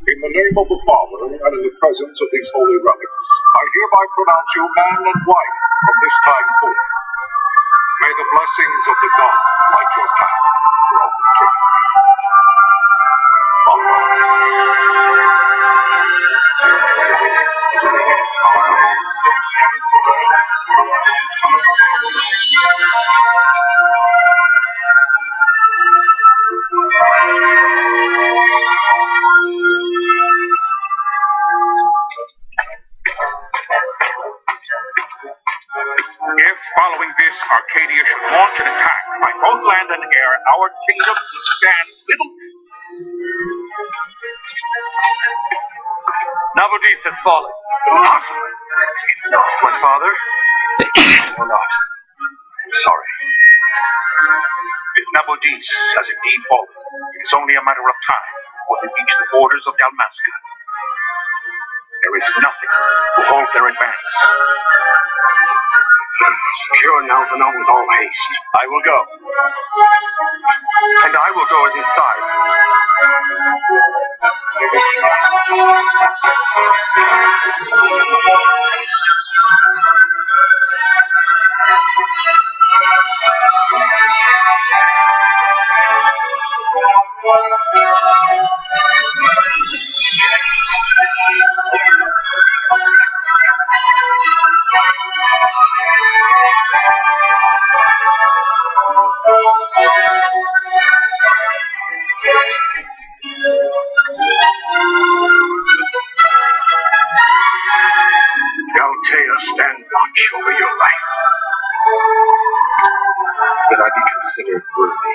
In the name of the Father, and in the presence of these holy relics, I hereby pronounce you man and wife from this time forth. May the blessings of the gods light your path for all eternity. If, following this, Arcadia should launch an attack by both land and air, our kingdom will stand little. Nabudis has fallen. My father? Or not? I'm sorry. If Nabudis has indeed fallen, it is only a matter of time when they reach the borders of Dalmasca. There is nothing to halt their advance. Secure Nalvana with all haste. I will go. And I will go at his side. Galtea, stand watch over your life. That I be considered worthy.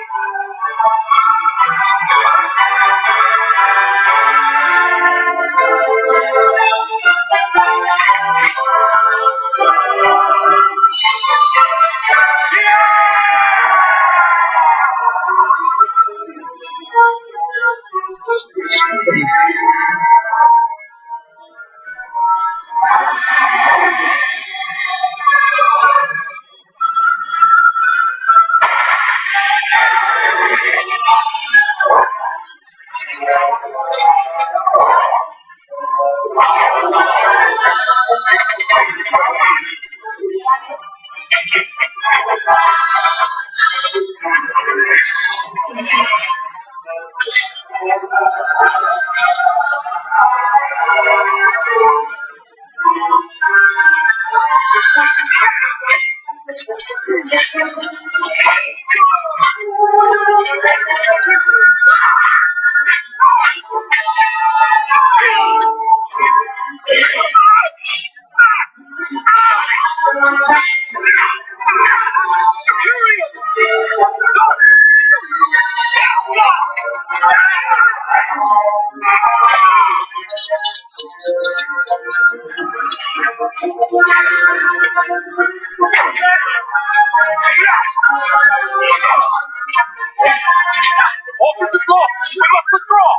Fortress is lost! We must withdraw!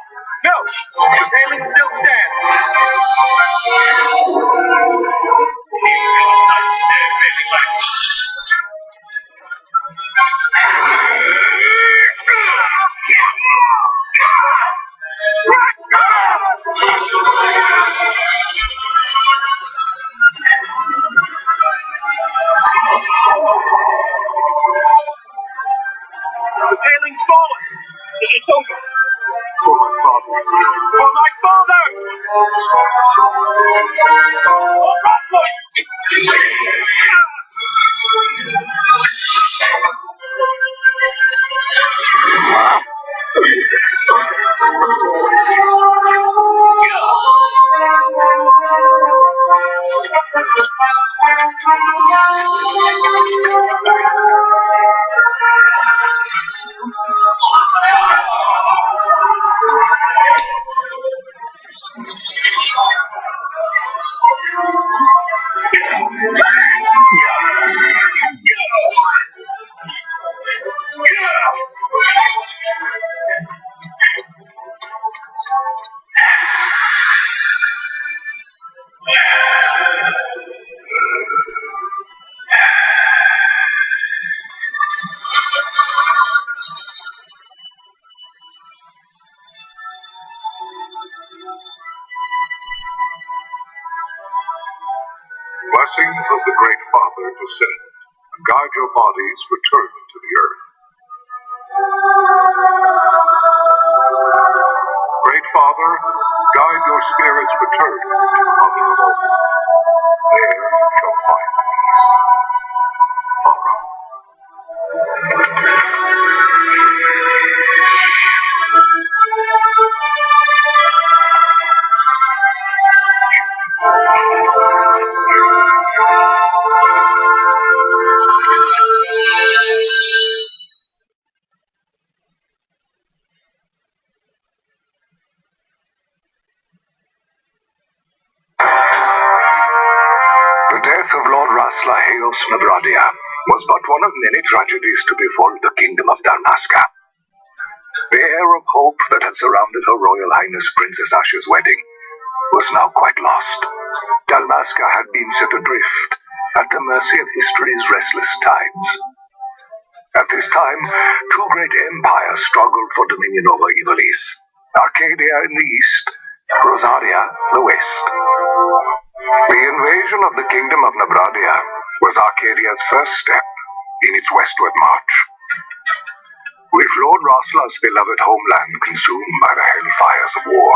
No! The palings still stand! The paling's fallen! It is over! For my father. For my father! For Rasmus! Blessings of the Great Father descend, and guide your bodies return to the earth. Great Father, guide your spirits return to the Mother of all. There you shall find peace. Follow. The death of Lord Rasla Haos Nabradia was but one of many tragedies to befall the kingdom of Dalmasca. The air of hope that had surrounded Her Royal Highness Princess Asha's wedding was now quite lost. Dalmasca had been set adrift at the mercy of history's restless tides. At this time, two great empires struggled for dominion over Ivalice: Arcadia in the east, Rosaria the west. The invasion of the kingdom of Nabradia was Arcadia's first step in its westward march. With Lord Rasla's beloved homeland consumed by the hellfires of war,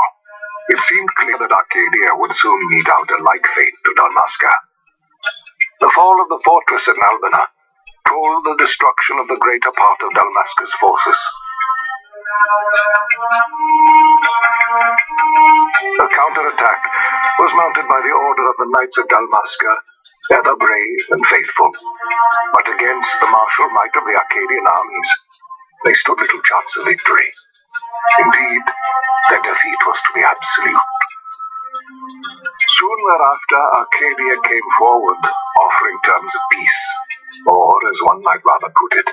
it seemed clear that Arcadia would soon mete out a like fate to Dalmasca. The fall of the fortress at Nalbina told the destruction of the greater part of Dalmasca's forces. A counterattack was mounted by the order of the Knights of Dalmasca, ever brave and faithful. But against the martial might of the Arcadian armies, they stood little chance of victory. Indeed, their defeat was to be absolute. Soon thereafter, Arcadia came forward, offering terms of peace, or, as one might rather put it,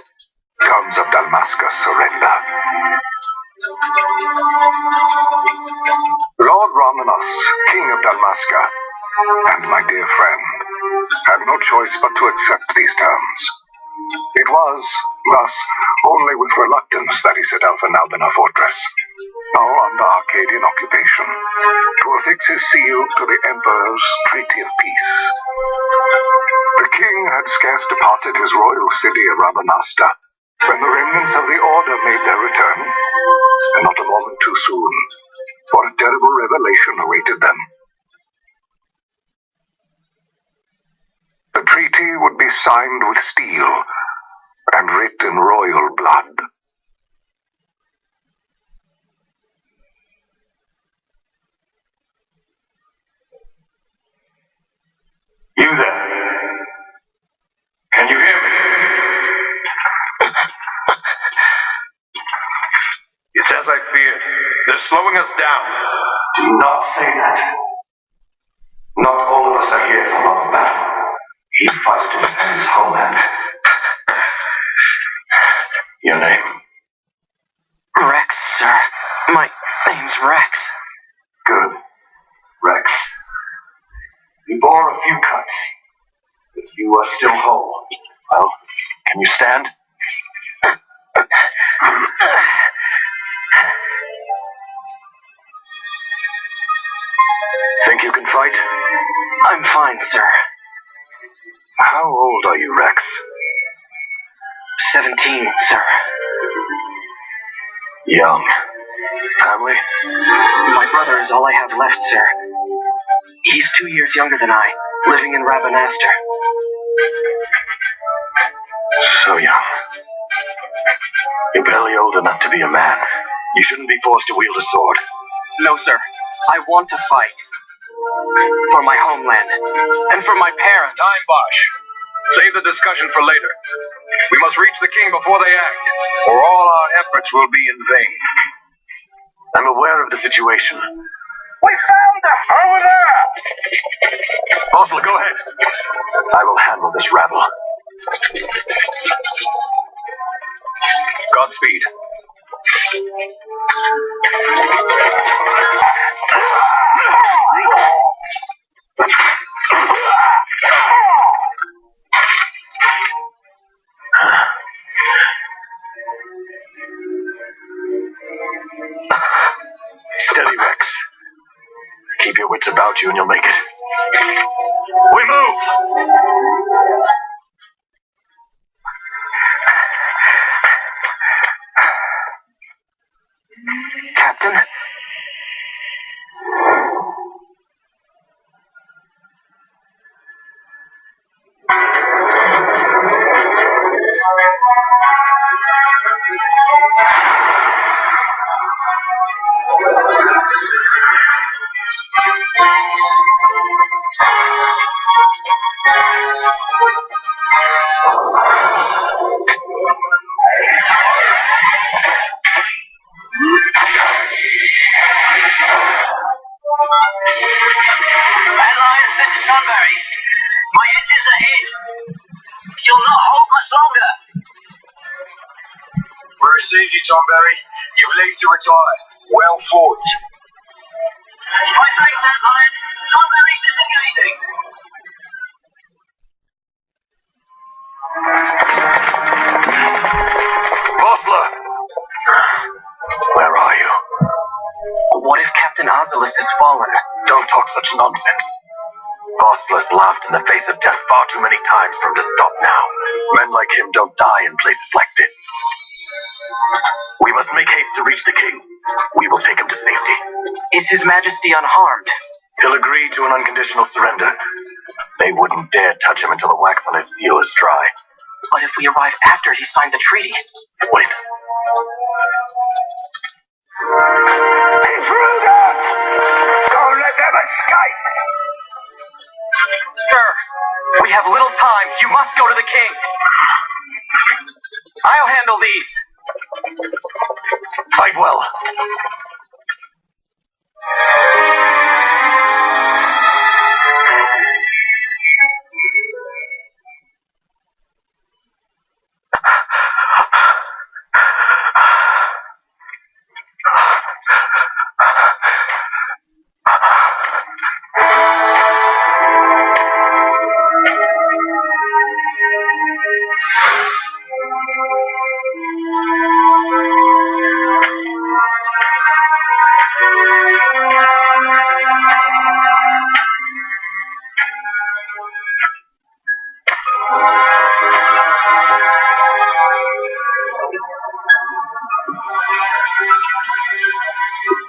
terms of Dalmasca's surrender. Lord Romanus, King of Dalmasca, and my dear friend, had no choice but to accept these terms. It was, thus, only with reluctance that he set out for Nalbina Fortress, now under Arcadian occupation, to affix his seal to the Emperor's Treaty of Peace. The king had scarce departed his royal city of Rabanasta when the remnants of the Order made their return, and not a moment too soon, for a terrible revelation awaited them. The treaty would be signed with steel and writ in royal blood. You there? Can you hear me? It's as I feared. They're slowing us down. Do not say that. Not all of us are here for love of battle. He fights to defend his homeland. Your name? Rex, sir. My name's Rex. Good. Rex. You bore a few cuts, but you are still whole. Well, can you stand? Think you can fight? I'm fine, sir. How old are you, Rex? 17, sir. Young. Family? My brother is all I have left, sir. He's 2 years younger than I, living in Rabanastre. So young. You're barely old enough to be a man. You shouldn't be forced to wield a sword. No, sir. I want to fight. For my homeland. And for my parents. Time, Bosch. Save the discussion for later. We must reach the king before they act, or all our efforts will be in vain. I'm aware of the situation. We found them! Over there! Fossil, go ahead. I will handle this rabble. Godspeed. Steady, Rex. Keep your wits about you and you'll make it. We move! Captain? Allies, this is Sunbury. My engines are hit. You'll not hold much longer. We received you, Tomberry. You've leave to retire. Well fought. My thanks, Empire. Sunbury's disengaging. Vossler! Where are you? What if Captain Oculus has fallen? Don't talk such nonsense. Vossler's laughed in the face of death far too many times for him to stop now. Men like him don't die in places like this. We must make haste to reach the king. We will take him to safety. Is His Majesty unharmed? He'll agree to an unconditional surrender. They wouldn't dare touch him until the wax on his seal is dry. But if we arrive after he signed the treaty? Wait. Intruders! Don't let them escape! Sir, we have little time. You must go to the king. I'll handle these. Fight well.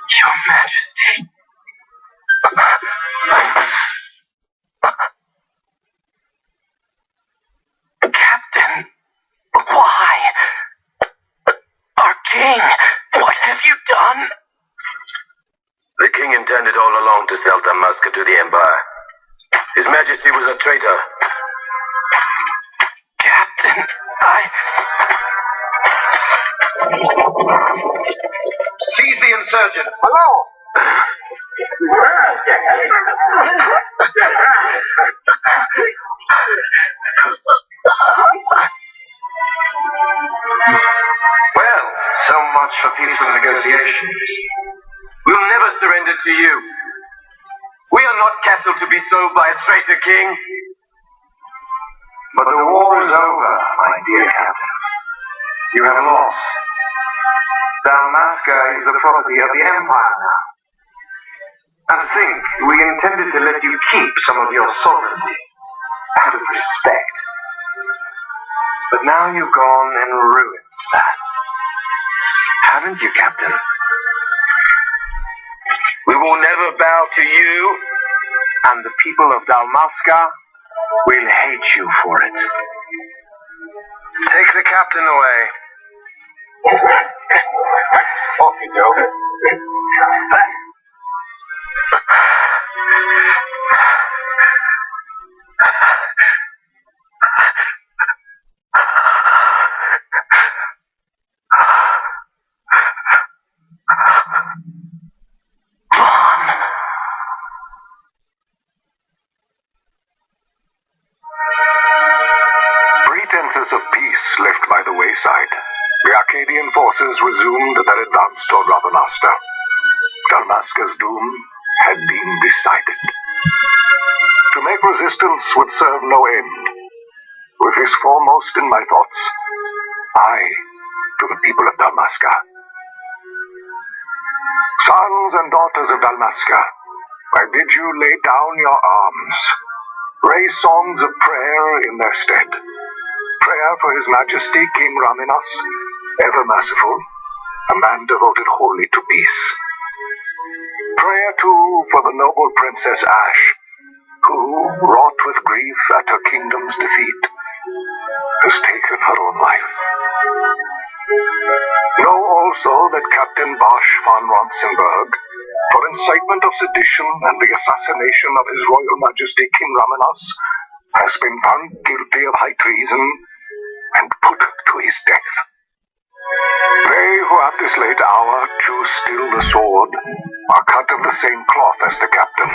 Your Majesty. Captain, why? Our king, what have you done? The king intended all along to sell Damascus to the Empire. His Majesty was a traitor. Captain, Seize the insurgent! Hello! Well, so much for peaceful negotiations. We'll never surrender to you. We are not cattle to be sold by a traitor king. But the war is over, my dear captain. You have lost. Dalmasca is the property of the Empire now. And think, we intended to let you keep some of your sovereignty, out of respect. But now you've gone and ruined that. Haven't you, Captain? We will never bow to you. And the people of Dalmasca will hate you for it. Take the captain away. Off you go. Pretenses of peace left by the wayside, the Arcadian forces resumed their advance toward Ravenasta. Dalmasca's doom had been decided. To make resistance would serve no end. With this foremost in my thoughts, I, to the people of Dalmasca. Sons and daughters of Dalmasca, I bid you lay down your arms. Raise songs of prayer in their stead. Prayer for His Majesty King Raminas, ever merciful, a man devoted wholly to peace. Prayer, too, for the noble Princess Ash, who, wrought with grief at her kingdom's defeat, has taken her own life. Know also that Captain Bosch von Ronsenberg, for incitement of sedition and the assassination of His Royal Majesty King Raminas, has been found guilty of high treason and put to his death. They who at this late hour choose still the sword are cut of the same cloth as the captain.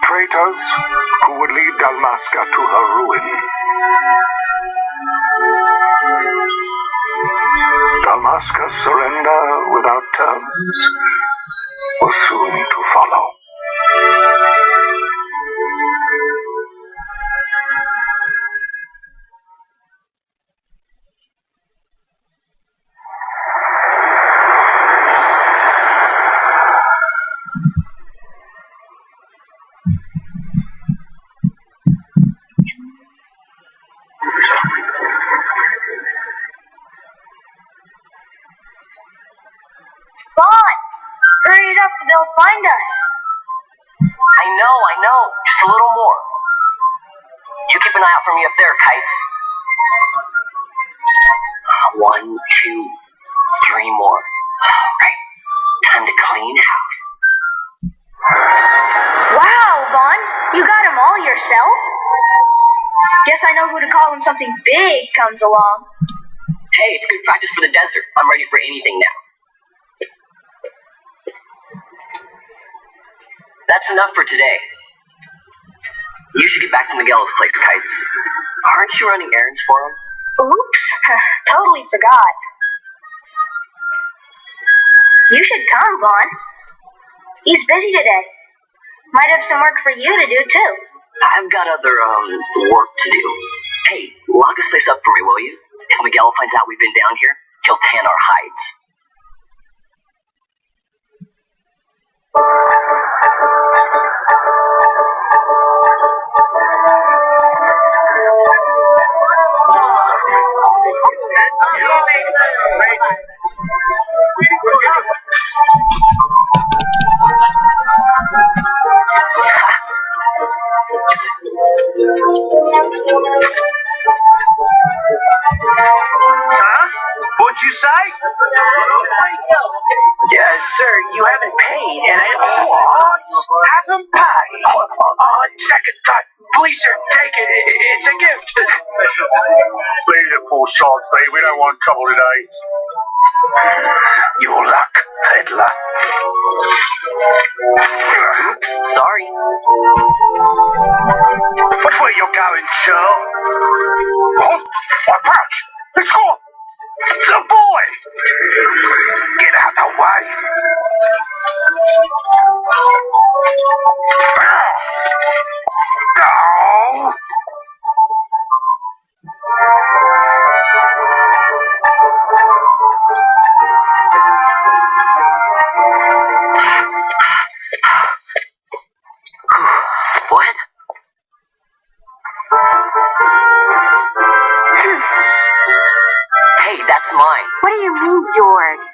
Traitors who would lead Dalmasca to her ruin. Dalmasca's surrender without terms was soon to follow. Vaughn! Hurry it up or they'll find us. I know. Just a little more. You keep an eye out for me up there, Kites. 1, 2, 3 more. Right. Time to clean house. Wow, Vaughn! You got them all yourself? Guess I know who to call when something big comes along. Hey, it's good practice for the desert. I'm ready for anything now. That's enough for today. You should get back to Miguel's place, Kites. Aren't you running errands for him? Oops, totally forgot. You should come, Vaughn. He's busy today. Might have some work for you to do, too. I've got other, work to do. Hey, lock this place up for me, will you? If Miguel finds out we've been down here, he'll tan our hides. Huh? What'd you say? Sir, you haven't paid, and Haven't paid? on second thought, please, sir, take it. It's a gift. Leave the poor sods be. We don't want trouble today. Your luck, peddler. Oops, sorry. Which way you going, Joe? Oh, my pouch! It's gone! The boy! Get out the way! No! What? Hey, that's mine. What do you mean, yours?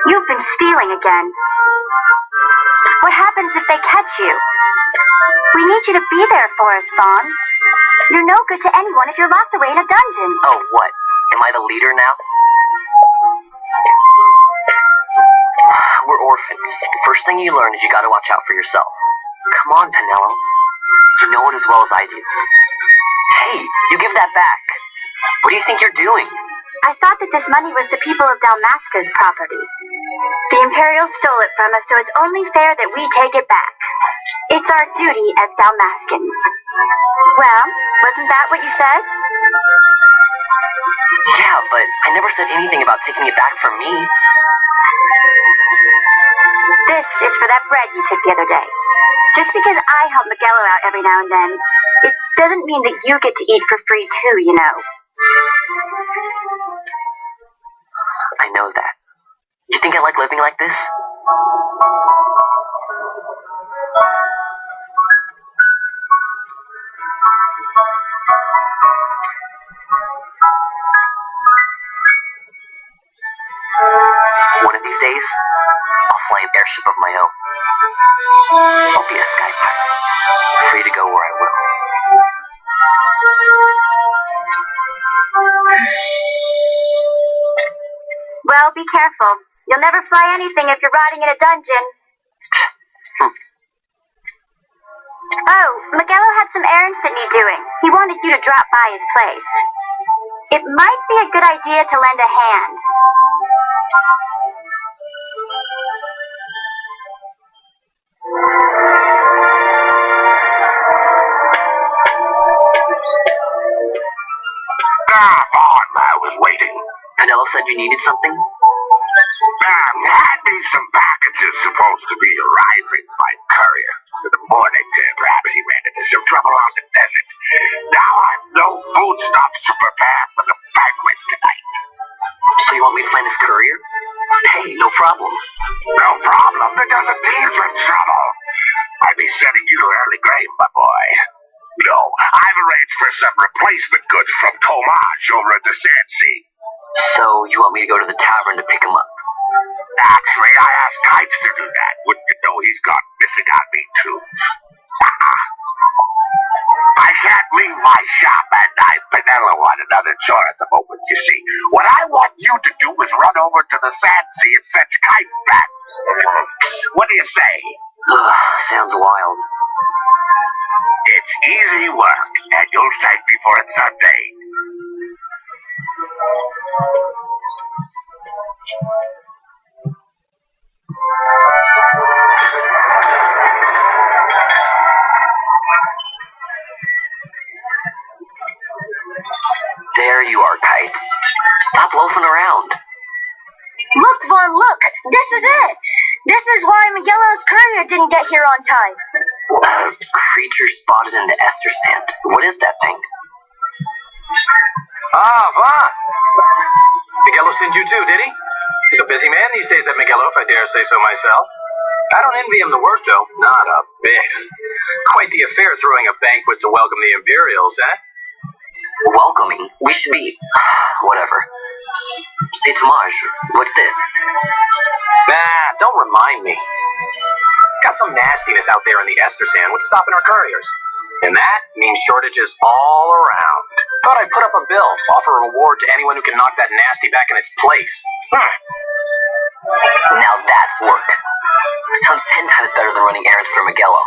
You've been stealing again. What happens if they catch you? We need you to be there for us, Vaughn. You're no good to anyone if you're locked away in a dungeon. Oh, what? Am I the leader now? We're orphans. The first thing you learn is you gotta watch out for yourself. Come on, Penello. You know it as well as I do. Hey, you give that back. What do you think you're doing? I thought that this money was the people of Dalmasca's property. The Imperials stole it from us, so it's only fair that we take it back. It's our duty as Dalmascans. Well, wasn't that what you said? Yeah, but I never said anything about taking it back from me. This is for that bread you took the other day. Just because I help Miguelo out every now and then, it doesn't mean that you get to eat for free too, you know. I know that. You think I like living like this? of my own. I'll be a sky pirate, free to go where I will. Well, be careful. You'll never fly anything if you're rotting in a dungeon. Oh, Miguelo had some errands that need doing. He wanted you to drop by his place. It might be a good idea to lend a hand. Vaughn, I was waiting. Penelo said you needed something? Hand me some packages supposed to be arriving by courier. In the morning, perhaps he ran into some trouble on the desert. Now I've no foodstuffs to prepare for the banquet tonight. So you want me to find this courier? Hey, no problem. No problem. The desert thieves are in trouble. I'd be sending you to early grave, my boy. No, I've arranged for some replacement goods from Comage over at the Sand Sea. So you want me to go to the tavern to pick him up? Actually, I asked Kites to do that. Wouldn't you know he's gone missing on me, too? I can't leave my shop at night. Penelo on another chore at the moment, you see. What I want you to do is run over to the Sand Sea and fetch Kites back. What do you say? Sounds wild. It's easy work, and you'll thank me for it someday. There you are, Kites. Stop loafing around. Look, Vaughn, look! This is it! This is why Miguelo's courier didn't get here on time. Creature spotted in the ester sand. What is that thing? Vaughn! Miguelo sent you too, did he? He's a busy man these days, that Miguelo, if I dare say so myself. I don't envy him the work, though. Not a bit. Quite the affair throwing a banquet to welcome the Imperials, eh? Welcoming? We should be... whatever. Say, Tomaj, what's this? Nah, don't remind me. Got some nastiness out there in the ester sand. What's stopping our couriers? And that means shortages all around. Thought I'd put up a bill, offer a reward to anyone who can knock that nasty back in its place. Now that's work. Sounds 10 times better than running errands for Miguelo.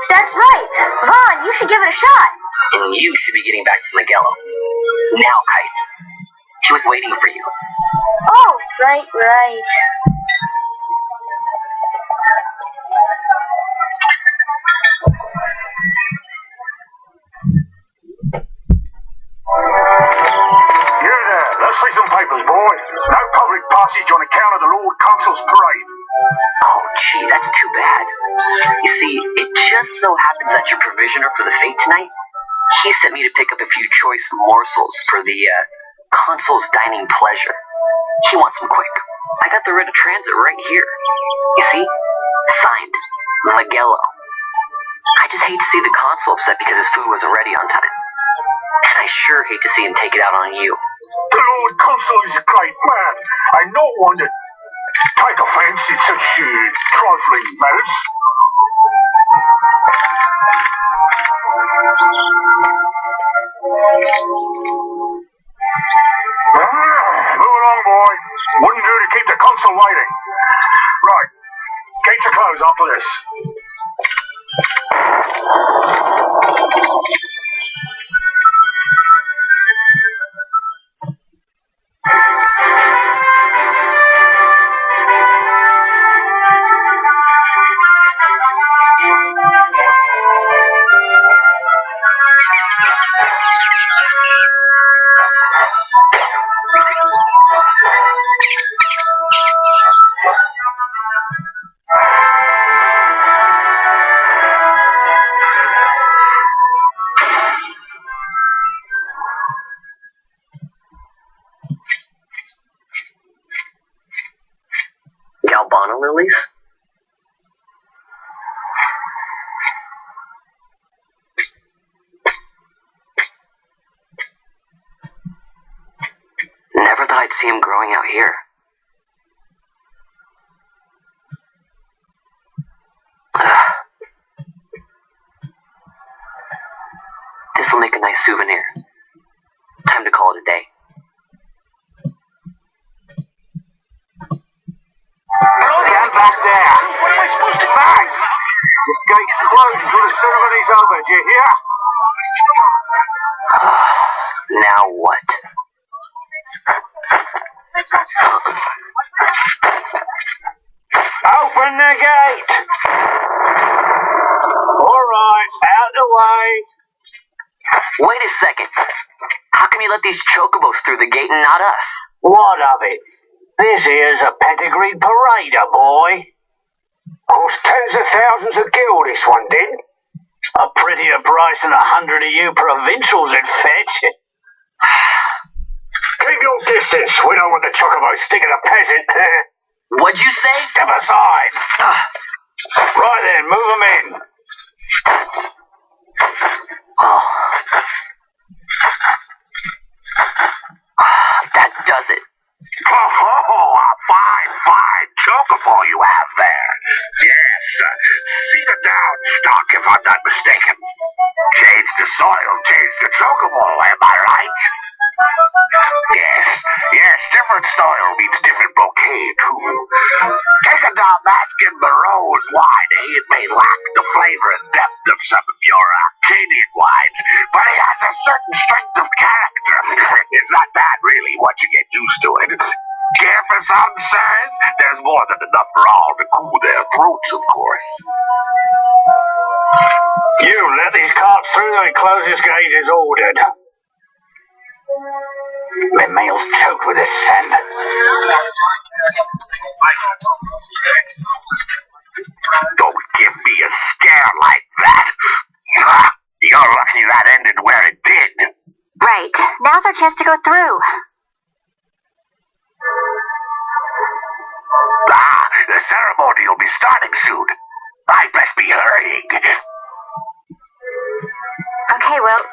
That's right! Vaughn, you should give it a shot! And you should be getting back to Miguelo. Now, Kites. He was waiting for you. Oh, right. Here there, let's see some papers, boy. No public passage on account of the Lord Consul's parade. Oh, gee, that's too bad. You see, it just so happens that your provisioner for the fete tonight, he sent me to pick up a few choice morsels for the, consul's dining pleasure. He wants them quick. I got the writ of transit right here. You see? Signed, Miguelo. I just hate to see the consul upset because his food wasn't ready on time. And I sure hate to see him take it out on you. The Lord Consul is a great man, and not one to take offense in such trifling matters. Move along, boy. Wouldn't do to keep the consul waiting. Right. Gates are closed after this. Galbana lilies? Never thought I'd see him growing out here. This'll make a nice souvenir. Time to call it a day. Get back there! What am I supposed to bang? This gate's closed until the ceremony's over, do you hear? Now what? Open the gate! Alright, out the way. Wait a second. How come you let these chocobos through the gate and not us? What of it? This here's a pedigreed parader, boy. Cost tens of thousands of gil, this one did. A prettier price than 100 of you provincials would fetch. Keep your distance. We don't want the chocobos sticking a peasant. What'd you say? Step aside. Right then, move them in. Oh. That does it. Oh, a fine chocobo you have there. Yes, cedar down stock if I'm not mistaken. Change the soil, change the chocobo, am I right? Yes, different soil means different bouquet, too. Take a Dalmascan Barreau's wine, it may lack the flavor and depth of some of your Arcadian wines, but it has a certain strength of character. It's not bad, really, once you get used to it. Care for some, sirs? There's more than enough for all to cool their throats, of course. You let these carts through and close this gate as ordered. My mail's choked with this sand. Don't give me a scare like that. You're lucky that ended where it did. Right. Now's our chance to go through. The ceremony will be starting soon. I best be hurrying. Okay, well...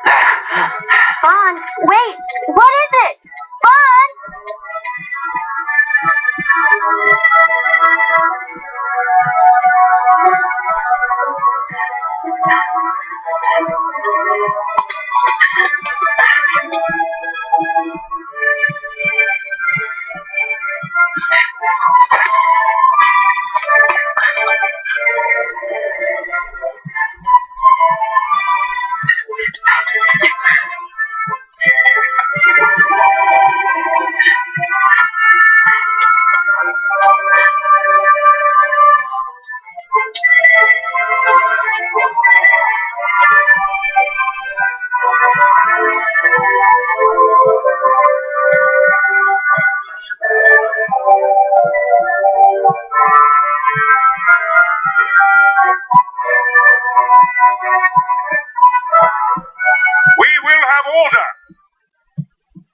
Bon, wait! What is it? Bon! We will have order.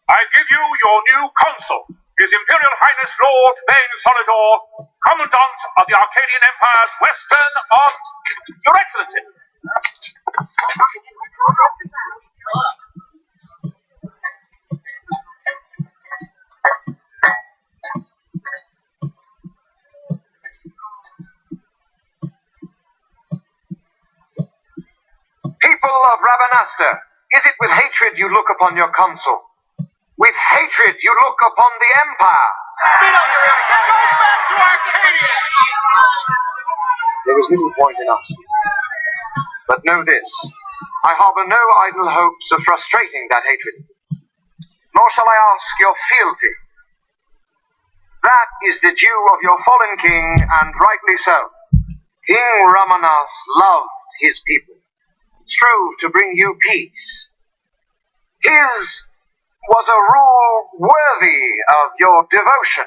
I give you your new consul, His Imperial Highness Lord Bane Solidor, Commandant of the Arcadian Empire's Western Arm. Your Excellency. People of Rabanasta, is it with hatred you look upon your consul? With hatred you look upon the Empire? Spit on your empire! Go back to Arcadia! There is little point in asking. But know this, I harbor no idle hopes of frustrating that hatred. Nor shall I ask your fealty. That is the due of your fallen king, and rightly so. King Ramanas loved his people, strove to bring you peace. His was a rule worthy of your devotion.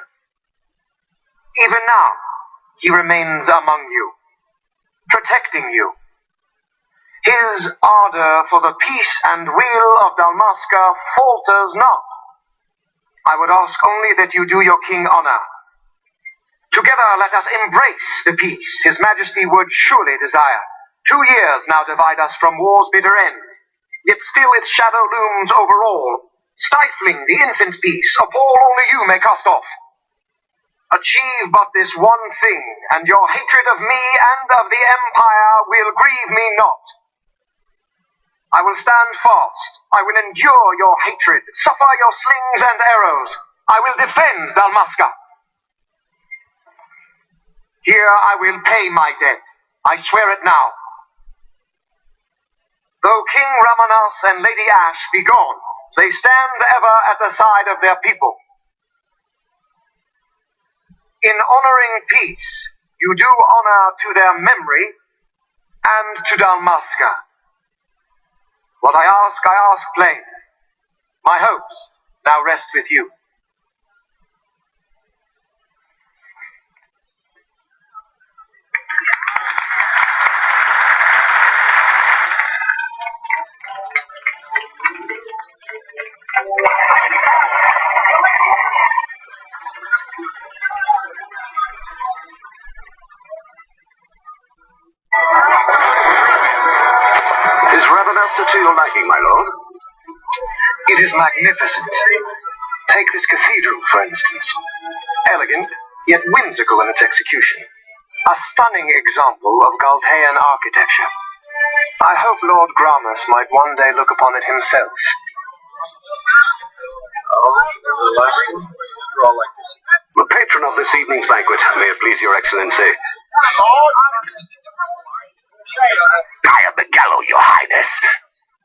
Even now, he remains among you, protecting you. His ardor for the peace and weal of Dalmasca falters not. I would ask only that you do your king honor. Together let us embrace the peace His Majesty would surely desire. 2 years now divide us from war's bitter end, yet still its shadow looms over all, stifling the infant peace a pall only you may cast off. Achieve but this one thing, and your hatred of me and of the Empire will grieve me not. I will stand fast. I will endure your hatred, suffer your slings and arrows. I will defend Dalmasca. Here I will pay my debt. I swear it now. Though King Ramanas and Lady Ash be gone, they stand ever at the side of their people. In honoring peace, you do honor to their memory and to Dalmasca. What I ask plain. My hopes now rest with you. Is Ravenasta to your liking, my lord? It is magnificent. Take this cathedral, for instance. Elegant, yet whimsical in its execution. A stunning example of Galtean architecture. I hope Lord Gramus might one day look upon it himself. The patron of this evening's banquet, may it please your excellency. I am Miguelo, your highness.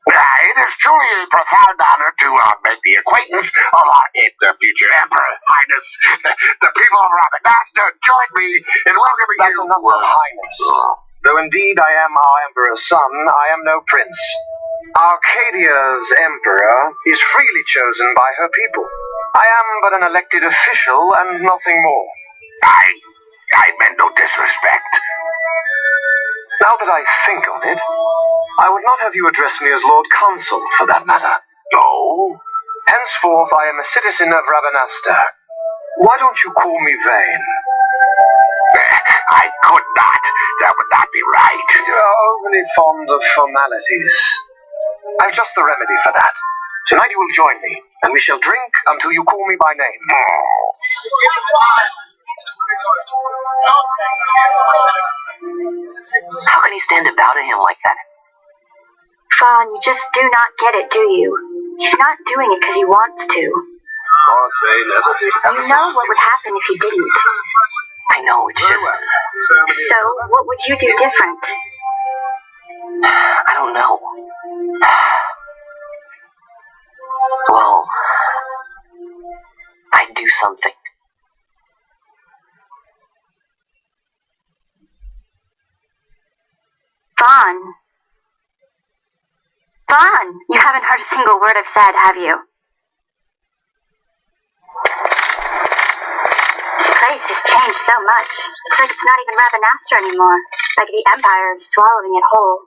It is truly a profound honor to make the acquaintance of our future emperor, highness. The people of Ravenasta join me in welcoming That's you. enough of highness. Though indeed I am our emperor's son, I am no prince. Arcadia's emperor is freely chosen by her people. I am but an elected official and nothing more. I meant no disrespect. Now that I think on it, I would not have you address me as Lord Consul, for that matter. No? Henceforth, I am a citizen of Ravenasta. Why don't you call me Vane? I could not. That would not be right. You're overly fond of formalities. I've just the remedy for that. Tonight you will join me, and we shall drink until you call me by name. How can he stand about to him like that? Fawn, you just do not get it, do you? He's not doing it because he wants to. You know what would happen if he didn't. I know, it's just... So, what would you do different? I don't know. Well, I'd do something. Fawn. Fawn, you haven't heard a single word I've said, have you? This place has changed so much. It's like it's not even Ravenasta anymore. Like the Empire is swallowing it whole.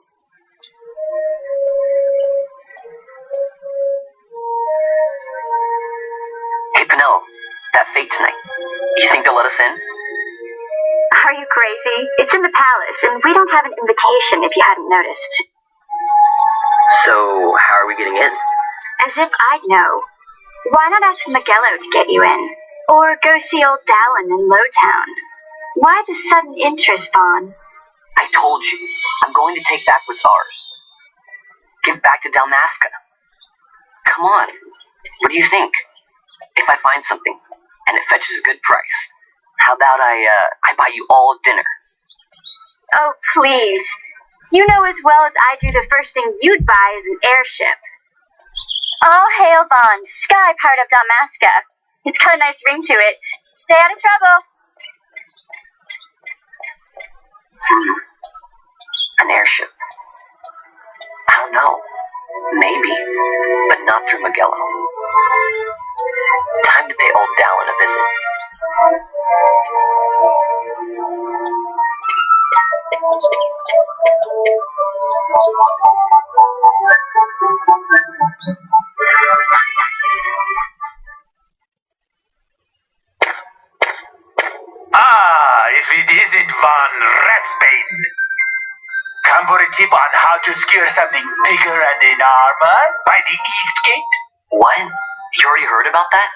Hey, Penel, that fate tonight. You think they'll let us in? Are you crazy? It's in the palace, and we don't have an invitation if you hadn't noticed. So, how are we getting in? As if I'd know. Why not ask Miguelo to get you in? Or go see old Dallin in Lowtown? Why the sudden interest, Fawn? I told you, I'm going to take back what's ours. Give back to Dalmasca. Come on, what do you think? If I find something, and it fetches a good price, how about I buy you all dinner? Oh, please. You know as well as I do the first thing you'd buy is an airship. All hail Vaughn, sky part of Dalmasca. It's got a nice ring to it. Stay out of trouble. An airship. I don't know. Maybe, but not through Miguelo. Time to pay old Dallin a visit. If it isn't Von Ratsbane. Come for a tip on how to secure something bigger and in armor by the East Gate? What? You already heard about that?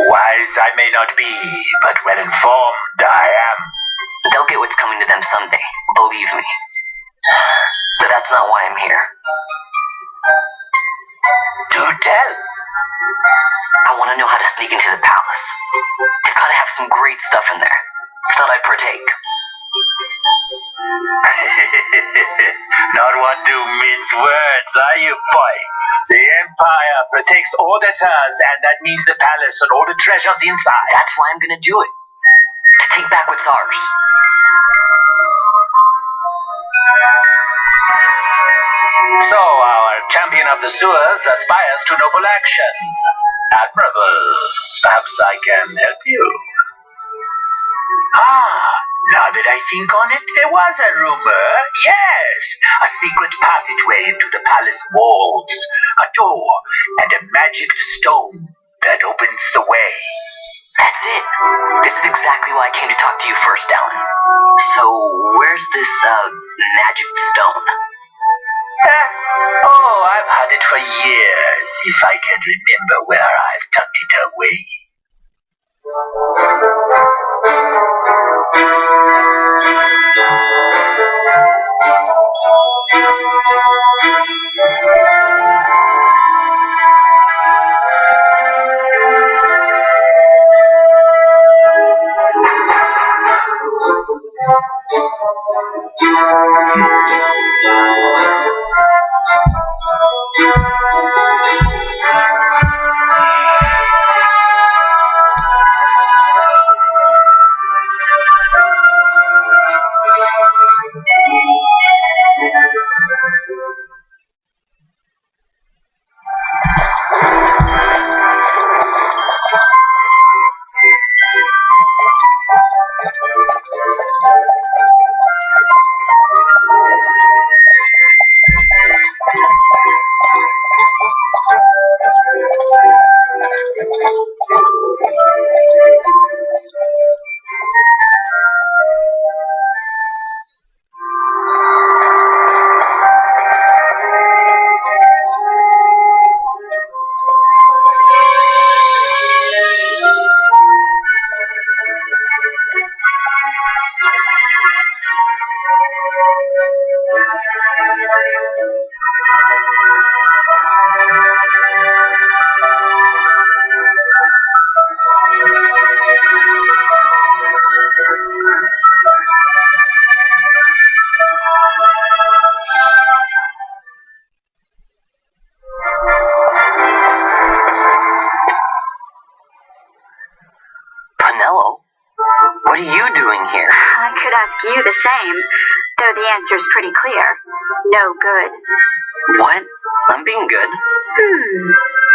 Wise I may not be, but well informed I am. They'll get what's coming to them someday, believe me. But that's not why I'm here. Tell. I want to know how to sneak into the palace. They've got to have some great stuff in there. Thought I'd partake. Not one to mince words, are you, boy? The Empire protects all that's hers, and that means the palace and all the treasures inside. That's why I'm going to do it. To take back what's ours. So, our champion of the sewers aspires to noble action. Admirable. Perhaps I can help you. Now that I think on it, there was a rumor. Yes, a secret passageway into the palace walls, a door, and a magic stone that opens the way. That's it. This is exactly why I came to talk to you first, Alan. So, where's this, magic stone? I've had it for years, if I can remember where I've tucked it away. What are you doing here? I could ask you the same, though the answer's pretty clear. No good. What? I'm being good.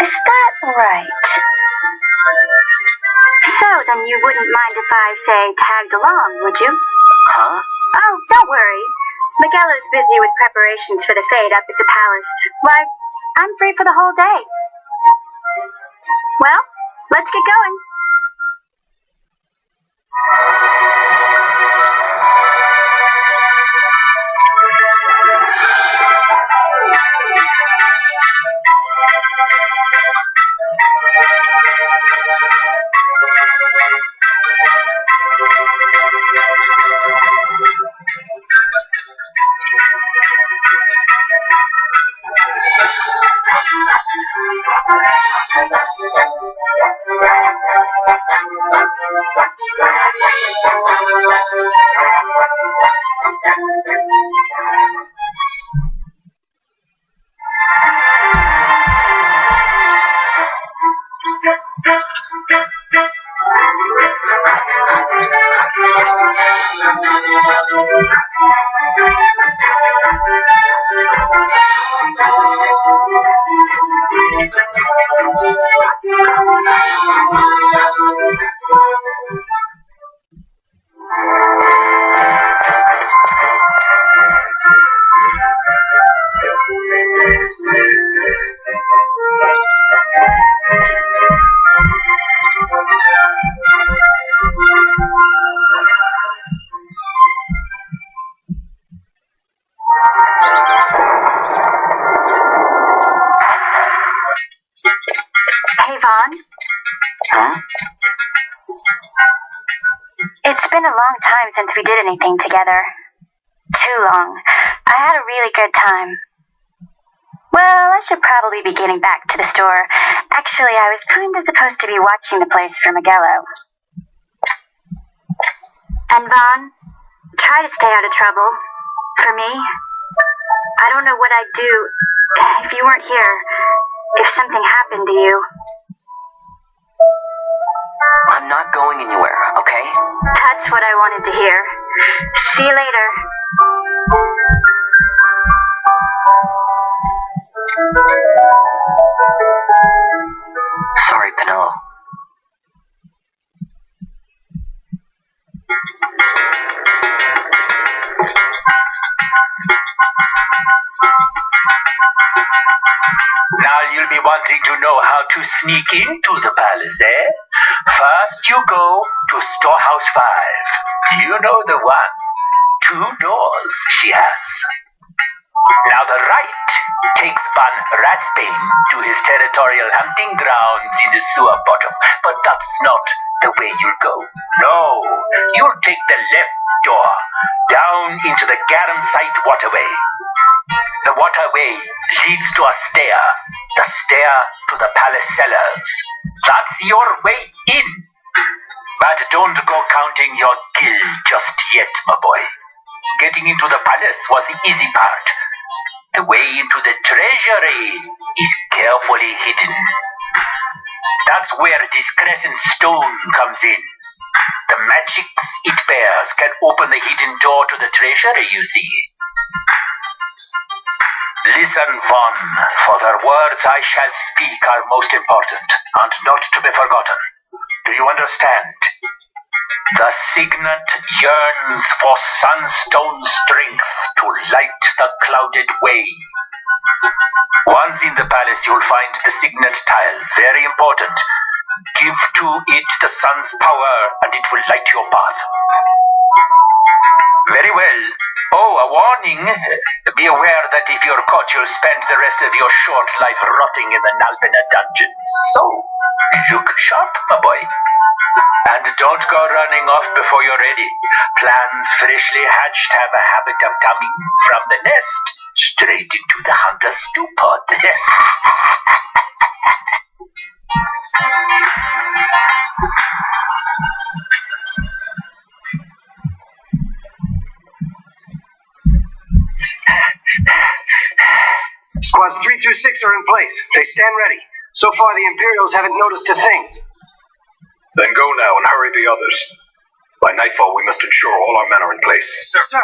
Is that right? So, then you wouldn't mind if I, say, tagged along, would you? Huh? Oh, don't worry. Miguelo's busy with preparations for the fete up at the palace. Why, I'm free for the whole day. Well, let's get going. Hey, Vaughn. Huh? It's been a long time since we did anything together. Too long. I had a really good time. Well, I should probably be getting back to the store. Actually, I was kind of supposed to be watching the place for Miguelo. And Vaughn, try to stay out of trouble. For me, I don't know what I'd do if you weren't here, if something happened to you. I'm not going anywhere, okay? That's what I wanted to hear. See you later. Sorry, Penelo. Now you'll be wanting to know how to sneak into the palace, eh? First you go to Storehouse 5. You know the one. 2 doors she has. Now the right takes Ban Ratsbane to his territorial hunting grounds in the sewer bottom. But that's not the way you'll go. No, you'll take the left door down into the Garamsite waterway. The waterway leads to a stair. The stair to the palace cellars. That's your way in. But don't go counting your kill just yet, my boy. Getting into the palace was the easy part. The way into the treasury is carefully hidden. That's where this crescent stone comes in. The magics it bears can open the hidden door to the treasury, you see. Listen, Vaughn, for the words I shall speak are most important, and not to be forgotten. Do you understand? The signet yearns for sunstone strength to light the clouded way. Once in the palace, you'll find the signet tile, very important. Give to it the sun's power, and it will light your path. Very well. Oh, a warning. Be aware that if you're caught, you'll spend the rest of your short life rotting in the Nalbina dungeon. So, look sharp, my boy. And don't go running off before you're ready. Plans freshly hatched have a habit of coming from the nest straight into the hunter's stew pot. Squads 3 through 6 are in place. They stand ready. So far, the Imperials haven't noticed a thing. Then go now and hurry the others. By nightfall, we must ensure all our men are in place. Sir.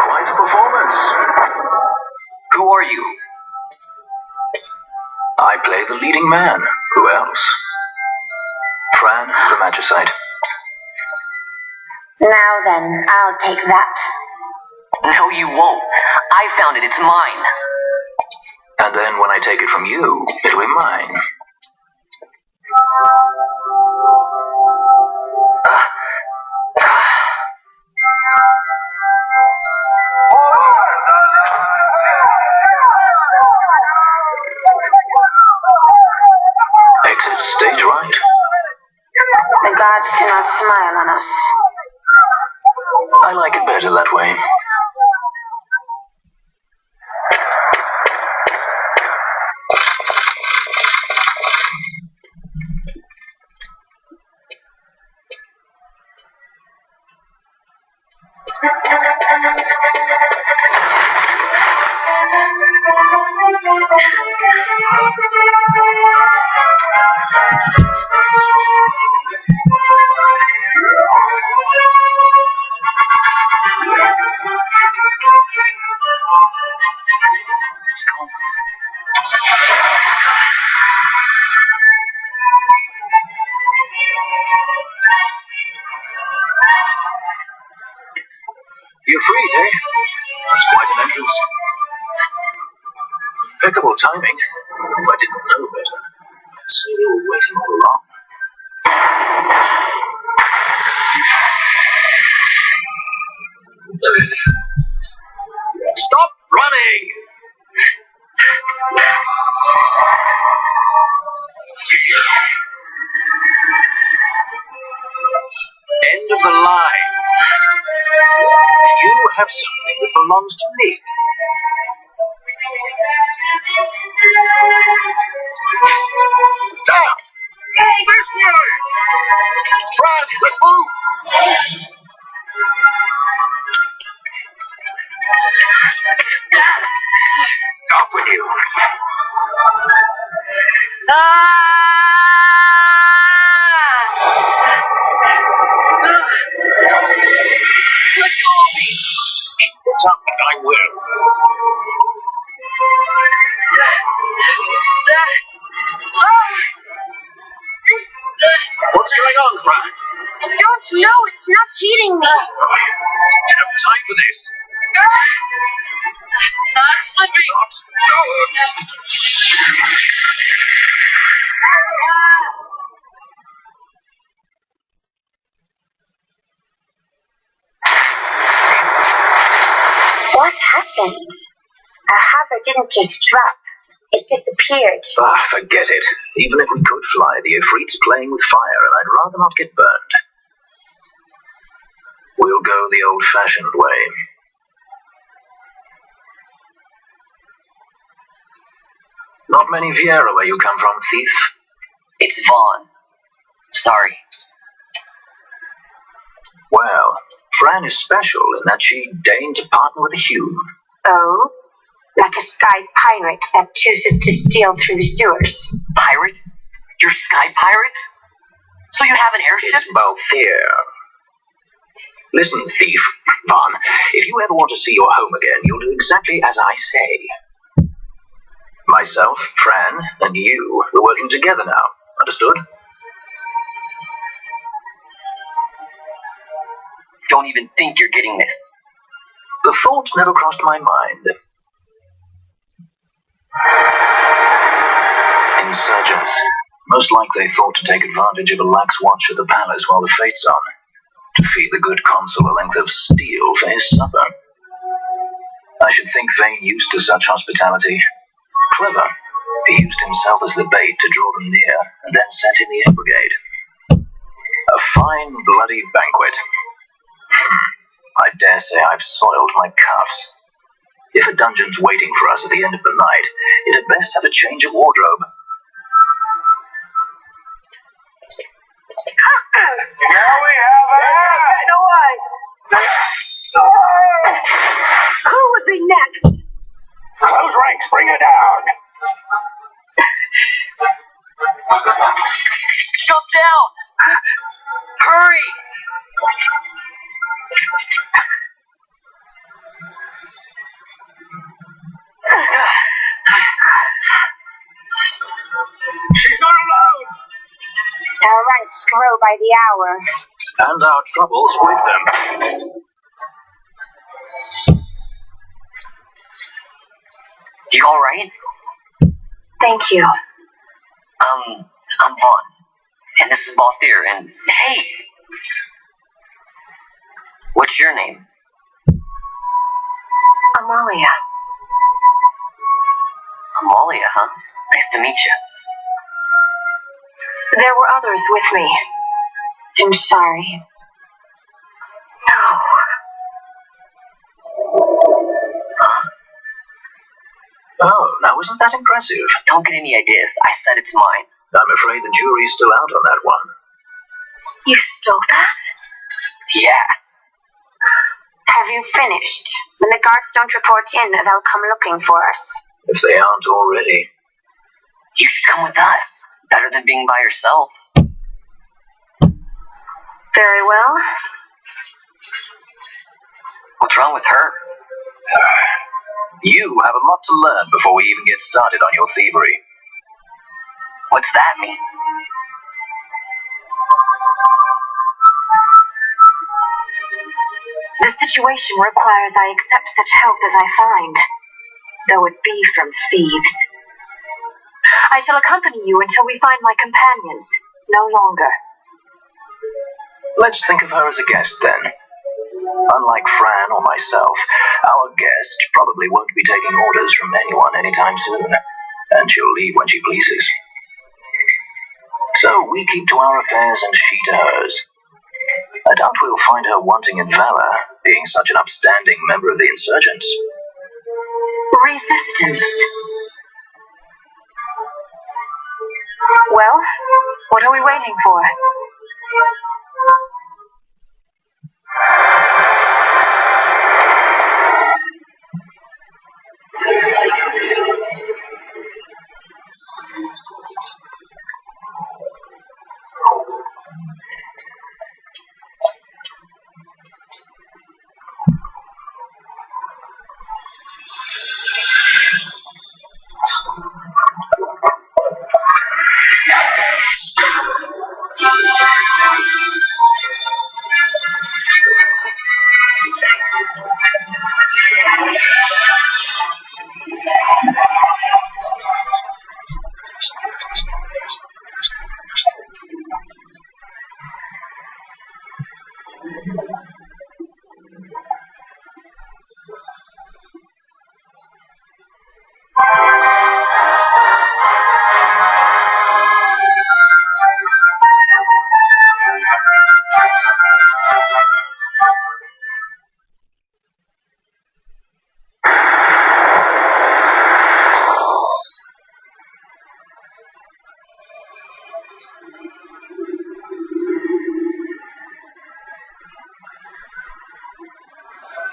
Quite a performance. Who are you? I play the leading man. Who else? Fran, the magicite. Now then, I'll take that. No, you won't. I found it. It's mine. And then when I take it from you, it'll be mine. Exit stage right. The gods do not smile on us. I like it better that way. You're freeze, eh? That's quite an entrance. Impeccable timing. If I didn't know better, I'd say they were waiting all along. Stop running! End of the line. You have something that belongs to me. Down! All this way! Fran, let's move! Off with you. Let go of me! Something I will. What's going on, Fran? I don't know. It's not cheating me. I don't have time for this. I'm slipping! What happened? Our hover didn't just drop. It disappeared. Ah, forget it. Even if we could fly, the Ifrit's playing with fire, and I'd rather not get burned. We'll go the old-fashioned way. Not many Viera where you come from, thief. It's Vaughn. Sorry. Well, Fran is special in that she deigned to partner with a human. Oh? Like a sky pirate that chooses to steal through the sewers. Pirates? You're sky pirates? So you have an airship? It's both here. Listen, thief. Vaughn, if you ever want to see your home again, you'll do exactly as I say. Myself, Fran, and you, we're working together now. Understood? Don't even think you're getting this. The thought never crossed my mind. Insurgents. Most like they thought to take advantage of a lax watch at the palace while the fate's on. To feed the good consul a length of steel for his supper. I should think Vane used to such hospitality. Clever. He used himself as the bait to draw them near, and then sent in the air brigade. A fine, bloody banquet. I dare say I've soiled my cuffs. If a dungeon's waiting for us at the end of the night, it had best have a change of wardrobe. Now we have Who would be next? Close ranks, bring her down. Jump down! Hurry! She's not alone. Our ranks grow by the hour. And our troubles with them. You alright? Thank you. I'm Vaughn. And this is Balthier, and hey! What's your name? Amalia. Amalia, huh? Nice to meet you. There were others with me. I'm sorry. No. Oh, now isn't that impressive? Don't get any ideas. I said it's mine. I'm afraid the jury's still out on that one. You stole that? Yeah. Have you finished? When the guards don't report in, they'll come looking for us. If they aren't already. You should come with us. Better than being by yourself. Very well. What's wrong with her? You have a lot to learn before we even get started on your thievery. What's that mean? The situation requires I accept such help as I find, though it be from thieves. I shall accompany you until we find my companions, no longer. Let's think of her as a guest, then. Unlike Fran or myself, our guest probably won't be taking orders from anyone anytime soon, and she'll leave when she pleases. So we keep to our affairs and she to hers. I doubt we'll find her wanting in valor, being such an upstanding member of the insurgents. Resistance. Well, what are we waiting for?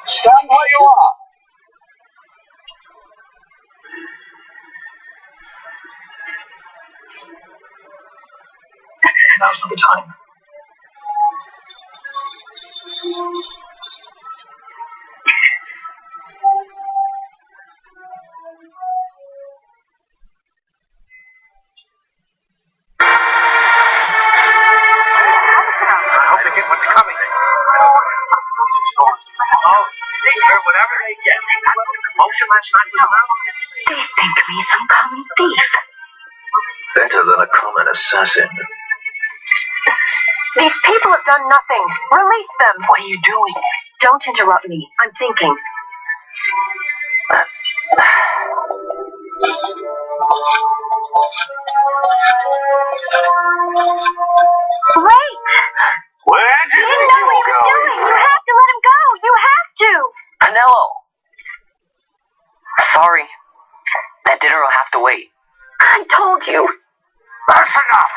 Stand where you are. Now's not the time. I hope they get what's coming. Oh, they hear whatever they get. That motion last night was about. They think me some common thief. Better than a common assassin. These people have done nothing. Release them. What are you doing? Don't interrupt me. I'm thinking. Wait! Where do you think know what he was doing. You have to let him go. You have to. Canelo! Sorry. That dinner will have to wait. I told you. That's enough.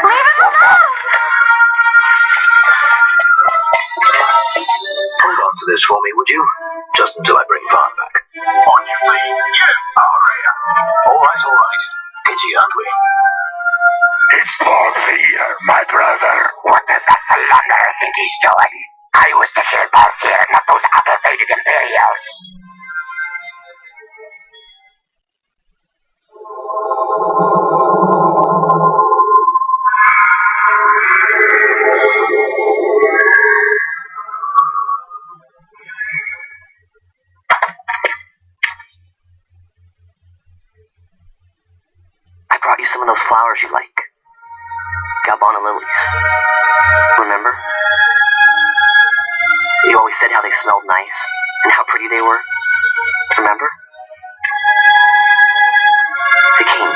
Leave him alone. Hold on to this for me, would you? Just until I bring Vaughn back. On your feet, you. All right. Itchy, aren't we? It's Balthier, my brother. What does that philanderer think he's doing? I was to kill Balthier, not those aggravated Imperials. I brought you some of those flowers you like. Galbana lilies. Remember? You always said how they smelled nice and how pretty they were. Remember? The king.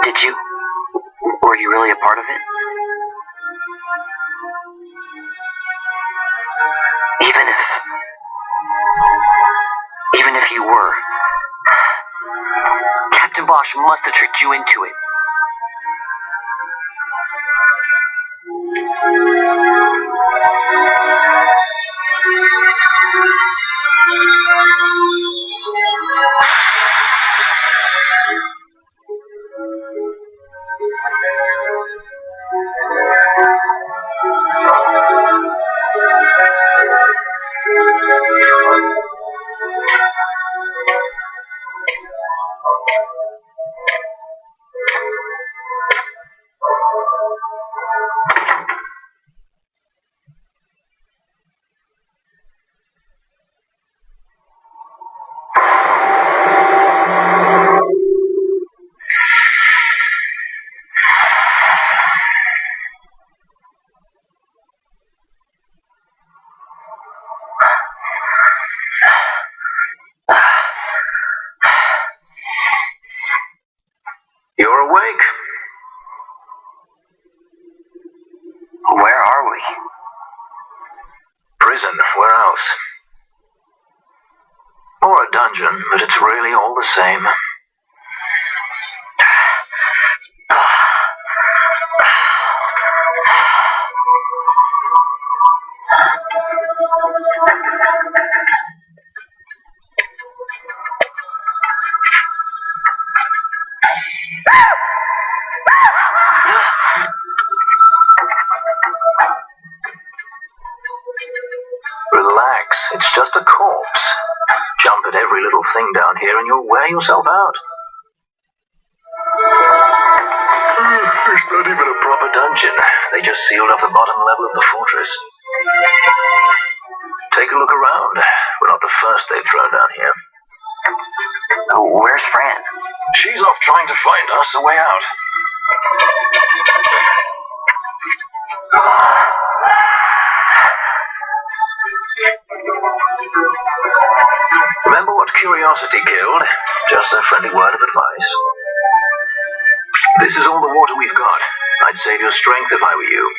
Did you? Were you really a part of it? Even if you were, Captain Bosch must have tricked you into it. You're awake. Where are we? Prison, where else? Or a dungeon, but it's really all the same. Relax, it's just a corpse. Jump at every little thing down here and you'll wear yourself out. It's not even a proper dungeon. They just sealed off the bottom level of the fortress. Take a look around. We're not the first they've thrown down here. Oh, where's Fran? She's off trying to find us a way out. Remember what curiosity killed? Just a friendly word of advice. This is all the water we've got. I'd save your strength if I were you.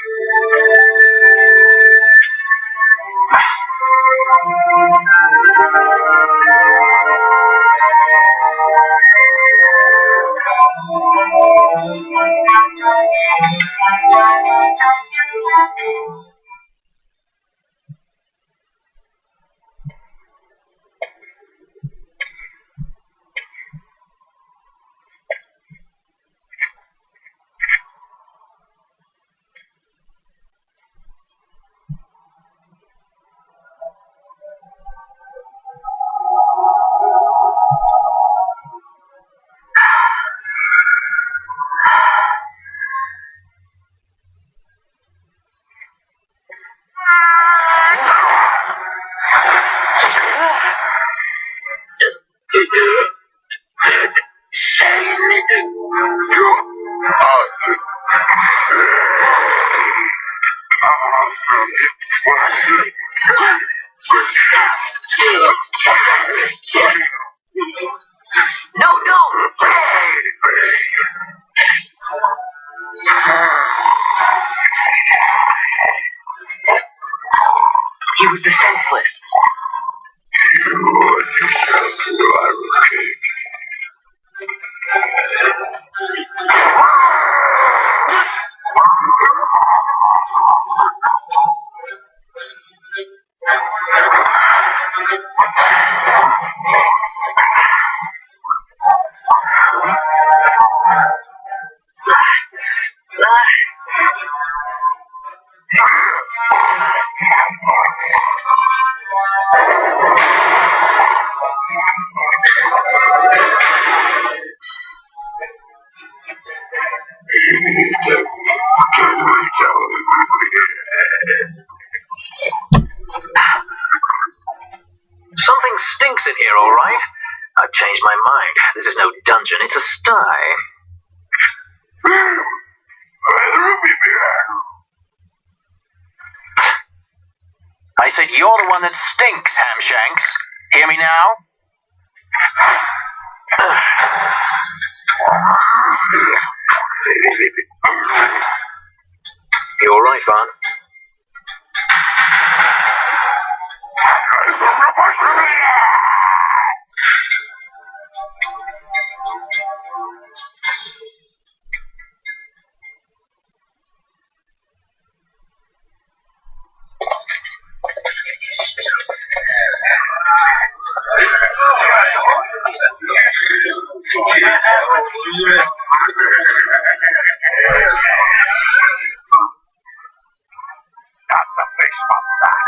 No, don't! He was defenseless. Something stinks in here, all right. I've changed my mind. This is no dungeon, it's a sty. I said you're the one that stinks, Hamshanks. Hear me now? You all right, Vaughn? That's a baseball bat.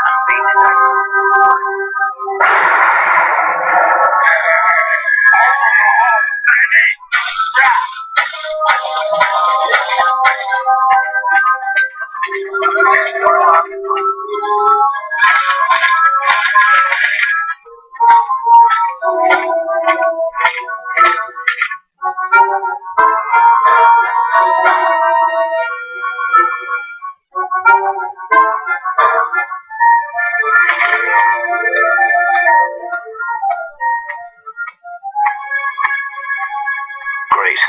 Great.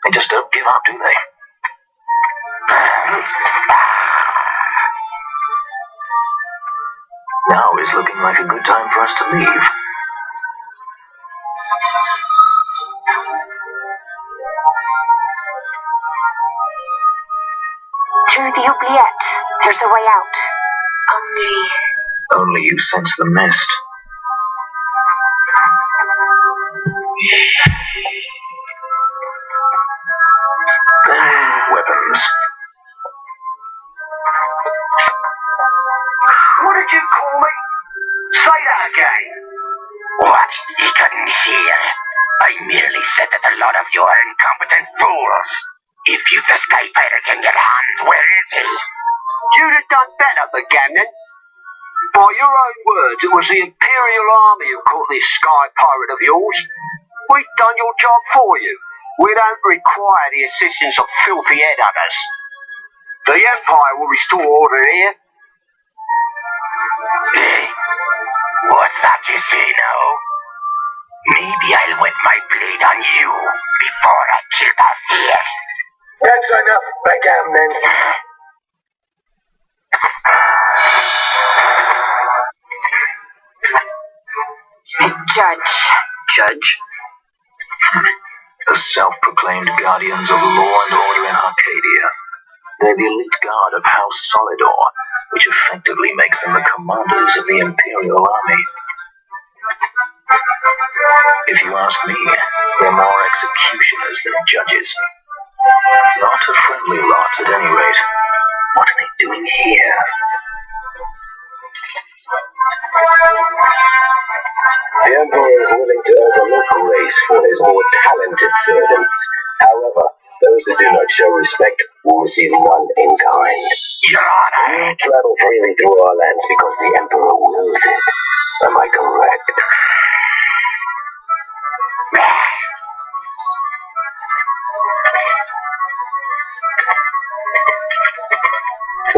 They just don't give up, do they? Now is looking like a good time for us to leave. Through the oubliette, there's a way out. Only you sense the mist. Weapons. What did you call me? Say that again. What? You couldn't hear? I merely said that a lot of you are incompetent fools. If you've the sky pirate in your hands, where is he? You'd have done better, Bagamnon. By your own words, it was the Imperial Army who caught this sky pirate of yours. We've done your job for you. We don't require the assistance of filthy headhunters. The Empire will restore order here. Hey, what's that you say now? Maybe I'll wet my blade on you before I kill Balthier. That's enough, Bagamnon. Judge. The self-proclaimed guardians of law and order in Arcadia. They're the elite guard of House Solidor, which effectively makes them the commanders of the Imperial Army. If you ask me, they're more executioners than judges. Not a friendly lot, at any rate. What are they doing here? The Emperor is willing to overlook race for his more talented servants. However, those that do not show respect will receive none in kind. Your Honor. You travel freely through our lands because the Emperor wills it. Am I correct?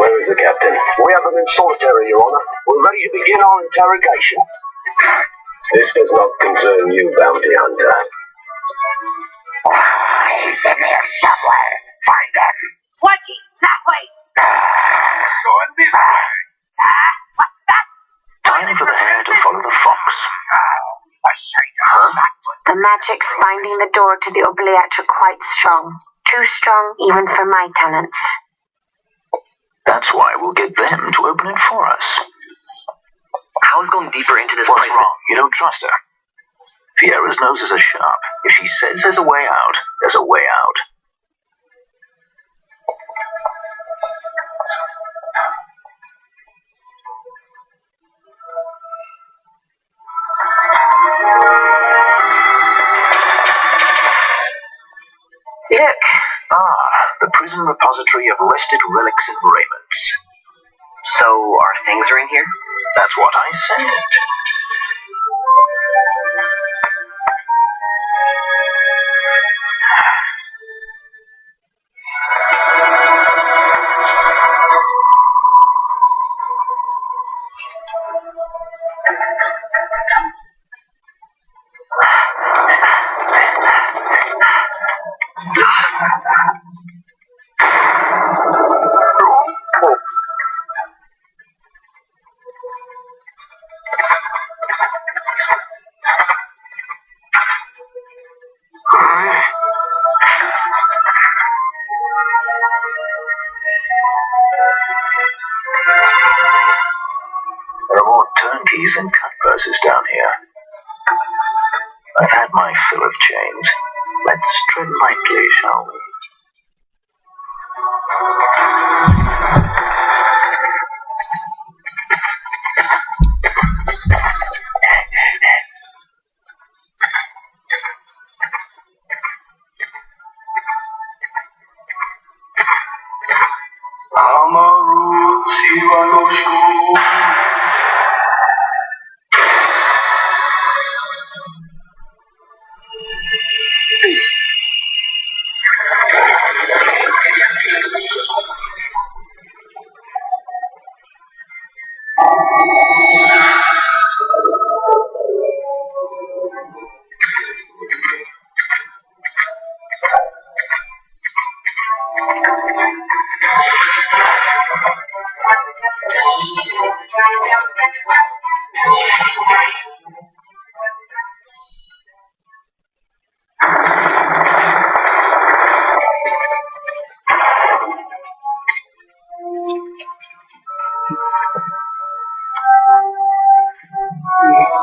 Where is the captain? We have them in solitary, Your Honor. We're ready to begin our interrogation. This does not concern you, bounty hunter. He's in here somewhere. Find him. Watching that way. It's going this way. What's that? Time for the hare to follow the fox. The magics binding the door to the oubliette are quite strong. Too strong even for my talents. That's why we'll get them to open it for us. How is going deeper into this What's place? wrong? You don't trust her? Fiera's noses are sharp. If she says there's a way out, there's a way out. Look. The prison repository of wrested relics and raiments. So, our things are in here? That's what I said. There are more turnkeys and cutpurses down here. I've had my fill of chains. Let's tread lightly, shall we?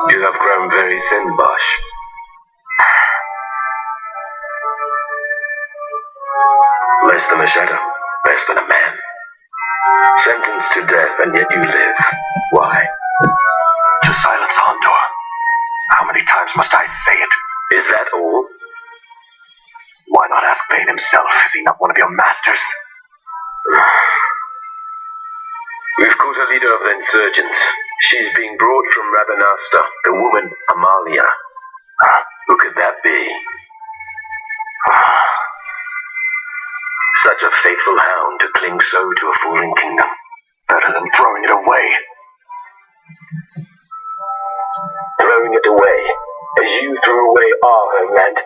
You have grown very thin, Bosch. Less than a shadow, less than a man. Sentenced to death, and yet you live. Why? To silence Hondor. How many times must I say it? Is that all? Why not ask Bane himself? Is he not one of your masters? We've caught a leader of the insurgents. She's being brought from Rabanasta, the woman Amalia. Who could that be? Such a faithful hound to cling so to a fallen kingdom. Better than throwing it away. Throwing it away, as you threw away our homeland.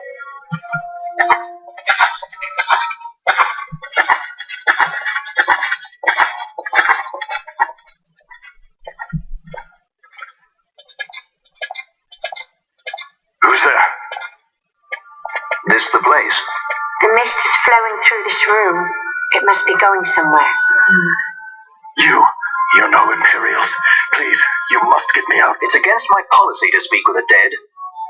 Who's there? This the place? The mist is flowing through this room. It must be going somewhere. You know Imperials. Please, you must get me out. It's against my policy to speak with the dead,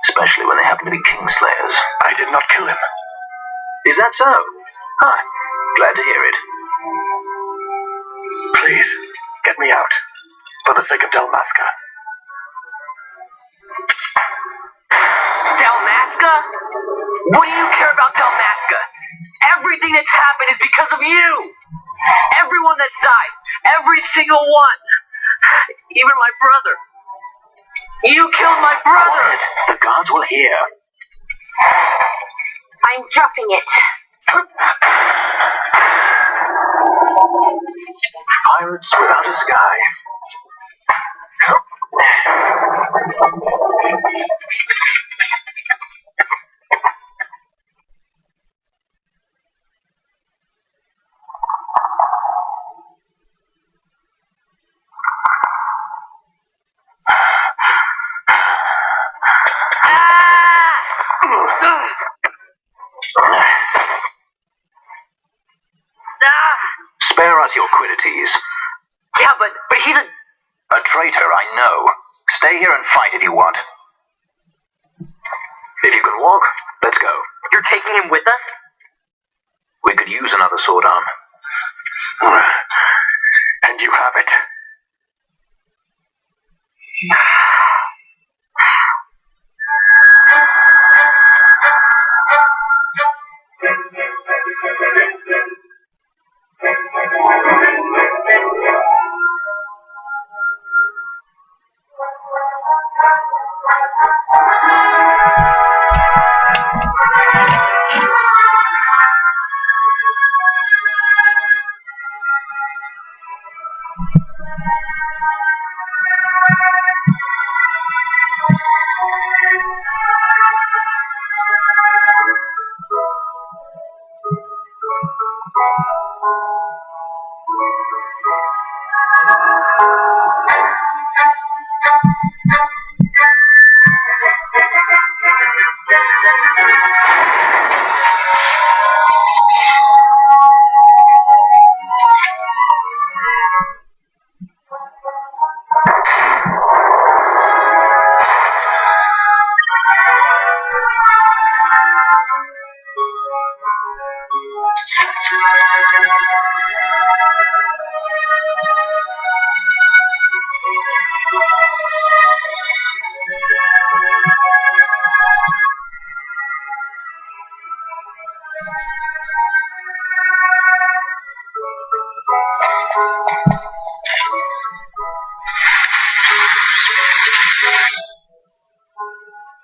especially when they happen to be kingslayers. I did not kill him. Is that so? Glad to hear it. Please, get me out. For the sake of Dalmasca. Dalmasca? What do you care about Dalmasca? Everything that's happened is because of you! Everyone that's died. Every single one. Even my brother. You killed my brother! Quiet. The guards will hear. I'm dropping it. Pirates without a sky. Spare us your quiddities. Yeah, but he's A traitor, I know. Stay here and fight if you want. If you can walk, let's go. You're taking him with us? We could use another sword arm. And you have it.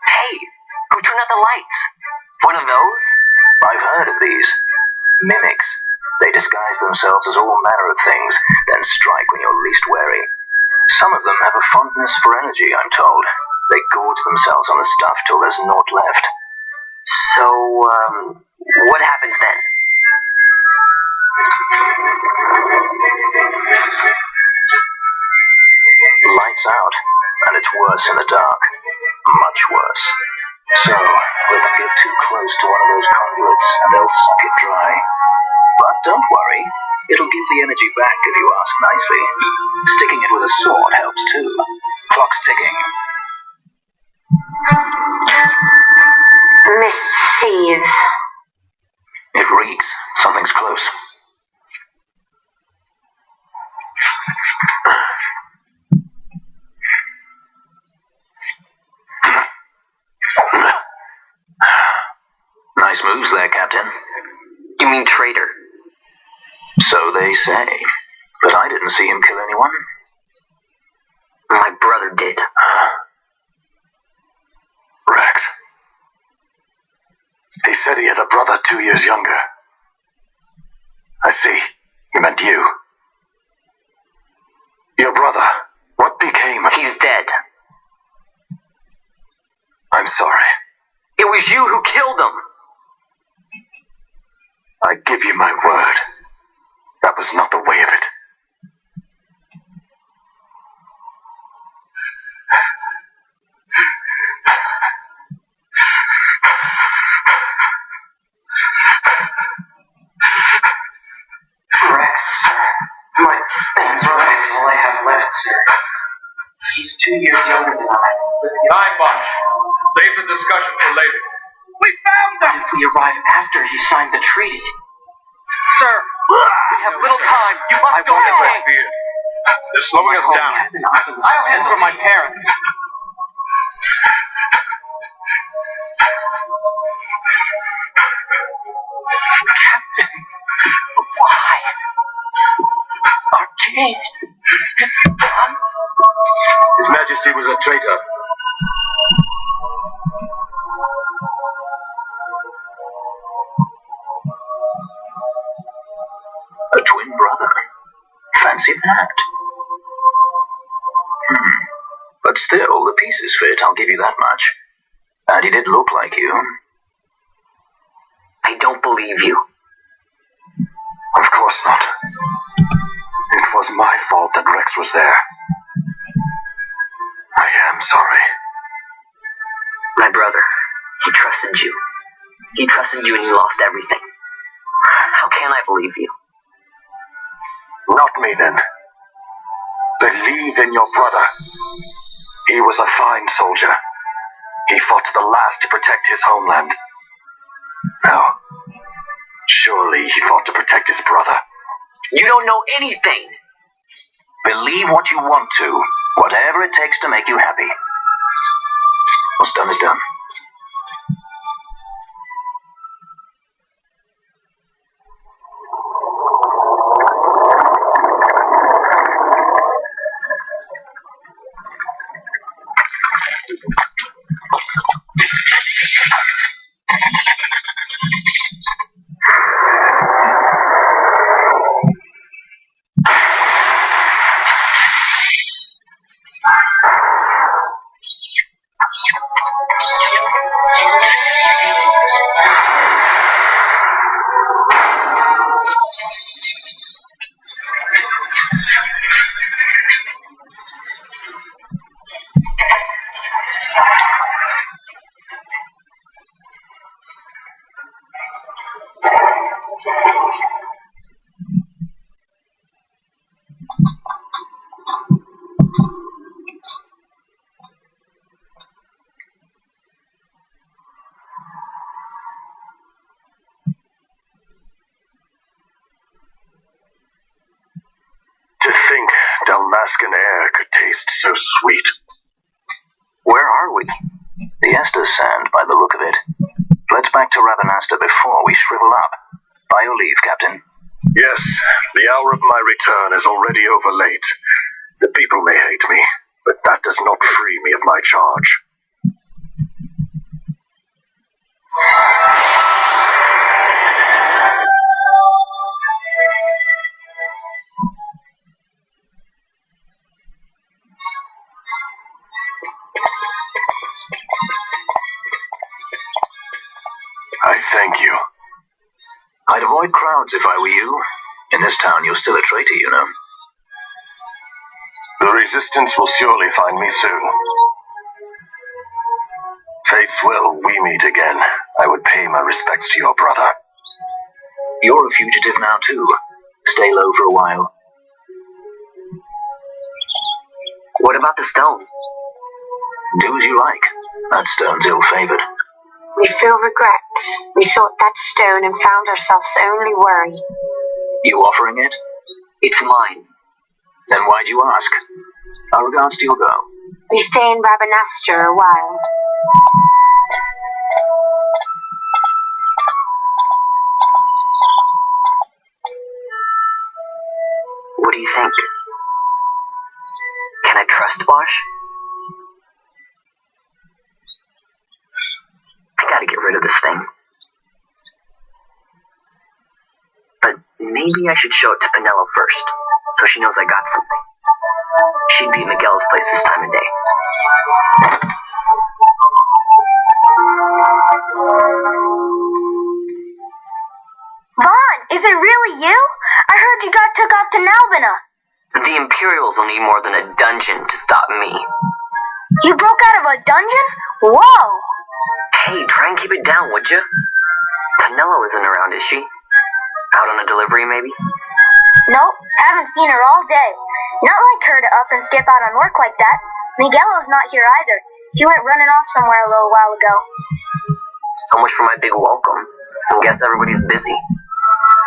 Hey, who turned out the lights? One of those? I've heard of these. Mimics. They disguise themselves as all manner of things, then strike when you're least wary. Some of them have a fondness for energy, I'm told. They gorge themselves on the stuff till there's naught left. So, what happens then? Lights out, and it's worse in the dark. Much worse. So, let's get too close to one of those conduits, and they'll suck it dry. But don't worry, it'll give the energy back if you ask nicely. Sticking it with a sword helps too. Clock's ticking. Mist seethes. It reeks. Something's close. Nice moves there, Captain. You mean traitor? So they say. But I didn't see him kill anyone. My brother did. Rex. He said he had a brother 2 years younger. I see. He meant you. Your brother. What became of... He's dead. I'm sorry. It was you who killed him. I give you my word. That was not the way of it. Rex, sir. My name's Rex. All I have left, sir. He's 2 years younger than I. Time bomb. Save the discussion for later. We found him! If we arrive after he signed the treaty. Sir, we have little time. You must go to jail. They're slowing us down. Captain Ozzy was suspended for my parents. Captain, why? Our king. His Majesty was a traitor. A twin act. But still, the pieces fit, I'll give you that much. And he did look like you. I don't believe you. Of course not. It was my fault that Rex was there. I am sorry. My brother, he trusted you. He trusted you and you lost everything. How can I believe you? Not me, then. Believe in your brother. He was a fine soldier. He fought to the last to protect his homeland. Now, surely he fought to protect his brother. You don't know anything. Believe what you want to, whatever it takes to make you happy. What's done is done. To think Dalmascan air could taste so sweet. Where are we? The Estes Sand, by the look of it. Let's back to Ravenasta before we shrivel up. By your leave, Captain. Yes, the hour of my return is already over late. The people may hate me, but that does not free me of my charge. I thank you. I'd avoid crowds if I were you. In this town, you're still a traitor, you know. The resistance will surely find me soon. Fates will, we meet again. I would pay my respects to your brother. You're a fugitive now, too. Stay low for a while. What about the stone? Do as you like. That stone's ill-favored. We feel regret. We sought that stone and found ourselves only worry. You offering it? It's mine. Then why'd you ask? Our regards to your girl. We stay in Ravenasta a while. What do you think? Can I trust Bosch? I gotta get rid of this thing. But maybe I should show it to Penelo first, so she knows I got something. She'd be at Miguel's place this time of day. Vaughn, is it really you? I heard you got took off to Nalbina. The Imperials will need more than a dungeon to stop me. You broke out of a dungeon? Whoa! Hey, try and keep it down, would you? Penelo isn't around, is she? Out on a delivery, maybe? Nope, haven't seen her all day. Not like her to up and skip out on work like that. Miguelo's not here either. He went running off somewhere a little while ago. So much for my big welcome. I guess everybody's busy.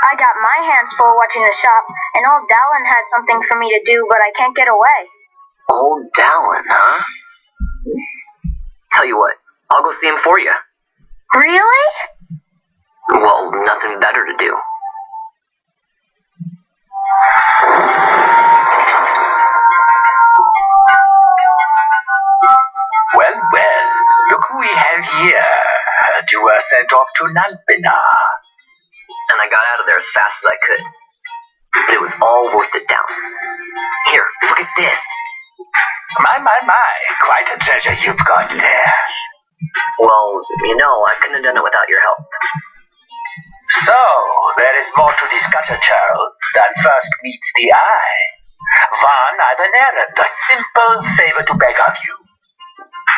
I got my hands full watching the shop, and old Dallin had something for me to do, but I can't get away. Old Dallin, huh? Tell you what, I'll go see him for you. Really? Well, nothing better to do. Well, well, look who we have here. You were sent off to Nalbina. And I got out of there as fast as I could. but it was all worth it, Down. Here, look at this. My. Quite a treasure you've got there. Well, I couldn't have done it without your help. So, there is more to this gutter, Charles, than first meets the eye. Van, I've an errand, a simple favor to beg of you.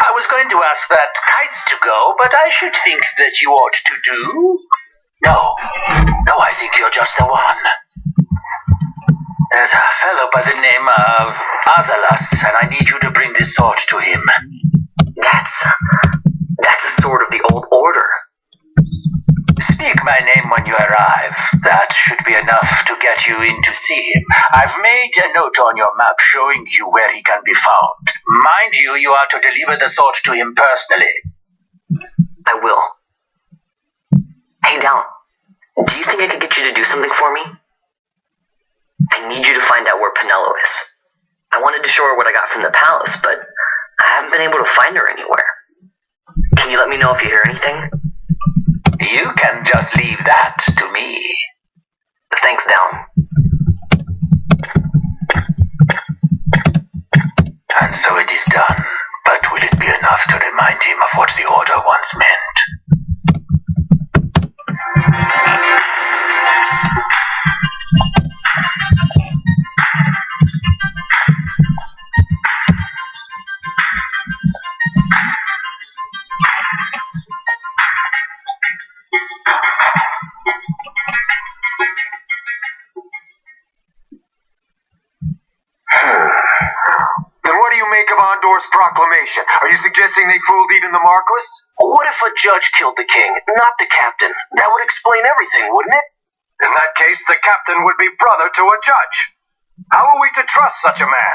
I was going to ask that kites to go, but I should think that you ought to do. No, I think you're just the one. There's a fellow by the name of Azalas, and I need you to bring this sword to him. That's a sword of the old order. Speak my name when you arrive. That should be enough to get you in to see him. I've made a note on your map showing you where he can be found. Mind you, you are to deliver the sword to him personally. I will. Hey, Down, do you think I could get you to do something for me? I need you to find out where Penelo is. I wanted to show her what I got from the palace, but I haven't been able to find her anywhere. Can you let me know if you hear anything? You can just leave that to me. Thanks, Down. And so it is done. But will it be enough to remind him of what the order once meant? Proclamation. Are you suggesting they fooled even the Marquis? What if a judge killed the king, not the captain? That would explain everything, wouldn't it? In that case, the captain would be brother to a judge. How are we to trust such a man?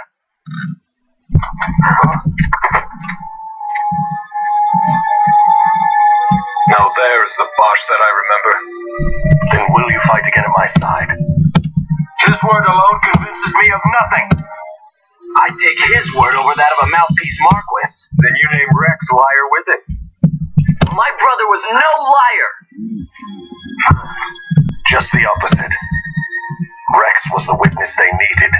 Now there is the Bosch that I remember. Then will you fight again at my side? His word alone convinces me of nothing. I'd take his word over that of a mouthpiece Marquis. Then you name Rex liar with it. My brother was no liar! Just the opposite. Rex was the witness they needed.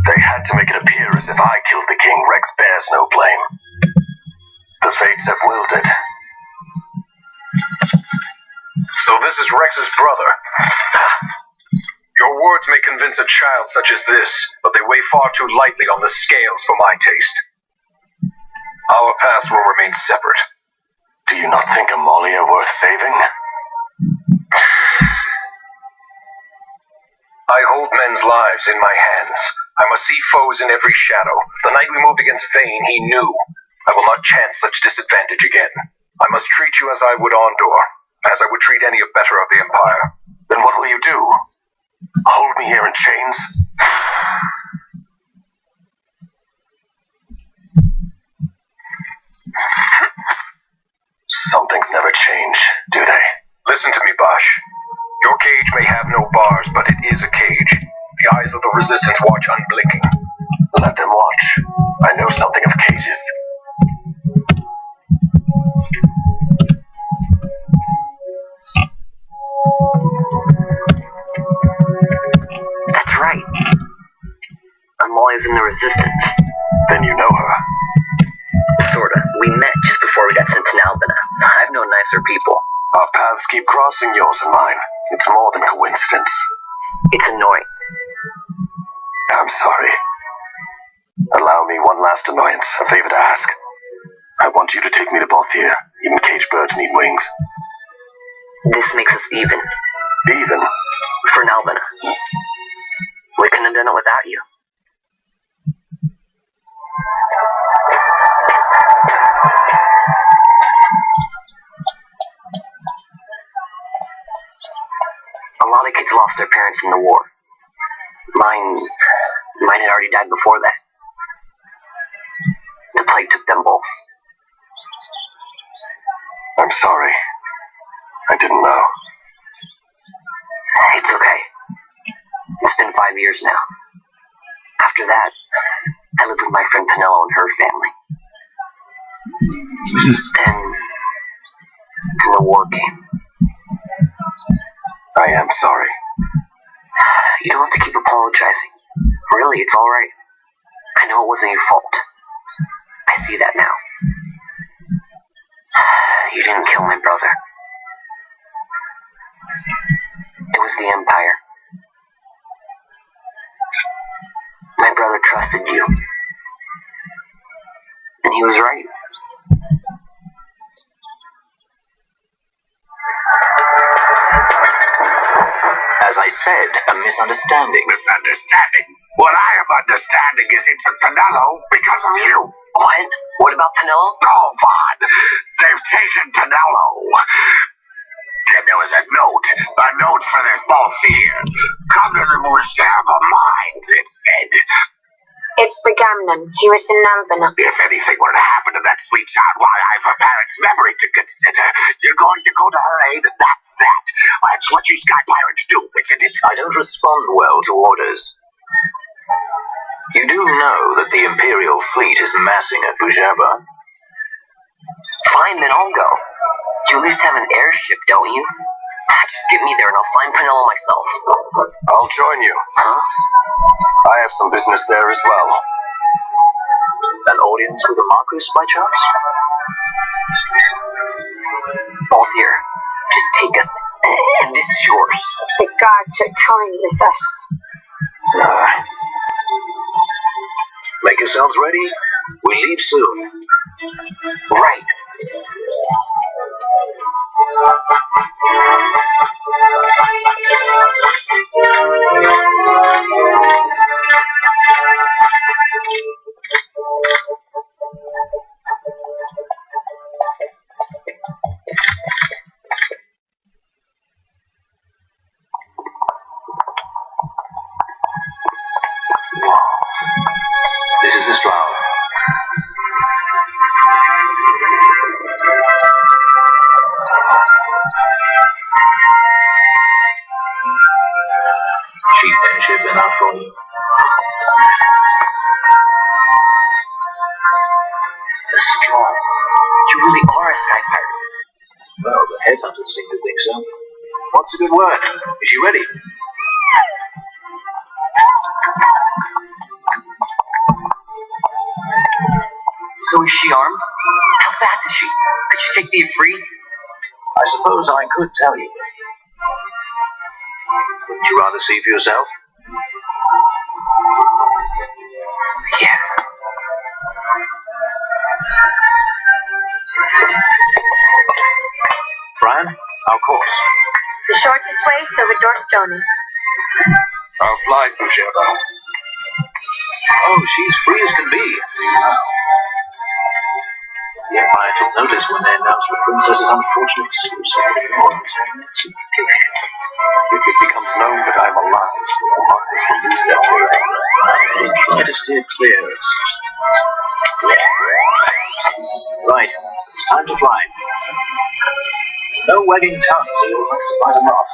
They had to make it appear as if I killed the king. Rex bears no blame. The fates have willed it. So this is Rex's brother. Your words may convince a child such as this, but they weigh far too lightly on the scales for my taste. Our paths will remain separate. Do you not think Amalia worth saving? I hold men's lives in my hands. I must see foes in every shadow. The night we moved against Vane, he knew. I will not chance such disadvantage again. I must treat you as I would Ondor, as I would treat any better of the Empire. Then what will you do? Hold me here in chains? Some things never change, do they? Listen to me, Bosch. Your cage may have no bars, but it is a cage. The eyes of the Resistance watch unblinking. Let them watch. I know something of cages. That's right. Amalia's in the Resistance. Then you know her. Sorta. We met just before we got sent to Albina. I've known nicer people. Our paths keep crossing, yours and mine. It's more than coincidence. It's annoying. I'm sorry. Allow me one last annoyance, a favor to ask. I want you to take me to Balthier. Even caged birds need wings. This makes us even. Even? For Albina. We couldn't have done it without you. A lot of kids lost their parents in the war. Mine had already died before that. The plague took them both. I'm sorry. I didn't know. It's okay. It's been 5 years now. After that, I lived with my friend Penelo and her family. Then the war came. I am sorry. You don't have to keep apologizing. Really, it's alright. I know it wasn't your fault. I see that now. You didn't kill my brother. It was the Empire. My brother trusted you. And he was right. As I said, a misunderstanding. Misunderstanding? What I am understanding is it took Pinello because of you. What? What about Pinello? Oh, Vaughn. They've taken Pinello. And there was a note for this Balthier. Come to the Museum of Minds, it said. It's Brigamnon. He was in Albina. If anything were to happen to that sweet child while I've her parents' memory to consider, you're going to go to her aid, and that's that. That's what you sky pirates do, isn't it? I don't respond well to orders. You do know that the Imperial fleet is massing at Bujaba? Fine, then I'll go. You at least have an airship, don't you? Just get me there and I'll find Pinello myself. I'll join you. Huh? I have some business there as well. An audience with the Marquis, by chance? Balthier, just take us, and this is yours. The gods are toying with us. Make yourselves ready. We leave soon. Right. This is the Stroud. Cheap airship enough for you. The Strong. You really are a sky pirate. Well, the headhunters seem to think so. What's a good word? Is she ready? So is she armed? How fast is she? Could she take the Ifrit? I suppose I could tell you. Wouldn't you rather see for yourself? Yeah. Fran, our course. The shortest way is over Dorstones. How flies Bujaba? Oh, she's free as can be. The Empire took notice when they announced the princess's unfortunate suicide. If it becomes known that I'm alive, the Marquis will lose their favor. We'll try to steer clear of such things. Right, it's time to fly. No wagging tongues, or you'll have to fight them off.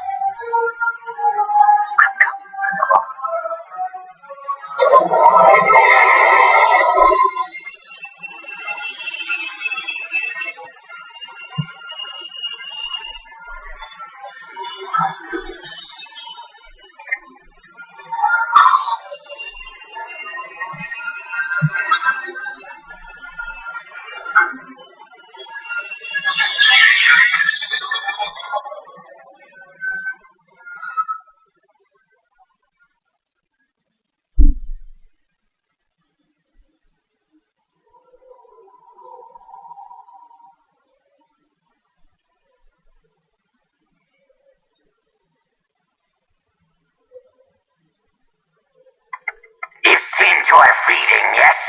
To her feeding, yes?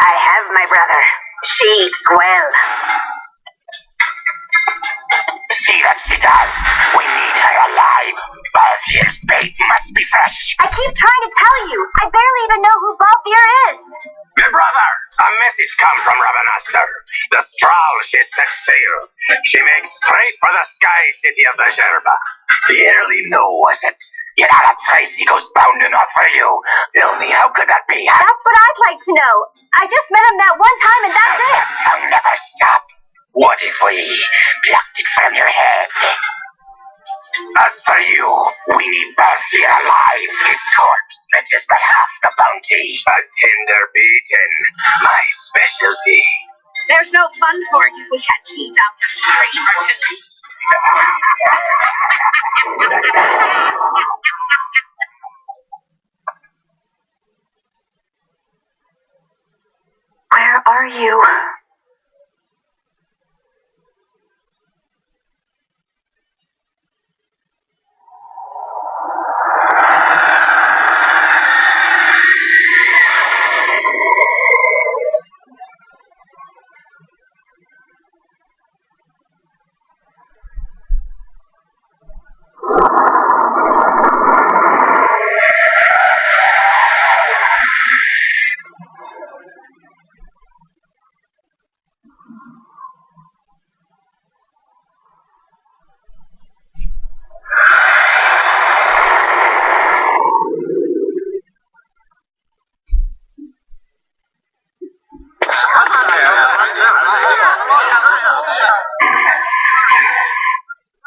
I have my brother. She eats well. See that she does. We need her alive. Balthier's bait must be fresh. I keep trying to tell you. I barely even know who Balthier is. My brother, a message come from Ravenaster. The Strahl, she set sail. She makes straight for the sky city of the Gerba. Barely know, was it? Yet Alan Tracy goes bounding off for you. Tell me, how could that be? That's what I'd like to know. I just met him that one time and that's it. I'll never stop. What if we plucked it from your head? As for you, we need Barcia alive. His corpse fetches but half the bounty. A tender beaten, my specialty. There's no fun for it if we had teeth out to scream or to... Where are you?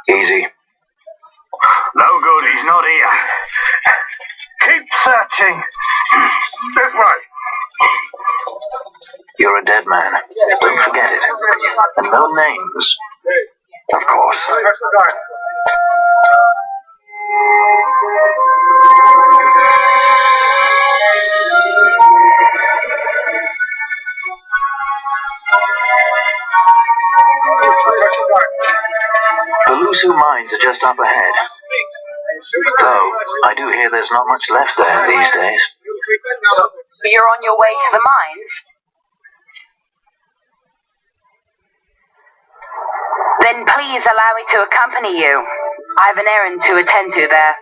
Easy. No good, he's not here. Keep searching. This way. You're a dead man. Don't forget it. And no names. Of course. The Lusu mines are just up ahead. Though, I do hear there's not much left there these days. You're on your way to the mines? Then please allow me to accompany you. I have an errand to attend to there.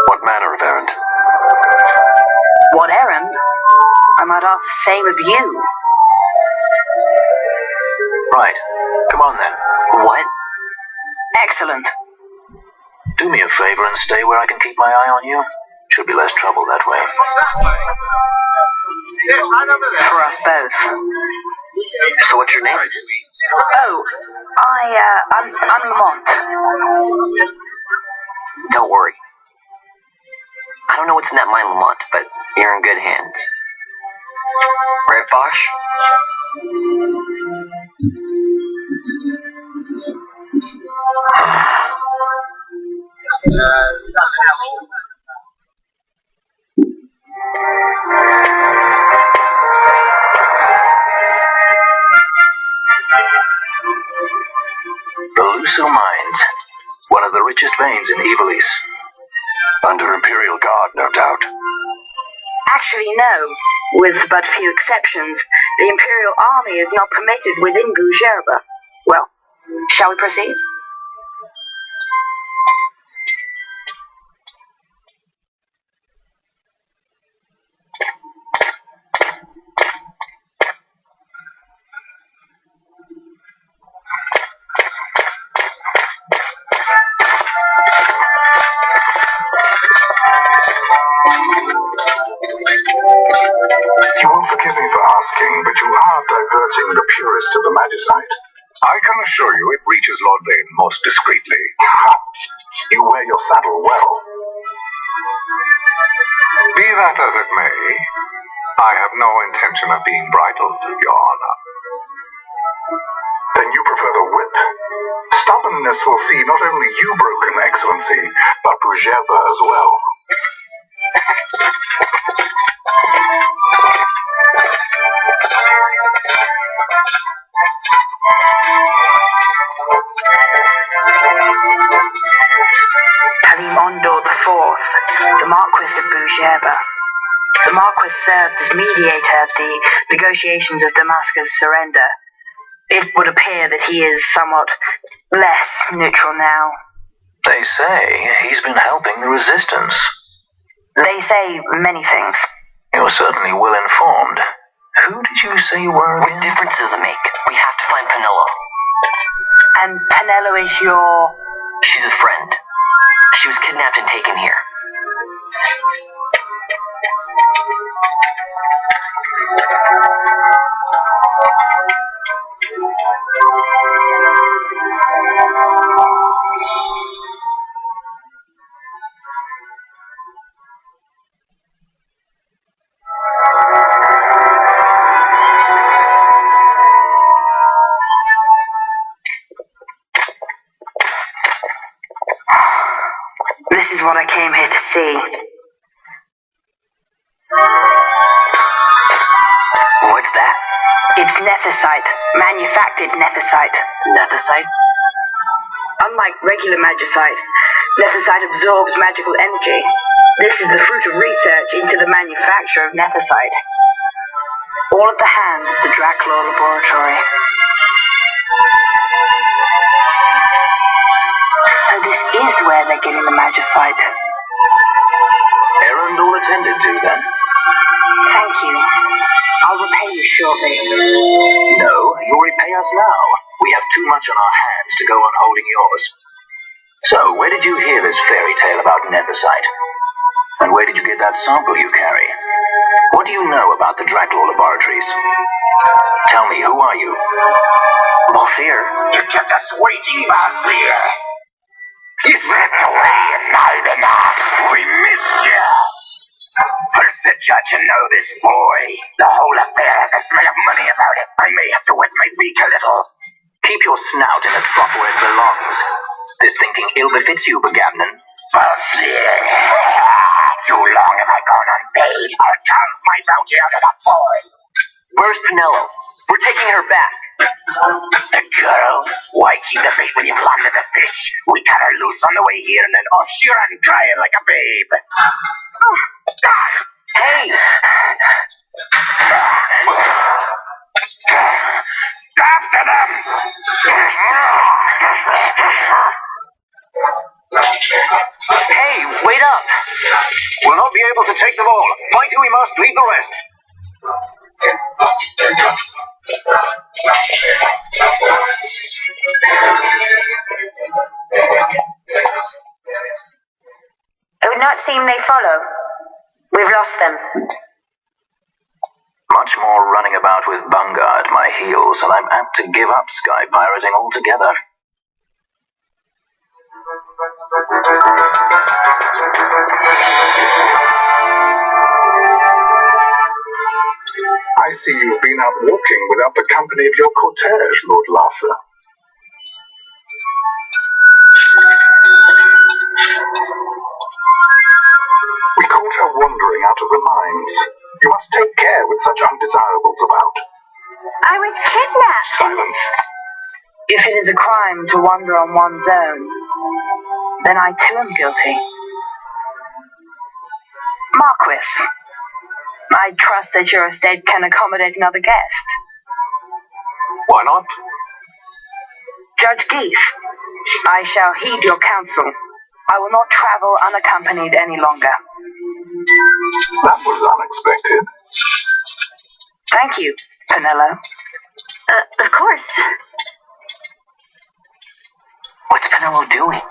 What manner of errand? What errand? I might ask the same of you. Right. Come on then. What? Excellent. Do me a favor and stay where I can keep my eye on you. Should be less trouble that way. For us both. So what's your name? Oh, I'm Lamont. Don't worry. I don't know what's in that mine, Lamont, but you're in good hands. Right, Bosch? The Lusu mines. One of the richest veins in Evilise. Under Imperial Guard, no doubt. Actually, no. With but few exceptions, the Imperial Army is not permitted within Bujerba. Well, shall we proceed? You will forgive me for asking, but you are diverting the purest of the magicite. I can assure you it reaches Lord Vane most discreetly. You wear your saddle well. Be that as it may, I have no intention of being bridled, Your Honor. Then you prefer the whip? Stubbornness will see not only you broken, Excellency, but Bujerba as well. Alimondo IV, the Marquis of Bujerba. The Marquis served as mediator at the negotiations of Damascus' surrender. It would appear that he is somewhat less neutral now. They say he's been helping the resistance. They say many things. You're certainly well informed. Who did you say you were again? What difference does it make? We have to find Penelo. And Penelo is your... She's a friend. She was kidnapped and taken here. see. What's that? It's nethicite. Manufactured nethicite. Nethicite? Unlike regular magicite, nethicite absorbs magical energy. This is the fruit of research into the manufacture of nethicite. All at the hands of the Draculaur Laboratory. So this is where they're getting the magicite. Errand all attended to, then? Thank you. I'll repay you shortly. No, you'll repay us now. We have too much on our hands to go on holding yours. So, where did you hear this fairy tale about nethicite? And where did you get that sample you carry? What do you know about the Draculaur Laboratories? Tell me, who are you? Balthier? You kept us waiting, Balthier. You slipped away at night enough. We missed you. First the judge and know this boy. The whole affair has a smell of money about it. I may have to wet my beak a little. Keep your snout in the trough where it belongs. This thinking ill befits you, Begamnon. Balthier. Too long have I gone unpaid. I'll carve my bounty out of that boy. Where's Penelo? We're taking her back. The girl? Why keep the bait when you've landed the fish? We cut her loose on the way here and then off she ran crying like a babe. Hey! After them! Hey, wait up! We'll not be able to take them all. Fight who we must, leave the rest. It would not seem they follow. We've lost them. Much more running about with Bunga at my heels, and I'm apt to give up sky pirating altogether. I see you've been out walking without the company of your cortege, Lord Larsa. We caught her wandering out of the mines. You must take care with such undesirables about. I was kidnapped. Silence. If it is a crime to wander on one's own, then I too am guilty. Marquis, I trust that your estate can accommodate another guest. Why not? Judge Geese, I shall heed your counsel. I will not travel unaccompanied any longer. That was unexpected. Thank you, Penelo. Of course. What's Penelo doing?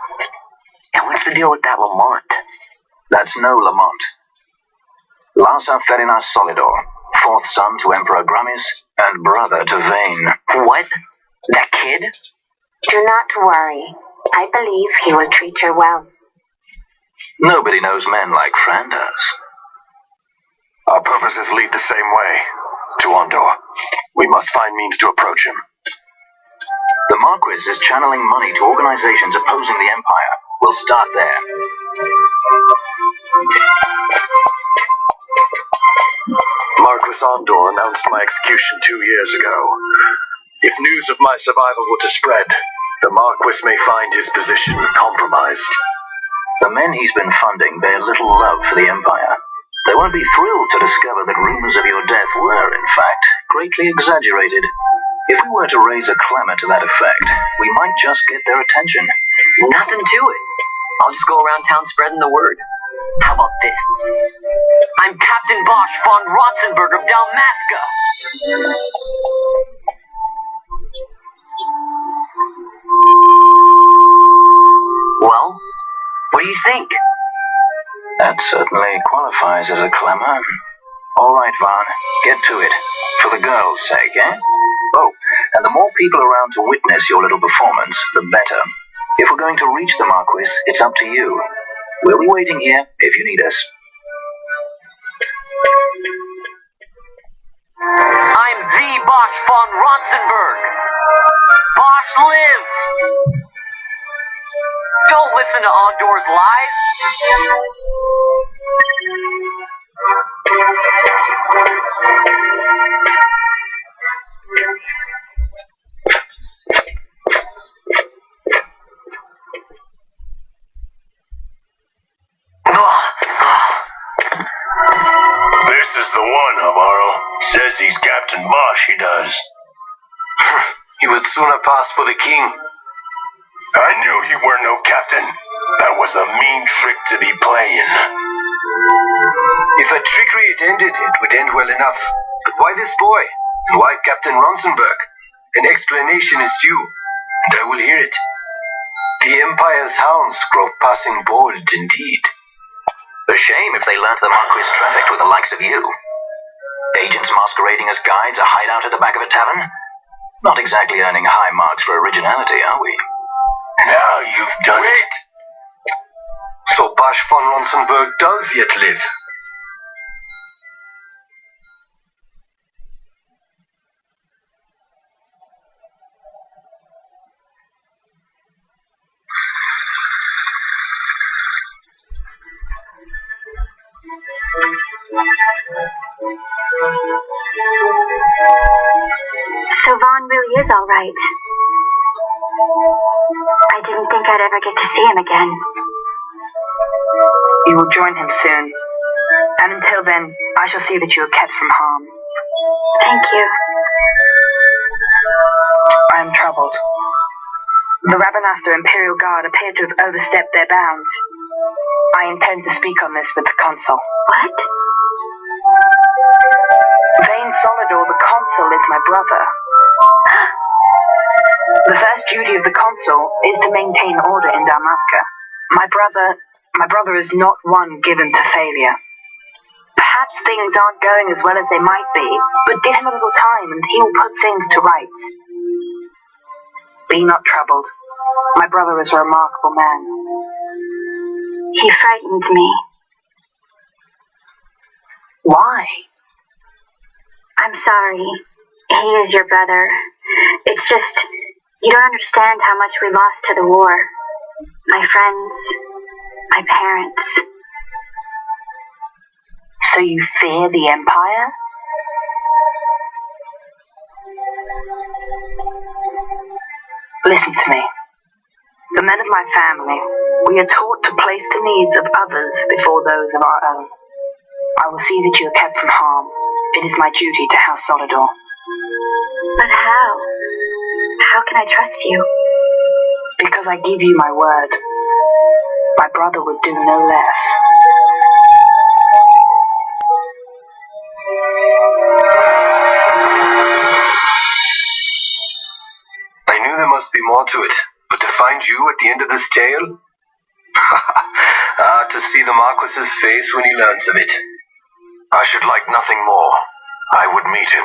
And what's the deal with that Lamont? That's no Lamont. Larsa Ferinas Solidor, fourth son to Emperor Gramis and brother to Vane. What? That kid? Do not worry. I believe he will treat her well. Nobody knows men like Fran does. Our purposes lead the same way. To Ondor. We must find means to approach him. The Marquis is channeling money to organizations opposing the Empire. We'll start there. Marquis Ondor announced my execution 2 years ago. If news of my survival were to spread, the Marquis may find his position compromised. The men he's been funding bear little love for the Empire. They won't be thrilled to discover that rumors of your death were, in fact, greatly exaggerated. If we were to raise a clamor to that effect, we might just get their attention. Nothing to it. I'll just go around town spreading the word. How about this? I'm Captain Bosch von Rotzenberg of Dalmasca. Well, what do you think? That certainly qualifies as a clamor. All right, Vaughn, get to it. For the girls' sake, eh? Oh, and the more people around to witness your little performance, the better. If we're going to reach the Marquis, it's up to you. We'll be waiting here if you need us. I'm the Bosch von Rotzenberg. Bosch lives. Don't listen to Ondor's lies. is the one, Amaro. Says he's Captain Bosch, he does. He would sooner pass for the king. I knew he weren't no captain. That was a mean trick to be playing. If a trickery it ended, it would end well enough. But why this boy? And why Captain Ronsenberg? An explanation is due, and I will hear it. The Empire's hounds grow passing bold indeed. A shame if they learnt the Marquis trafficked with the likes of you. Agents masquerading as guides, a hideout at the back of a tavern? Not exactly earning high marks for originality, are we? Now you've done it. So Bosch von Ronsenberg does yet live. So Vaughn really is all right. I didn't think I'd ever get to see him again. You will join him soon. And until then, I shall see that you are kept from harm. Thank you. I am troubled. The Rabbinaster Imperial Guard appear to have overstepped their bounds. I intend to speak on this with the consul. What? Vane Solidor, the consul, is my brother. The first duty of the consul is to maintain order in Dalmasca. My brother is not one given to failure. Perhaps things aren't going as well as they might be, but give him a little time and he will put things to rights. Be not troubled. My brother is a remarkable man. He frightens me. Why? I'm sorry. He is your brother. It's just, you don't understand how much we lost to the war. My friends, my parents. So you fear the Empire? Listen to me. The men of my family, we are taught to place the needs of others before those of our own. I will see that you are kept from harm. It is my duty to House Solidor. But how? How can I trust you? Because I give you my word. My brother would do no less. I knew there must be more to it, but to find you at the end of this tale? To see the Marquis's face when he learns of it. I should like nothing more. I would meet him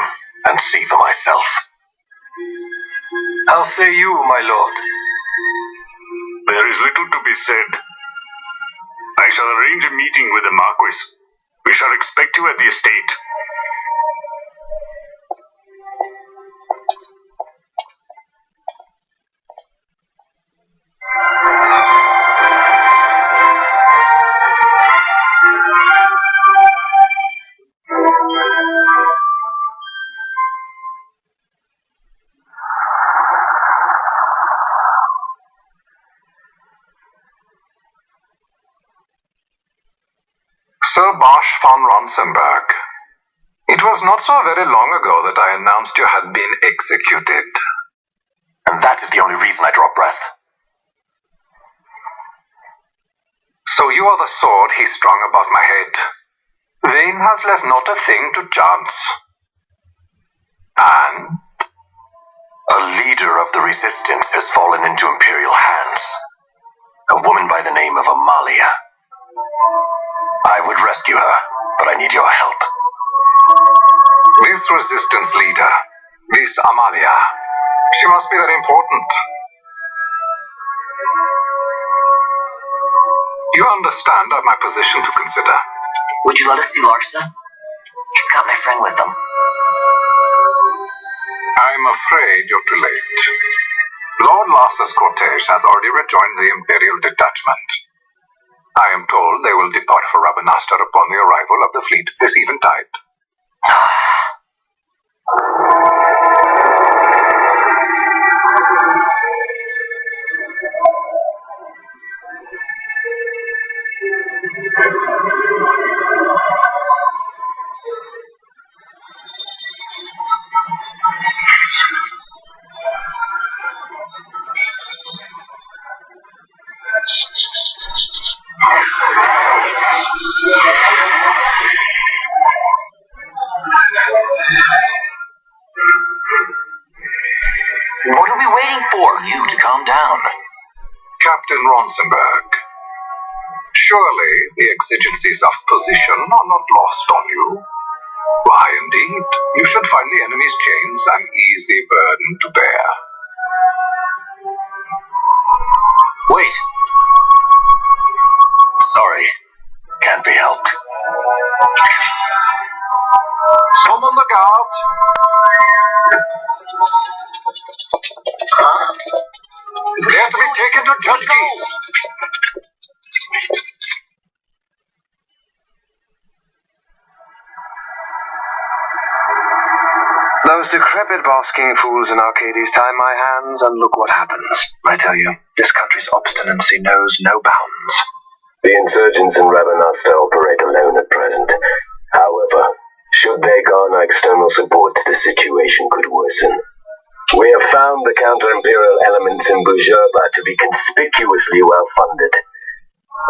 and see for myself. How say you, my lord? There is little to be said. I shall arrange a meeting with the Marquis. We shall expect you at the estate. Sir Bosch von Ronsenberg. It was not so very long ago that I announced you had been executed. And that is the only reason I draw breath. So you are the sword he strung about my head. Vane has left not a thing to chance. And a leader of the resistance has fallen into Imperial hands. A woman by the name of Amalia. I would rescue her, but I need your help. This resistance leader, this Amalia, she must be very important. You understand my position to consider. Would you let us see Larsa? He's got my friend with him. I'm afraid you're too late. Lord Larsa's cortege has already rejoined the Imperial detachment. I am told they will depart for Rabbinaster upon the arrival of the fleet this eventide. calm down. Captain Ronsenberg, surely the exigencies of position are not lost on you. Why, indeed, you should find the enemy's chains an easy burden to bear. Wait. Sorry. Can't be helped. Summon the guard. They are to be taken to Judge Geese. Those decrepit basking fools in Arcades tie my hands, and look what happens. I tell you, this country's obstinacy knows no bounds. The insurgents in Ravenasta operate alone at present. However, should they garner external support, the situation could worsen. We have found the counter-imperial elements in Bujerba to be conspicuously well-funded.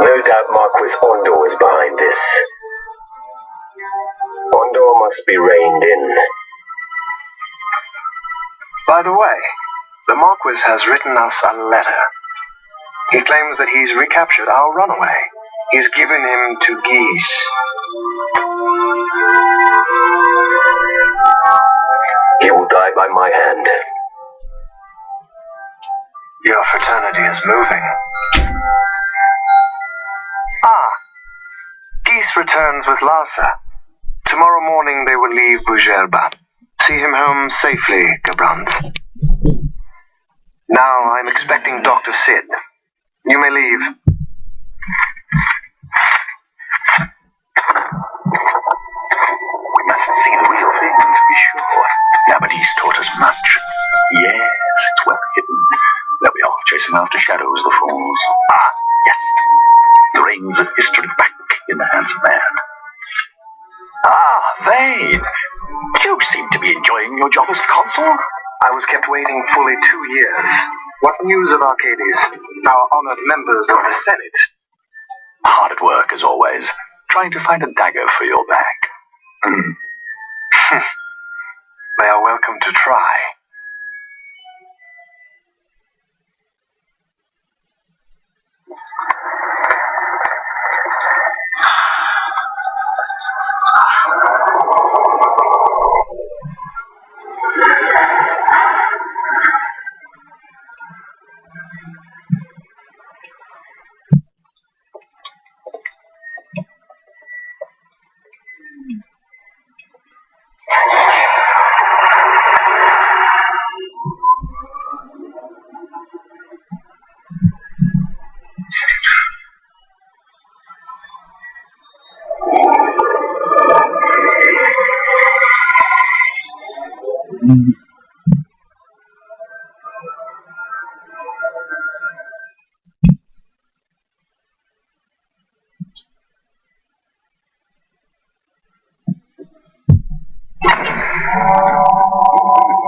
No doubt Marquis Ondor is behind this. Ondor must be reined in. By the way, the Marquis has written us a letter. He claims that he's recaptured our runaway. He's given him to Geese. He will die by my hand. Your fraternity is moving. Ah, Geese returns with Larsa. Tomorrow morning they will leave Bujerba. See him home safely, Gabranth. Now I'm expecting Dr. Sid. You may leave. We mustn't see the real thing, to be sure. Nabadis taught us much. Yes, it's well hidden. They'll be off chasing after shadows, the fools. Ah, yes. The reins of history back in the hands of man. Ah, Vane. You seem to be enjoying your job as consul. I was kept waiting fully 2 years. What news of Arcades, our honored members of the Senate? Hard at work, as always, trying to find a dagger for your back. They are welcome to try.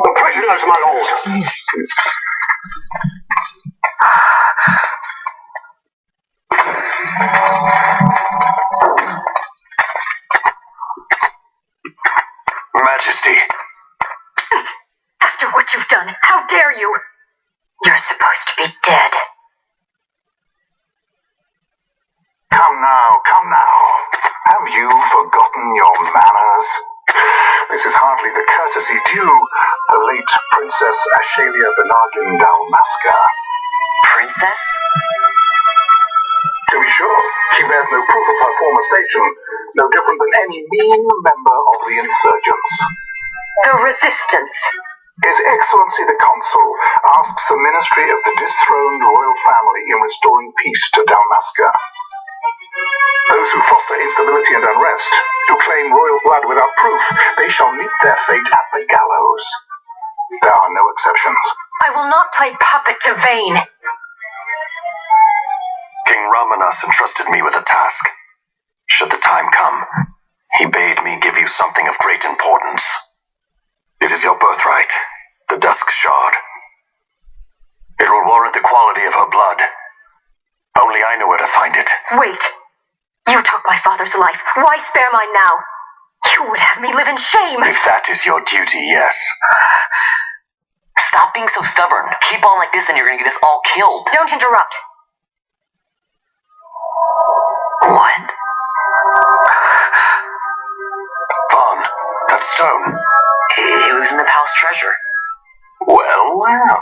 The prisoners, my lord. Majesty. After what you've done, how dare you? You're supposed to be dead. Come now. Have you forgotten your manners? This is hardly the courtesy due the late Princess Ashalia Benargin Dalmaska. Princess? To be sure, she bears no proof of her former station, no different than any mean member of the insurgents. The Resistance. His Excellency the Consul asks the ministry of the dethroned royal family in restoring peace to Dalmaska. Those who foster instability and unrest, who claim royal blood without proof, they shall meet their fate at the gallows. There are no exceptions. I will not play puppet to Vane. King Ramanas entrusted me with a task. Should the time come, he bade me give you something of great importance. It is your birthright, the Dusk Shard. It will warrant the quality of her blood. Only I know where to find it. Wait. You took my father's life. Why spare mine now? You would have me live in shame. If that is your duty, yes. Stop being so stubborn. Keep on like this and you're gonna get us all killed. Don't interrupt. What? Vaughn, that stone. It was in the palace treasure. Well, well.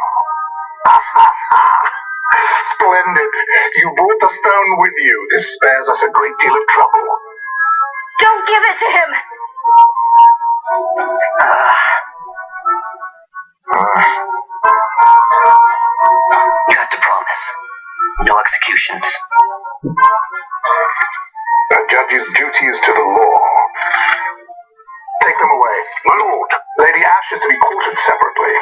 Splendid. You brought the stone with you. This spares us a great deal of trouble. Don't give it to him! You have to promise. No executions. A judge's duty is to the law. Take them away. My lord. Lady Ash is to be quartered separately.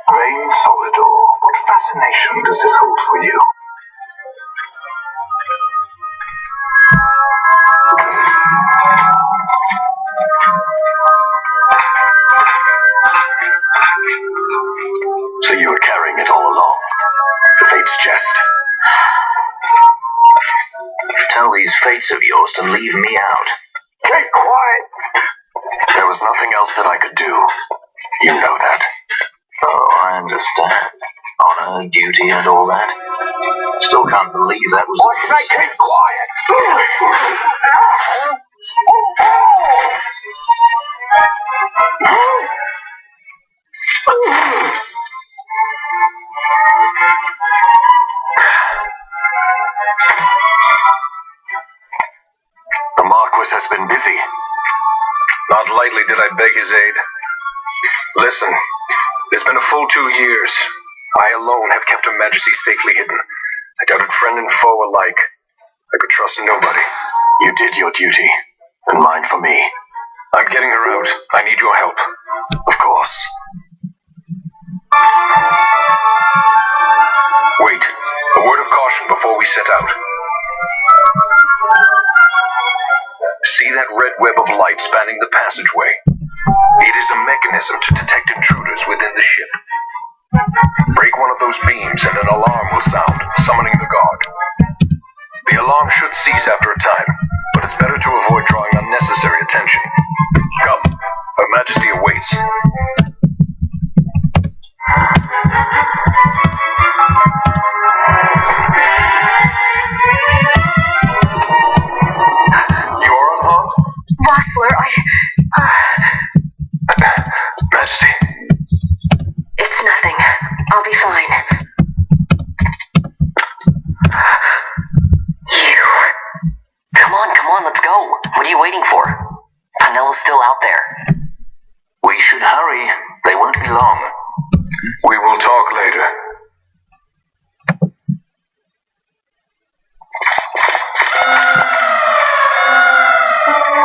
Rain Solidor, what fascination does this hold for you? So you were carrying it all along. The fate's jest. Tell these fates of yours to leave me out. Keep quiet. There was nothing else that I could do. You know that. Oh, I understand. Honor, duty, and all that. Still can't believe that was... I say keep quiet. The Marquis has been busy. Not lightly did I beg his aid. Listen, it's been a full 2 years. I alone have kept Her Majesty safely hidden. I doubted friend and foe alike. I could trust nobody. You did your duty, and mine for me. I'm getting her out. I need your help. Of course. Wait, a word of caution before we set out. See that red web of light spanning the passageway? It is a mechanism to detect intruders within the ship. Break one of those beams and an alarm will sound, summoning the guard. The alarm should cease after a time, but it's better to avoid drawing unnecessary attention. Come, Her Majesty awaits. You are unharmed? Vossler, Majesty. It's nothing. I'll be fine. Come on, let's go. What are you waiting for? Panelo's still out there. We should hurry. They won't be long. We will talk later.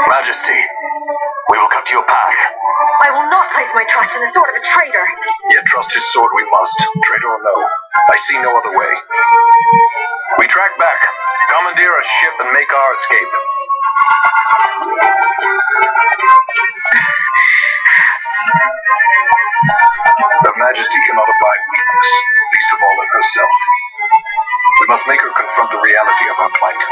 Majesty, we will cut your path. I will not place my trust in the sword of a traitor. Yet trust his sword we must, traitor or no. I see no other way. We track back, commandeer a ship, and make our escape. Her Majesty cannot abide weakness, least of all in herself. We must make her confront the reality of our plight.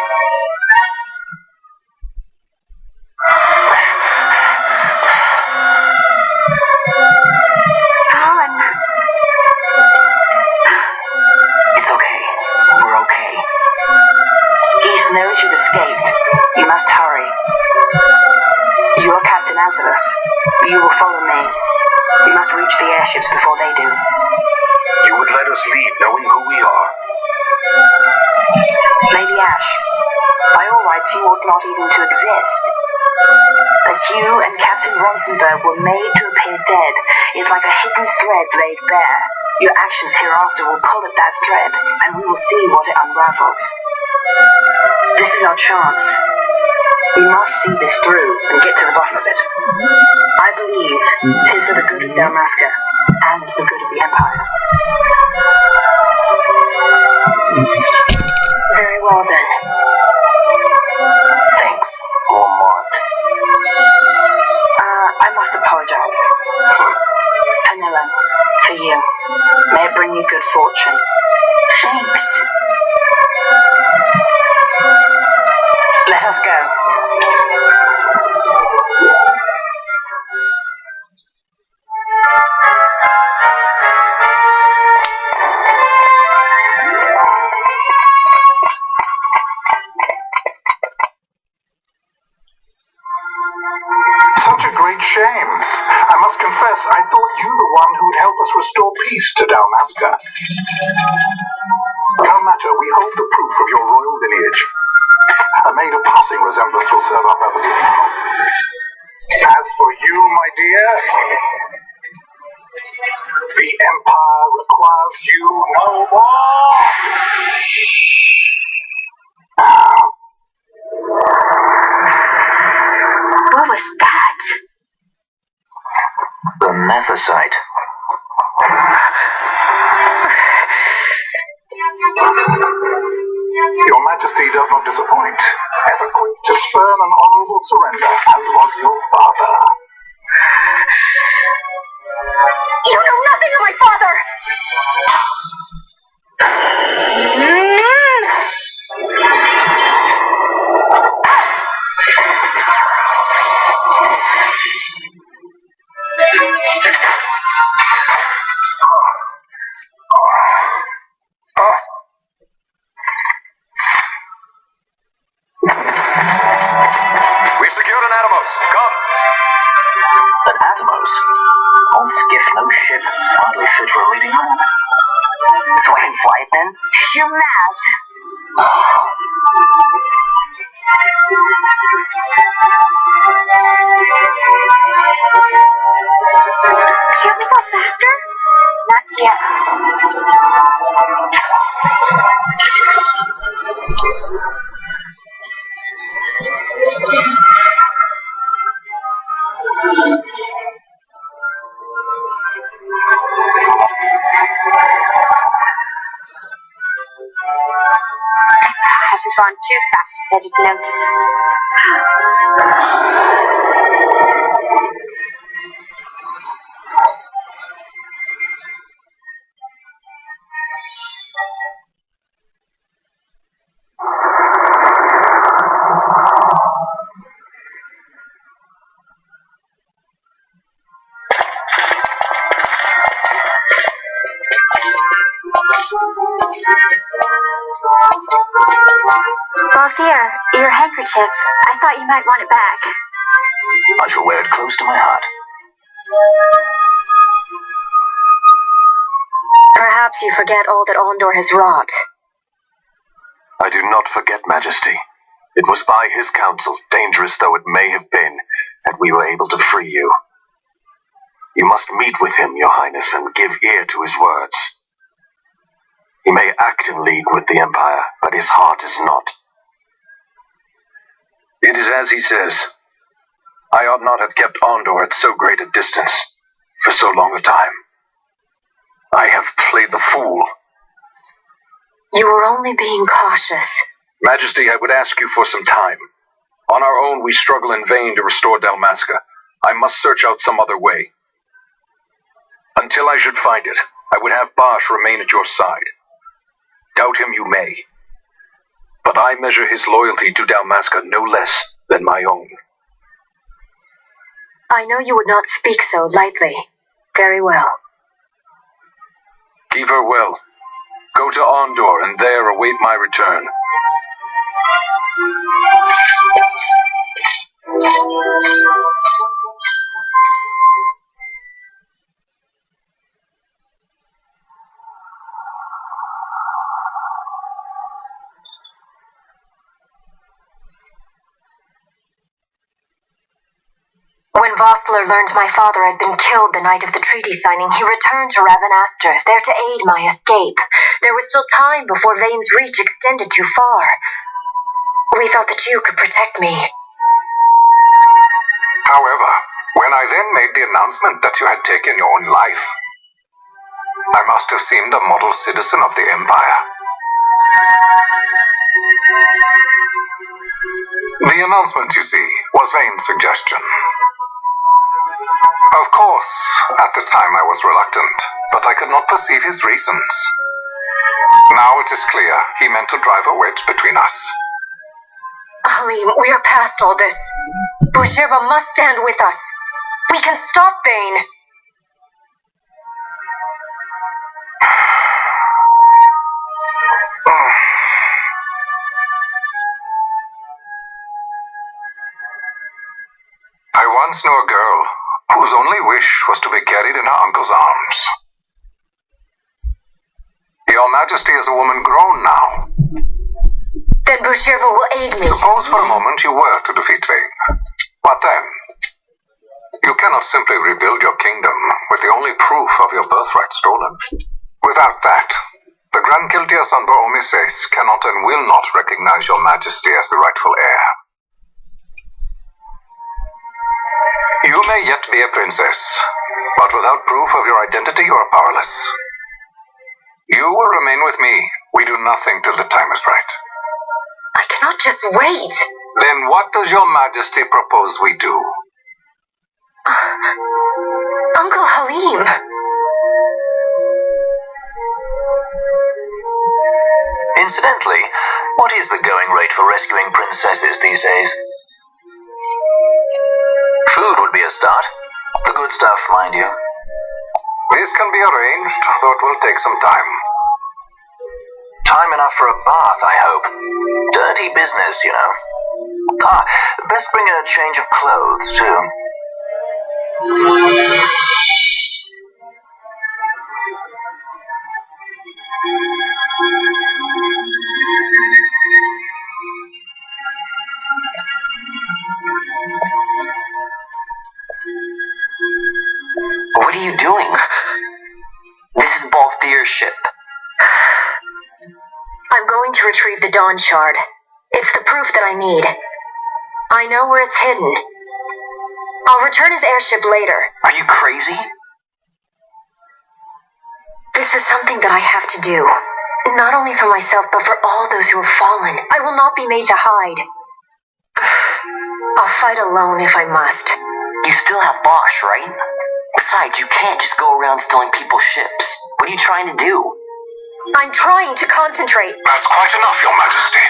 It's okay. We're okay. East knows you've escaped. You must hurry. You are Captain Azulus. You will follow me. We must reach the airships before they do. You would let us leave knowing who we are. Lady Ash, by all rights you ought not even to exist. That you and Captain Ronsenberg were made to appear dead is like a hidden thread laid bare. Your actions hereafter will pull at that thread, and we will see what it unravels. This is our chance. We must see this through and get to the bottom of it. I believe 'tis for the good of Dalmasca and the good of the Empire. Very well then. Thanks, Mormont. I must apologize. Penilla, for you. May it bring you good fortune. Thanks. Let us go. Such a great shame. I must confess, I thought you the one who'd help us restore peace to Dalmasca. No matter, we hold the proof of your royal lineage. A maid of passing resemblance will serve our purposes now. As for you, my dear, the Empire requires you no more. What was that? The Nethicite. Your Majesty does not disappoint. Ever quick to spurn an honorable surrender, as was your father. You know nothing of my father! We've secured an Atomos. Come. An Atomos? On skiff, no ship. Hardly fit for a reading room. So I can fly it then? You're mad. Can't we go faster? Not yet. Hasn't gone too fast that you've noticed. Balthier, your handkerchief. I thought you might want it back. I shall wear it close to my heart. Perhaps you forget all that Ondor has wrought. I do not forget, Majesty. It was by his counsel, dangerous though it may have been, that we were able to free you. You must meet with him, Your Highness, and give ear to his words. He may act in league with the Empire, but his heart is not. It is as he says. I ought not have kept Ondor at so great a distance for so long a time. I have played the fool. You were only being cautious. Majesty, I would ask you for some time. On our own, we struggle in vain to restore Dalmasca. I must search out some other way. Until I should find it, I would have Bosch remain at your side. Doubt him you may, but I measure his loyalty to Dalmasca no less than my own. I know you would not speak so lightly. Very well. Keep her well. Go to Ondor and there await my return. When Vossler learned my father had been killed the night of the treaty signing, he returned to Ravenaster, there to aid my escape. There was still time before Vane's reach extended too far. We thought that you could protect me. However, when I then made the announcement that you had taken your own life, I must have seemed a model citizen of the Empire. The announcement, you see, was Vane's suggestion. Of course, at the time I was reluctant, but I could not perceive his reasons. Now it is clear he meant to drive a wedge between us. Halim, we are past all this. Bushirba must stand with us. We can stop Bane. I once knew a girl whose only wish was to be carried in her uncle's arms. Your Majesty is a woman grown now. Then Bushirba will aid me. Suppose for a moment you were to defeat Vane. What then? You cannot simply rebuild your kingdom with the only proof of your birthright stolen. Without that, the Grand Kiltia Sanbur Omises cannot and will not recognize your Majesty as the rightful heir. You may yet be a princess, but without proof of your identity you are powerless. You will remain with me. We do nothing till the time is right. I cannot just wait. Then what does your Majesty propose we do? Uncle Halim. Incidentally, what is the going rate for rescuing princesses these days? Food would be a start. The good stuff, mind you. This can be arranged, though it will take some time. Time enough for a bath, I hope. Dirty business, you know. Best bring a change of clothes, too. What are you doing? This is Balthier's ship. I'm going to retrieve the Dawn Shard. It's the proof that I need. I know where it's hidden. I'll return his airship later. Are you crazy? This is something that I have to do. Not only for myself, but for all those who have fallen. I will not be made to hide. I'll fight alone if I must. You still have Bosch, right? Besides, you can't just go around stealing people's ships. What are you trying to do? I'm trying to concentrate. That's quite enough, Your Majesty.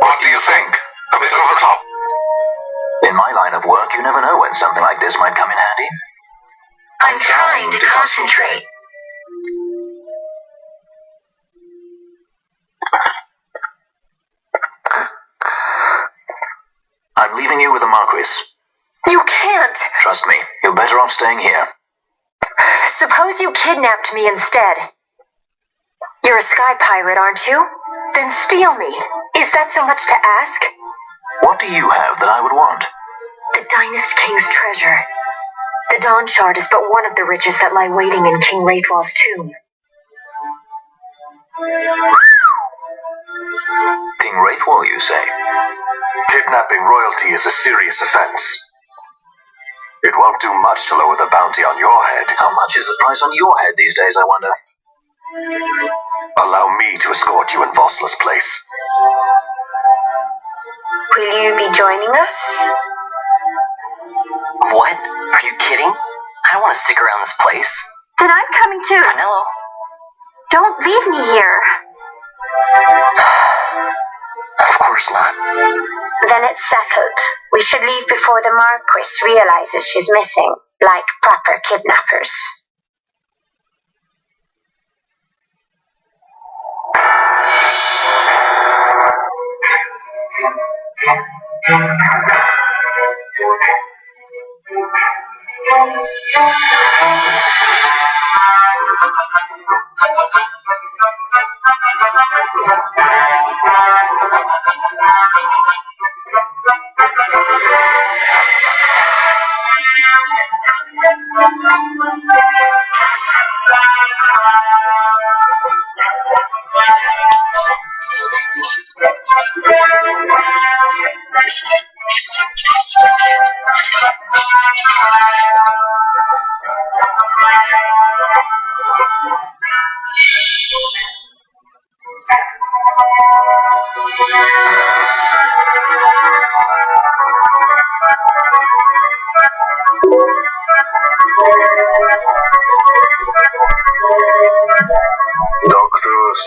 What do you think? A bit over the top? In my line of work, you never know when something like this might come in handy. I'm trying to concentrate. I'm leaving you with the Marquis. You can't. Trust me, you're better off staying here. Suppose you kidnapped me instead. You're a sky pirate, aren't you? Then steal me. Is that so much to ask? What do you have that I would want? The Dynast King's treasure. The Dawn Shard is but one of the riches that lie waiting in King Wraithwall's tomb. King Wraithwall, you say? Kidnapping royalty is a serious offense. It won't do much to lower the bounty on your head. How much is the price on your head these days, I wonder? Allow me to escort you in Vosla's place. Will you be joining us? What? Are you kidding? I don't want to stick around this place. Then I'm coming too. Hello? Don't leave me here. Of course not. Then it's settled. We should leave before the Marquis realizes she's missing, like proper kidnappers.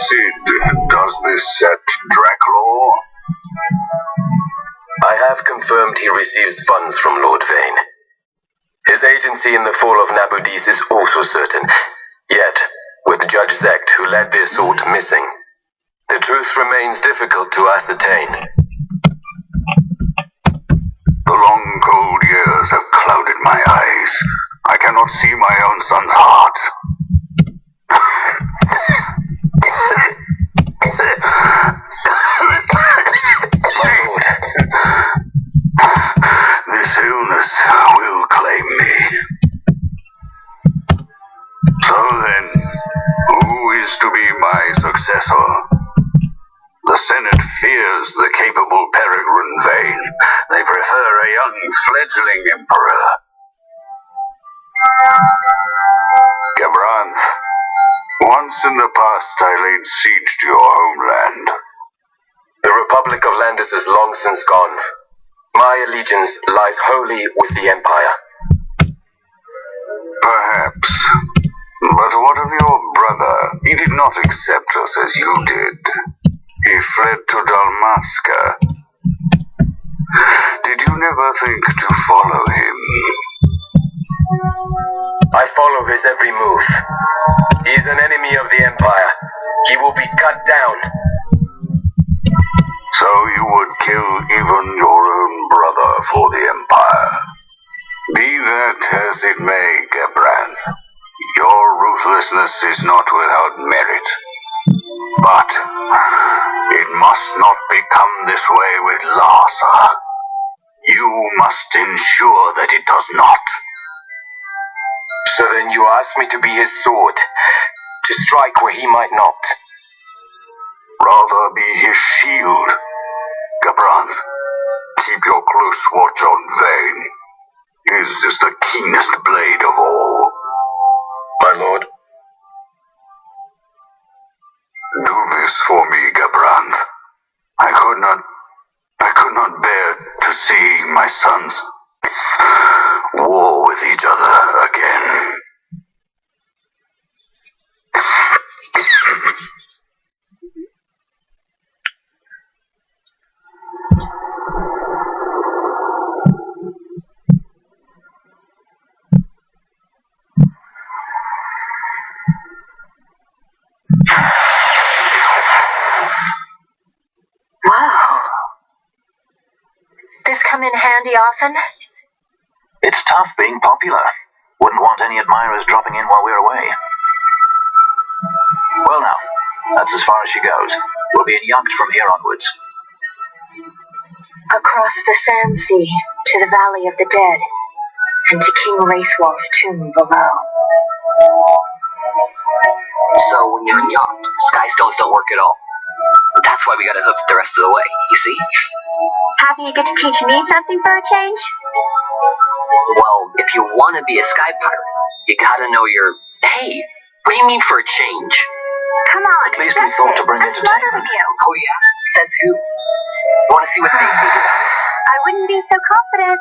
Cid, does this set Draclaw? I have confirmed he receives funds from Lord Vane. His agency in the fall of Nabudis is also certain. Yet, with Judge Zect, who led the assault, missing, the truth remains difficult to ascertain. The long, cold years have clouded my eyes. I cannot see my own son's heart. My lord, this illness will claim me. So then, who is to be my successor? The Senate fears the capable Peregrine Vane. They prefer a young fledgling emperor. Gabranth, once in the past I laid siege to your homeland. the Republic of Landis is long since gone. My allegiance lies wholly with the Empire. Perhaps. But what of your brother? He did not accept us as you did. He fled to Dalmasca. Did you never think to follow him? I follow his every move. He is an enemy of the Empire. He will be cut down. So you would kill even your own brother for the Empire. Be that as it may, Gabranth, your ruthlessness is not without merit. But it must not become this way with Larsa. You must ensure that it does not. So then you ask me to be his sword, to strike where he might not. Rather be his shield. Gabranth, keep your close watch on Vane. His is the keenest blade of all. My lord. Do this for me, Gabranth. I could not bear to see my sons war with each other again. Wow. This come in handy often? It's tough being popular. Wouldn't want any admirers dropping in while we're away. Well now, that's as far as she goes. We'll be in yacht from here onwards. Across the sand sea, to the Valley of the Dead, and to King Wraithwall's tomb below. So when you're in yacht, skystones don't work at all. That's why we gotta hook the rest of the way, you see? Happy you get to teach me something for a change? Well, if you want to be a sky pirate, you gotta know your... Hey, what do you mean for a change? Come on, At least we thought to bring entertainment. Oh yeah? Says who? Want to see what they think about it? I wouldn't be so confident.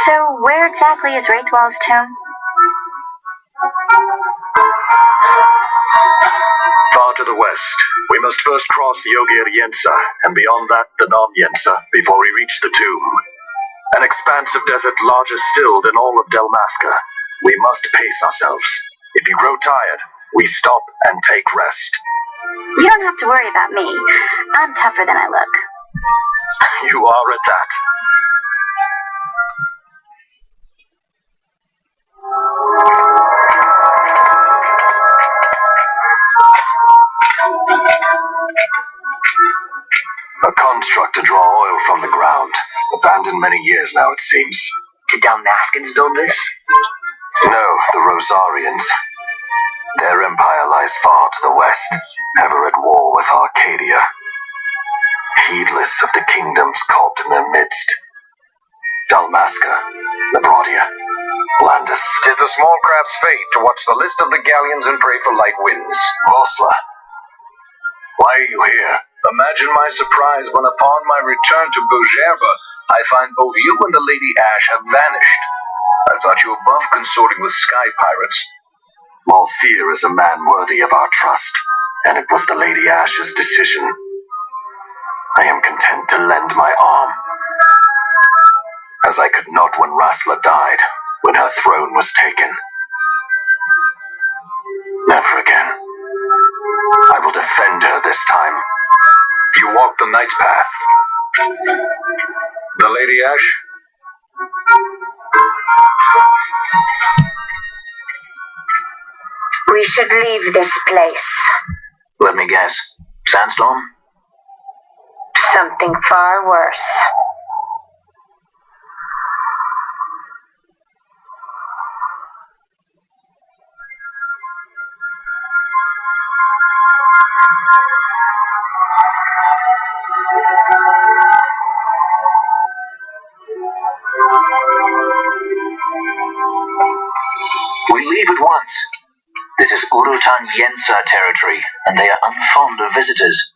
So, where exactly is Wraithwall's tomb? Far to the west. We must first cross the Yogir Yensa, and beyond that the Nam Yensa, before we reach the tomb. An expanse of desert larger still than all of Dalmasca. We must pace ourselves. If you grow tired, we stop and take rest. You don't have to worry about me. I'm tougher than I look. You are at that. A construct to draw oil from the ground. Abandoned many years now, it seems. Did Dalmaskins build this? No, the Rosarians. Their empire lies far to the west, ever at war with Arcadia. Heedless of the kingdoms caught in their midst. Dalmasca, Labradia, Landis. 'Tis the small craft's fate to watch the list of the galleons and pray for light winds. Vosla, why are you here? Imagine my surprise when upon my return to Bogerba, I find both you and the Lady Ash have vanished. I thought you above consorting with sky pirates. Malthir is a man worthy of our trust, and it was the Lady Ash's decision. I am content to lend my arm, as I could not when Rasla died, when her throne was taken. Never again. I will defend her this time. You walk the Knight's path. The Lady Ash? We should leave this place. Let me guess. Sandstorm? Something far worse. We leave at once. This is Urutan Yensa territory, and they are unfond of visitors.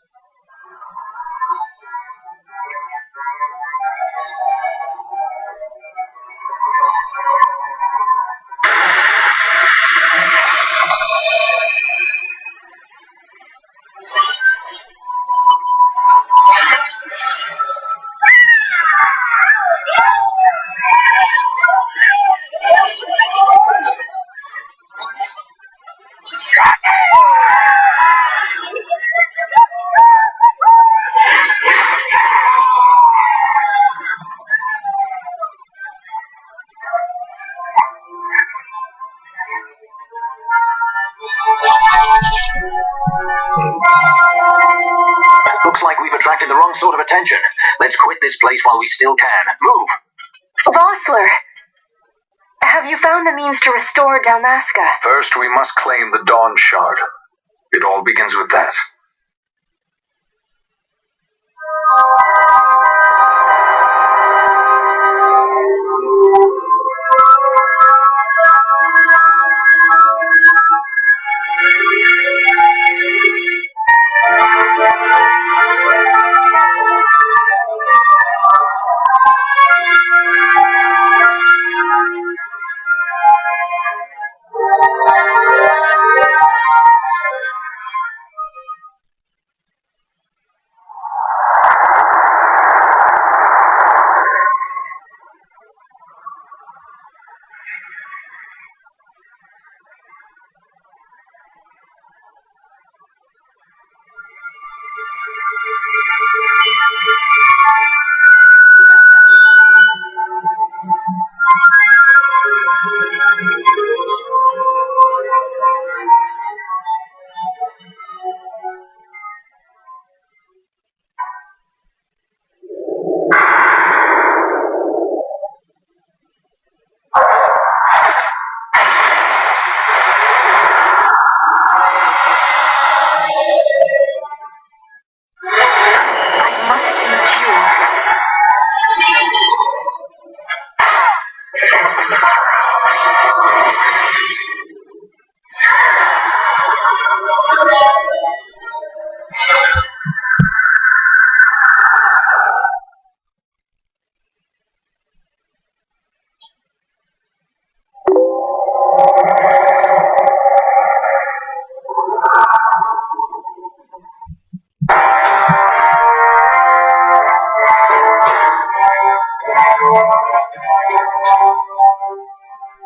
Looks like we've attracted the wrong sort of attention. Let's quit this place while we still can. Move! Vossler! Have you found the means to restore Dalmasca? First, we must claim the Dawn Shard. It all begins with that.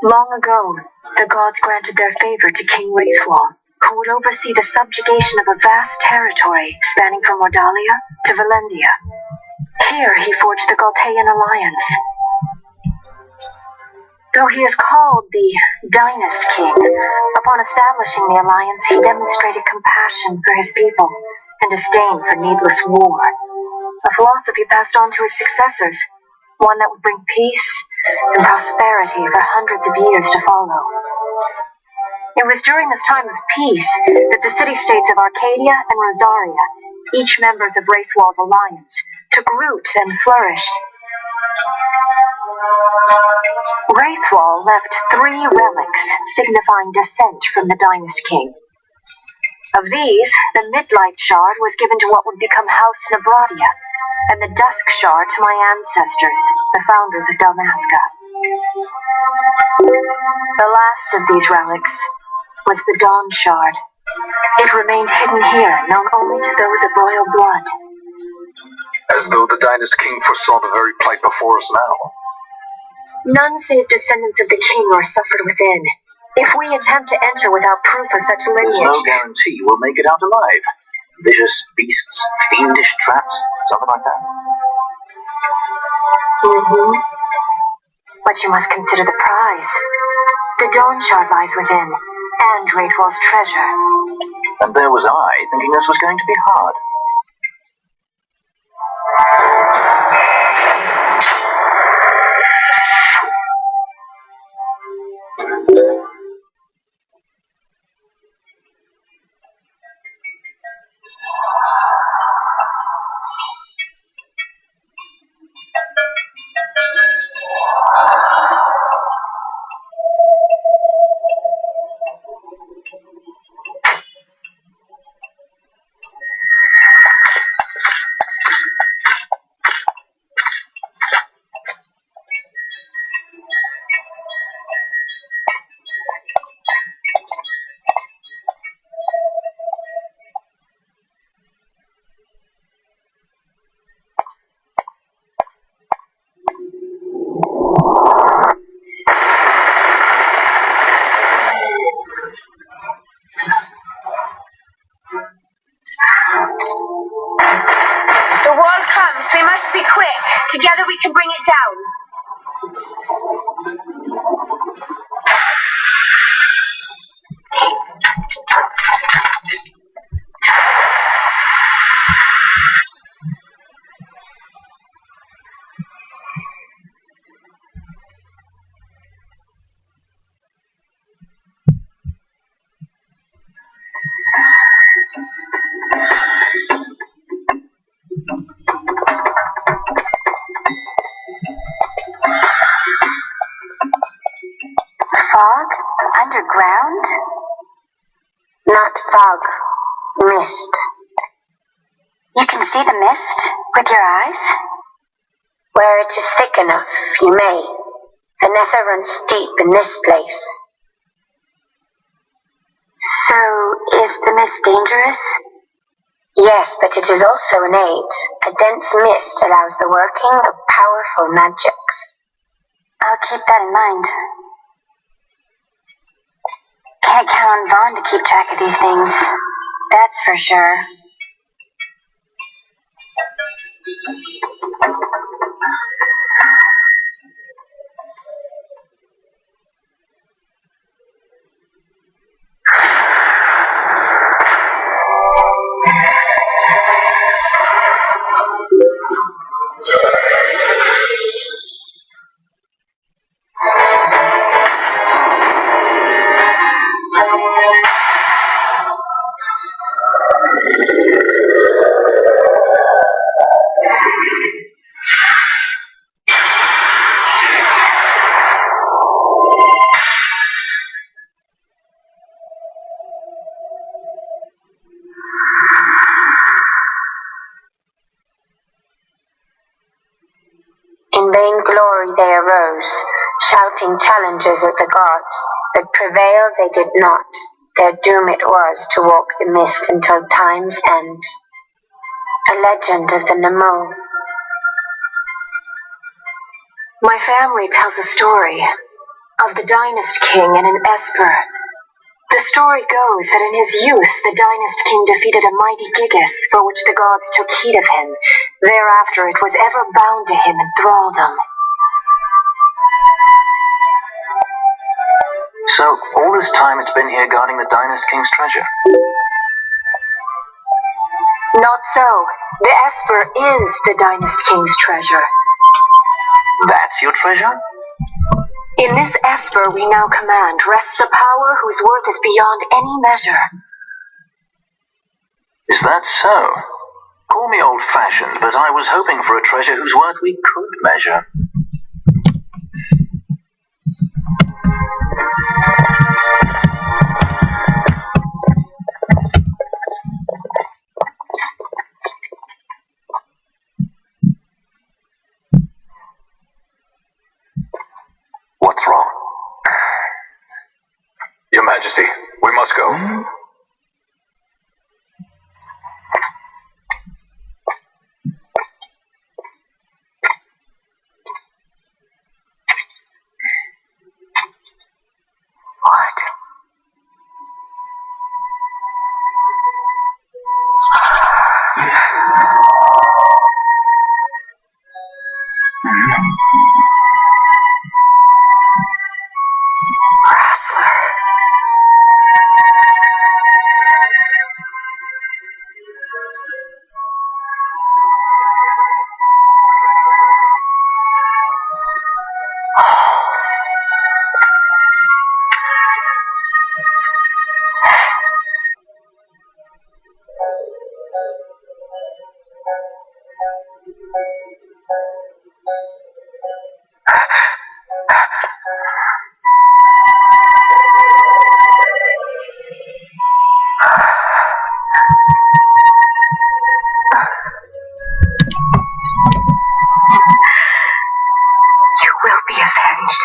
Long ago, the gods granted their favor to King Wraithwall. who would oversee the subjugation of a vast territory spanning from Wardalia to Valendia. Here he forged the Galtean alliance. Though he is called the Dynast King, upon establishing the alliance he demonstrated compassion for his people and disdain for needless war. A philosophy passed on to his successors, one that would bring peace and prosperity for hundreds of years to follow. It was during this time of peace that the city-states of Arcadia and Rosaria, each members of Wraithwall's alliance, took root and flourished. Wraithwall left 3 relics signifying descent from the Dynast King. Of these, the Midlight Shard was given to what would become House Nabradia, and the Dusk Shard to my ancestors, the founders of Dalmasca. The last of these relics was the Dawn Shard. It remained hidden here, known only to those of royal blood. As though the Dynast King foresaw the very plight before us now. None save descendants of the king are suffered within. If we attempt to enter without proof of such lineage... There's no guarantee we'll make it out alive. Vicious beasts, fiendish traps, something like that. But you must consider the prize. The Dawn Shard lies within, and Wraithwall's treasure. And there was I, thinking this was going to be hard. We must be quick. Together we can bring it down. Fog? Underground? Not fog. Mist. You can see the mist with your eyes? Where it is thick enough, you may. The nether runs deep in this place. So, is the mist dangerous? Yes, but it is also an aid. A dense mist allows the working of powerful magics. I'll keep that in mind. Can't count on Vaughn to keep track of these things. That's for sure. In vain glory they arose, shouting challenges at the gods, but prevail they did not. Their doom it was to walk the mist until time's end. A legend of the Nemo. My family tells a story of the Dynast King and an Esper, The story goes that in his youth, the Dynast King defeated a mighty Gigas, for which the gods took heed of him. Thereafter, it was ever bound to him in thraldom. So, all this time it's been here guarding the Dynast King's treasure? Not so. The Esper is the Dynast King's treasure. That's your treasure? In this Esper we now command rests a power whose worth is beyond any measure. Is that so? Call me old-fashioned, but I was hoping for a treasure whose worth we could measure. What's wrong? Your Majesty, we must go. You will be avenged.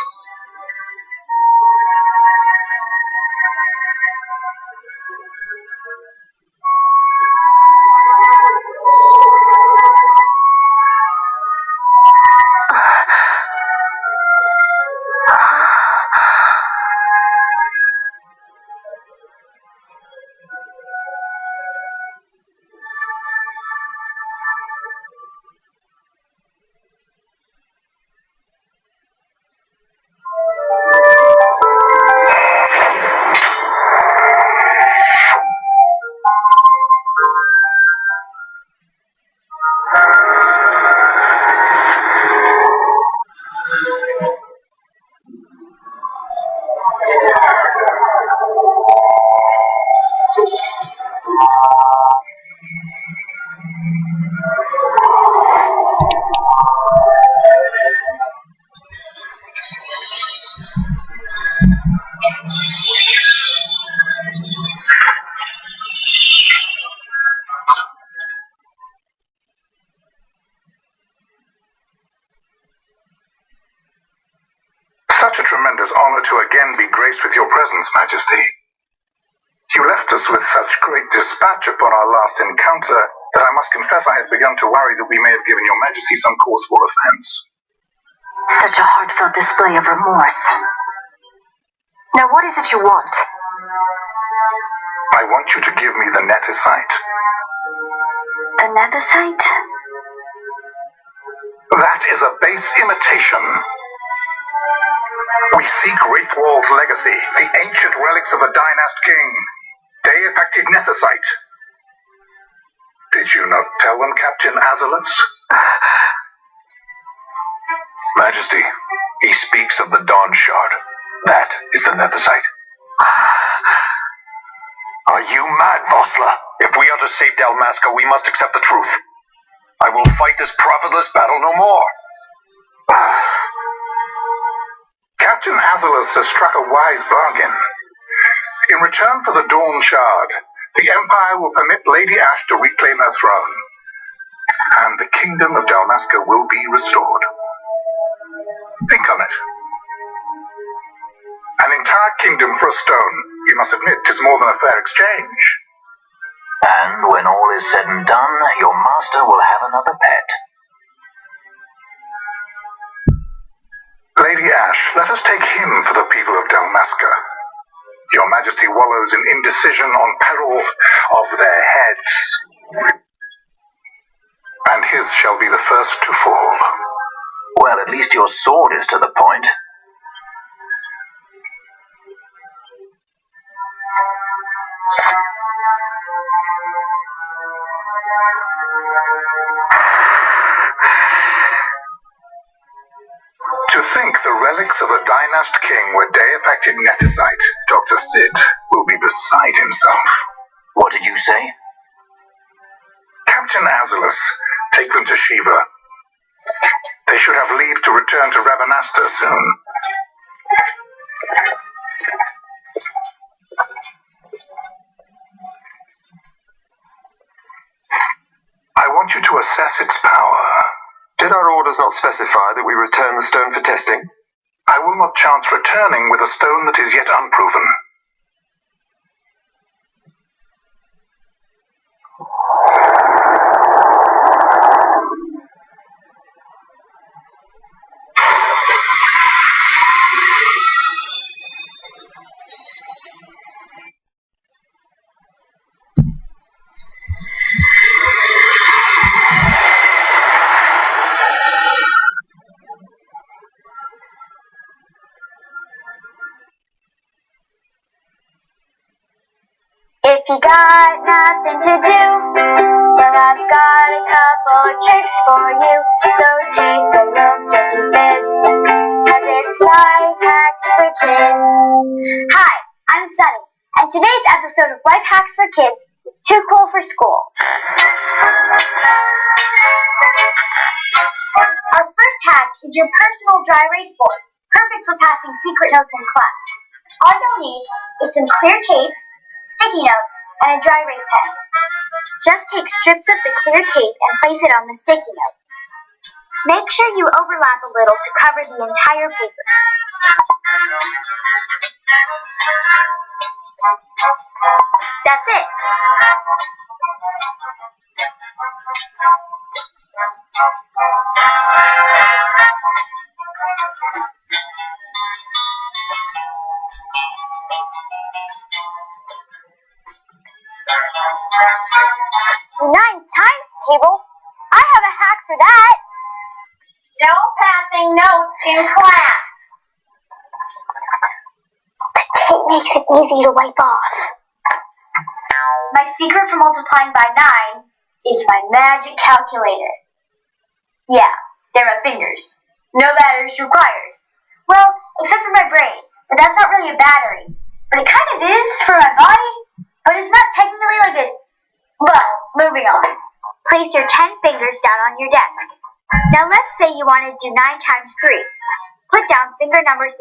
Such a tremendous honor to again be graced with your presence, Majesty. You left us with such great dispatch upon our last encounter that I must confess I had begun to worry that we may have given your Majesty some cause for offense. Such a heartfelt display of remorse. Now what is it you want? I want you to give me the Nethicite. The Nethicite? That is a base imitation. We seek Wraithwall's legacy, the ancient relics of the Dynast King. Deified Nethicite. Did you not tell them, Captain Azalus? Majesty, he speaks of the Dawn Shard. That is the Nethicite. Are you mad, Vossler? If we are to save Dalmasca, we must accept the truth. I will fight this profitless battle no more. Captain Azalus has struck a wise bargain. In return for the Dawn Shard, the Empire will permit Lady Ash to reclaim her throne, and the kingdom of Dalmasca will be restored. Think on it. An entire kingdom for a stone. You must admit 'tis more than a fair exchange. And when all is said and done, your master will have another pet. Lady Ash, let us take him for the people of Dalmasca. Your Majesty wallows in indecision on peril of their heads. And his shall be the first to fall. Well, at least your sword is to the point. To think the relics of a dynast king were day-affected nethicite, Dr. Sid will be beside himself. What did you say? Captain Azulus, take them to Shiva. They should have leave to return to Rabanasta soon. I want you to assess its power. Did our orders not specify that we return the stone for testing? I will not chance returning with a stone that is yet unproven. If you got nothing to do, well, I've got a couple of tricks for you. So take a look at these bits, as it's Life Hacks for Kids. Hi, I'm Sunny, and today's episode of Life Hacks for Kids is Too Cool for School. Our first hack is your personal dry erase board, perfect for passing secret notes in class. All you'll need is some clear tape, sticky notes, and a dry erase pen. Just take strips of the clear tape and place it on the sticky note. Make sure you overlap a little to cover the entire paper. That's it. Nice timetable. I have a hack for that. No passing notes in class. The tape makes it easy to wipe off. My secret for multiplying by 9 is my magic calculator. Yeah, they're my fingers. No batteries required. Well, except for my brain, but that's not really a battery. But it kind of is for my body, but it's not technically like a... Well, moving on. Place your 10 fingers down on your desk. Now let's say you want to do 9 times 3. Put down finger number 3.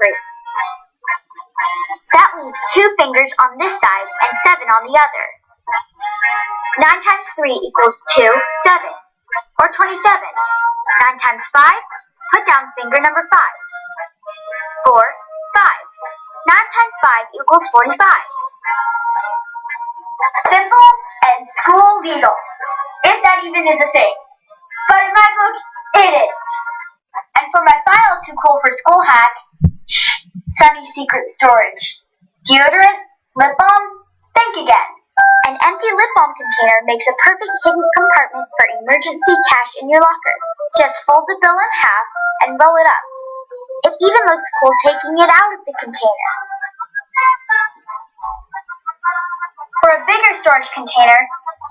That leaves 2 fingers on this side and 7 on the other. 9 times 3 equals 2, 7, or 27. 9 times 5, put down finger number 5. 4, 5. 9 times 5 equals 45. Simple and school legal, if that even is a thing. But in my book, it is. And for my final Too Cool for School hack, Sunny Secret Storage. Deodorant, lip balm, think again. An empty lip balm container makes a perfect hidden compartment for emergency cash in your locker. Just fold the bill in half and roll it up. It even looks cool taking it out of the container. For a bigger storage container,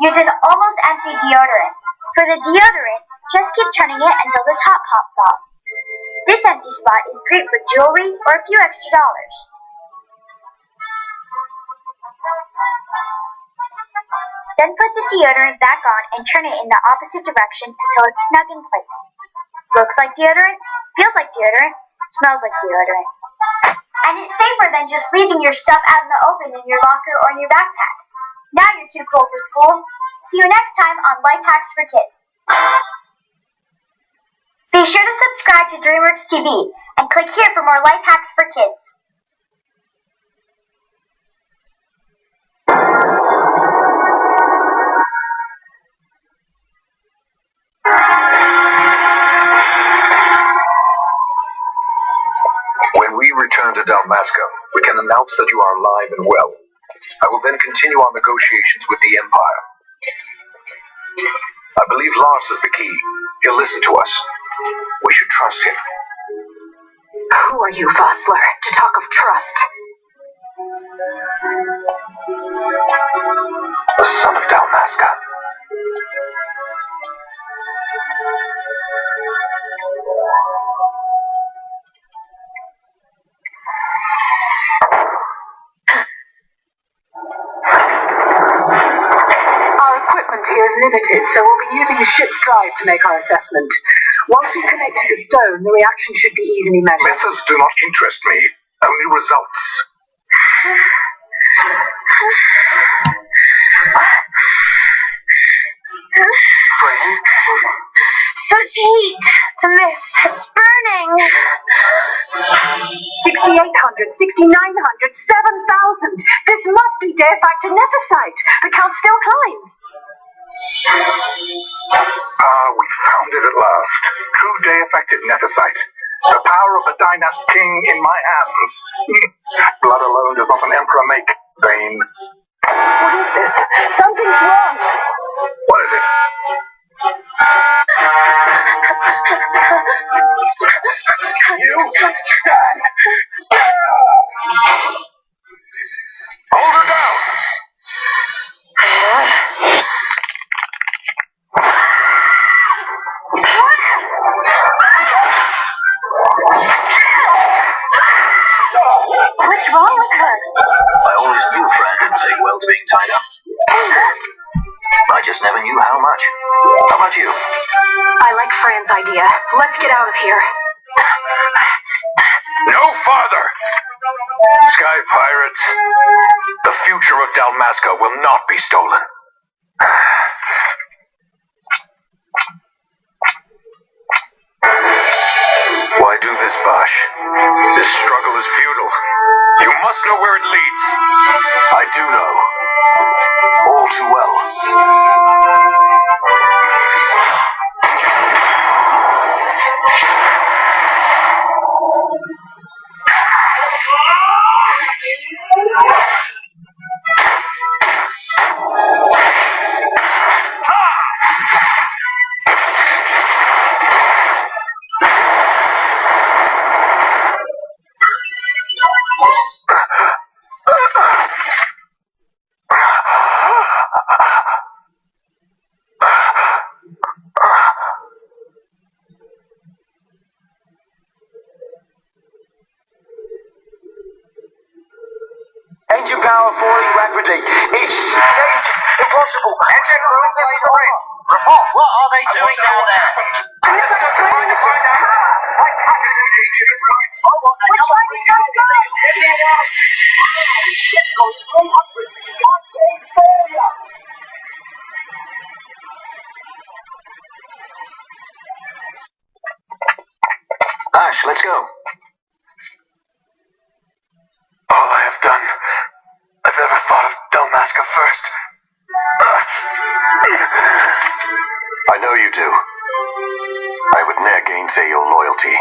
use an almost empty deodorant. For the deodorant, just keep turning it until the top pops off. This empty spot is great for jewelry or a few extra dollars. Then put the deodorant back on and turn it in the opposite direction until it's snug in place. Looks like deodorant, feels like deodorant, smells like deodorant. And it's safer than just leaving your stuff out in the open in your locker or in your backpack. Now you're too cool for school. See you next time on Life Hacks for Kids. Be sure to subscribe to DreamWorks TV and click here for more Life Hacks for Kids. When we return to Dalmasca, we can announce that you are alive and well. I will then continue our negotiations with the Empire. I believe Lars is the key. He'll listen to us. We should trust him. Who are you, Vossler, to talk of trust? The son of Dalmasca. Our equipment here is limited, so we'll be using the ship's drive to make our assessment. Once we connect to the stone, the reaction should be easily measured. Methods do not interest me, only results. Friend? Such heat! The mist is burning! 6,800, 6,900, 7,000! This must be Deifactor Nethicite! The count still climbs! We found it at last. True Deifactor Nethicite. The power of the Dynast King in my hands. Blood alone does not an emperor make, Vane. What is this? Something's wrong! What is it? You stand! Hold her down! What's wrong with her? I always knew Fran didn't take well to being tied up. I just never knew how much. How about you? I like Fran's idea. Let's get out of here. No farther! Sky Pirates, the future of Dalmasca will not be stolen. Why do this, Bash? This struggle is futile. You must know where it leads. I do know. All too well. Engine power falling rapidly. Each stage impossible. Engine room, this is the bridge. Report. What are they doing down there? Ash, let's go. All I have done, I've ever thought of Dalmasca first. I know you do. I would ne'er gainsay your loyalty.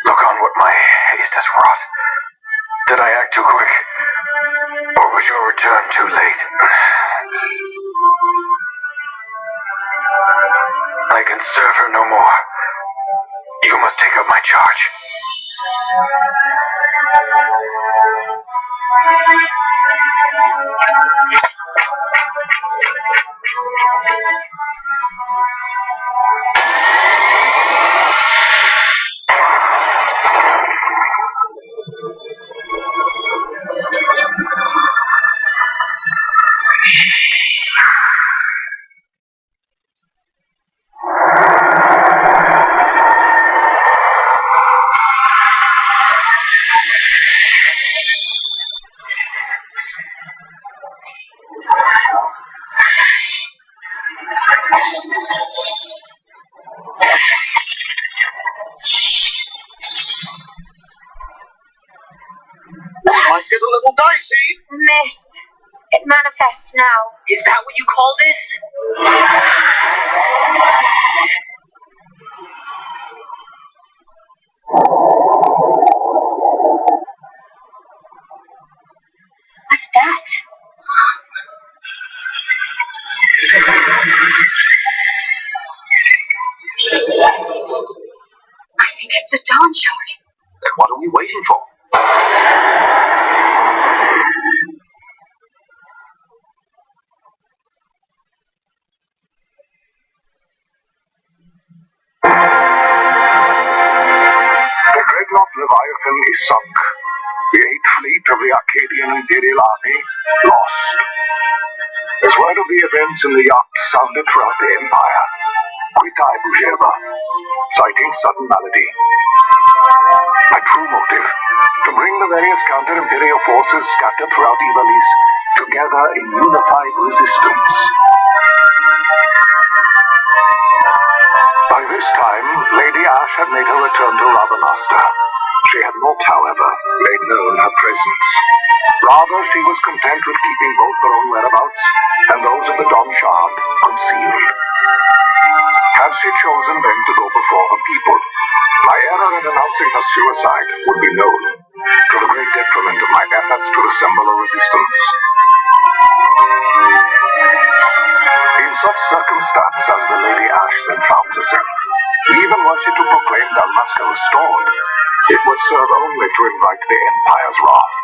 Look on what my haste has wrought. Did I act too quick? Or was your return too late? I can serve her no more. You must take up my charge. Might get a little dicey. Mist. It manifests now. Is that what you call this? Dawnshard. Then what are we waiting for? The dreadnought Leviathan is sunk. The 8th fleet of the Arcadian Imperial Army lost. As word of the events in the yacht sounded throughout the Empire, Quitai Bujeva, citing sudden malady. My true motive, to bring the various counter-imperial forces scattered throughout Ivalice together in unified resistance. By this time, Lady Ash had made her return to Ravenasta. She had not, however, made known her presence. Rather, she was content with keeping both her own whereabouts and those of the Dawnshard concealed. Had she chosen then to go before her people, my error in announcing her suicide would be known, to the great detriment of my efforts to assemble a resistance. In such circumstance as the Lady Ash then found herself, even were she to proclaim Dalmasca restored, it would serve only to invite the Empire's wrath.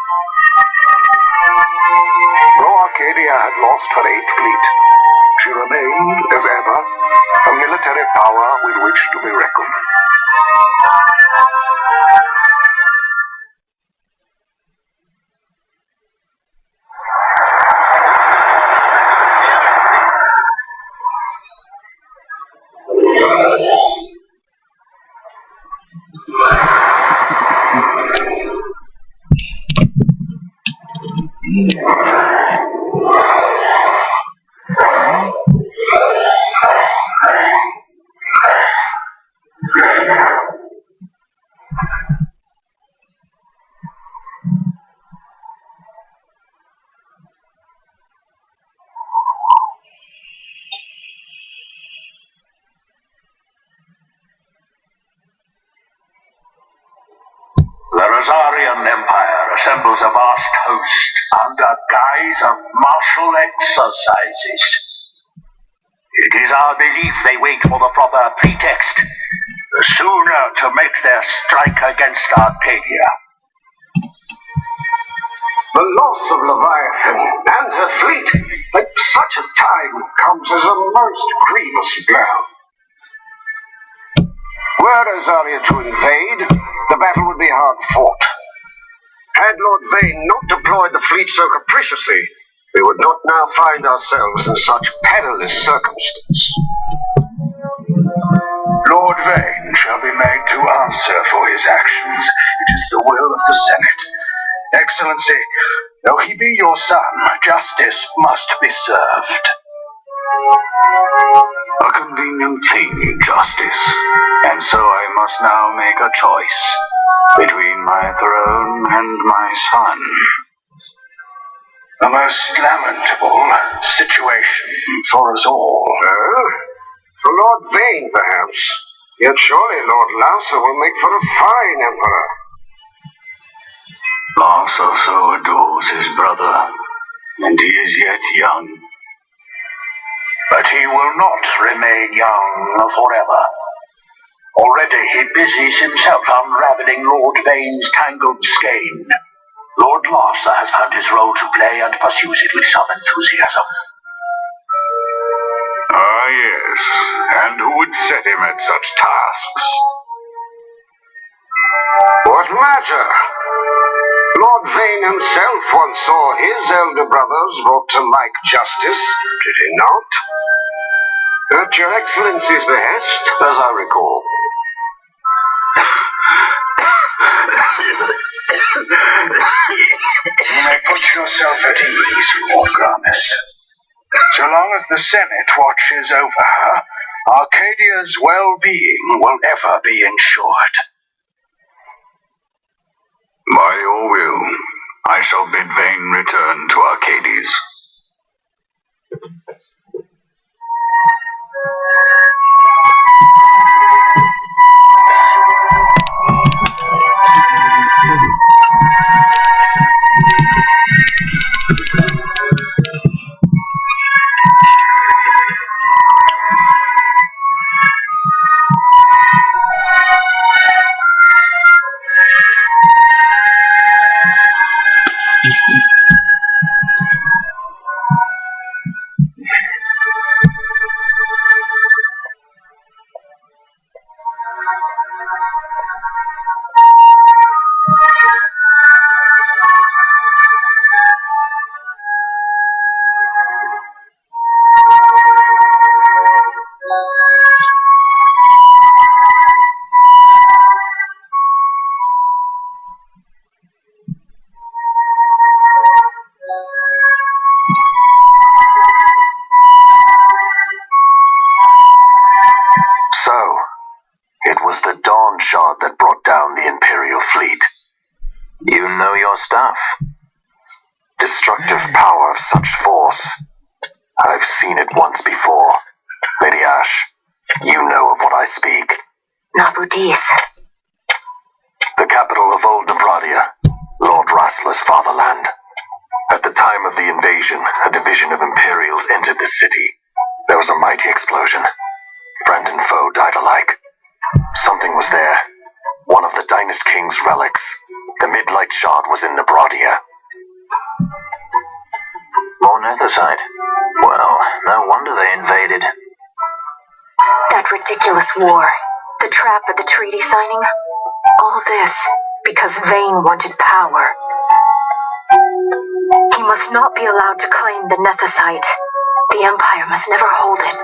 Though Arcadia had lost her 8th fleet, she remained, as ever, a military power with which to be reckoned. The Rosarian Empire assembles a vast host under guise of martial exercises. It is our belief they wait for the proper pretext, the sooner to make their strike against Arcadia. The loss of Leviathan and her fleet at such a time comes as a most grievous blow. Were Rosaria to invade, the battle would be hard fought. Had Lord Vane not deployed the fleet so capriciously, we would not now find ourselves in such perilous circumstance. Lord Vane shall be made to answer for his actions. It is the will of the Senate. Excellency, though he be your son, justice must be served. A convenient thing, justice. And so I must now make a choice between my throne and my son. A most lamentable situation for us all. For Lord Vane, perhaps. Yet surely Lord Lauser will make for a fine emperor. Lauser so adores his brother, and he is yet young. But he will not remain young forever. Already he busies himself unraveling Lord Vane's tangled skein. Lord Lauser has found his role to play and pursues it with some enthusiasm. Ah, yes. And who would set him at such tasks? What matter? Lord Vane himself once saw his elder brothers brought to like justice, did he not? At your Excellency's behest, as I recall. You may put yourself at ease, Lord Gramis. So long as the Senate watches over her, Arcadia's well-being will ever be ensured. By your will, I shall bid Vane return to Arcades. such force. I've seen it once before. Lady Ash, you know of what I speak. Nabudis. The capital of Old Nebradia, Lord Rassler's fatherland. At the time of the invasion, a division of Imperials entered the city. There was a mighty explosion. Friend and foe died alike. Something was there. One of the Dynast King's relics. The Midlight Shard was in Nebradia. More Nethersite. Well, no wonder they invaded. That ridiculous war. The trap at the treaty signing. All this because Vane wanted power. He must not be allowed to claim the Nethersite. The Empire must never hold it.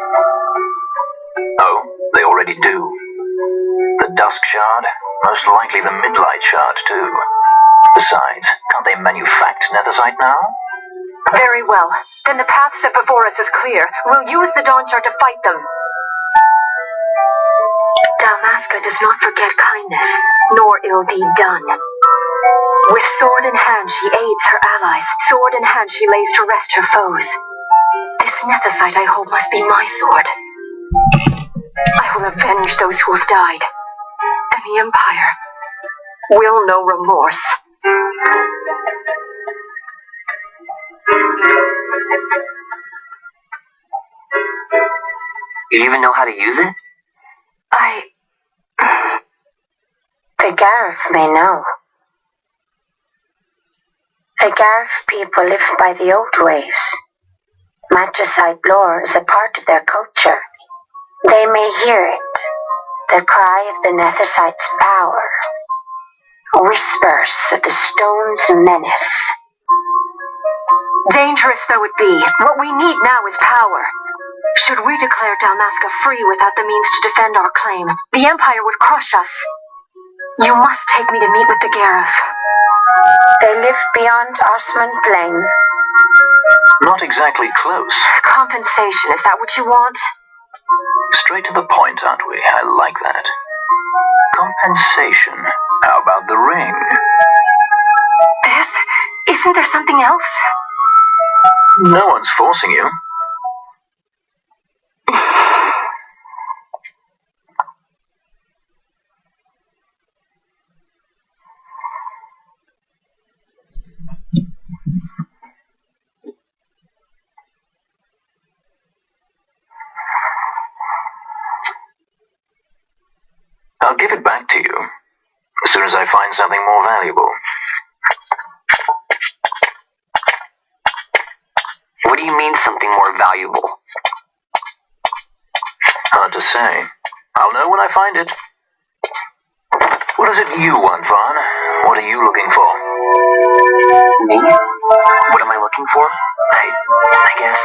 Oh, they already do. The Dusk Shard, most likely the Midlight Shard too. Besides, can't they manufacture Nethersite now? Very well. Then the path set before us is clear. We'll use the Dawn Shard to fight them. Dalmasca does not forget kindness, nor ill deed done. With sword in hand she aids her allies. Sword in hand she lays to rest her foes. This Nethersite I hold must be my sword. I will avenge those who have died. And the Empire will know remorse. You even know how to use it? The Garif may know. The Garif people live by the old ways. Magicite lore is a part of their culture. They may hear it, the cry of the Nethersite's power, whispers of the stone's menace. Dangerous though it be, what we need now is power. Should we declare Dalmasca free without the means to defend our claim, the Empire would crush us. You must take me to meet with the Garif. They live beyond Osman Plain. Not exactly close. Compensation, is that what you want? Straight to the point, aren't we? I like that. Compensation. How about the ring? Isn't there something else? No one's forcing you. I'll give it back to you as soon as I find something more valuable. What do you mean something more valuable? Hard to say. I'll know when I find it. What is it you want, Vaughn? What are you looking for? Me? What am I looking for? I guess...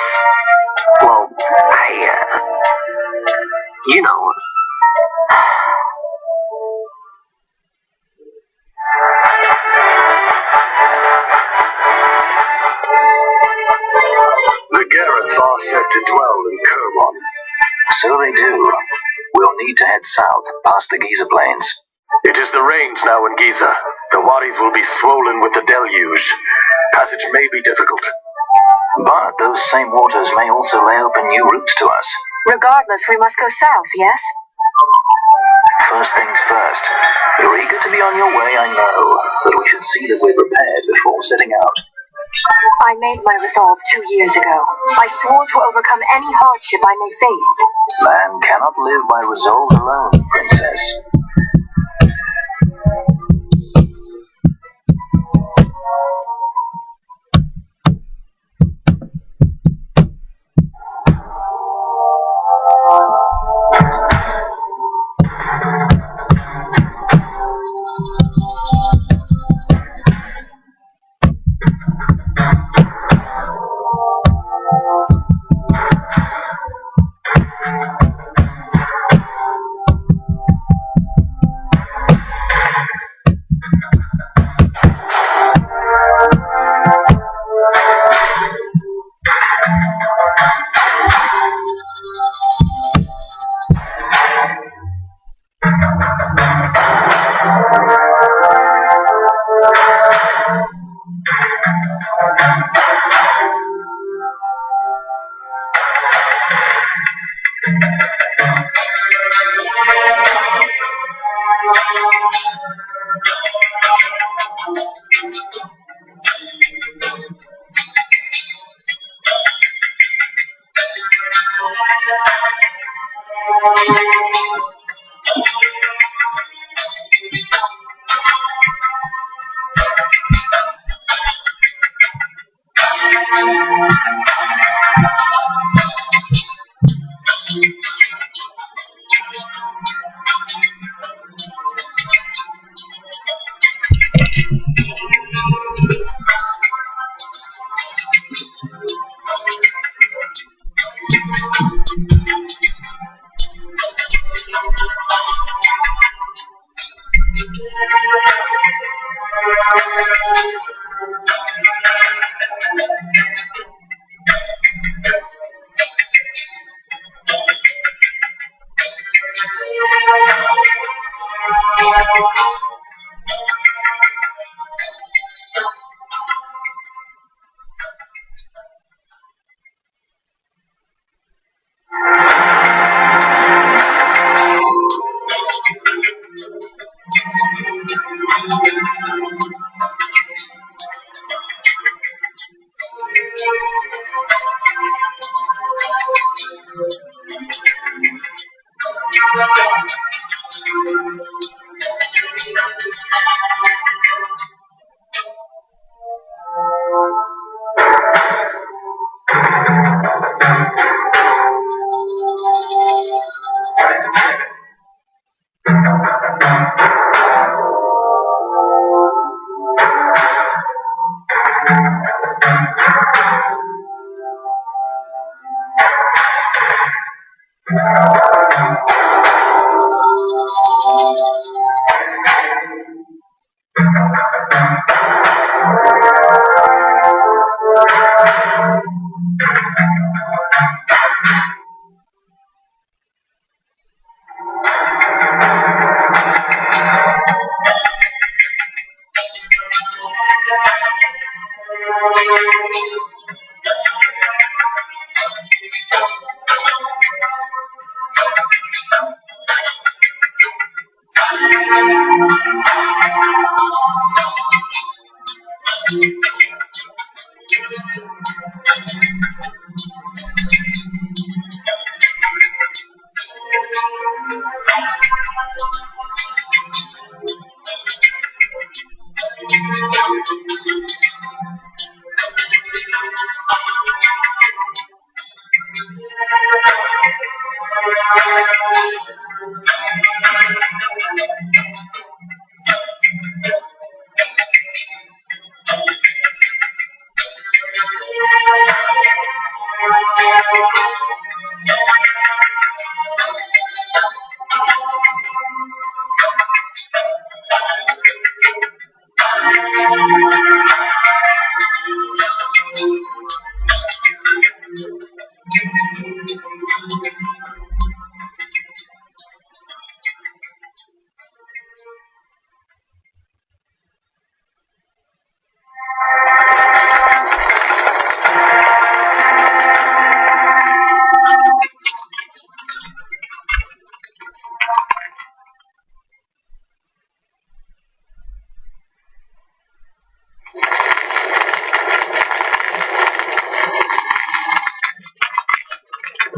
Well, you know... The Gareth are said to dwell in Kerwan. So they do. We'll need to head south, past the Giza Plains. It is the rains now in Giza. The wadis will be swollen with the deluge. Passage may be difficult. But those same waters may also lay open new routes to us. Regardless, we must go south, yes? First things first. You're eager to be on your way, I know, but we should see that we're prepared before setting out. I made my resolve 2 years ago. I swore to overcome any hardship I may face. Man cannot live by resolve alone, Princess.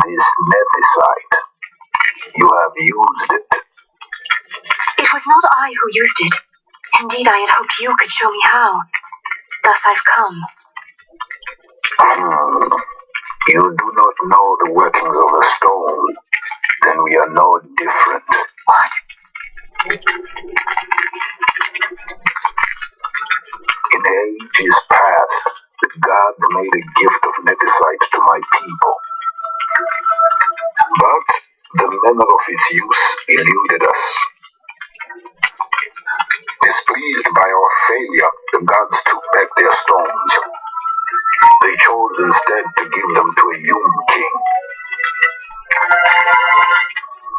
This nephesite. You have used it. It was not I who used it. Indeed, I had hoped you could show me how. Thus I've come. You do not know the workings of a stone. Then we are no different. What? In ages past, the gods made a gift of nephesite to my people. But the manner of its use eluded us. Displeased by our failure, the gods took back their stones. They chose instead to give them to a human king.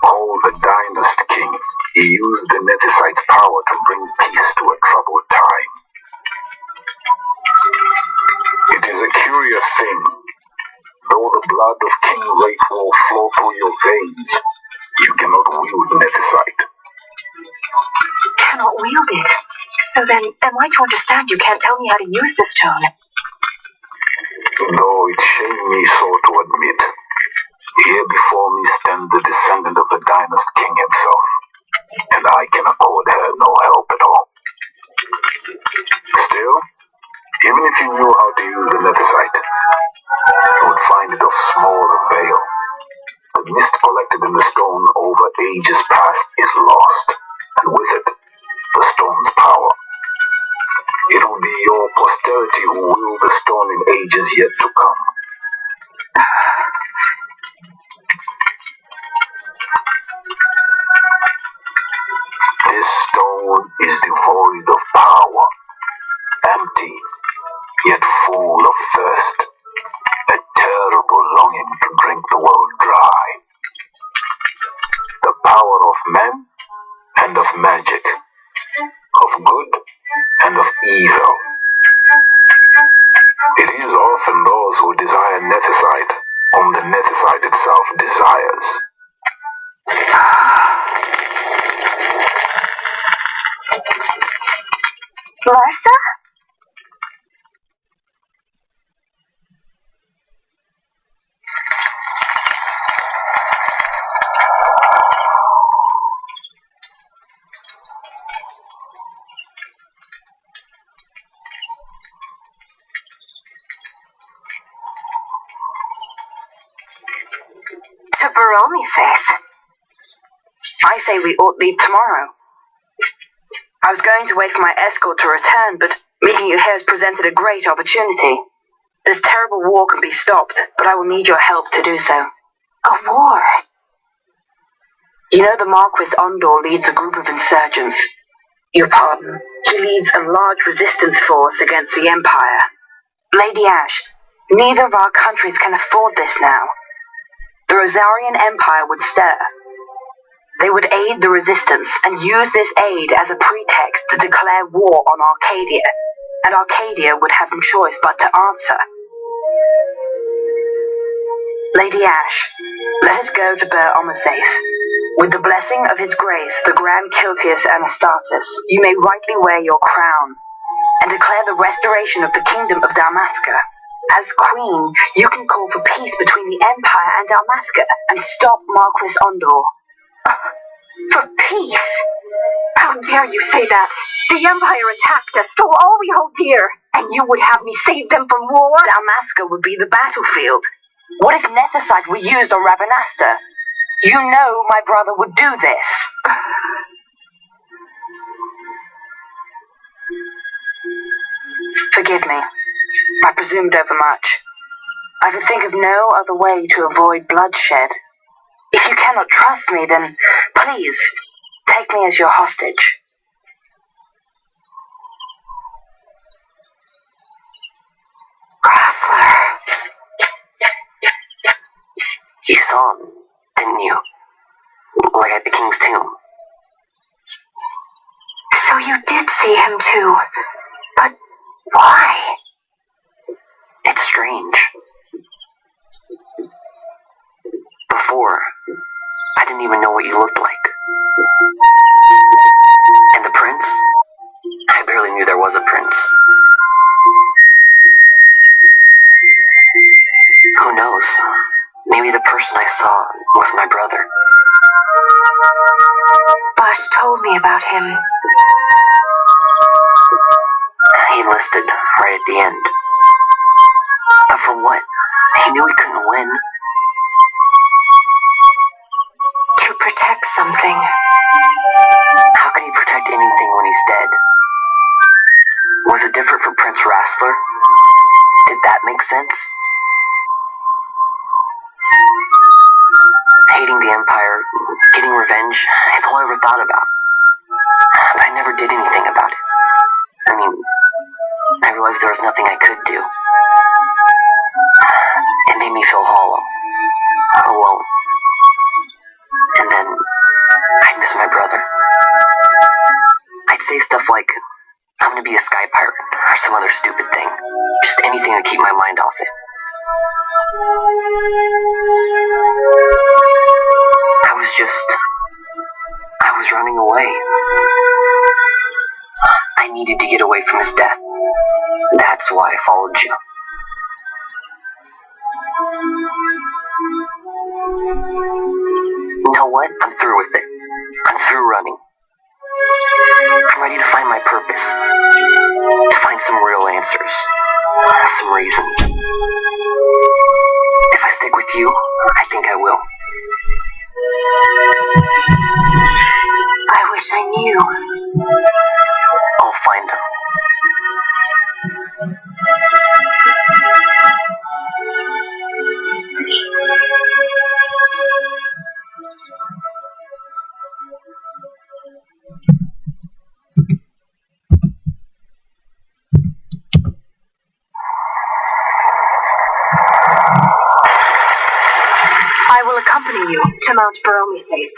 Called the Dynast King, he used the nephesite's power to bring peace to a troubled time. It is a curious thing. Though the blood of King Wraithwolf flow through your veins, you cannot wield nephesite. Cannot wield it? So then, am I to understand you can't tell me how to use the stone? Though it shame me so to admit, here before me stands a descendant of the Dynast King himself, and I can accord her no help at all. Still, even if you knew how to use the nethicite, you would find it of small avail. The mist collected in the stone over ages past is lost, and with it, the stone's power. It will be your posterity who wield the stone in ages yet to come. This stone is devoid of power, empty, yet full of thirst, a terrible longing to drink the world dry. The power of men and of magic, of good and of evil. It is often those who desire nethicite whom the nethicite itself desires. Larsa? To Baromi says. I say we ought leave tomorrow. I was going to wait for my escort to return, but meeting you here has presented a great opportunity. This terrible war can be stopped, but I will need your help to do so. A war? You know the Marquis Ondor leads a group of insurgents. Your pardon. He leads a large resistance force against the Empire. Lady Ash, neither of our countries can afford this now. The Rosarian Empire would stir. They would aid the resistance and use this aid as a pretext to declare war on Arcadia, and Arcadia would have no choice but to answer. Lady Ash, let us go to Ber Omases. With the blessing of His Grace, the Grand Kiltius Anastasis, you may rightly wear your crown, and declare the restoration of the Kingdom of Dalmasca. As Queen, you can call for peace between the Empire and Dalmasca, and stop Marquis Ondor. For peace? How dare you say that? The Empire attacked us, stole all we hold dear, and you would have me save them from war? Dalmasca would be the battlefield. What if nethicite were used on Rabanasta? You know my brother would do this. Forgive me. I presumed overmuch. I could think of no other way to avoid bloodshed. If you cannot trust me, then please take me as your hostage. Grossler. You saw him, didn't you? Like at the King's tomb. So you did see him too. But why? It's strange. Before, I didn't even know what you looked like. And the prince? I barely knew there was a prince. Who knows? Maybe the person I saw was my brother. Bosch told me about him. He enlisted right at the end. But for what? He knew he couldn't win. To protect something. How can he protect anything when he's dead? Was it different for Prince Rassler? Did that make sense? Hating the Empire, getting revenge, it's all I ever thought about. But I never did anything about it. I mean, I realized there was nothing I could do. It made me feel hollow, alone. And then, I'd miss my brother. I'd say stuff like, I'm gonna be a sky pirate, or some other stupid thing. Just anything to keep my mind off it. I was running away. I needed to get away from his death. That's why I followed you. know what? I'm through with it. I'm through running. I'm ready to find my purpose. To find some real answers. Some reasons. If I stick with you, I think I will. I wish I knew. I'll find them. I will accompany you to Mount Baromises.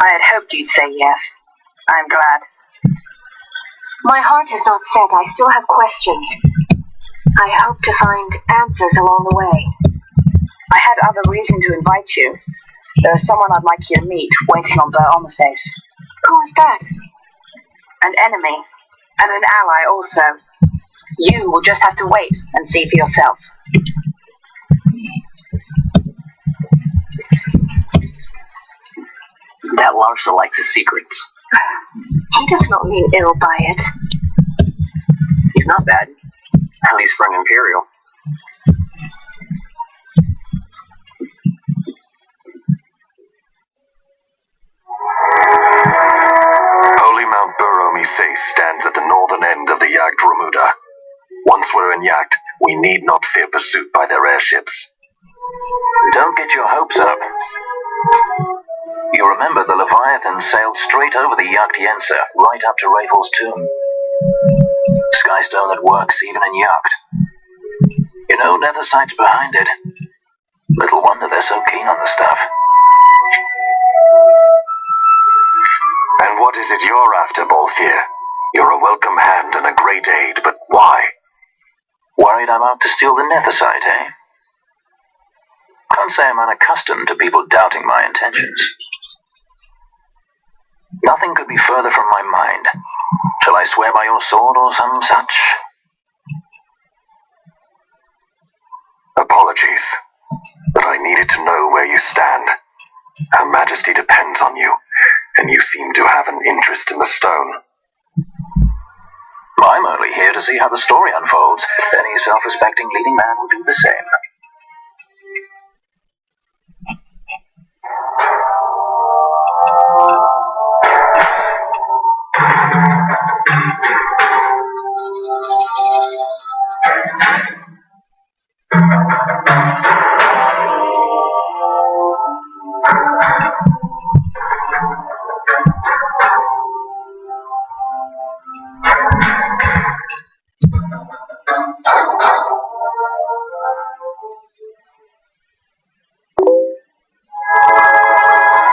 I had hoped you'd say yes. I'm glad. My heart is not set. I still have questions. I hope to find answers along the way. I had other reason to invite you. There is someone I'd like you to meet waiting on Baromises. Who is that? An enemy, and an ally also. You will just have to wait and see for yourself. That Larsa likes his secrets. He does not mean ill by it. He's not bad. At least for an Imperial. Holy Mount Baromises stands at the northern end of the Yacht Remuda. Once we're in Yacht, we need not fear pursuit by their airships. Don't get your hopes up. You remember the Leviathan sailed straight over the Yacht Yensa, right up to Rafel's tomb. Skystone that works even in Yacht. You know, Nethersight's behind it. Little wonder they're so keen on the stuff. And what is it you're after, Balthier? You're a welcome hand and a great aid, but why? Worried I'm out to steal the Nethersight, eh? Can't say I'm unaccustomed to people doubting my intentions. Nothing could be further from my mind. Shall I swear by your sword or some such? Apologies, but I needed to know where you stand. Her Majesty depends on you, and you seem to have an interest in the stone. I'm only here to see how the story unfolds. Any self-respecting leading man will do the same.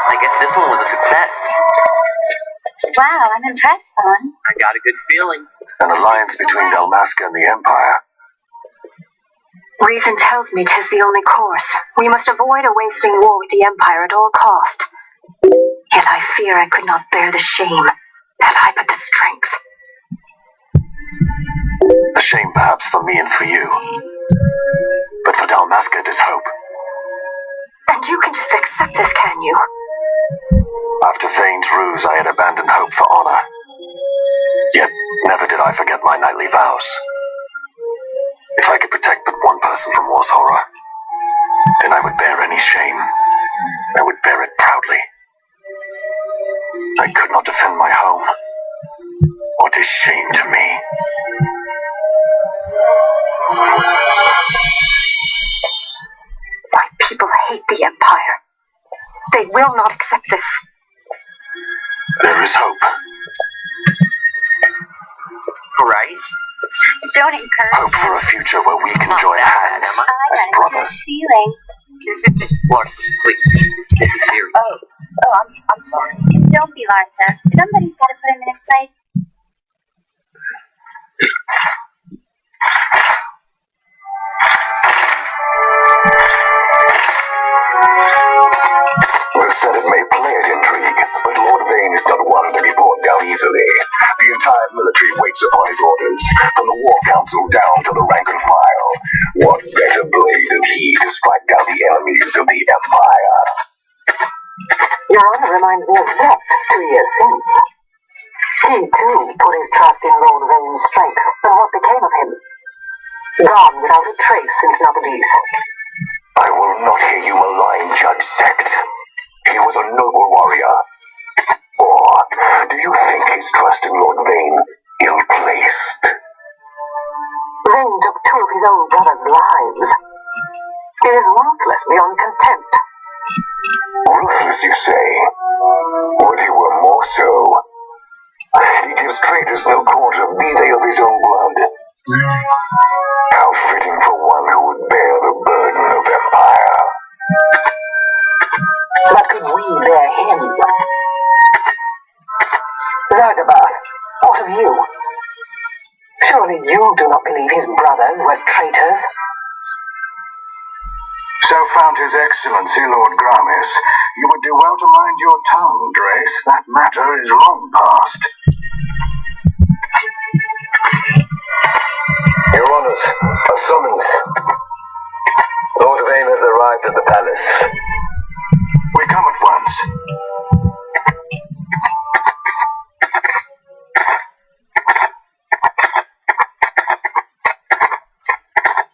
I guess this one was a success. Wow, I'm impressed, Vaughn. I got a good feeling. An alliance between Dalmasca and the Empire. Reason tells me 'tis the only course. We must avoid a wasting war with the Empire at all cost. Yet I fear I could not bear the shame, had I but the strength. A shame perhaps for me and for you. But for Dalmasca it is hope. And you can just accept this, can you? After Vane's ruse, I had abandoned hope for honor. Yet never did I forget my knightly vows. If I could protect but one person from war's horror, then I would bear any shame. I would bear it proudly. I could not defend my home. What is shame to me? My people hate the Empire. They will not accept this. There is hope. Right? Don't encourage Hope for a future where we can join hands I as got a brothers. feeling. Larsa, please. This is serious. I'm sorry. Don't be Larsa. Somebody's got to put him in his place. The Senate may play at intrigue, but Lord Vane is not one to be brought down easily. The entire military waits upon his orders, from the War Council down to the rank and file. What better blade than he to strike down the enemies of the Empire? Your Honor reminds me of that 2 years since. He, too, put his trust in Lord Vane's strength, and what became of him? Gone without a trace since Nabudis. I will not hear you malign Judge Sect. He was a noble warrior. Or do you think his trust in Lord Vane ill-placed? Vane took 2 of his own brothers' lives. He is ruthless beyond contempt. Ruthless, you say? Would he were more so? He gives traitors no quarter, be they of his own blood. How fitting for one who would bear the burden of empire. But could we bear him? Zargabath, what of you? Surely you do not believe his brothers were traitors? So found His Excellency Lord Gramis, you would do well to mind your tongue, Drace. That matter is long past. Your Honours, a summons. Lord Vane has arrived at the palace. We come at once.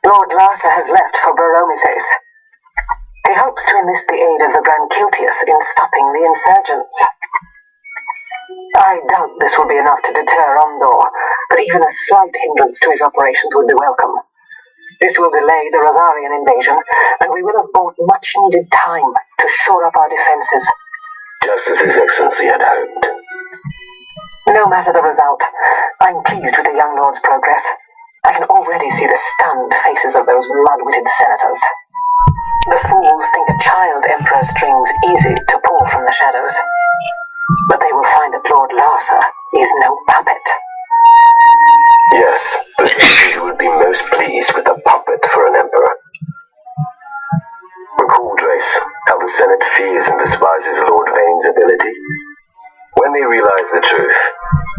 Lord Larsa has left for Baromises. He hopes to enlist the aid of the Grand Kiltius in stopping the insurgents. I doubt this will be enough to deter Ondor, but even a slight hindrance to his operations would be welcome. This will delay the Rosarian invasion, and we will have bought much-needed time to shore up our defenses. Just as His Excellency had hoped. No matter the result, I'm pleased with the young lord's progress. I can already see the stunned faces of those mud-witted senators. The fools think a child emperor's strings easy to pull from the shadows. But they will find that Lord Larsa is no puppet. Yes, the senators would be most pleased with a puppet for an emperor. Recall, Drace, how the Senate fears and despises Lord Vane's ability. When they realize the truth,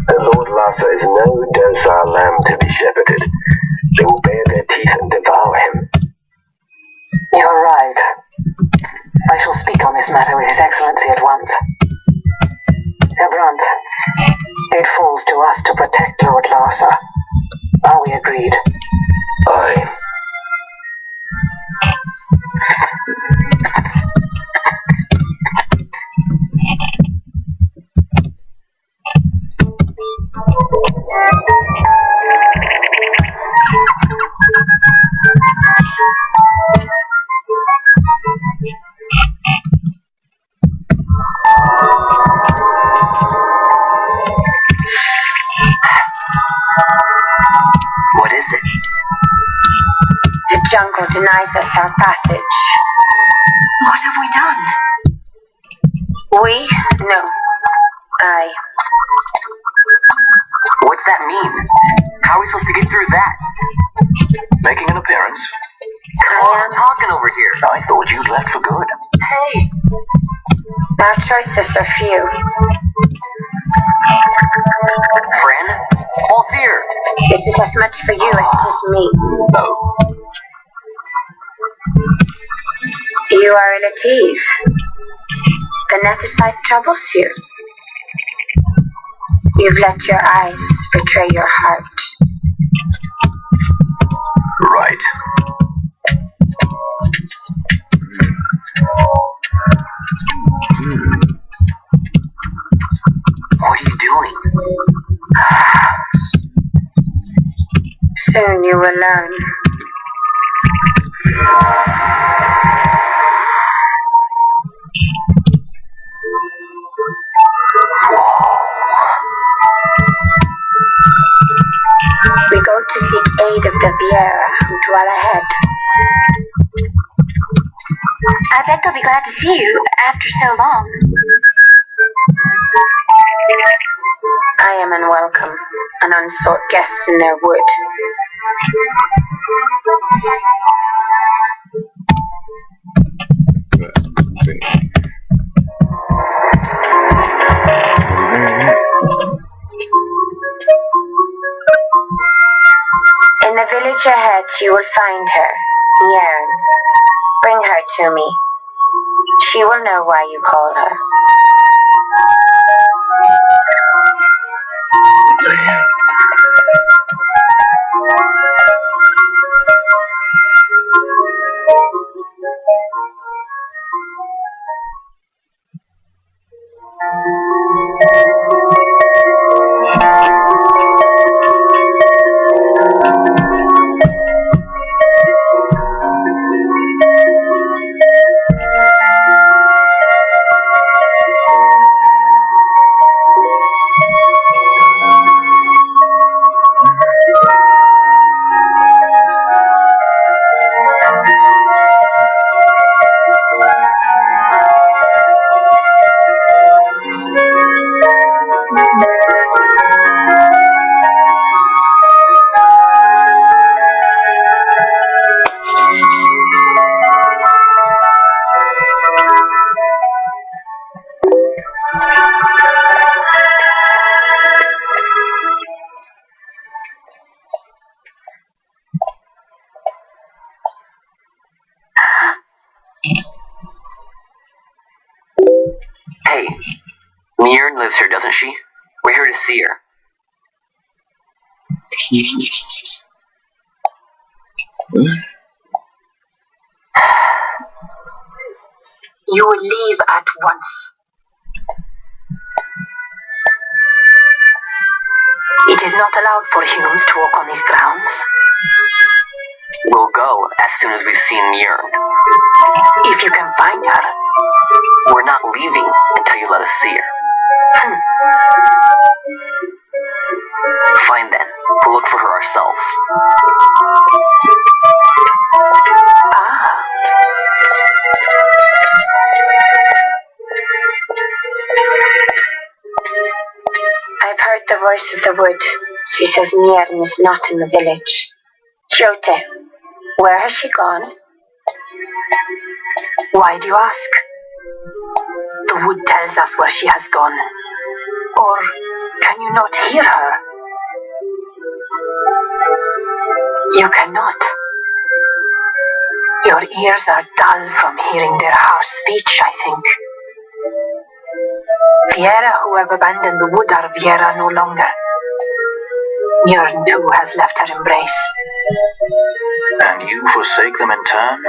that Lord Larsa is no docile lamb to be shepherded, they will bare their teeth and devour him. You're right. I shall speak on this matter with His Excellency at once. Gabrant, it falls to us to protect Lord Larsa. Are we agreed? Aye. What is it? The jungle denies us our passage. What have we done? We? No. I. What's that mean? How are we supposed to get through that? Making an appearance? I'm talking over here. I thought you'd left for good. Hey! Our choices are few. Fran? Althir! This is as much for you as it is me. Oh. You are ill at ease. The Nethersite troubles you. You've let your eyes betray your heart. Right. What are you doing? Soon you will learn. We go to seek aid of the Viera who dwell ahead. I bet they'll be glad to see you after so long. I am unwelcome, an unsought guest in their wood. In the village ahead you will find her, Nyearn. Bring her to me. She will know why you called her. Hey, Niern lives here, doesn't she? We're here to see her. You will leave at once. It is not allowed for humans to walk on these grounds. We'll go as soon as we've seen Niern. If you can find her. We're not leaving until you let us see her. Fine then. We'll look for her ourselves. I've heard the voice of the wood. She says Niern is not in the village. Hjote, where has she gone? Why do you ask? The wood tells us where she has gone. Or can you not hear her? You cannot. Your ears are dull from hearing their harsh speech, I think. Viera who have abandoned the wood are Viera no longer. Niern too has left her embrace. And you forsake them in turn?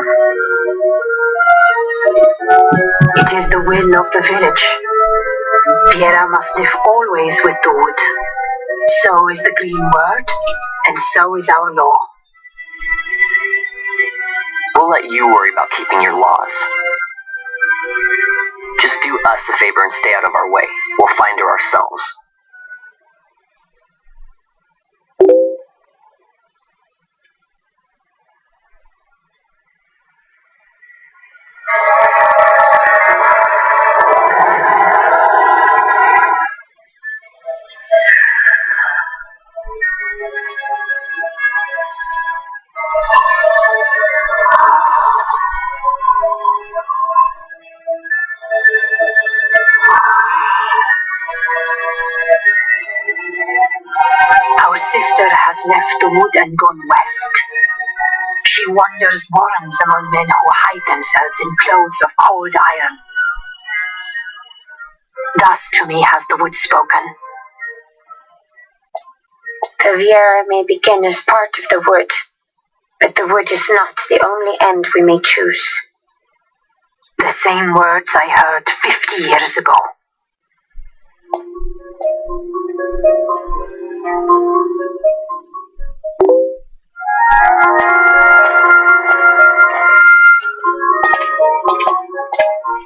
It is the will of the village. Viera must live always with the wood. So is the green word, and so is our law. We'll let you worry about keeping your laws. Just do us a favor and stay out of our way. We'll find her ourselves. Our sister has left the wood and gone west. She wanders warrens among men who hide themselves in clothes of cold iron. Thus to me has the wood spoken. The Viera may begin as part of the wood, but the wood is not the only end we may choose. The same words I heard 50 years ago.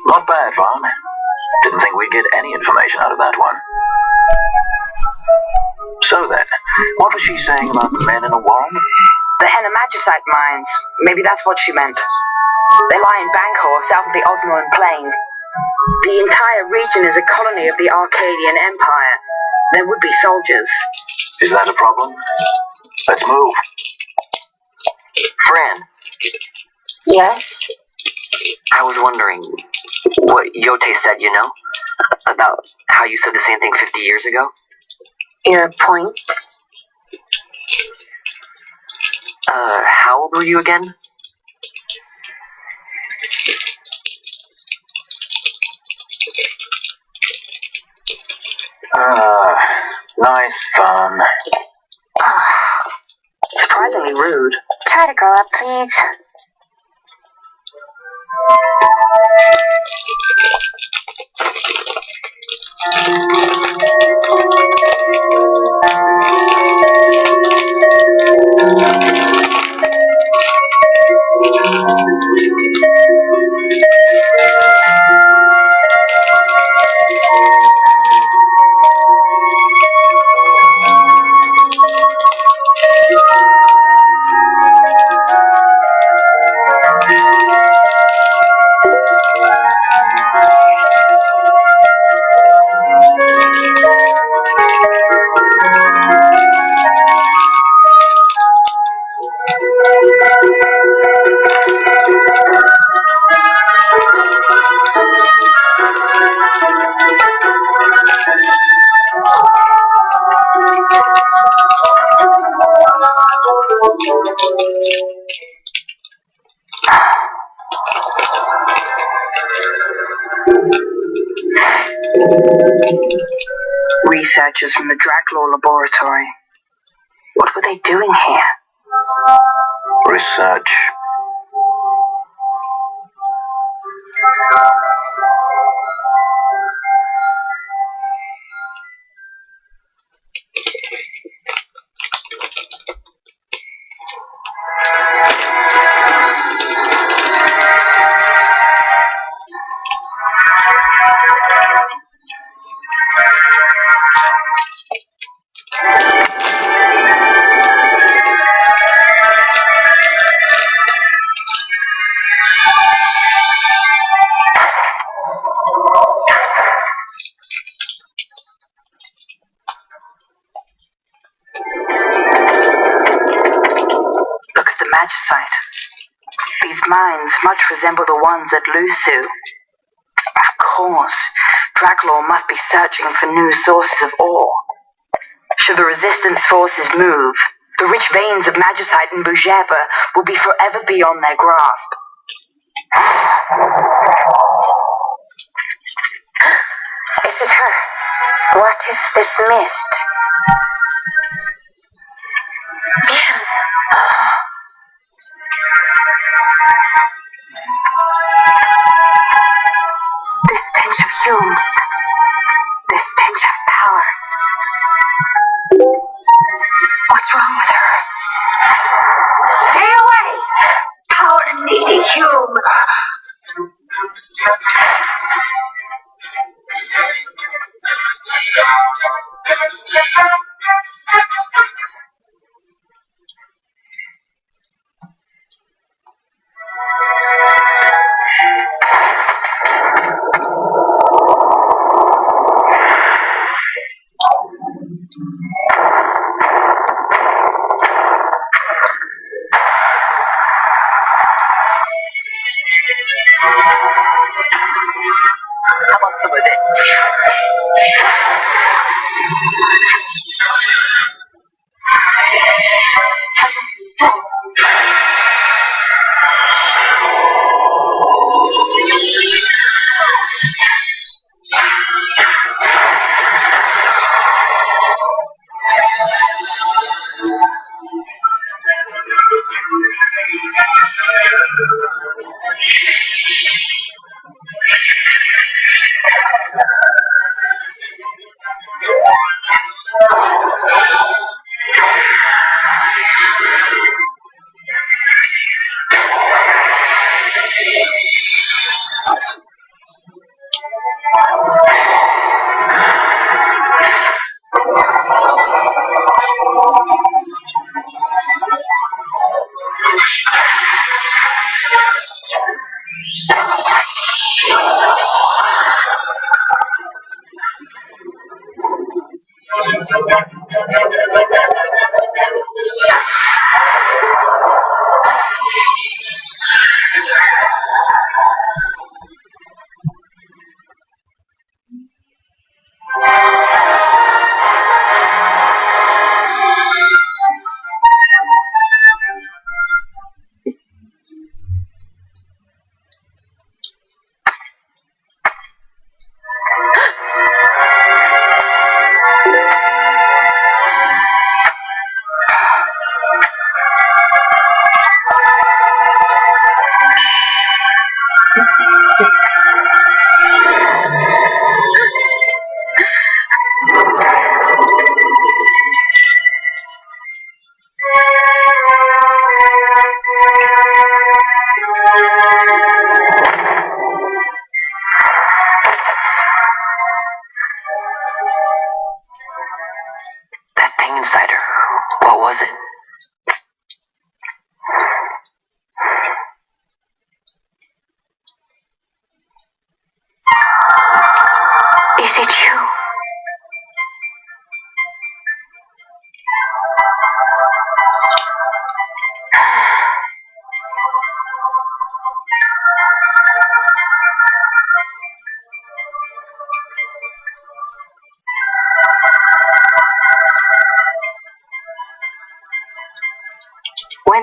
Not bad, Vaughn. Didn't think we'd get any information out of that one. So then, what was she saying about the men in a warren? The Henna-Magicite mines. Maybe that's what she meant. They lie in Bangkor, south of the Osmoan Plain. The entire region is a colony of the Arcadian Empire. There would be soldiers. Is that a problem? Let's move. Fran. Yes? I was wondering what Hjote said, you know? About how you said the same thing 50 years ago? Your point? How old were you again? Nice fun. Surprisingly rude. Try to grow up, please. Researchers from the Draclaw laboratory. What were they doing here? Research. Look at the magicite. These mines much resemble the ones at Lusu. Of course, Draclaw must be searching for new sources of ore. Should the resistance forces move, the rich veins of magicite in Bujeba will be forever beyond their grasp. Is it her? What is this mist? Man. This stench of fumes. This stench of power. What's wrong with her? Stay away! Power-needy Hume! How about some of this?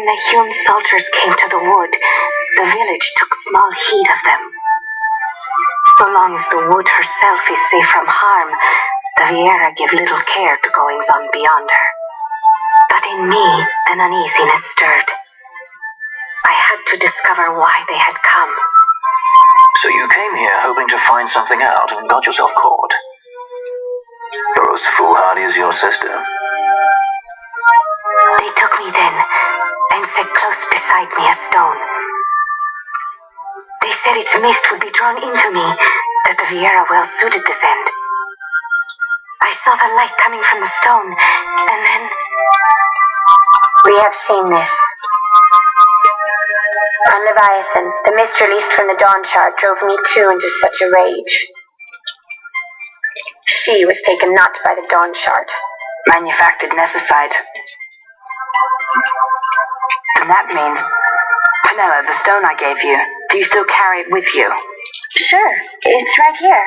When the Hume soldiers came to the wood, the village took small heed of them. So long as the wood herself is safe from harm, the Viera give little care to goings-on beyond her. But in me, an uneasiness stirred. I had to discover why they had come. So you came here hoping to find something out and got yourself caught. You're as foolhardy as your sister. They took me then and set close beside me a stone. They said its mist would be drawn into me, that the Viera well suited this end. I saw the light coming from the stone, and then... We have seen this. On Leviathan, the mist released from the Dawn Shard drove me too into such a rage. She was taken not by the Dawn Shard. Manufactured Nethicide. And that means, Penella, the stone I gave you, do you still carry it with you? Sure, it's right here.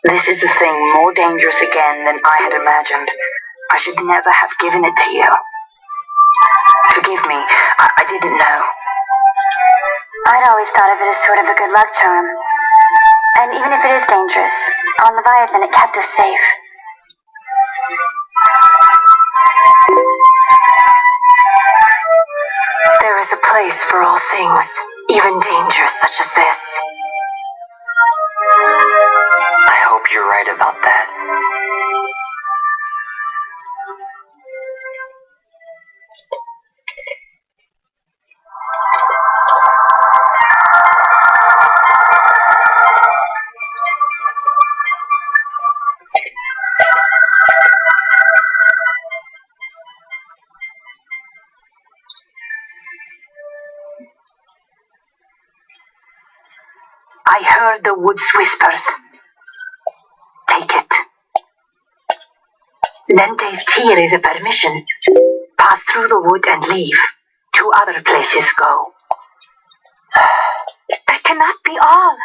This is a thing more dangerous again than I had imagined. I should never have given it to you. Forgive me, I didn't know. I'd always thought of it as sort of a good luck charm. And even if it is dangerous, on Leviathan it kept us safe. There is a place for all things, even dangers such as this. I hope you're right about that. I heard the wood's whispers. Take it. Lente's tear is a permission. Pass through the wood and leave. To other places go. That cannot be all.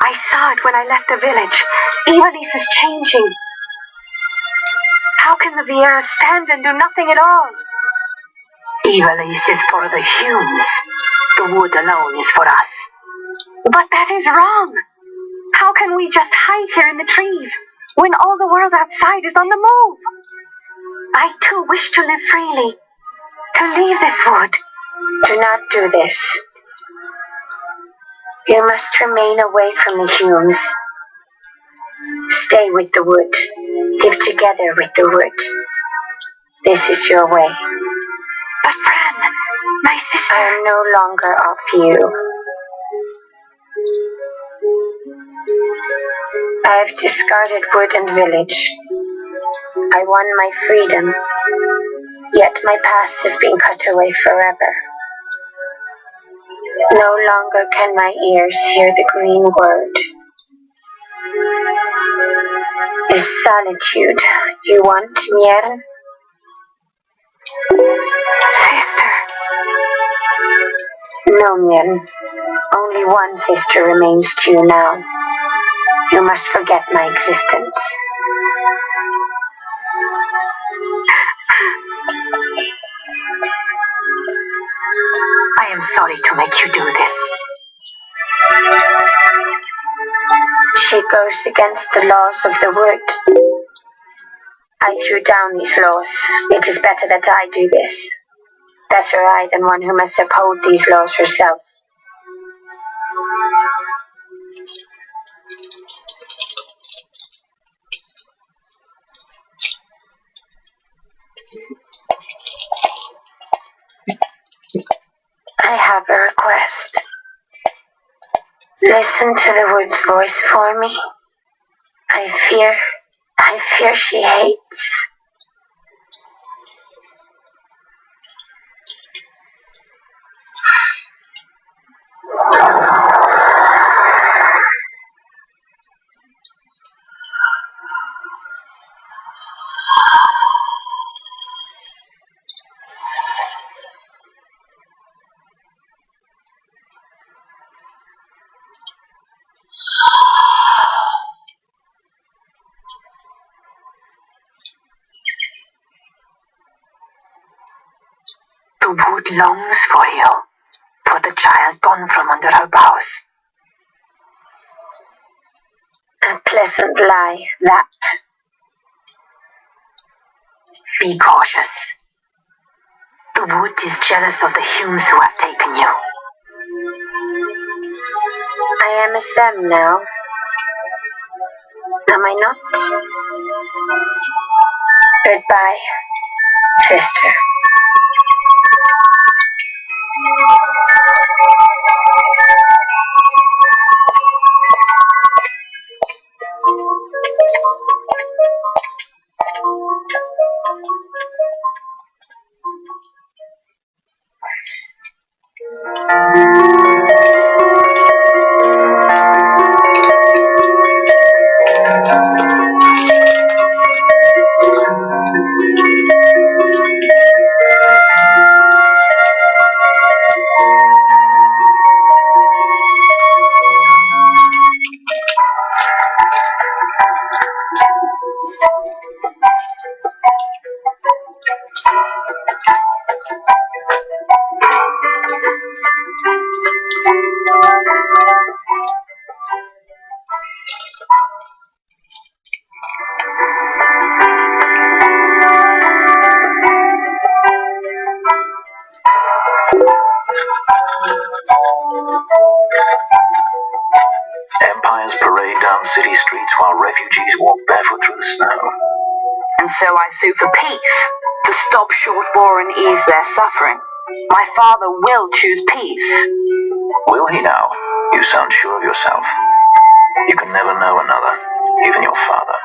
I saw it when I left the village. Evilise is changing. How can the Viera stand and do nothing at all? Evilise is for the Humes. The wood alone is for us. But that is wrong. How can we just hide here in the trees when all the world outside is on the move? I too wish to live freely, to leave this wood. Do not do this. You must remain away from the Humes. Stay with the wood. Live together with the wood. This is your way. But Fran, my sister... I am no longer of you. I have discarded wood and village. I won my freedom, yet my past has been cut away forever. No longer can my ears hear the green word. Is solitude you want, Miern? Sister. No, Miern. Only one sister remains to you now. You must forget my existence. I am sorry to make you do this. She goes against the laws of the wood. I threw down these laws. It is better that I do this. Better I than one who must uphold these laws herself. I have a request. Listen to the wood's voice for me. I fear she hates. The wood longs for you, for the child gone from under her boughs. A pleasant lie, that. Be cautious. The wood is jealous of the Humes who have taken you. I am as them now. Am I not? Goodbye, sister. Empires parade down city streets while refugees walk barefoot through the snow. And so I sue for peace, to stop short war and ease their suffering. My father will choose peace. Will he now? You sound sure of yourself. You can never know another, even your father.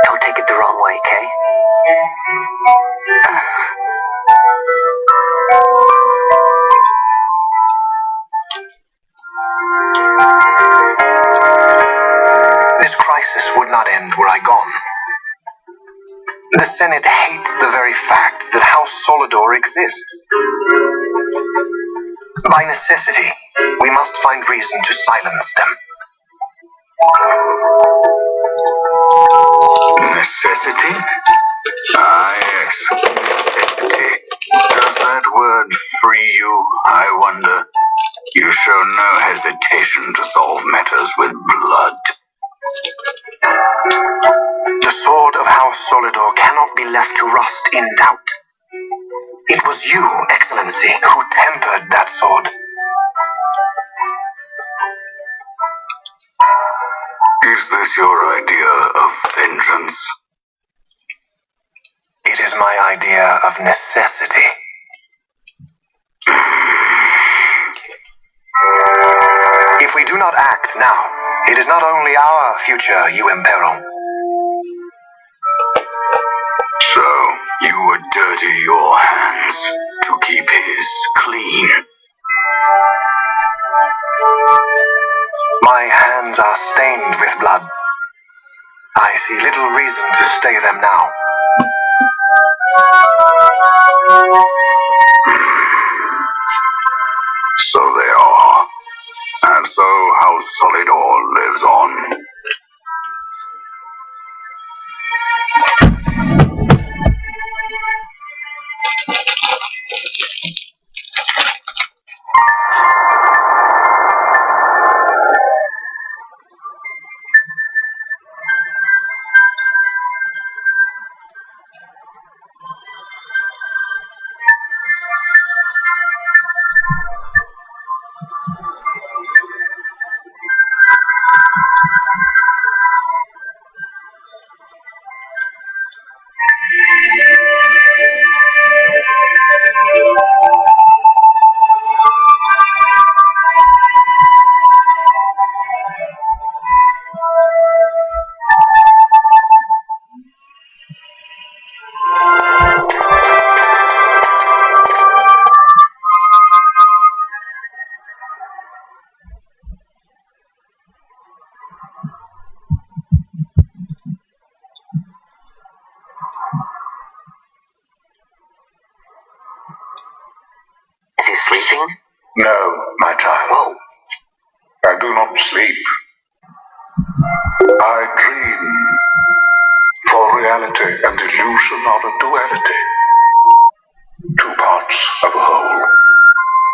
Don't take it the wrong way, Kay. This crisis would not end were I gone. The Senate hates the very fact that House Solidor exists. By necessity, we must find reason to silence them. Necessity? Ah, yes. Necessity. Does that word free you, I wonder? You show no hesitation to solve matters with blood. The sword of House Solidor cannot be left to rust in doubt. It was you, Excellency, who tempered that sword. Is this your idea of vengeance? It is my idea of necessity. If we do not act now, it is not only our future you imperil. So, you would dirty your hands to keep his clean. My hands are stained with blood. I see little reason to stay them now. So they are. And so House Solidor lives on. Is he sleeping? No, my child. Whoa. I do not sleep. I dream reality and illusion are a duality. Two parts of a whole.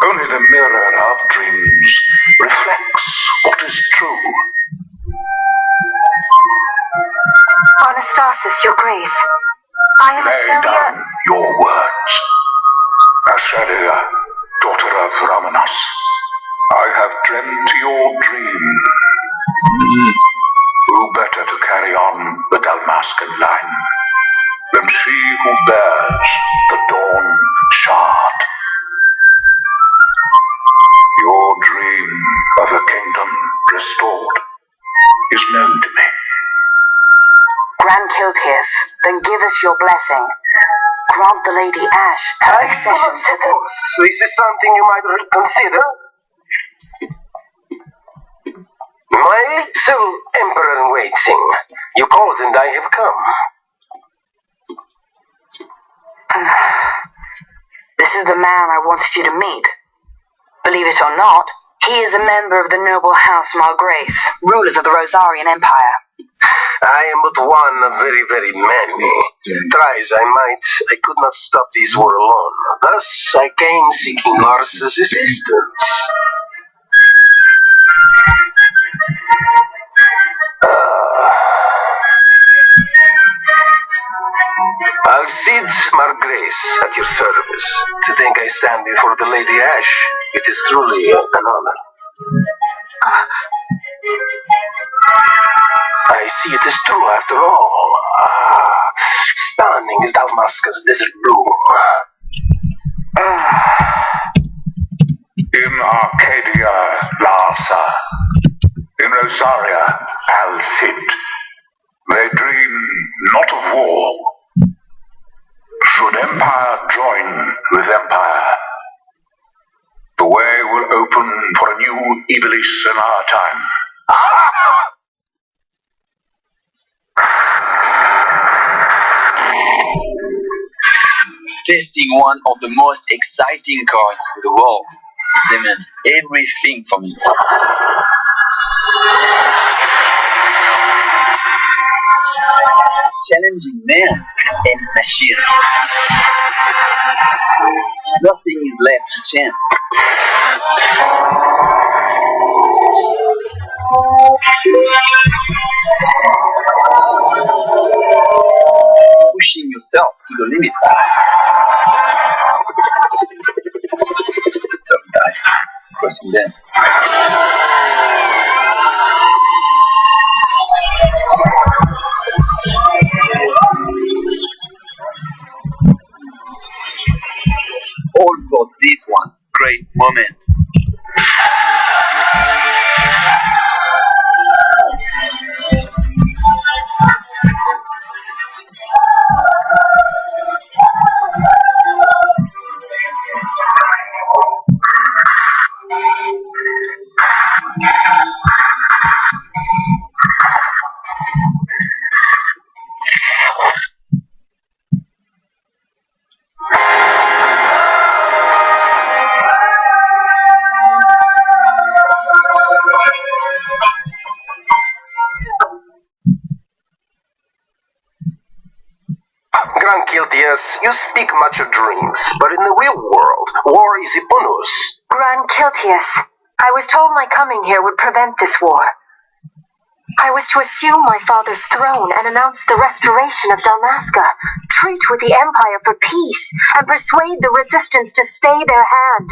Only the mirror of dreams reflects what is true. Anastasis, Your Grace. I am Lay Ashelia. down your words. Ashelia, daughter of Ramanas, I have dreamt your dream. Who better to carry on the Dalmascan line than she who bears the Dawn Shard? Your dream of a kingdom restored is known to me. Grand Kiltius, then give us your blessing. Grant the Lady Ash her accession to the... This is something you might reconsider. My little Emperor-in-Waiting, you called and I have come. This is the man I wanted you to meet. Believe it or not, he is a member of the noble house Malgrace, rulers of the Rosarian Empire. I am but one of very, very many. Try as I might, I could not stop this war alone. Thus, I came seeking Lars's assistance. Alcide Margrace at your service. To think I stand before the Lady Ash, it is truly an honor. I see it is true after all. Stunning is Dalmasca's desert bloom. In Arcadia, Larsa. In Rosaria, Alcid. They dream not of war. Should empire join with empire, the way will open for a new Iblis in our time. Testing one of the most exciting cars in the world. They meant everything for me. Challenging man and machine. Nothing is left to chance. Pushing yourself to the limits. Sometimes crossing them. All for this one great moment. Grand Kiltius, you speak much of dreams, but in the real world, war is upon us. Grand Kiltius, I was told my coming here would prevent this war. I was to assume my father's throne and announce the restoration of Dalmasca, treat with the Empire for peace, and persuade the resistance to stay their hand.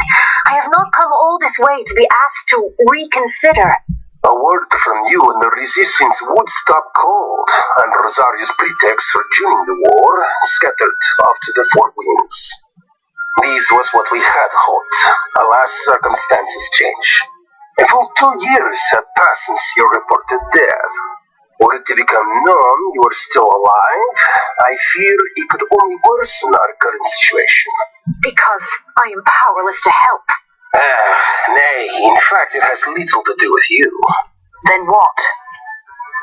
I have not come all this way to be asked to reconsider. A word from you and the resistance would stop cold, and Rosaria's pretext for joining the war scattered off to the four winds. This was what we had hoped. Alas, circumstances change. A full 2 years had passed since your reported death. Were it to become known you were still alive, I fear it could only worsen our current situation. Because I am powerless to help. Nay, in fact it has little to do with you. Then what?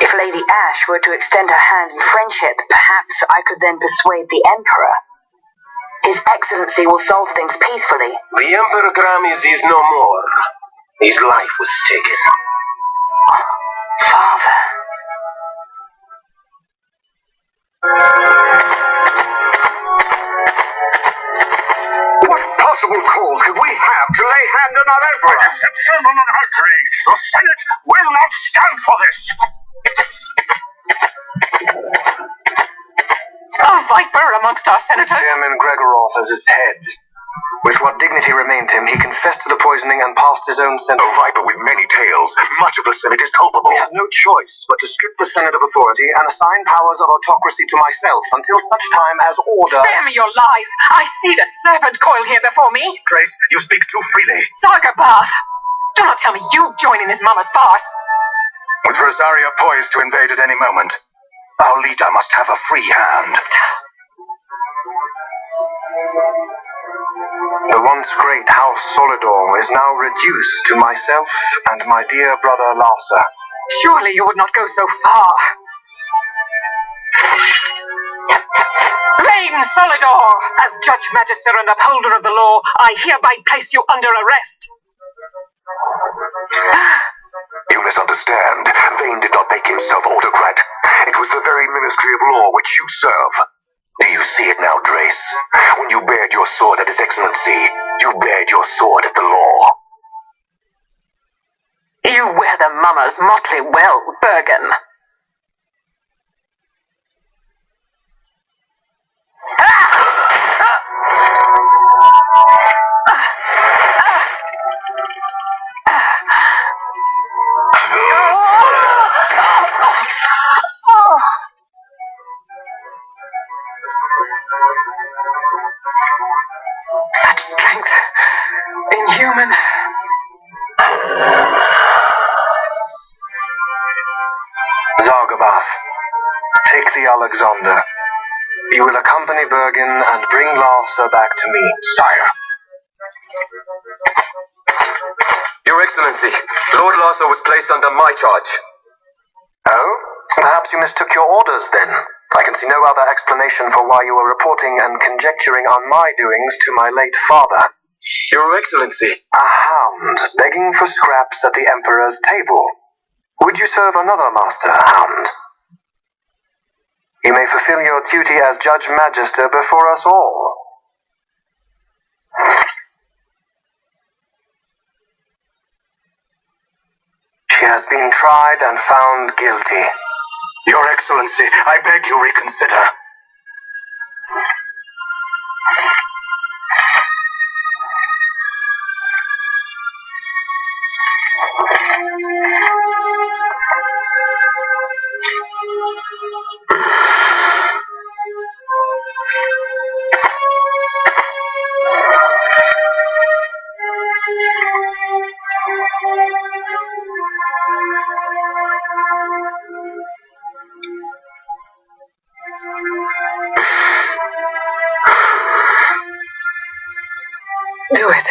If Lady Ash were to extend her hand in friendship, perhaps I could then persuade the Emperor. His Excellency will solve things peacefully. The Emperor Gramis is no more. His life was taken. Father. Gentlemen, outrage! The Senate will not stand for this! A viper amongst our senators. Chairman Gregorov as its head. With what dignity remained him, he confessed to the poisoning and passed his own sentence. A viper with many tails. Much of the Senate is culpable. We had no choice but to strip the Senate of authority and assign powers of autocracy to myself until such time as order... Spare me your lies. I see the serpent coiled here before me. Trace, you speak too freely. Daggerbath, do not tell me you join in this mama's farce. With Rosaria poised to invade at any moment, our leader must have a free hand. The once great House Solidor is now reduced to myself and my dear brother Larsa. Surely you would not go so far. Vain Solidor, as Judge Magister and upholder of the law, I hereby place you under arrest. You misunderstand. Vane did not make himself autocrat. It was the very Ministry of Law which you serve. Do you see it now, Drace? When you bared your sword at His Excellency, you bared your sword at the law. You wear the mama's motley well, Bergen. Such strength, inhuman. Zargabath, take the Alexander. You will accompany Bergen and bring Larsa back to me. Sire. Your Excellency, Lord Larsa was placed under my charge. Oh? Perhaps you mistook your orders then. I can see no other explanation for why you were reporting and conjecturing on my doings to my late father. Your Excellency. A hound begging for scraps at the Emperor's table. Would you serve another master, hound? You may fulfill your duty as Judge Magister before us all. She has been tried and found guilty. Your Excellency, I beg you reconsider. Do it.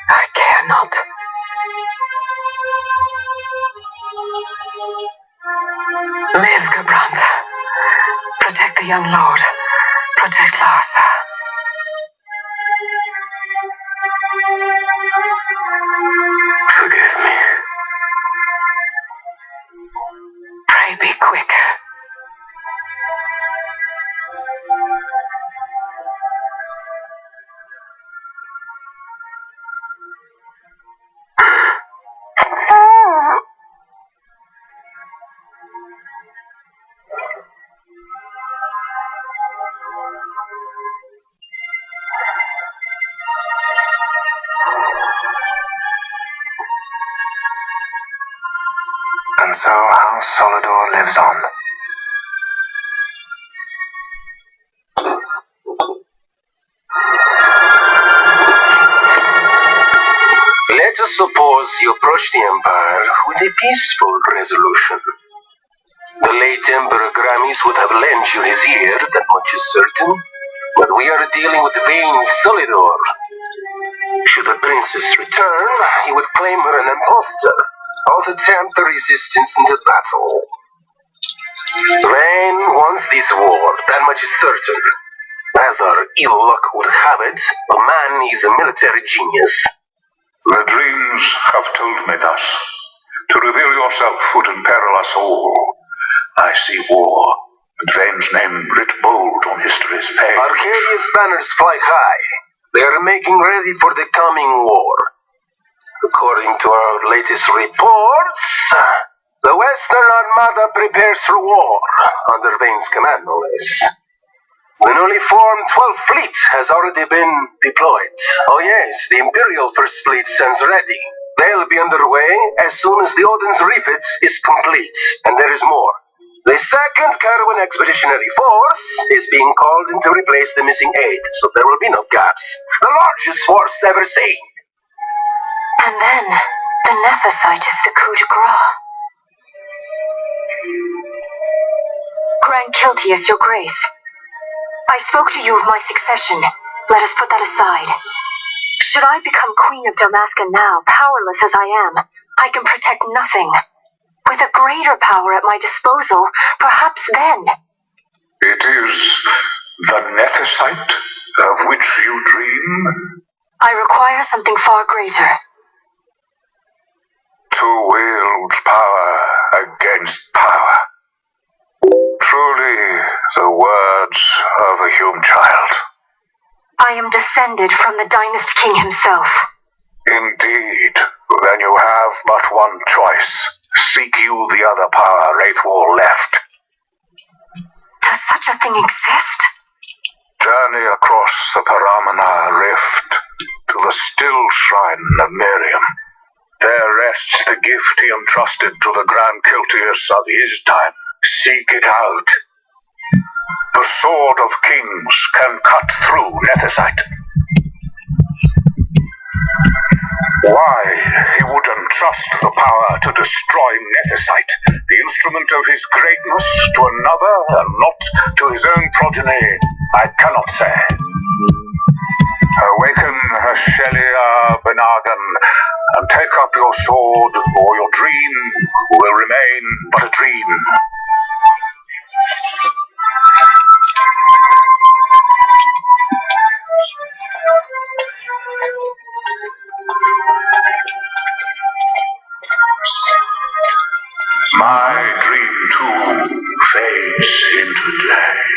I care not. Live, Gabrantha. Protect the young lord. Protect Larsa. Forgive me. Pray be quick. And so House Solidor lives on. Let us suppose you approach the Empire with a peaceful resolution. The late Emperor Gramis would have lent you his ear, that much is certain. But we are dealing with vain Solidor. Should the princess return, he would claim her an impostor, or attempt the resistance into battle. Vain wants this war, that much is certain. As our ill luck would have it, the man is a military genius. The dreams have told me thus. To reveal yourself would imperil us all. I see war, and Vane's name writ bold on history's page. Arcadia's banners fly high. They are making ready for the coming war. According to our latest reports, the Western Armada prepares for war under Vane's command, no less. The newly formed 12th Fleet has already been deployed. Oh yes, the Imperial First Fleet stands ready. They'll be underway as soon as the Odin's refit is complete. And there is more. The 2nd Carwin Expeditionary Force is being called in to replace the missing aid, so there will be no gaps. The largest force ever seen. And then, the Nethicite is the coup de grace. Grand Kiltius, your grace. I spoke to you of my succession. Let us put that aside. Should I become Queen of Dalmasca now, powerless as I am, I can protect nothing. With a greater power at my disposal, perhaps then. It is the Nethicite of which you dream? I require something far greater. To wield power against power. Truly the words of a human child. I am descended from the Dynast King himself. Indeed. Then you have but one choice. Seek you the other power Wraithwall left. Does such a thing exist? Journey across the Paramana Rift to the still shrine of Miriam. There rests the gift he entrusted to the Grand Kiltius of his time. Seek it out. The Sword of Kings can cut through Nethicite. Why he would entrust the power to destroy Nethicite, the instrument of his greatness, to another and not to his own progeny, I cannot say. Awaken Shelia Benagan and take up your sword, or your dream will remain but a dream. My dream too fades into day.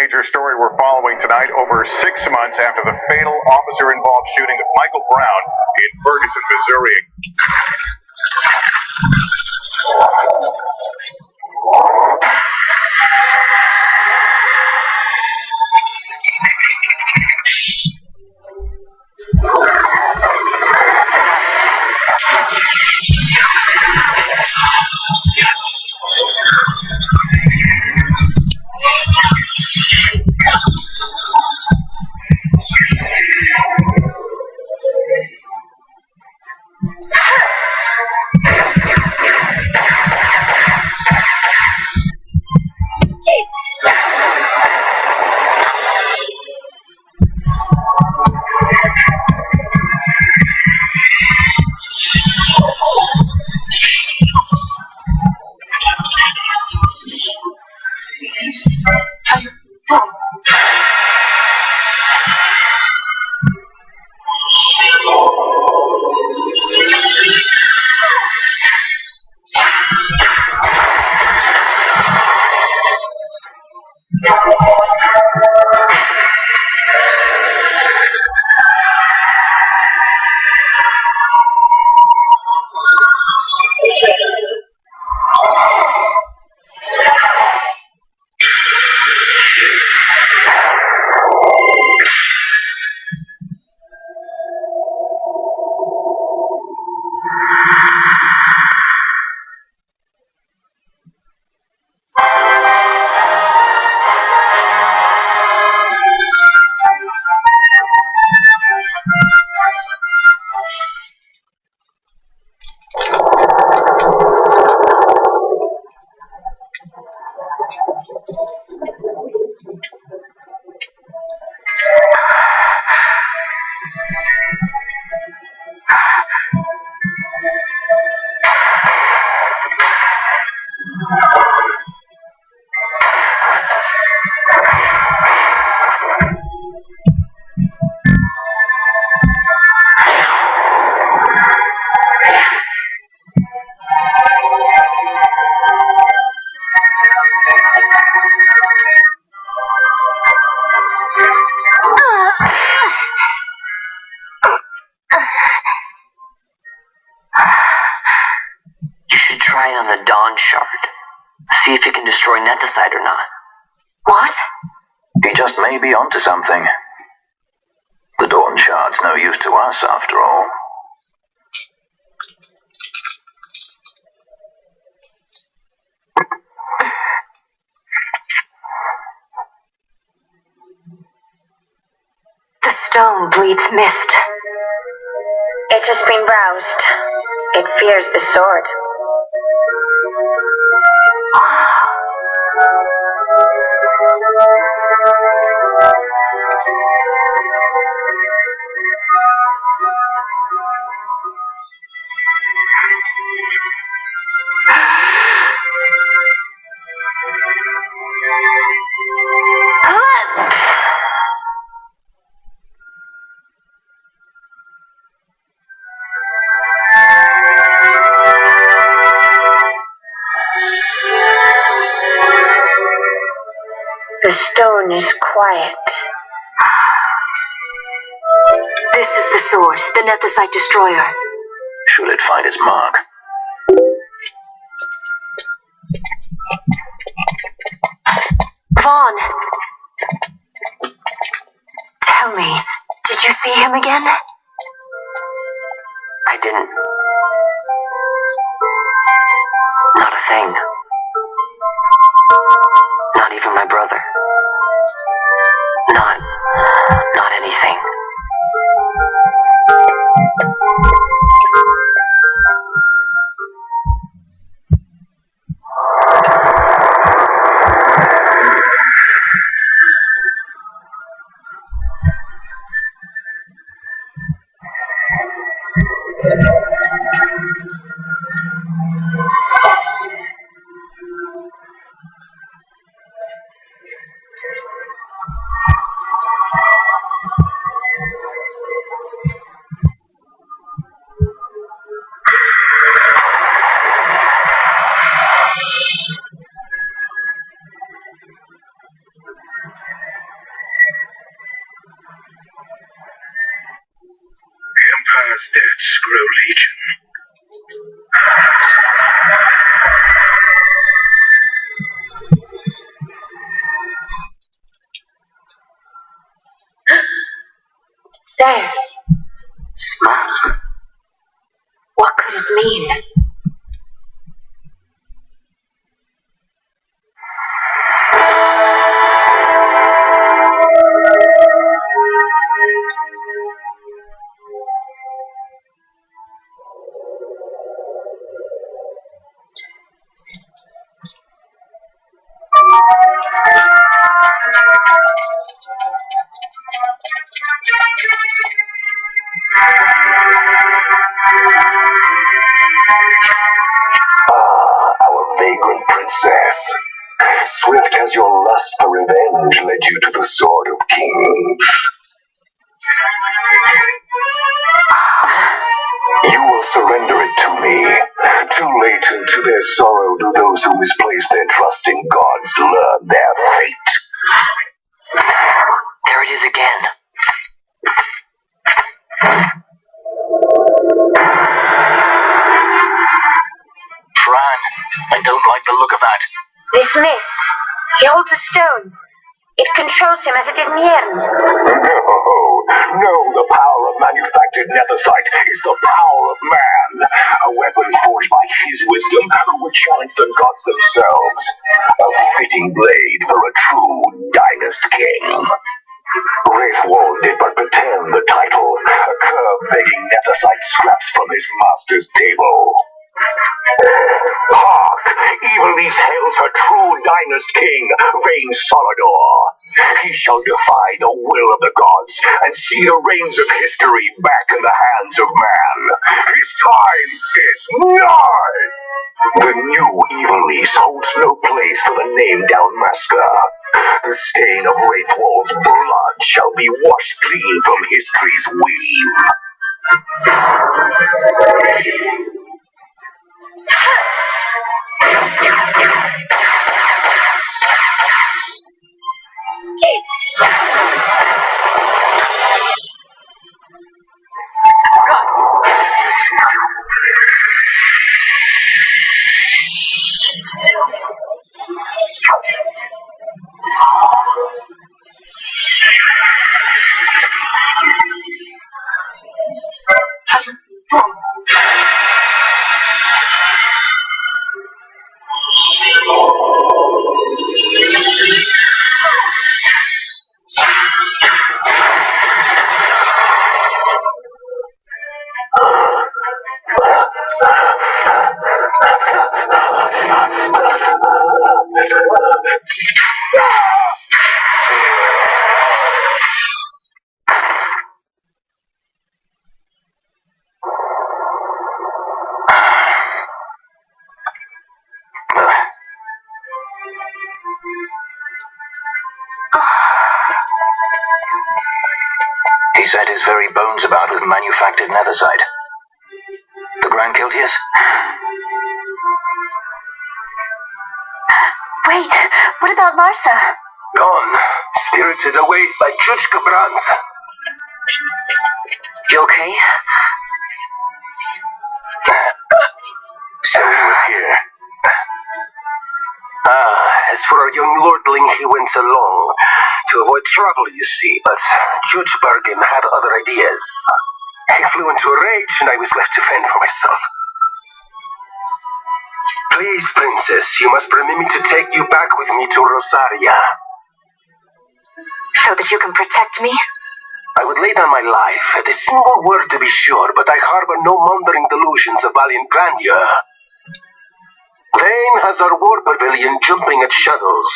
major story we're following tonight, over 6 months after the fatal officer-involved shooting of Michael Brown in Ferguson, Missouri. Try it on the Dawn Shard. See if it can destroy Nethicide or not. What? He just may be onto something. The Dawn Shard's no use to us, after all. The stone bleeds mist. It has been roused. It fears the sword. The stone is quiet. This is the sword, the Nethicide destroyer. Should it find its mark? Vaughn! Tell me, did you see him again? I didn't. Not a thing. Not even my brother. Not anything. vagrant princess. Swift has your lust for revenge led you to the Sword of Kings. You will surrender it to me. Too late, and to their sorrow do those who misplace their trust in gods learn their fate. There it is again. Fran, I don't like the look of that. This mist. He holds a stone. It controls him as it did Miern. No, the power of manufactured netherite is the power of man. A weapon forged by his wisdom who would challenge the gods themselves. A fitting blade for a true dynast king. Wraithwall did but pretend the title, a cur begging netherite scraps from his master's table. Hark! Even these hails her true dynast king, vain Solidor. He shall defy the will of the gods and see the reins of history back in the hands of man. His time is nigh! The new evil lease holds no place for the name Dalmasca. The stain of Wraithwall's blood shall be washed clean from history's weave. He set his very bones about with manufactured netherite. The Grand Kiltius? Wait, what about Larsa? Gone. Spirited away by Judge Brandt. You okay? So he was here. As for our young lordling, he went along to avoid trouble, you see, but Judge Bergen had other ideas. He flew into a rage, and I was left to fend for myself. Please, Princess, you must permit me to take you back with me to Rosaria. So that you can protect me? I would lay down my life, at a single word to be sure, but I harbor no mundering delusions of valiant grandeur. Vane has our war pavilion jumping at shadows.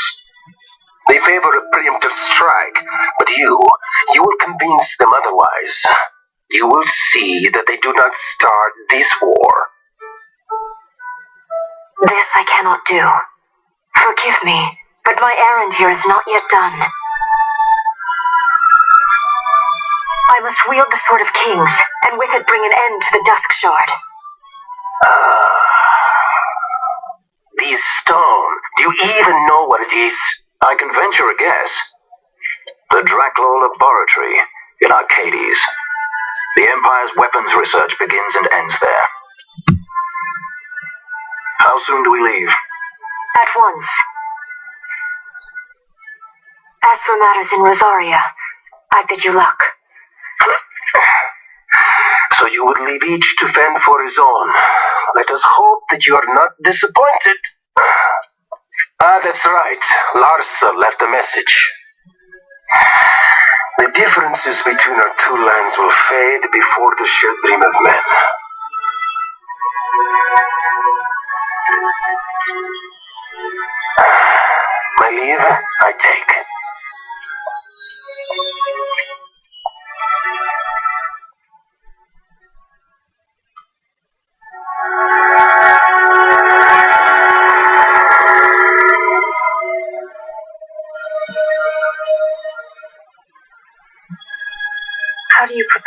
They favor a preemptive strike, but you will convince them otherwise. You will see that they do not start this war. This I cannot do. Forgive me, but my errand here is not yet done. I must wield the Sword of Kings, and with it bring an end to the Dusk Shard. This stone, do you even know what it is? I can venture a guess. The Draclaw Laboratory in Arcades. The Empire's weapons research begins and ends there. How soon do we leave? At once. As for matters in Rosaria, I bid you luck. So you would leave each to fend for his own. Let us hope that you are not disappointed. That's right. Larsa left a message. The differences between our two lands will fade before the shared dream of men. My leave, I take.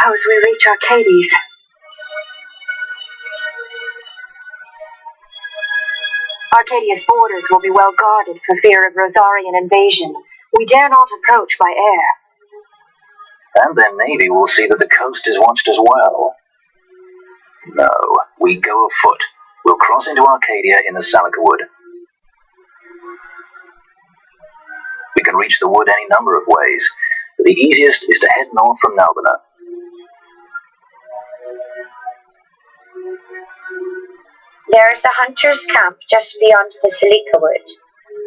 suppose we reach Arcades. Arcadia's borders will be well guarded for fear of Rosarian invasion. We dare not approach by air. And then maybe we'll see that the coast is watched as well. No, we go afoot. We'll cross into Arcadia in the Salika Wood. We can reach the wood any number of ways, but the easiest is to head north from Nalbina. There is a hunter's camp just beyond the Salika Wood.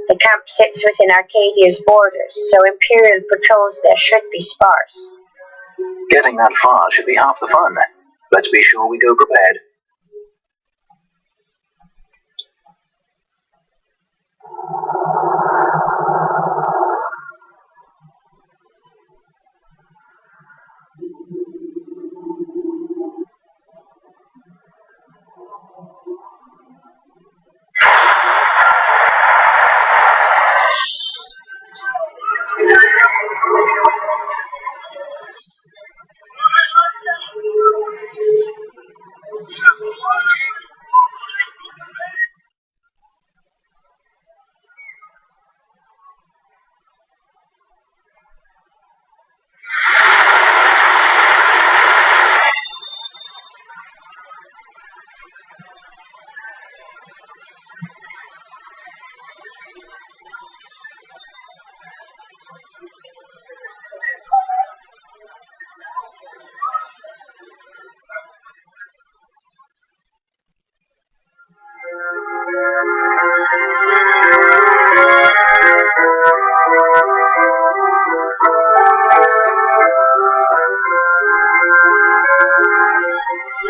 The camp sits within Arcadia's borders, so Imperial patrols there should be sparse. Getting that far should be half the fun. Let's be sure we go prepared.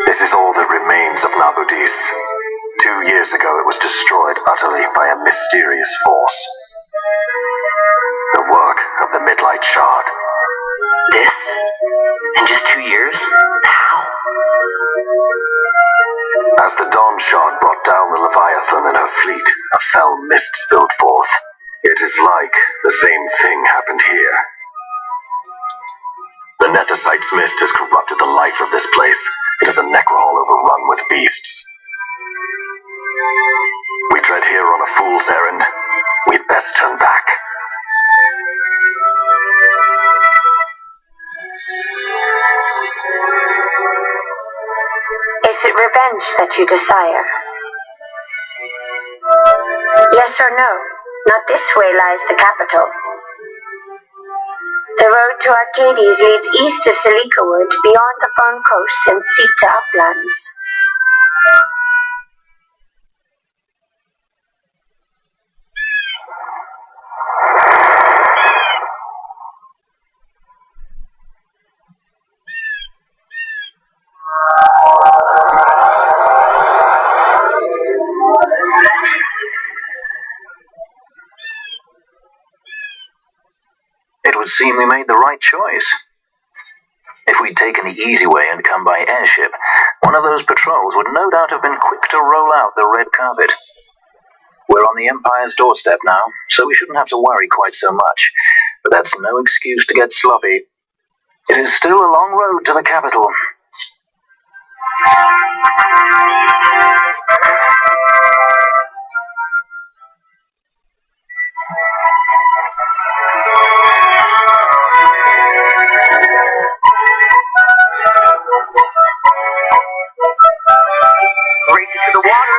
This is all that remains of Nabudis. 2 years ago it was destroyed utterly by a mysterious force. The work of the Midlight Shard. This? In just 2 years? How? As the Dawn Shard brought down the Leviathan and her fleet, a fell mist spilled forth. It is like the same thing happened here. The Nethicite's mist has corrupted the life of this place. It is a necrohol overrun with beasts. We tread here on a fool's errand. We'd best turn back. Is it revenge that you desire? Yes or no? Not this way lies the capital. The road to Arcades leads east of Salika Wood, beyond the Fern Coast and Sita uplands. It would seem we made the right choice. If we'd taken the easy way and come by airship, one of those patrols would no doubt have been quick to roll out the red carpet. We're on the Empire's doorstep now, so we shouldn't have to worry quite so much, but that's no excuse to get sloppy. It is still a long road to the capital. Race it to the water.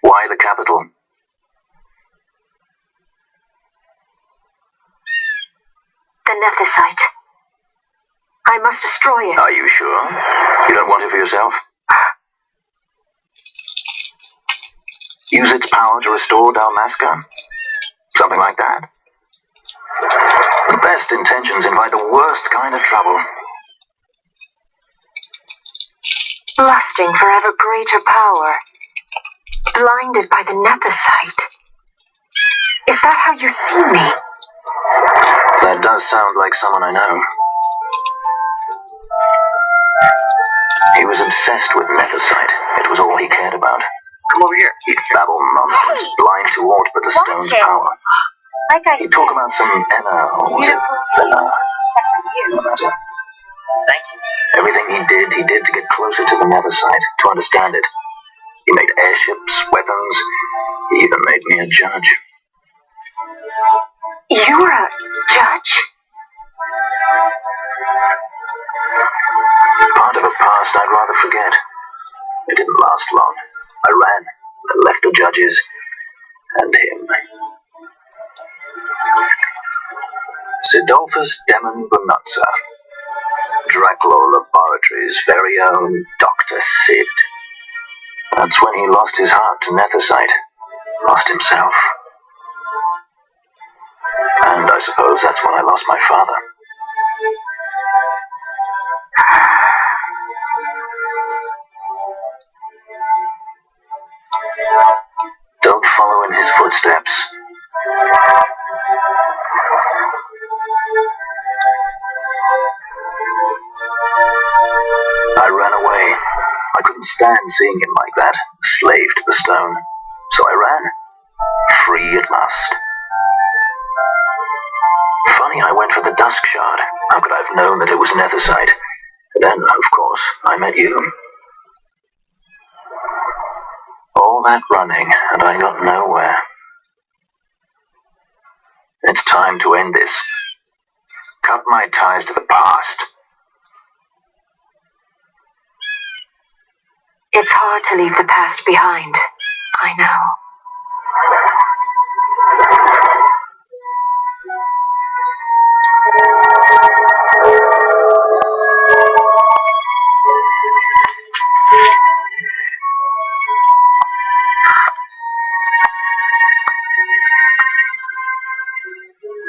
Why the capital? The Nethicite. I must destroy it. Are you sure? You don't want it for yourself? Use its power to restore Dalmasca? Something like that. The best intentions invite the worst kind of trouble. Lusting for ever greater power. Blinded by the Nethicite. Is that how you see me? That does sound like someone I know. He was obsessed with Nethersite. It was all he cared about. Come over here. He'd babble nonsense, blind to aught but the stone's power. Like I He'd talk about some Enna, or was it Villa? No matter. Thank you. Everything he did to get closer to the Nethersite, to understand it. He made airships, weapons. He even made me a judge. You were a judge? Part of a past I'd rather forget. It didn't last long. I ran. I left the judges and him. Sidolphus Demon Bonazza, Draculaur Laboratories' very own Dr. Sid. That's when he lost his heart to Nethersite, lost himself. And I suppose that's when I lost my father. Don't follow in his footsteps. I ran away. I couldn't stand seeing him like that, a slave to the stone. So I ran. Free at last. Funny, I went for the Dusk Shard. How could I have known that it was Nethersite? Then, of course, I met you. All that running, and I got nowhere. It's time to end this. Cut my ties to the past. It's hard to leave the past behind. I know.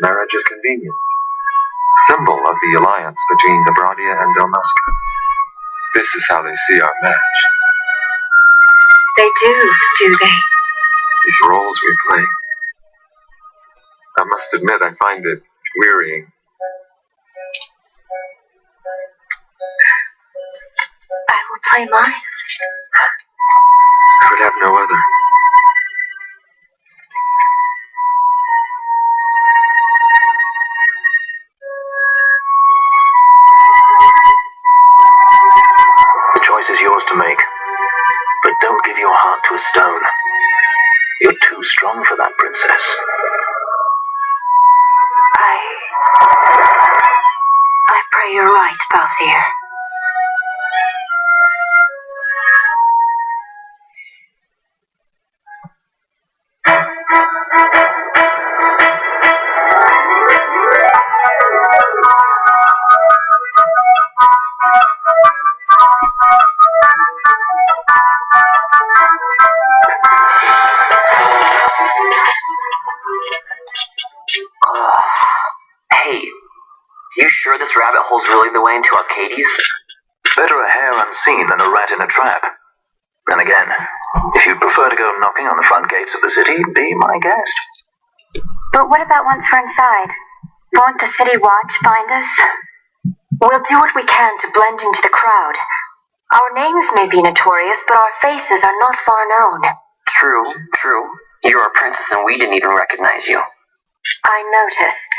Marriage of convenience. Symbol of the alliance between Nebradia and Dalmasca. This is how they see our match. They do they? These roles we play. I must admit I find it wearying. I will play mine. I would have no other. The choice is yours to make. But don't give your heart to a stone. You're too strong for that, princess. I pray you're right, Balthier. Hey, you sure this rabbit hole's really the way into Arcades? Better a hare unseen than a rat in a trap. Then again, if you'd prefer to go knocking on the front gates of the city, be my guest. But what about once we're inside? Won't the city watch find us? We'll do what we can to blend into the crowd. Our names may be notorious, but our faces are not far known. True. You're a princess and we didn't even recognize you. I noticed.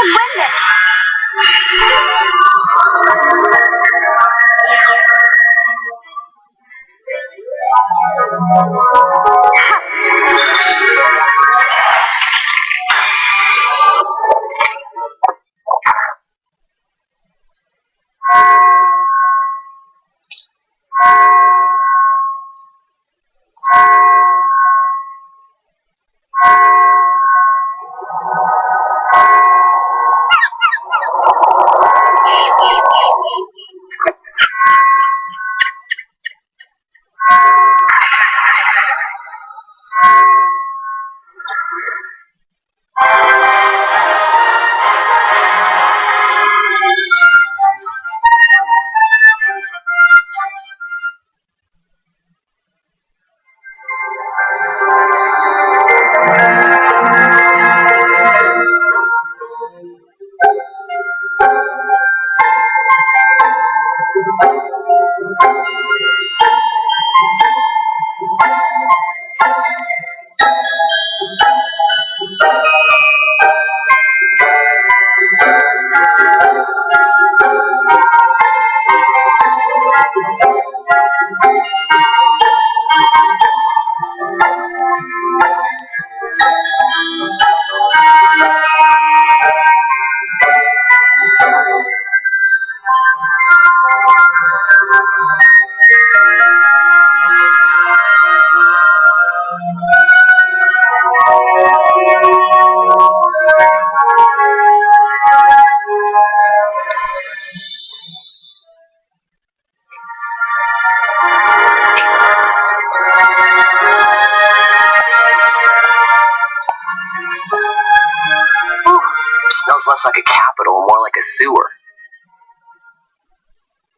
will win this! Smells less like a capital, more like a sewer.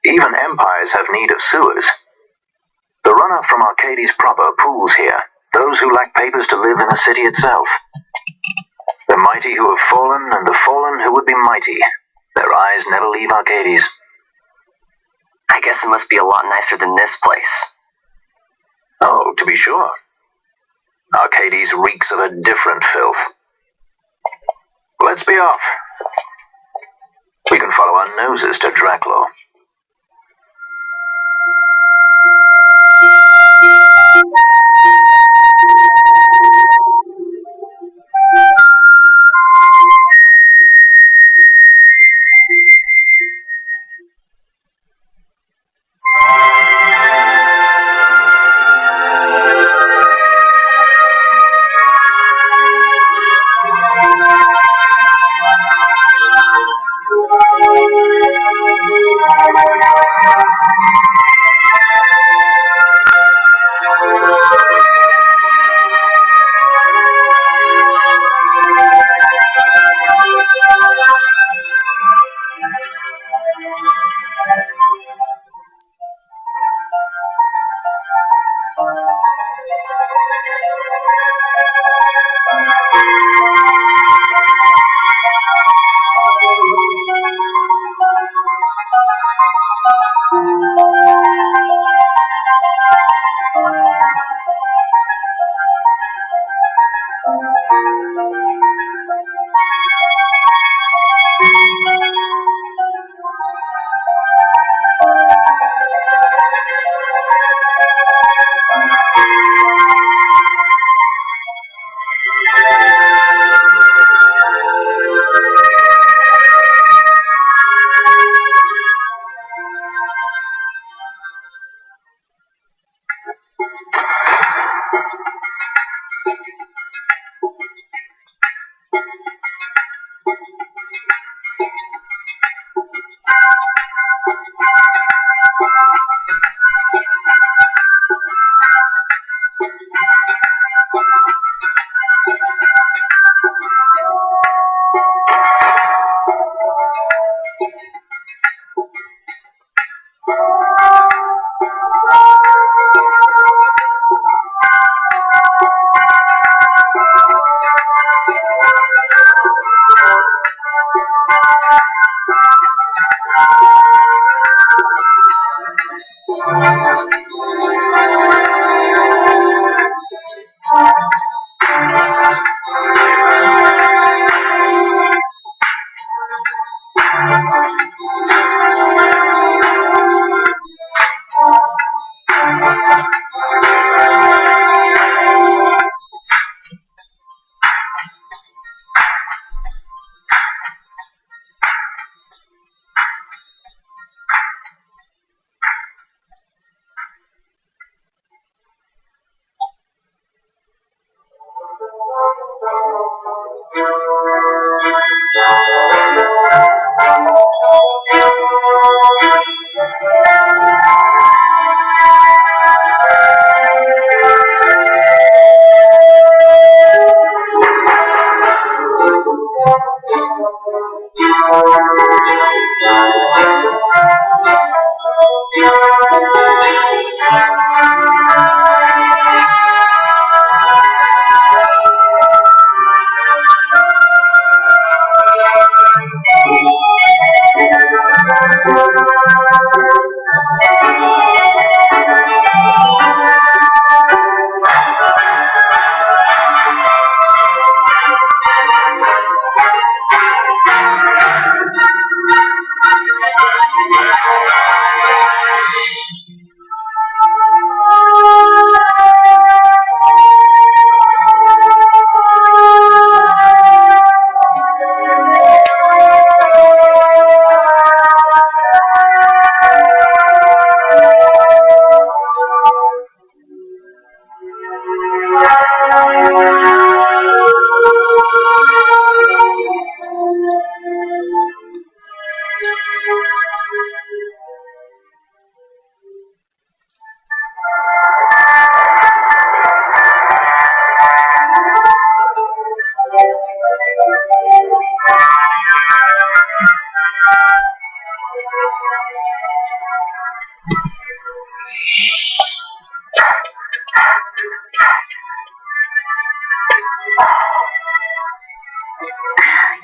Even empires have need of sewers. The runoff from Arcades proper pools here, those who lack papers to live in the city itself. The mighty who have fallen, and the fallen who would be mighty. Their eyes never leave Arcades. I guess it must be a lot nicer than this place. Oh, to be sure. Arcades reeks of a different filth. Let's be off. We can follow our noses to Draclaw.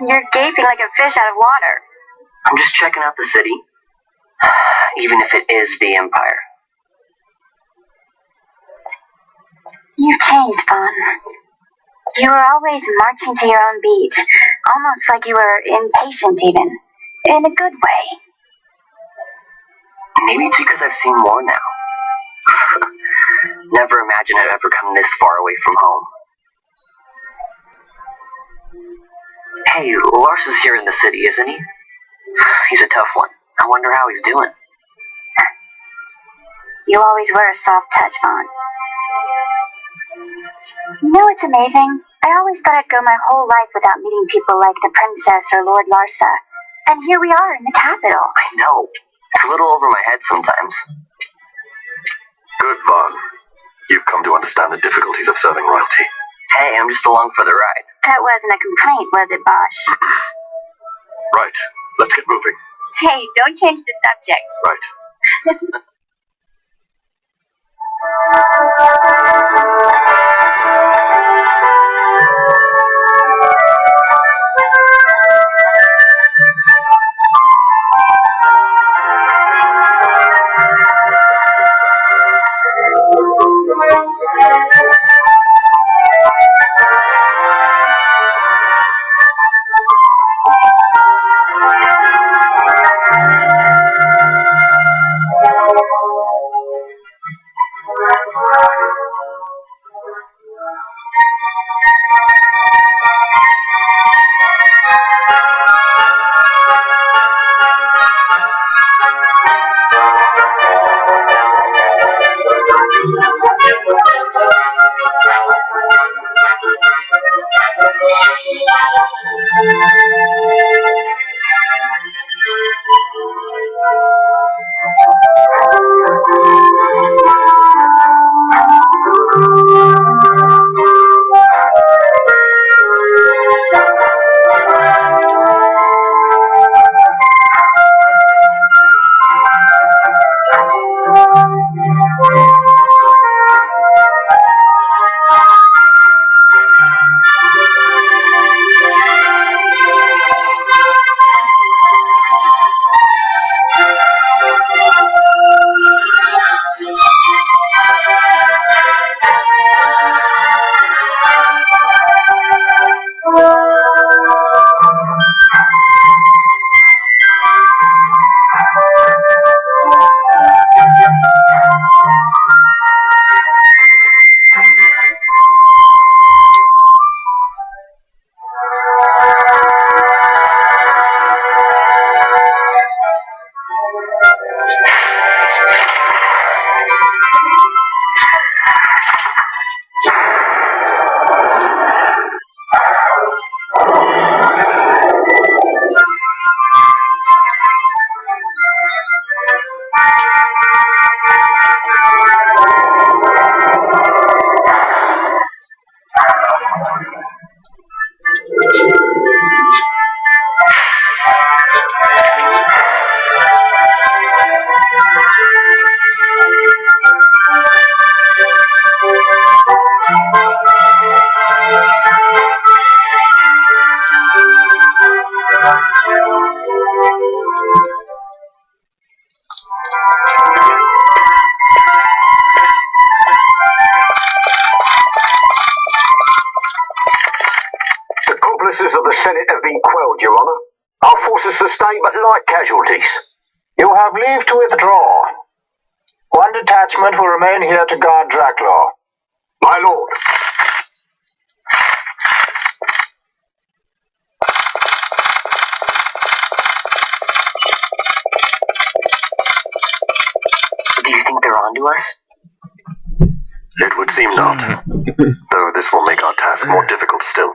You're gaping like a fish out of water. I'm just checking out the city. Even if it is the Empire. You've changed, Vaughn. You were always marching to your own beat, almost like you were impatient even, in a good way. Maybe it's because I've seen more now. Never imagined I'd ever come this far away from home. Hey, Lars is here in the city, isn't he? He's a tough one. I wonder how he's doing. You always were a soft touch, Vaughn. You know what's amazing? I always thought I'd go my whole life without meeting people like the Princess or Lord Larsa. And here we are in the capital. I know. It's a little over my head sometimes. Good, Vaughn. You've come to understand the difficulties of serving royalty. Hey, I'm just along for the ride. That wasn't a complaint, was it, Bosch? Right. Let's get moving. Hey, don't change the subject. Right. the Senate have been quelled, Your Honour. Our forces sustained but light casualties. You have leave to withdraw. One detachment will remain here to guard Draclaw. My lord. Do you think they're onto us? It would seem not. Though this will make our task more difficult still.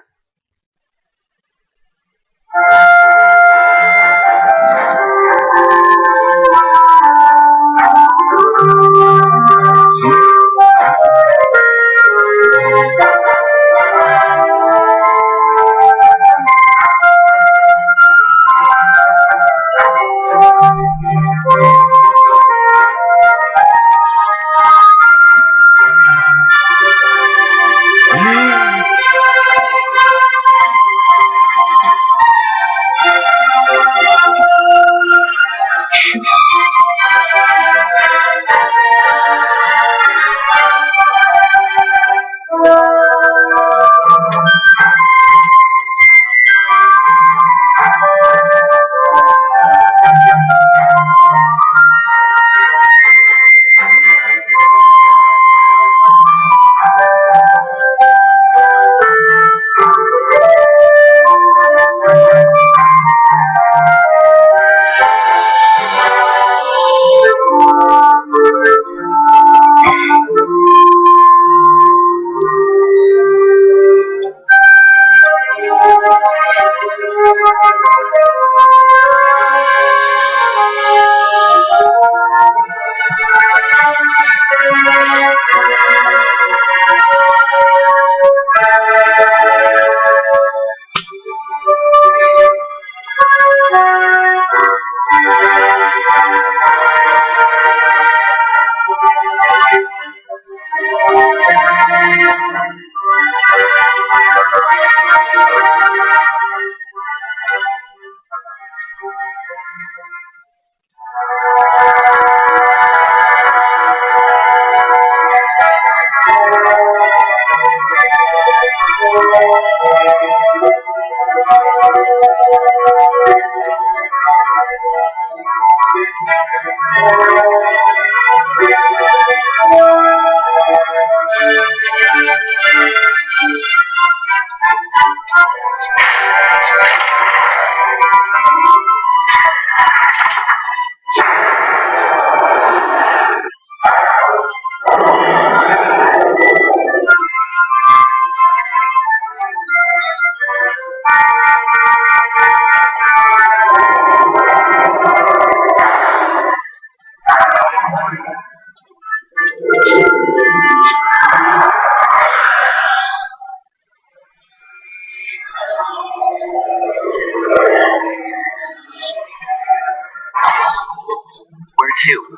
Where to?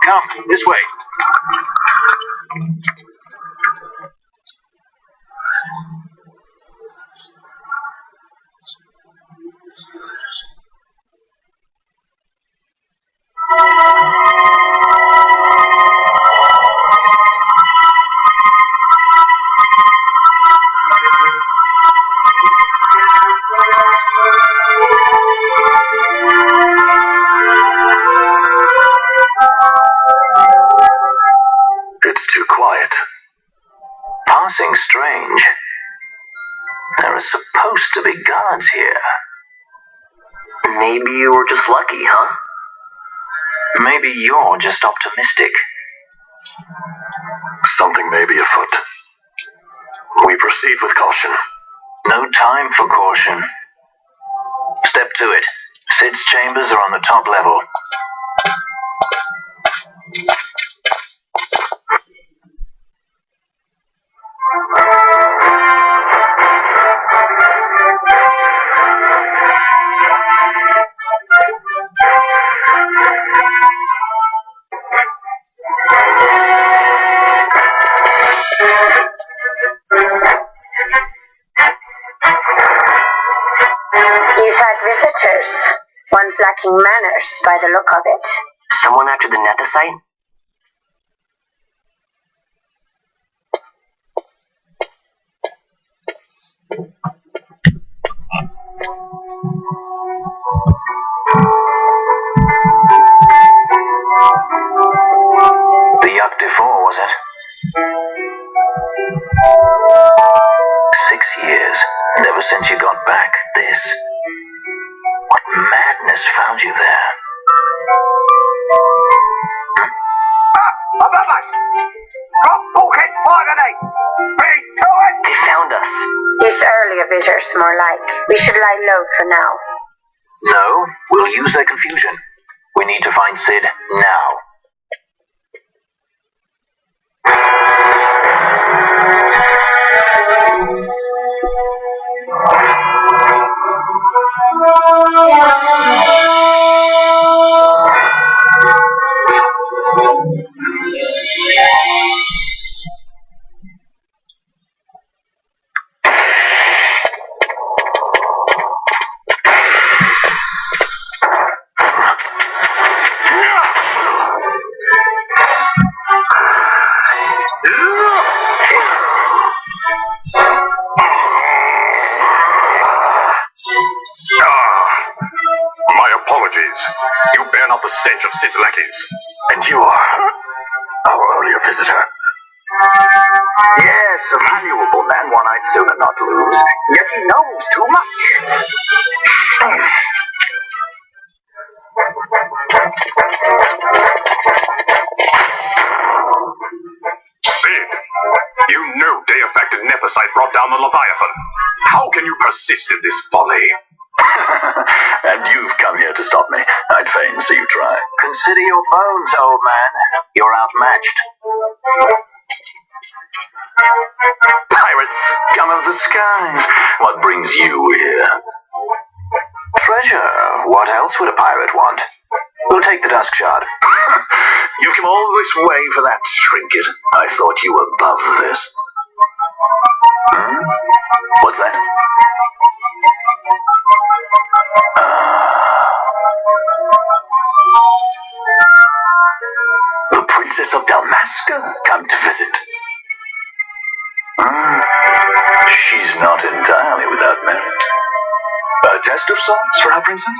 Come, this way. It's too quiet. Passing strange. There are supposed to be guards here. Maybe you were just lucky, huh? Maybe you're just optimistic. Something may be afoot. We proceed with caution. No time for caution. Step to it. Sid's chambers are on the top level. He's had visitors. One's lacking manners by the look of it. Someone after the Nethicite? The Yuck-4, was it? 6 years, and ever since you got back, this. What madness found you there? Above us! Drop bullhead fire grenade! Bring to it! They found us. These earlier visitors, more like. We should lie low for now. No, we'll use their confusion. We need to find Sid now. My apologies. You bear not the stench of Sid's lackeys. And you are our earlier visitor. Yes, a valuable man one I'd sooner not lose, yet he knows too much. Sid, you know Deifacted Nephesite brought down the Leviathan. How can you persist in this folly? And you've come here to stop me. I'd fain see you try. Consider your bones, old man. You're outmatched. Pirates, scum of the skies. What brings you here? Treasure. What else would a pirate want? We'll take the Dusk Shard. You've come all this way for that trinket. I thought you were above this. What's that? The Princess of Dalmasca come to visit. She's not entirely without merit. A test of sorts for our princess?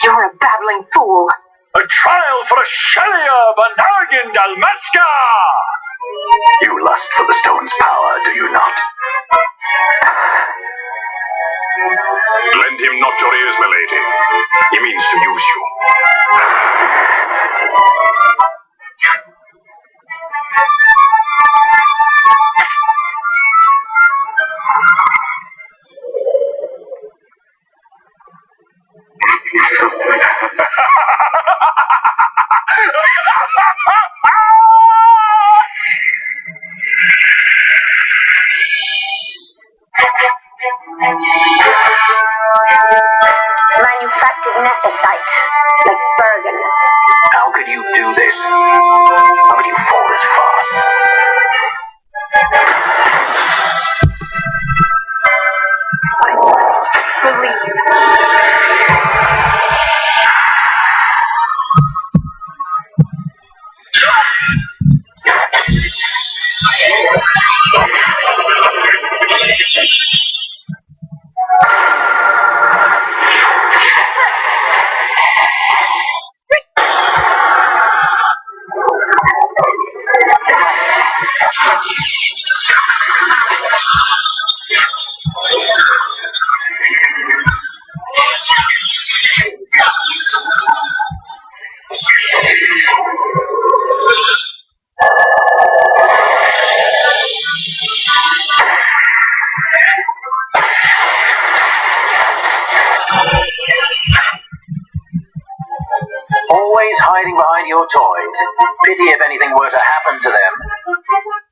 You're a babbling fool. A trial for a Shalia Banargin Dalmasca! You lust for the stone's power, do you not? Lend him not your ears, milady. He means to use you. Manufactured nephesite, like Bergen. How could you do this? How could you fall this far? I must believe. Always hiding behind your toys. Pity if anything were to happen to them.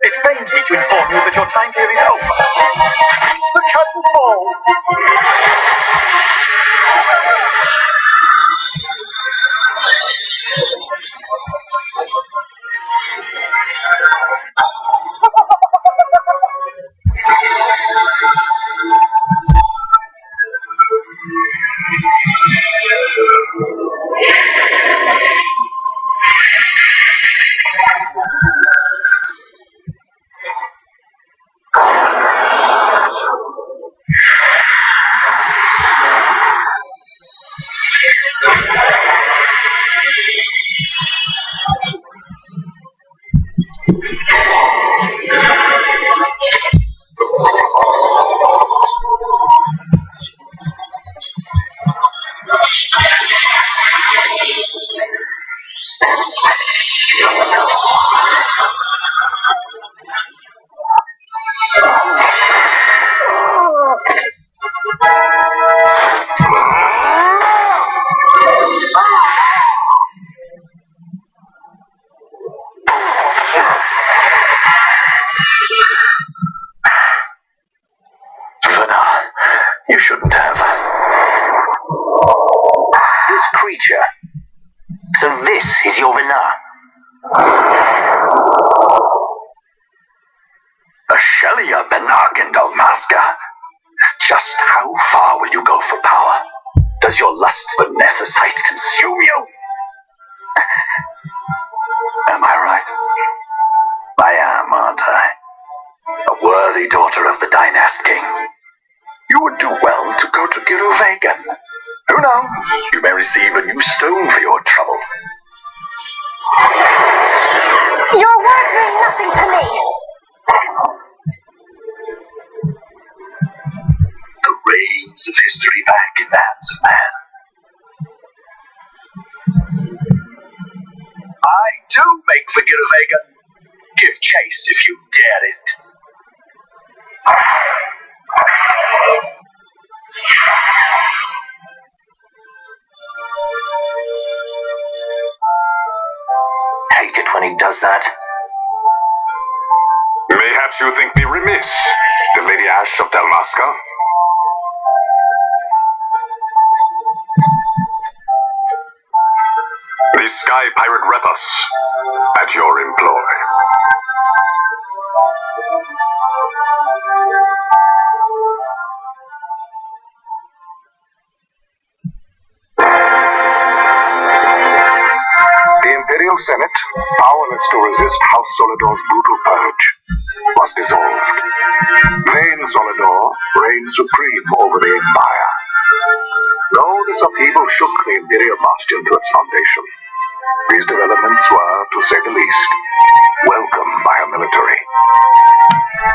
It pains me to inform you that your time here is over. The curtain falls. shouldn't have. This creature. So this is your Vinar. A Shelia Benargan Dalmasca. Just how far will you go for power? Does your lust for Nephesite consume you? Am I right? I am, aren't I? A worthy daughter of the Dynast King. You would do well to go to Giruvegan. Who knows? You may receive a new stone for your trouble. Your words mean nothing to me. The reins of history back in the hands of man. I do make for Giruvegan. Give chase if you dare it. Hate it when he does that. Mayhaps you think me remiss, the Lady Ash of Dalmasca? The Sky Pirate Repus, at your employ. The Imperial Senate, powerless to resist House Solidor's brutal purge, was dissolved. Vayne Solidor reigned supreme over the Empire. Though this upheaval shook the Imperial Bastion to its foundation, these developments were, to say the least, welcome by our military.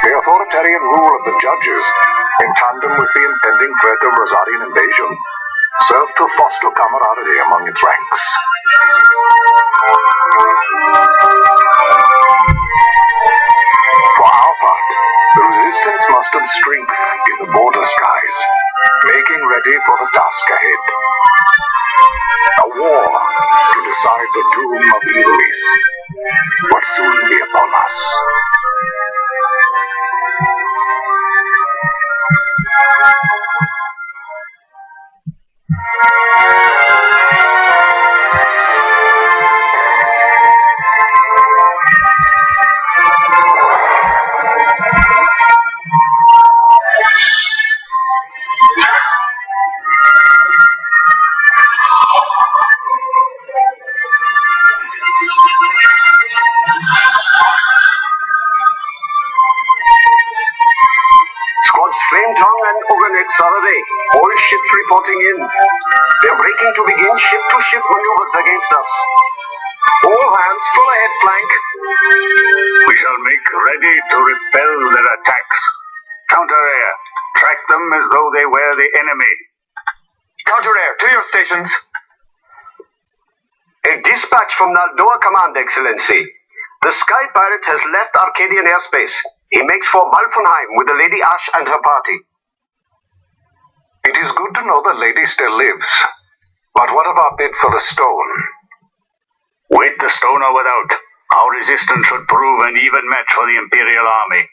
The authoritarian rule of the judges, in tandem with the impending threat of Rosarian invasion, served to foster camaraderie among its ranks. For our part, the resistance mustered strength in the border skies, making ready for the task ahead. A war to decide the doom of Evil East would soon be upon us. Flametongue and Oganex are array. All ships reporting in. They're breaking to begin ship-to-ship maneuvers against us. All hands full ahead flank. We shall make ready to repel their attacks. Counter-air. Track them as though they were the enemy. Counter-air, to your stations. A dispatch from Naldoa Command, Excellency. The Sky Pirate has left Arcadian airspace. He makes for Malfunheim with the Lady Ash and her party. It is good to know the lady still lives. But what of our bid for the stone? With the stone or without, our resistance should prove an even match for the Imperial Army.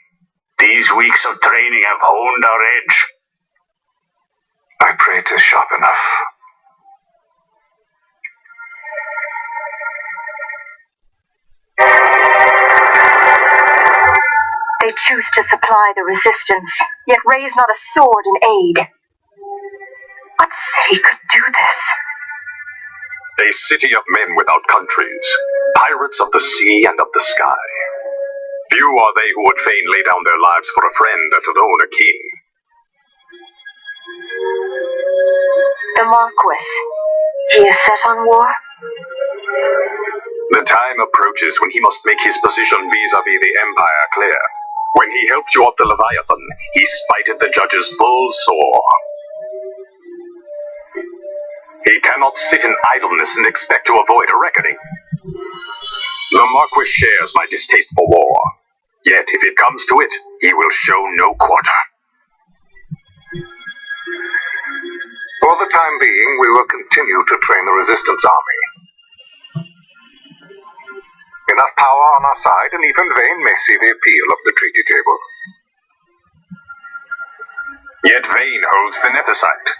These weeks of training have honed our edge. I pray 'tis sharp enough. They choose to supply the resistance, yet raise not a sword in aid. What city could do this? A city of men without countries, pirates of the sea and of the sky. Few are they who would fain lay down their lives for a friend that would own a king. The Marquis. He is set on war? The time approaches when he must make his position vis-a-vis the Empire clear. When he helped you off the Leviathan, he spited the judges full sore. He cannot sit in idleness and expect to avoid a reckoning. The Marquis shares my distaste for war. Yet, if it comes to it, he will show no quarter. For the time being, we will continue to train the Resistance Army. Enough power on our side, and even Vayne may see the appeal of the treaty table. Yet Vane holds the Nethicite.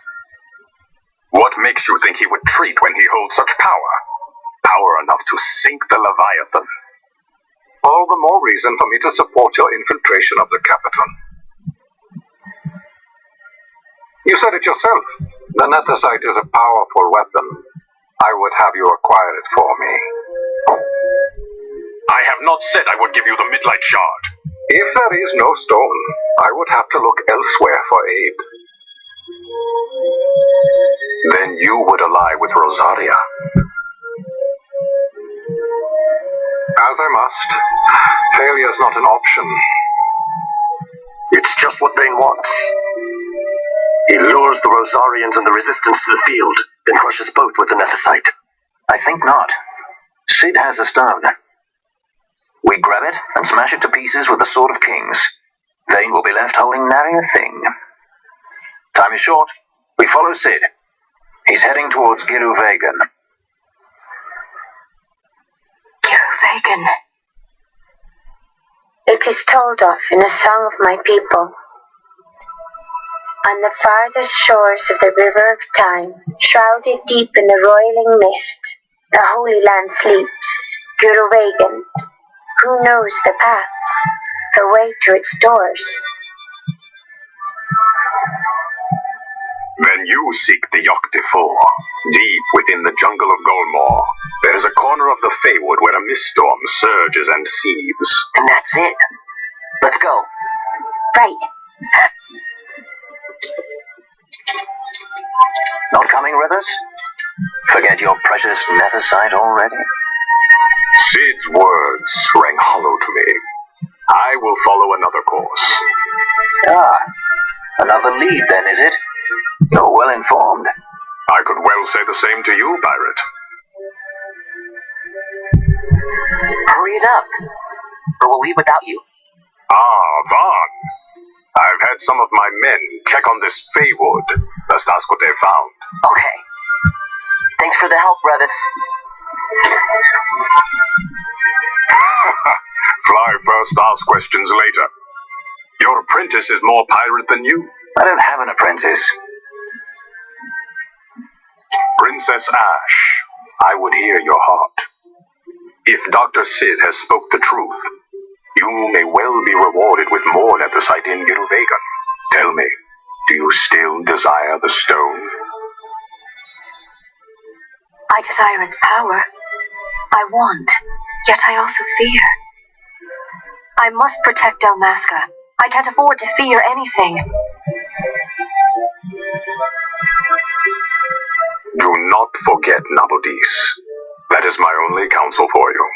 What makes you think he would treat when he holds such power? Power enough to sink the Leviathan. All the more reason for me to support your infiltration of the capital. You said it yourself. The Nethicite is a powerful weapon. I would have you acquire it for me. I have not said I would give you the Midlight Shard. If there is no stone, I would have to look elsewhere for aid. Then you would ally with Rosaria. As I must. Failure's not an option. It's just what Vane wants. He lures the Rosarians and the Resistance to the field, then crushes both with the Nethicite. I think not. Sid has a stone. We grab it and smash it to pieces with the Sword of Kings. Vane will be left holding nary a thing. Time is short. We follow Sid. He's heading towards Giruvegan. Giruvegan. It is told of in a song of my people. On the farthest shores of the river of time, shrouded deep in the roiling mist, the Holy Land sleeps. Giruvegan. Who knows the paths, the way to its doors? Then you seek the Yogg-Defour. Deep within the jungle of Golmor, there is a corner of the Feywood where a mist storm surges and seethes. And that's it. Let's go. Right. Not coming with us? Forget your precious Nethicite already? Sid's words rang hollow to me. I will follow another course. Ah, another lead then, is it? You're well informed. I could well say the same to you, pirate. Hurry it up, or we'll leave without you. Ah, Vaughn. I've had some of my men check on this Feywood. Let's ask what they found. Okay. Thanks for the help, brothers. Fly first, ask questions later. Your apprentice is more pirate than you. I don't have an apprentice. Princess Ash, I would hear your heart. If Dr. Sid has spoke the truth, you may well be rewarded with more Nethicite in Giruvegan. Tell me, do you still desire the stone? I desire its power. I want, yet I also fear. I must protect Dalmasca. I can't afford to fear anything. Do not forget Nabodis. That is my only counsel for you.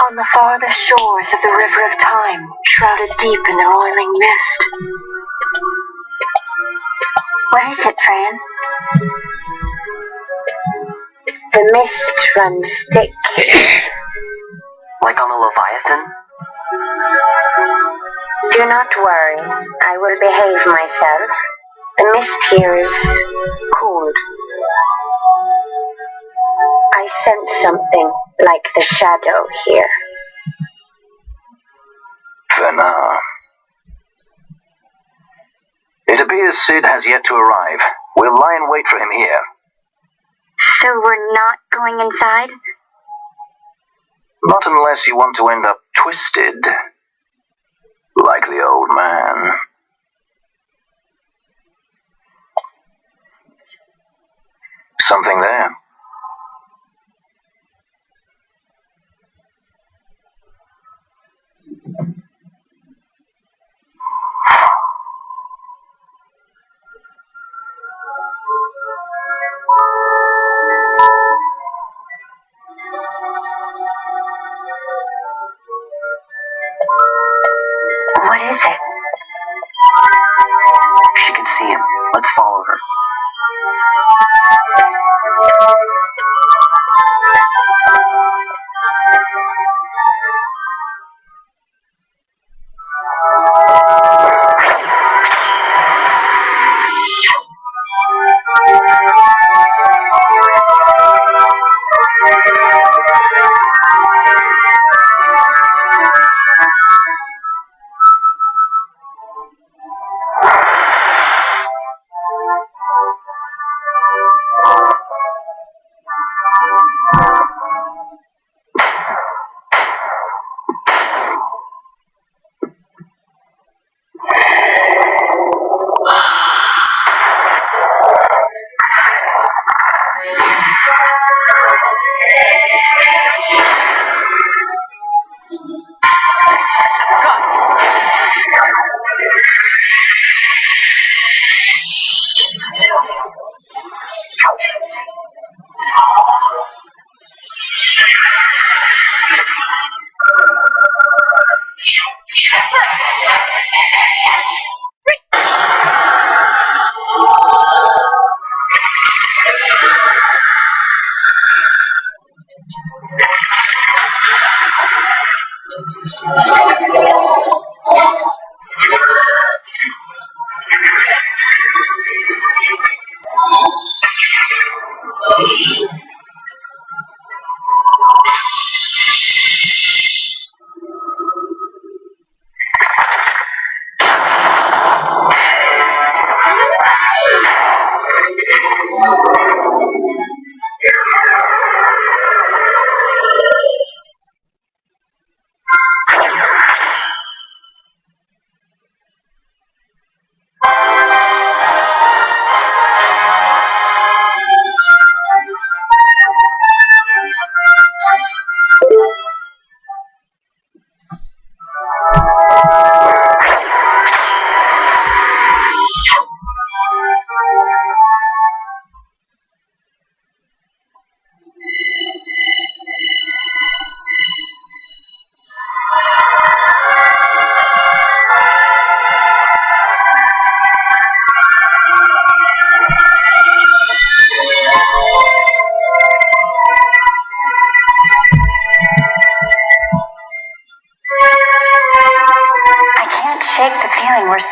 On the farthest shores of the river of time, shrouded deep in the roiling mist. What is it, Fran? The mist runs thick. Like on the Leviathan? Do not worry, I will behave myself. The mist here is cooled. I sense something like the shadow here. Then, it appears Sid has yet to arrive. We'll lie in wait for him here. So we're not going inside? Not unless you want to end up twisted. Like the old man. Something there. What is it? She can see him. Let's follow her.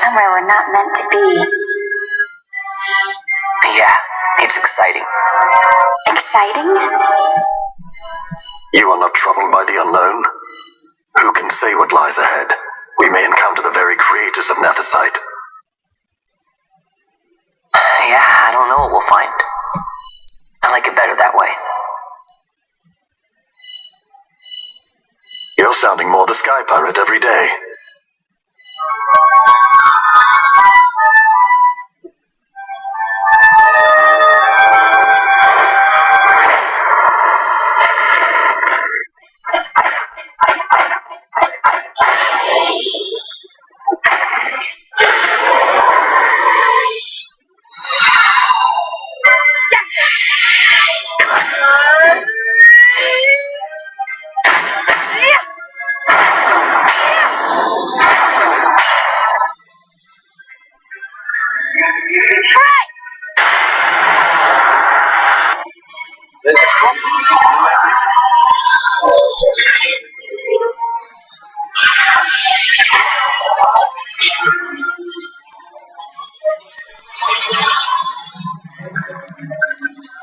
somewhere we're not meant to be. Yeah, it's exciting. Exciting? You are not troubled by the unknown? Who can say what lies ahead? We may encounter the very creators of Nethicite. Yeah, I don't know what we'll find. I like it better that way. You're sounding more the Sky Pirate every day.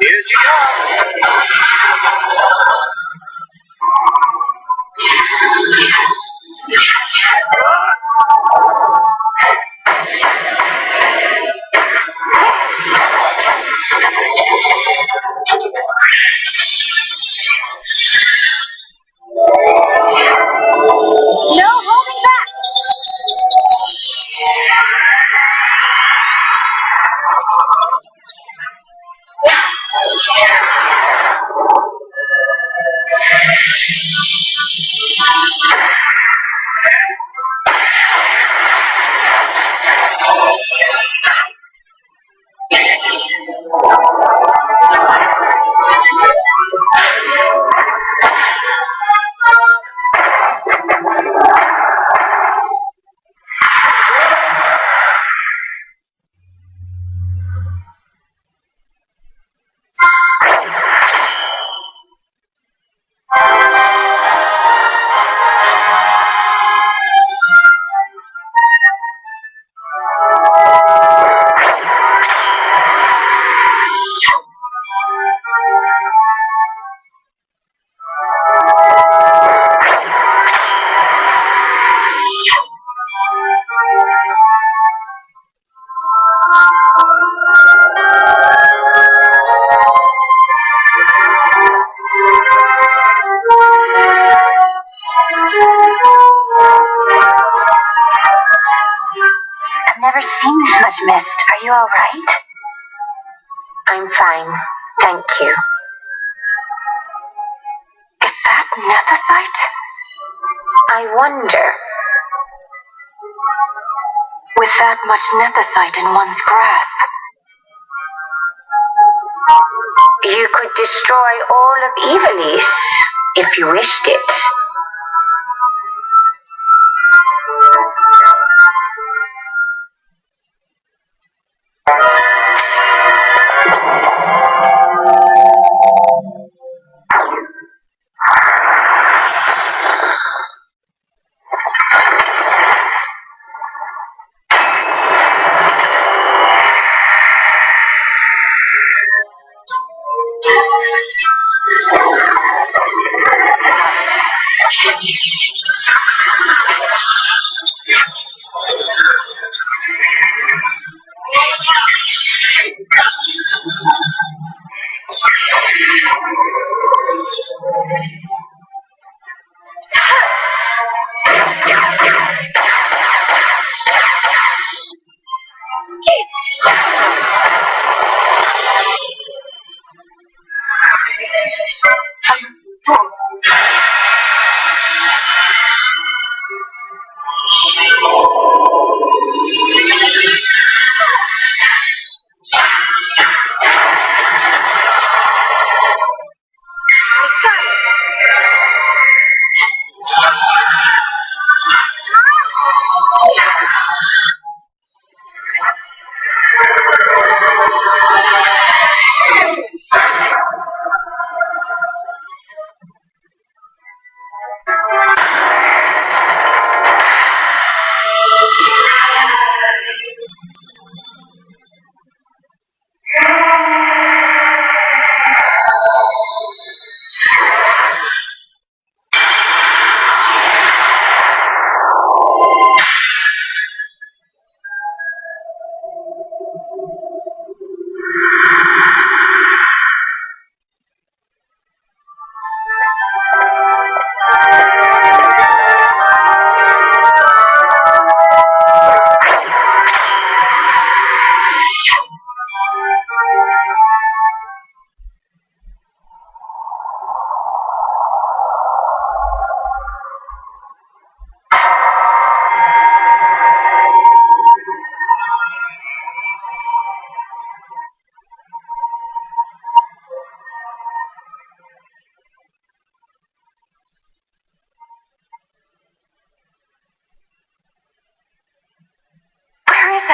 Here she No holding back! I've never seen this much mist. Are you all right? I'm fine. Thank you. Is that Nethicite? I wonder. With that much Nethicite in one's grasp, you could destroy all of Ivalice if you wished it.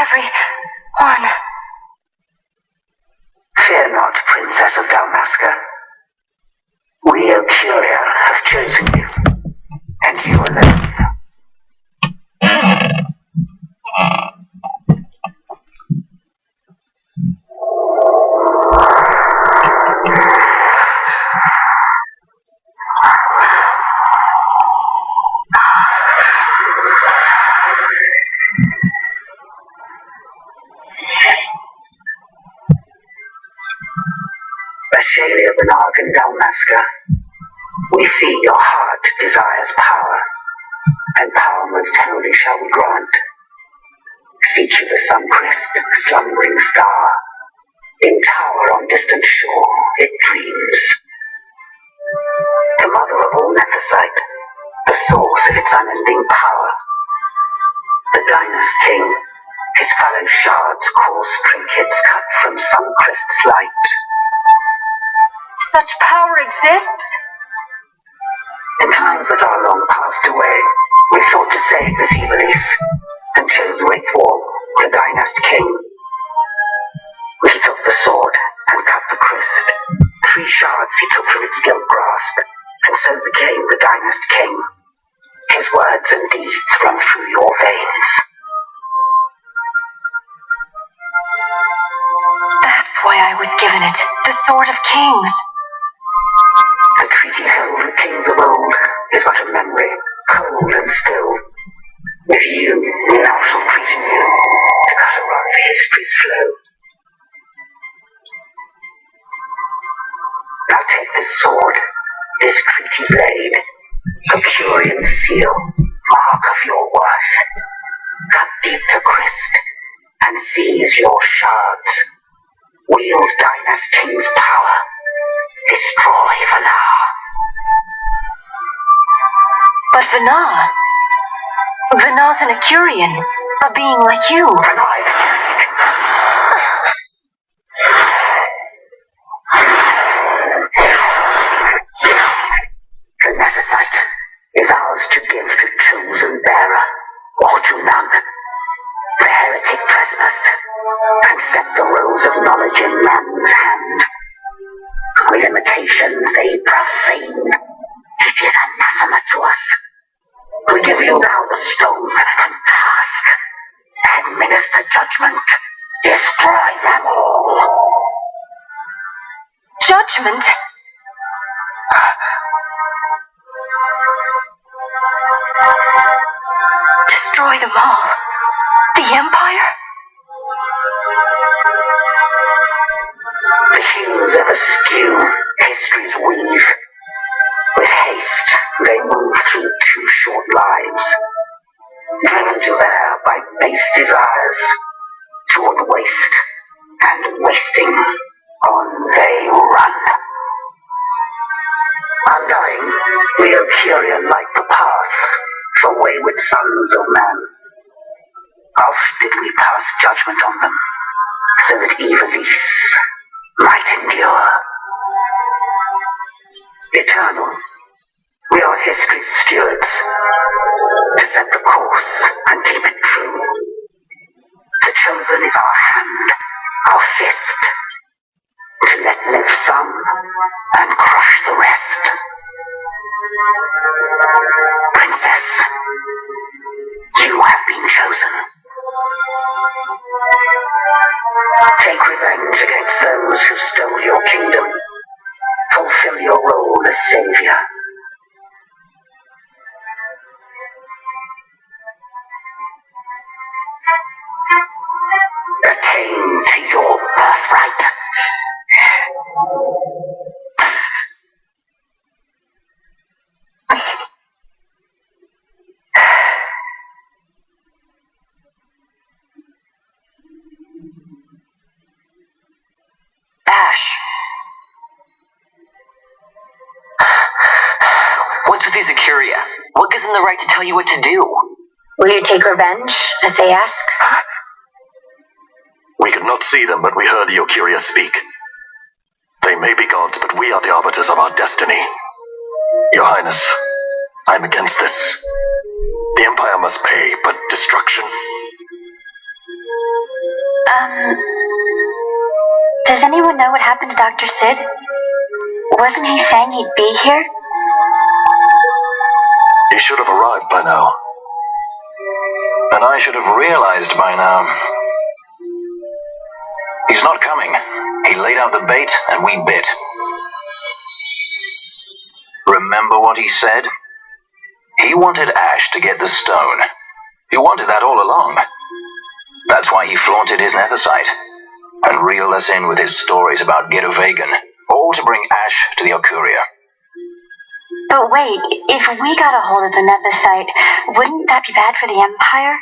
everyone. Fear not, Princess of Dalmasca. We Ocuria have chosen you, and you alone. Ashalia Benarg and Dalmasca, we see your heart desires power, and power most holy shall we grant. Seek you the sun-crest, slumbering star, in tower on distant shore it dreams. The mother of all nephesite, the source of its unending power. The Dynast King, his fallow shards coarse trinkets cut from sun-crest's light. Such power exists? In times that are long passed away, we sought to save this Evilise, and chose Wraithwall, the Dynast King. We took the sword and cut the crest. 3 shards he took from its gilt grasp, and so became the Dynast King. His words and deeds run through your veins. That's why I was given it, the Sword of Kings. The treaty held with kings of old is but a memory, cold and still. With you, we now shall treat anew, to cut a run for history's flow. Now take this sword, this treaty blade, Occurian seal, mark of your worth. Cut deep the crest, and seize your shards. Wield Dynast King's power. Destroy Vanar. But Vanar? Vanar's an Occurian, a being like you. Vanar the heretic. The nephesite is ours to give to chosen bearer, or to none. The heretic trespassed, and set the rose of knowledge in man's hand. With imitations they profane. It is anathema to us. We give you now the stone and task. Administer judgment. Destroy them all. Judgment? Destroy them all? The Empire? The hues of askew history's weave. With haste they move through 2 short lives, driven to there by base desires, toward waste, and wasting on they run. Undying, we Occurian light the path for wayward sons of man. Oft did we pass judgment on them, so that Evilise might endure. Eternal, we are history's stewards, to set the course and keep it true. The chosen is our hand, our fist, to let live some and crush the rest. Princess, you have been chosen. Take revenge against those who stole your kingdom. Fulfill your role as savior. Attain to your birthright. Ash. What's with these Ocuria? What gives them the right to tell you what to do? Will you take revenge, as they ask? We could not see them, but we heard the Ocuria speak. They may be gods, but we are the arbiters of our destiny. Your Highness, I'm against this. The Empire must pay, but destruction? Does anyone know what happened to Dr. Sid? Wasn't he saying he'd be here? He should have arrived by now. And I should have realized by now. He's not coming. He laid out the bait, and we bit. Remember what he said? He wanted Ash to get the stone. He wanted that all along. That's why he flaunted his nethicite and reeled us in with his stories about Getovegan, all to bring Ash to the Okuria. But wait, if we got a hold of the nethicite, wouldn't that be bad for the Empire?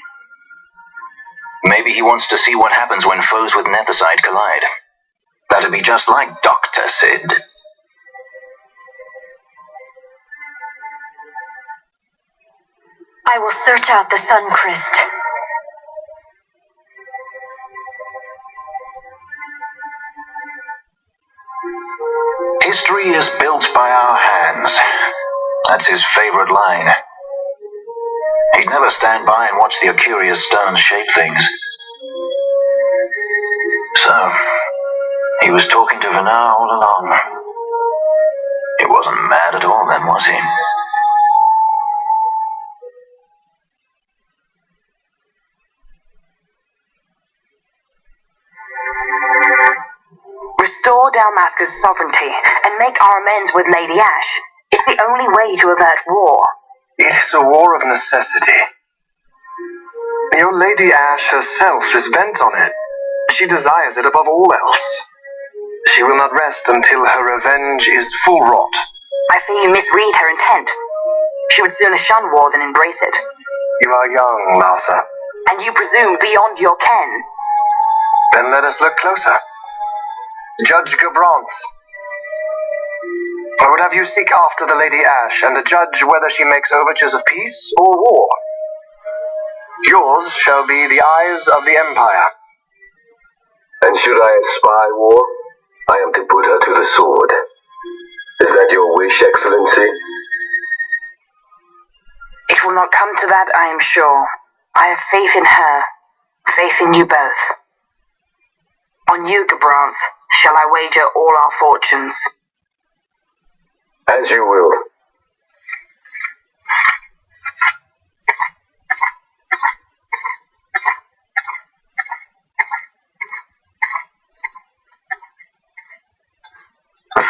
Maybe he wants to see what happens when foes with nethicite collide. That'd be just like Dr. Sid. I will search out the Suncrest. History is built by our hands. That's his favorite line. He'd never stand by and watch the Okuria's stones shape things. So, he was talking to Vanar all along. He wasn't mad at all then, was he? Restore Dalmasca's sovereignty and make our amends with Lady Ash. It's the only way to avert war. It is a war of necessity. Your Lady Ash herself is bent on it. She desires it above all else. She will not rest until her revenge is full wrought. I fear you misread her intent. She would sooner shun war than embrace it. You are young, Larsa. And you presume beyond your ken. Then let us look closer. Judge Gabranth. I would have you seek after the Lady Ash and judge whether she makes overtures of peace or war. Yours shall be the eyes of the Empire. And should I espy war, I am to put her to the sword. Is that your wish, Excellency? It will not come to that, I am sure. I have faith in her, faith in you both. On you, Gabranth, shall I wager all our fortunes? As you will.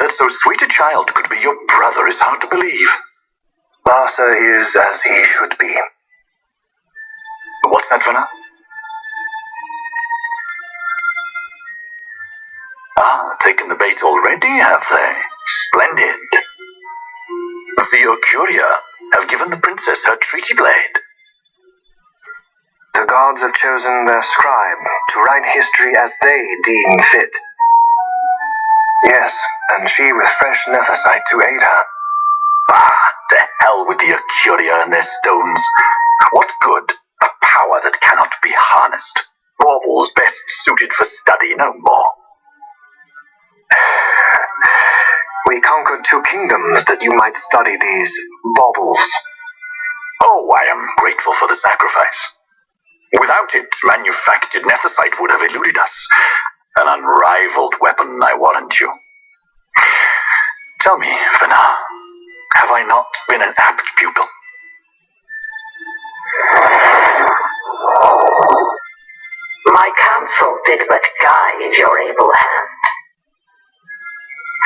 That so sweet a child could be your brother is hard to believe. Larsa is as he should be. What's that, Vanar? Taken the bait already, have they? Splendid. The Okuria have given the princess her treaty blade. The gods have chosen their scribe to write history as they deem fit. Yes, and she with fresh nethicite to aid her. To hell with the Okuria and their stones. What good? A power that cannot be harnessed. Baubles best suited for study, no more. We conquered 2 kingdoms that you might study these baubles. Oh, I am grateful for the sacrifice. Without it, manufactured nethicite would have eluded us. An unrivaled weapon, I warrant you. Tell me, Vanar, have I not been an apt pupil? My counsel did but guide your able hand.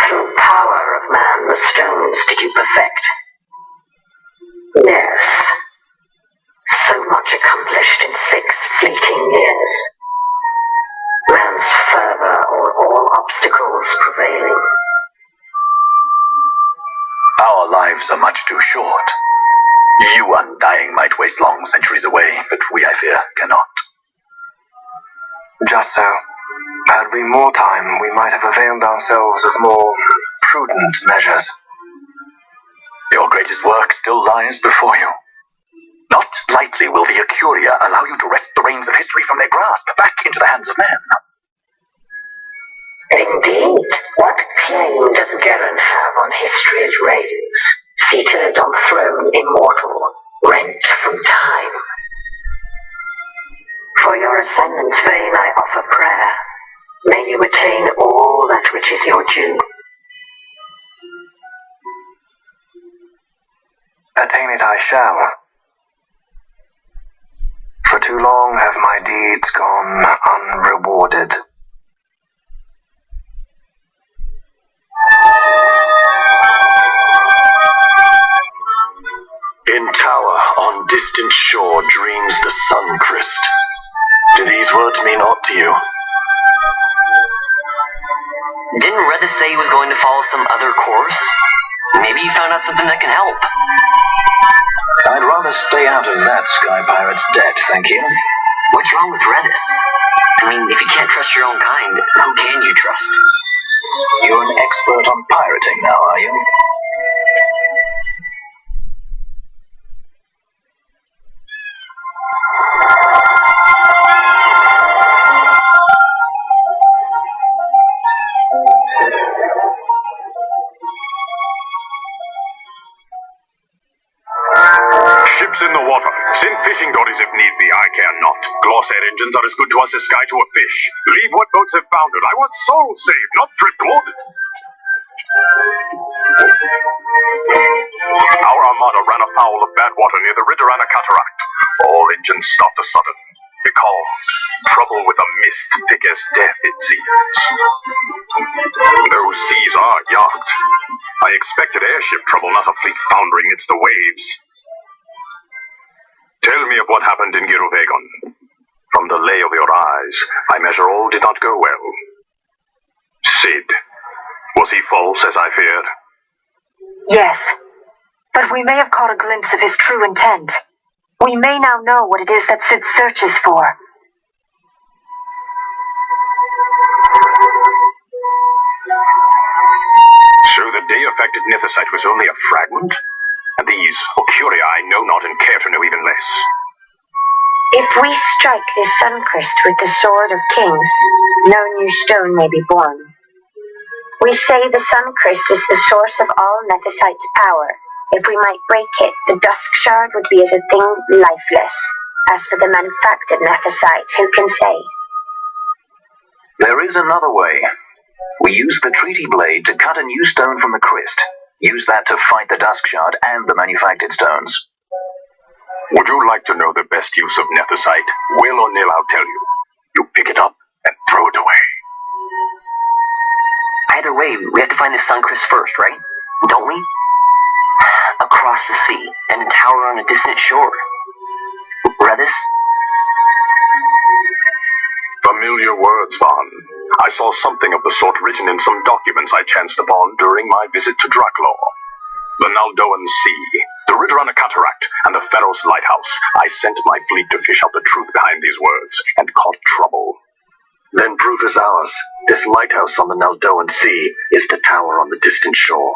Through power of man the stones did you perfect. Yes, so much accomplished in 6 fleeting years. Man's fervor o'er all obstacles prevailing. Our lives are much too short. You undying might waste long centuries away, but we, I fear, cannot. Just so. Had we more time, we might have availed ourselves of more prudent measures. Your greatest work still lies before you. Not lightly will the Okuria allow you to wrest the reins of history from their grasp back into the hands of men. Indeed, what claim does Garen have on history's reins, seated on throne immortal, rent from time? For your ascendant's veil which is your due. Attain it I shall. For too long have my deeds gone unrewarded. In tower on distant shore dreams the sun crest. Do these words mean aught to you? Didn't Redis say he was going to follow some other course? Maybe he found out something that can help. I'd rather stay out of that Sky Pirate's debt, thank you. What's wrong with Redis? I mean, if you can't trust your own kind, who can you trust? You're an expert on pirating now, are you? Ships in the water. Send fishing dories if need be. I care not. Glossair engines are as good to us as sky to a fish. Leave what boats have foundered. I want souls saved, not driftwood. Our armada ran afoul of bad water near the Ridorana Cataract. All engines stopped a sudden. Becalmed. Trouble with a mist thick as death, it seems. Those seas are yacht. I expected airship trouble, not a fleet foundering amidst the waves. Tell me of what happened in Giruvegon. From the lay of your eyes, I measure all did not go well. Sid, was he false as I feared? Yes, but we may have caught a glimpse of his true intent. We may now know what it is that Sid searches for. So the day-affected Nithosite was only a fragment? And these Ocuria I know not and care to know even less. If we strike this Suncrest with the Sword of Kings, no new stone may be born. We say the Suncrest is the source of all Nethosite's power. If we might break it, the Dusk Shard would be as a thing lifeless. As for the manufactured Nethosite, who can say? There is another way. We use the Treaty Blade to cut a new stone from the crest. Use that to fight the Dusk Shard and the manufactured stones. Would you like to know the best use of Nethosite? Will or nil, I'll tell you. You pick it up and throw it away. Either way, we have to find the Suncrest first, right? Don't we? Across the sea, and a tower on a distant shore. Redis? Familiar words, Vaughn. I saw something of the sort written in some documents I chanced upon during my visit to Draklor. The Naldoan Sea, the Ridorana Cataract, and the Pharaoh's Lighthouse. I sent my fleet to fish out the truth behind these words, and caught trouble. Then proof is ours. This lighthouse on the Naldoan Sea is the tower on the distant shore.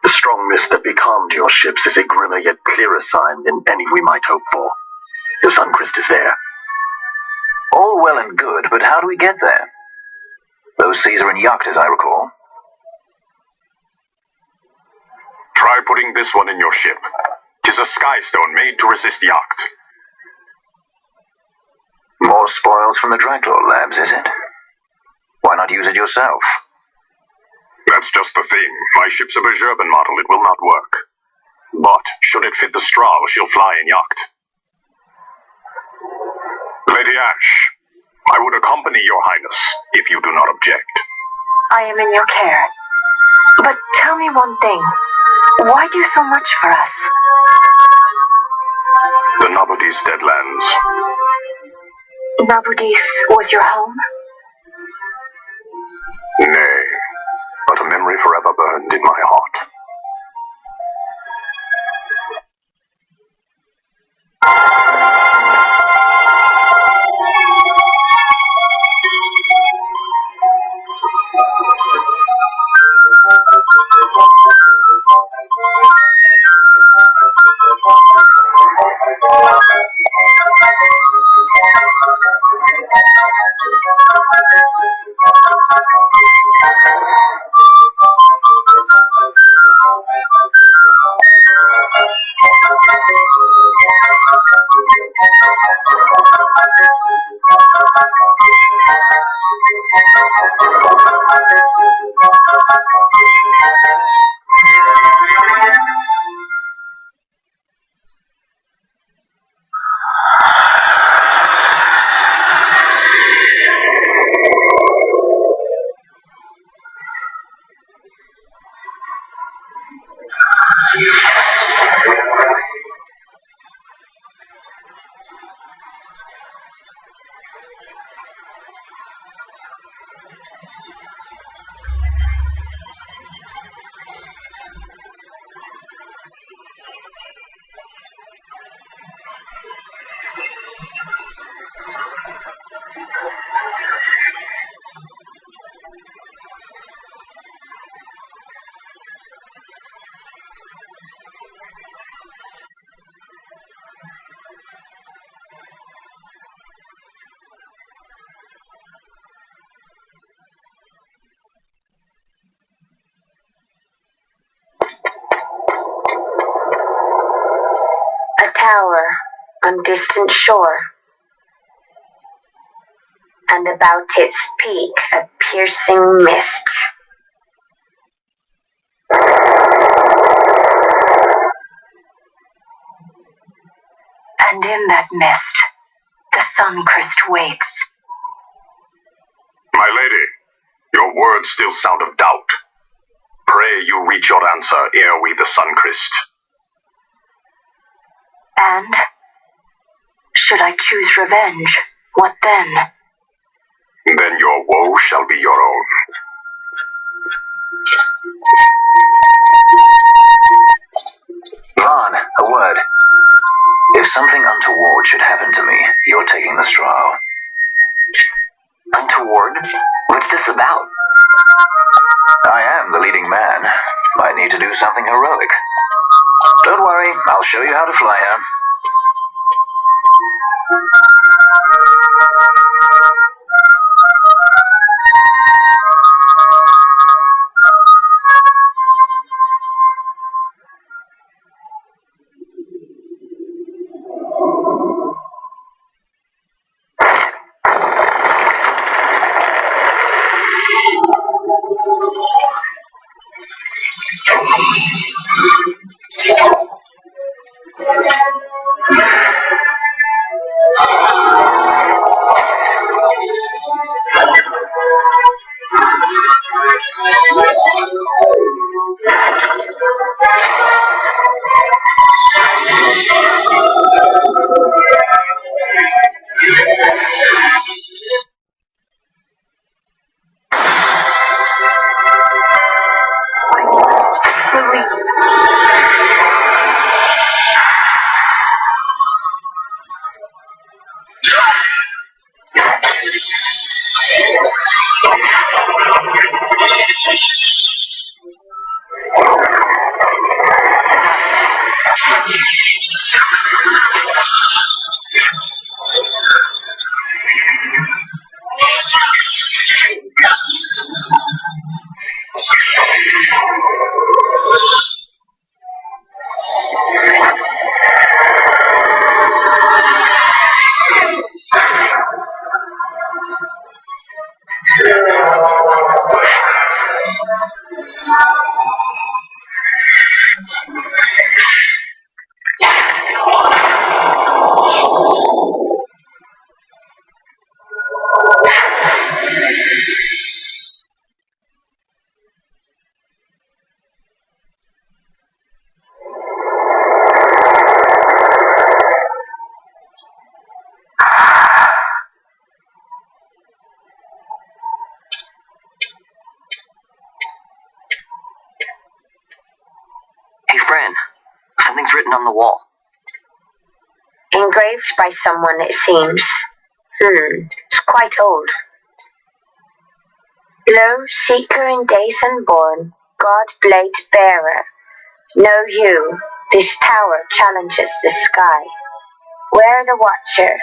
The strong mist that becalmed your ships is a grimmer yet clearer sign than any we might hope for. The Suncrest is there. All well and good, but how do we get there? Those seas are in Yacht, as I recall. Try putting this one in your ship. 'Tis a sky stone made to resist Yacht. More spoils from the Draklor labs, is it? Why not use it yourself? That's just the thing. My ship's a Bergerben model. It will not work. But should it fit the straw, she'll fly in Yacht. Lady Ash, I would accompany your highness, if you do not object. I am in your care. But tell me one thing. Why do so much for us? The Nabudis Deadlands. Nabudis was your home? Nay, but a memory forever burned in my heart. tower on distant shore, and about its peak a piercing mist. And in that mist, the Suncrest waits. My lady, your words still sound of doubt. Pray you reach your answer ere we the Suncrest. And should I choose revenge, what then? Then your woe shall be your own. Vaughn, a word. If something untoward should happen to me, you're taking the straw. Untoward? What's this about? I am the leading man. Might need to do something heroic. Don't worry, I'll show you how to fly her. Hey, Fran. Something's written on the wall. Engraved by someone, it seems. It's quite old. Lo, seeker in days unborn, God blade bearer. Know you, this tower challenges the sky. Where the watcher,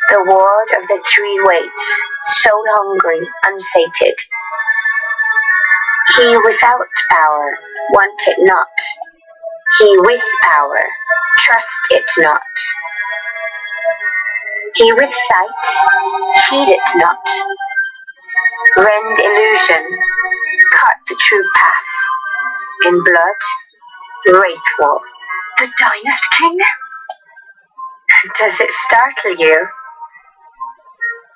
the ward of the three waits, soul hungry, unsated. He without power, want it not. He with power, trust it not. He with sight, heed it not. Rend illusion, cut the true path. In blood, wraithwall. The Dynast King? Does it startle you?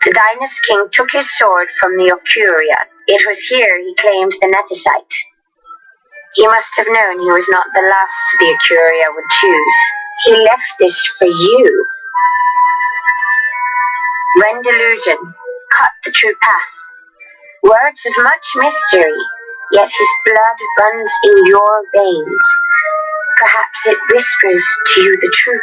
The Dynast King took his sword from the Ocuria. It was here he claimed the Nethicite. He must have known he was not the last the Ocuria would choose. He left this for you. Rend illusion, cut the true path. Words of much mystery, yet his blood runs in your veins. Perhaps it whispers to you the truth.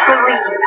Believe.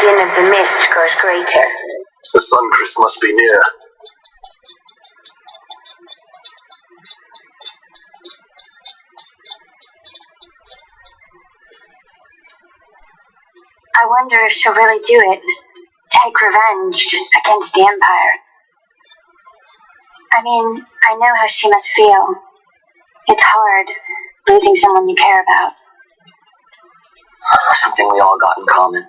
din of the mist grows greater. The Suncrest must be near. I wonder if she'll really do it. Take revenge against the Empire. I mean, I know how she must feel. It's hard, losing someone you care about. Something we all got in common.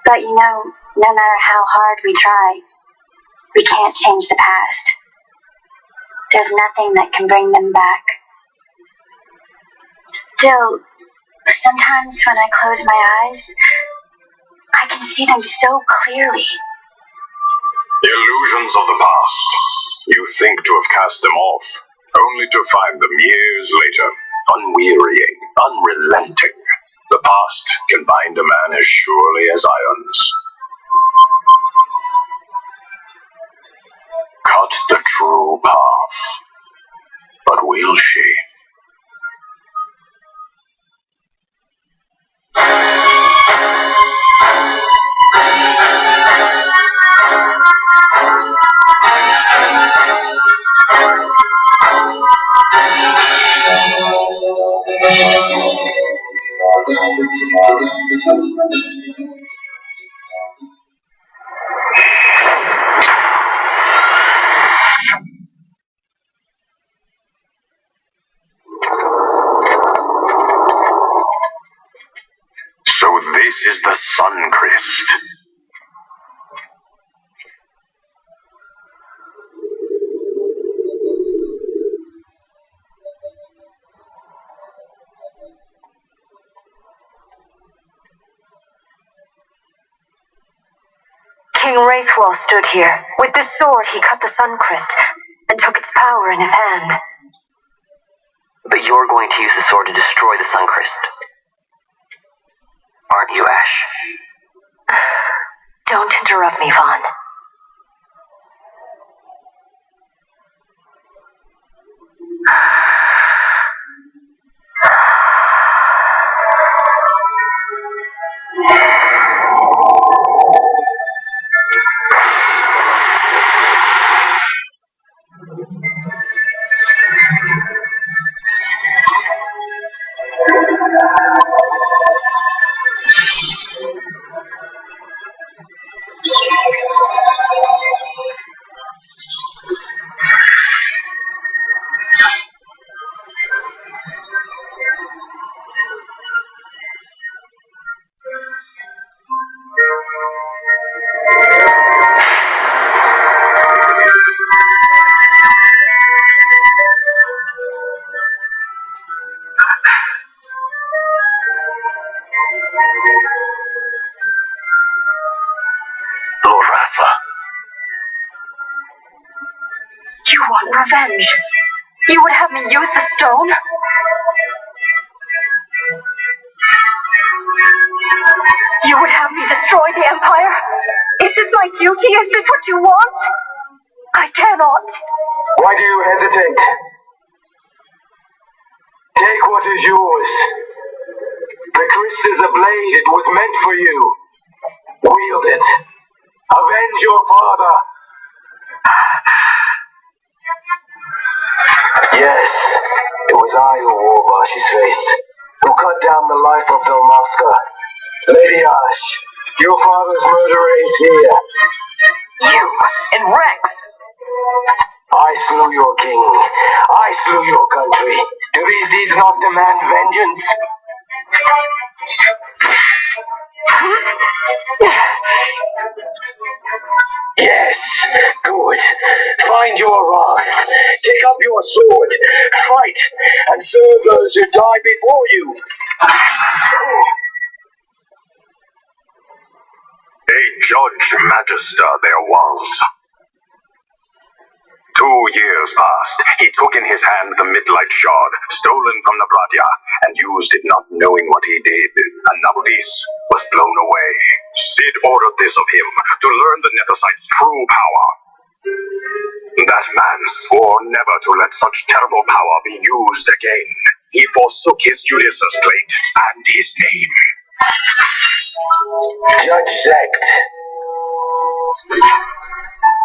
But you know, no matter how hard we try, we can't change the past. There's nothing that can bring them back. Still, sometimes when I close my eyes, I can see them so clearly. Illusions of the past. You think to have cast them off, only to find them years later, unwearying, unrelenting. The past can bind a man as surely as irons. Cut the true path. But will she? So this is the Suncrest. King Wraithwall stood here. With this sword, he cut the Suncrest and took its power in his hand. But you're going to use the sword to destroy the Suncrest. Aren't you, Ash? Don't interrupt me, Vaughn. You want revenge? You would have me use the stone? You would have me destroy the Empire? Is this my duty? Is this what you want? I cannot. Why do you hesitate? Take what is yours. The Christ is a blade. It was meant for you. Wield it. Avenge your father. Yes, it was I who wore Bashi's face, who cut down the life of Dalmasca. Lady Ash, your father's murderer is here. You and Rex! I slew your king. I slew your country. Do these deeds not demand vengeance? Yes, good. Find your wrath. Take up your sword. Fight and serve those who died before you. A Judge Magister there was. 2 years passed. He took in his hand the Midlight Shard, stolen from the Bratya, and used it not knowing what he did. And Nabudis was blown away. Sid ordered this of him, to learn the Nethersight's true power. That man swore never to let such terrible power be used again. He forsook his Julius's plate and his name. Judge Zect.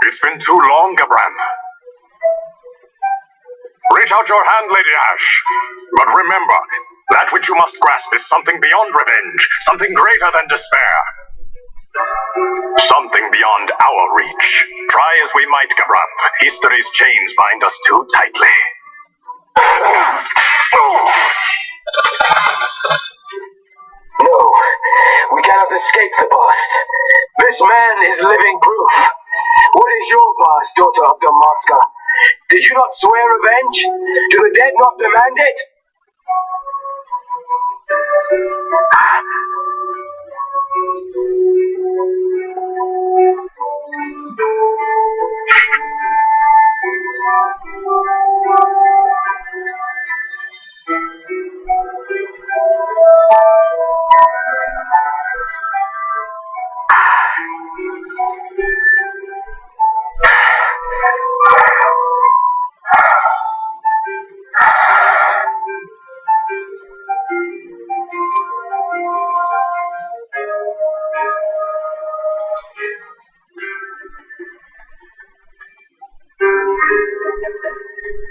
It's been too long, Gabranth. Reach out your hand, Lady Ash. But remember, That which you must grasp is something beyond revenge, something greater than despair. Something beyond our reach. Try as we might, Gabran, history's chains bind us too tightly. No, we cannot escape the past. This man is living proof. What is your past, daughter of Damaska? Did you not swear revenge? Do the dead not demand it?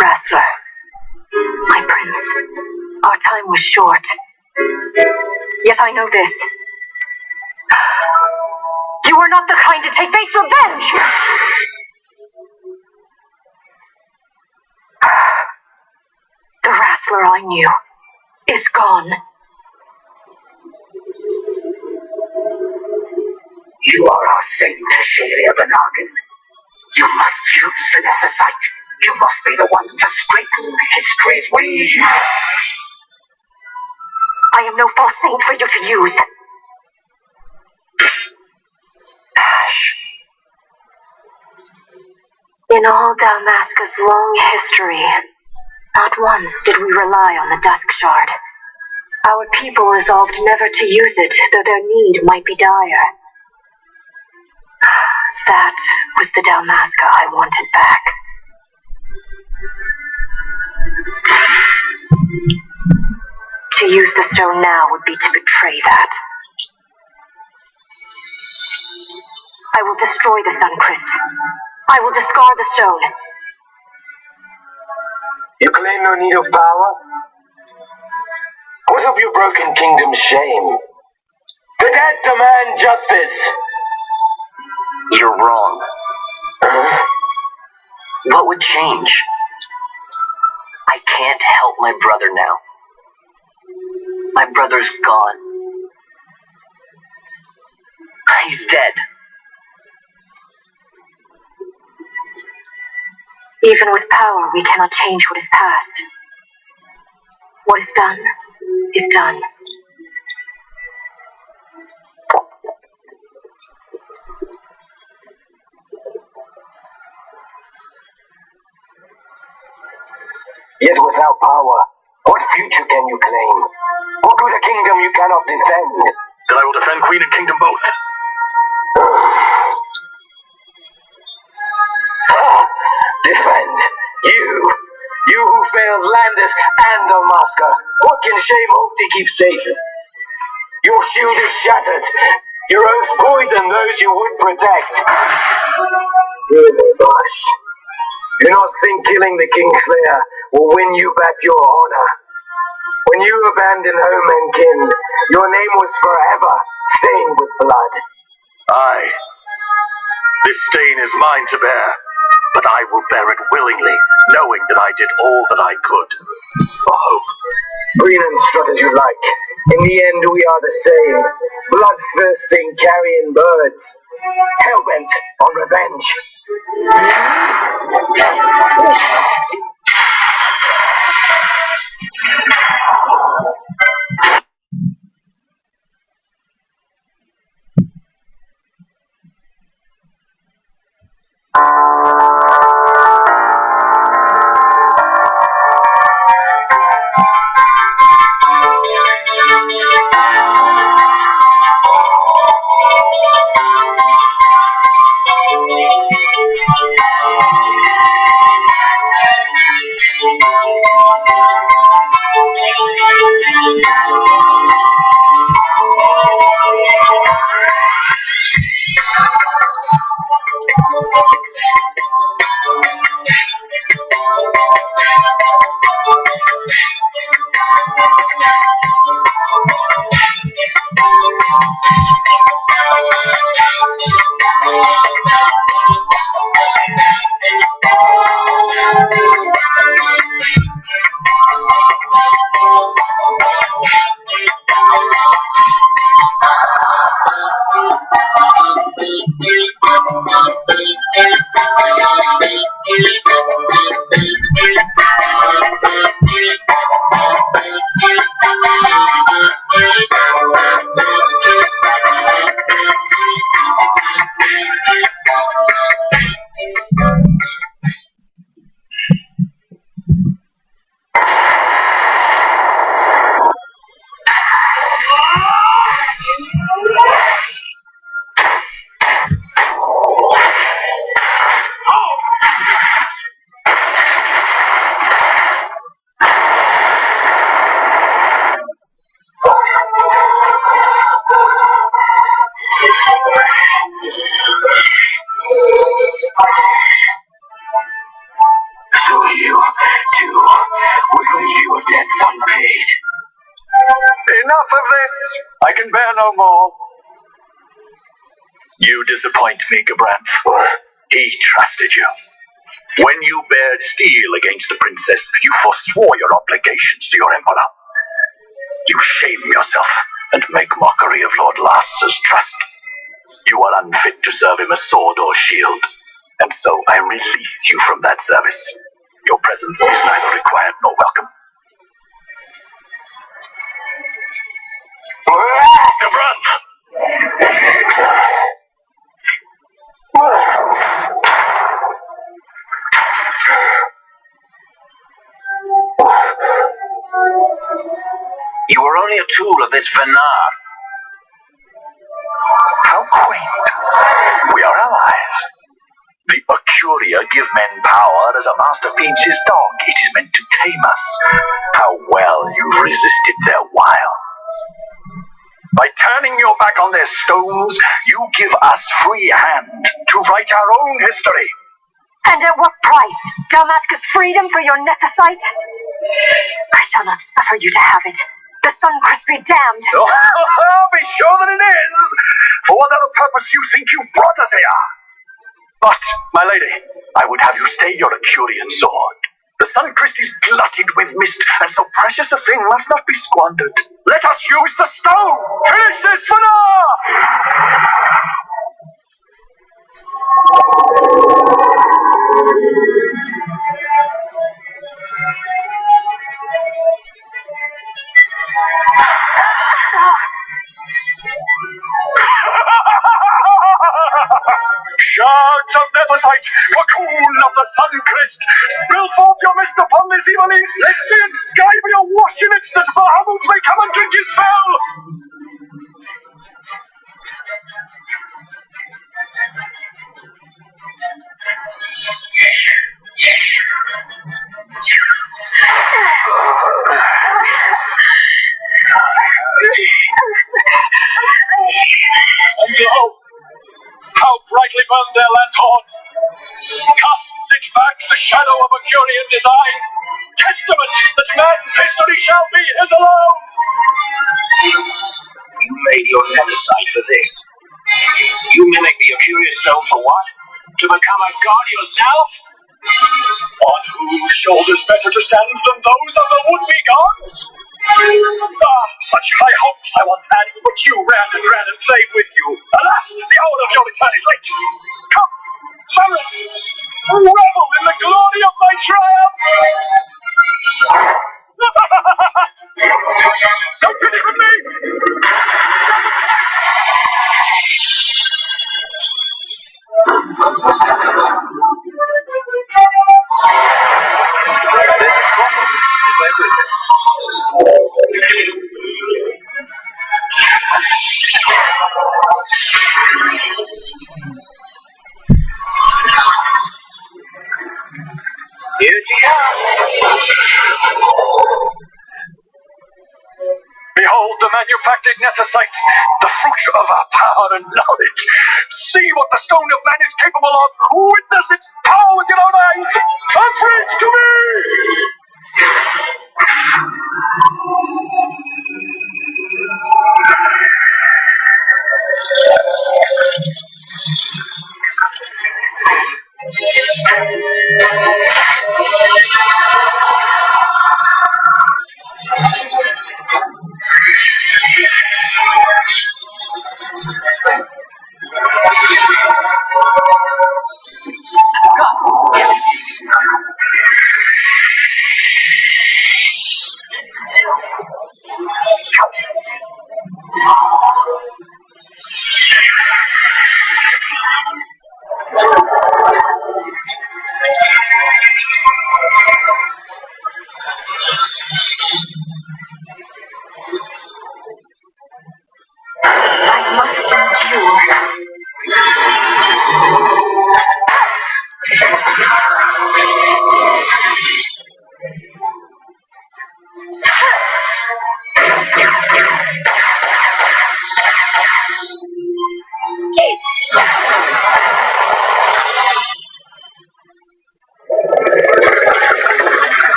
Wrestler, my prince, our time was short. Yet I know this. You are not the kind to take base revenge! The wrestler I knew is gone. You are our saint, Shelia Benargan. You must use the Nephesite. You must be the one to straighten history's weave. I am no false saint for you to use. Ash. In all Dalmasca's long history, not once did we rely on the Dusk Shard. Our people resolved never to use it, though their need might be dire. That was the Dalmasca I wanted back. To use the stone now would be to betray that. I will destroy the Suncrest. I will discard the stone. You claim no need of power? What of your broken kingdom's shame? The dead demand justice! You're wrong. What would change? I can't help my brother now. My brother's gone. He's dead. Even with power, we cannot change what is past. What is done, is done. Yet without power, what future can you claim? What good a kingdom you cannot defend? Then I will defend Queen and Kingdom both. Defend? You who failed Landis and Dalmasca. What can shame hope to keep safe? Your shield is shattered. Your oaths poison those you would protect. Hear me, boss. Do not think killing the Kingslayer will win you back your honor. When you abandoned home and kin, your name was forever stained with blood. Aye. This stain is mine to bear, but I will bear it willingly, knowing that I did all that I could for hope. Green and strut as you like. In the end, we are the same. Bloodthirsting carrion birds. Hellbent on revenge. unpaid. Enough of this! I can bear no more. You disappoint me, Gabranth. He trusted you. When you bared steel against the princess, you forswore your obligations to your emperor. You shame yourself and make mockery of Lord Larsa's trust. You are unfit to serve him a sword or shield, and so I release you from that service. Your presence is neither required nor welcome. Gabranth! You were only a tool of this Venar. How quaint. We are allies. The Acuria give men power as a master feeds his dog. It is meant to tame us. How well you've resisted their wile. By turning your back on their stones, you give us free hand to write our own history. And at what price? Dalmasca's freedom for your nethicite? I shall not suffer you to have it. The Suncrest be damned. Oh, be sure that it is. For what other purpose you think you brought us here? But, my lady, I would have you stay your Acurian sword. The Suncrest is glutted with mist, and so precious a thing must not be squandered. Let us use the stone! Finish this for now! Shards of Nephesite, cocoon of the Suncrest, spill forth your mist upon this evening, sentient sky be awash in it, that Bahamut may come and drink his fill! And lo, how brightly burned their lanthorn! Casts it back the shadow of Acurian design, testament that man's history shall be his alone! You made your nephesite for this. You mimic the Acuria stone for what? To become a god yourself? On whose shoulders better to stand than those of the would-be gods? Such high hopes I once had, but you ran and played with you. Alas, the hour of your return is late. Come, Summer, revel in the glory of my triumph! Don't pity with me! There's a problem with everything. Here she comes. Behold the manufactured Nephesite, the fruit of our power and knowledge. See what the stone of man is capable of. Witness its power with your own eyes. Transfer it to me!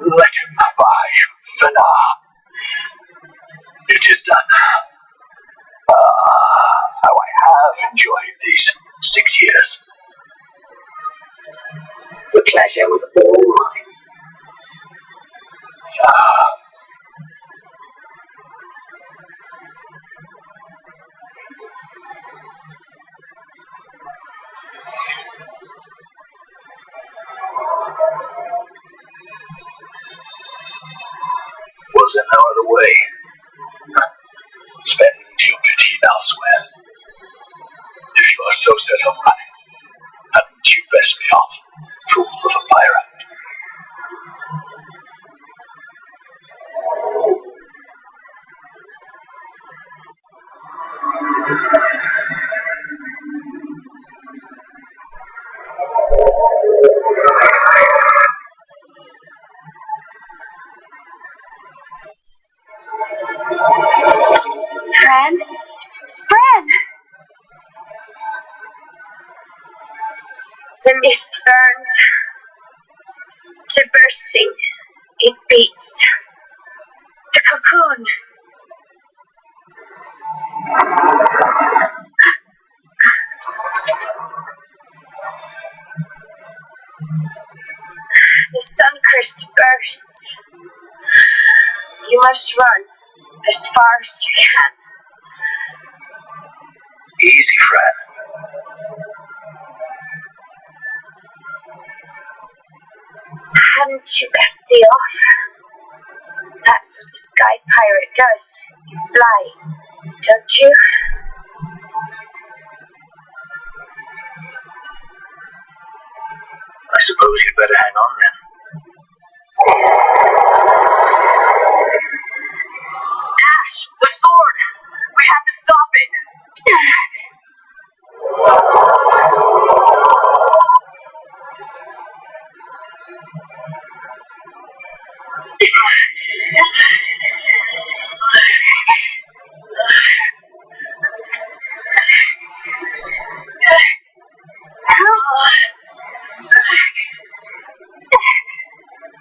Let him by, Fela. It is done. How I have enjoyed these 6 years. The pleasure was all mine. Was there no other way? Spend your pity elsewhere. If you are so set on running, hadn't you best be off, fool of a pirate? Friend? Friend! The mist burns. To bursting, it beats. The cocoon. The sun-crest bursts. You must run as far as you can. Easy, friend. Hadn't you best be off? That's what a sky pirate does. You fly, don't you? I suppose you'd better hang on then. Ash, the sword! We have to stop it!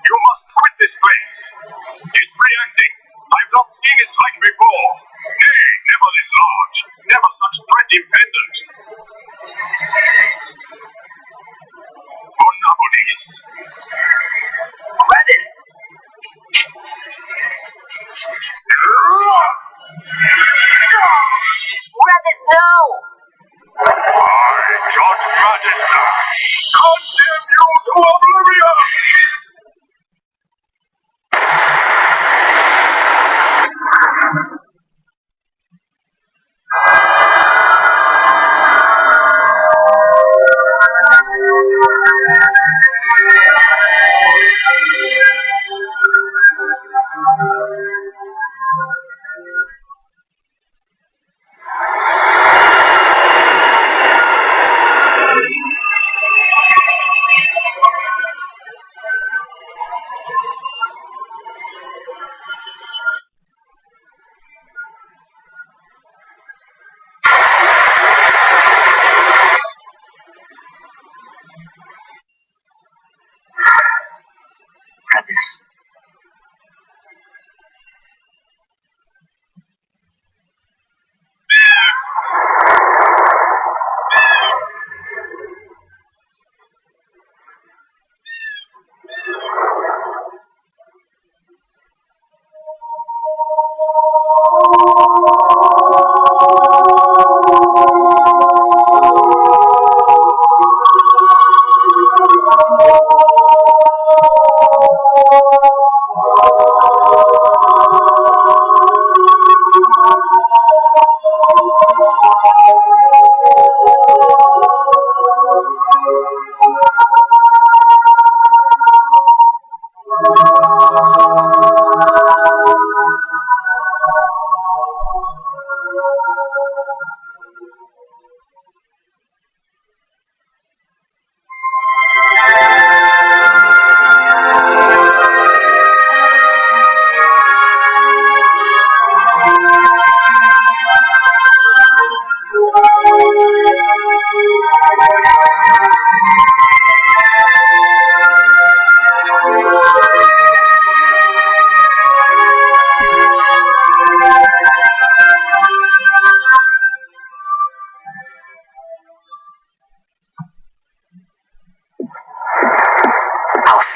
You must quit this place. It's reacting. I've not seen its like before. Nay, never this large. Never such threat impendent. For Nabodis. Credis! Redis, no! I, Judge Magister, condemn you to oblivion!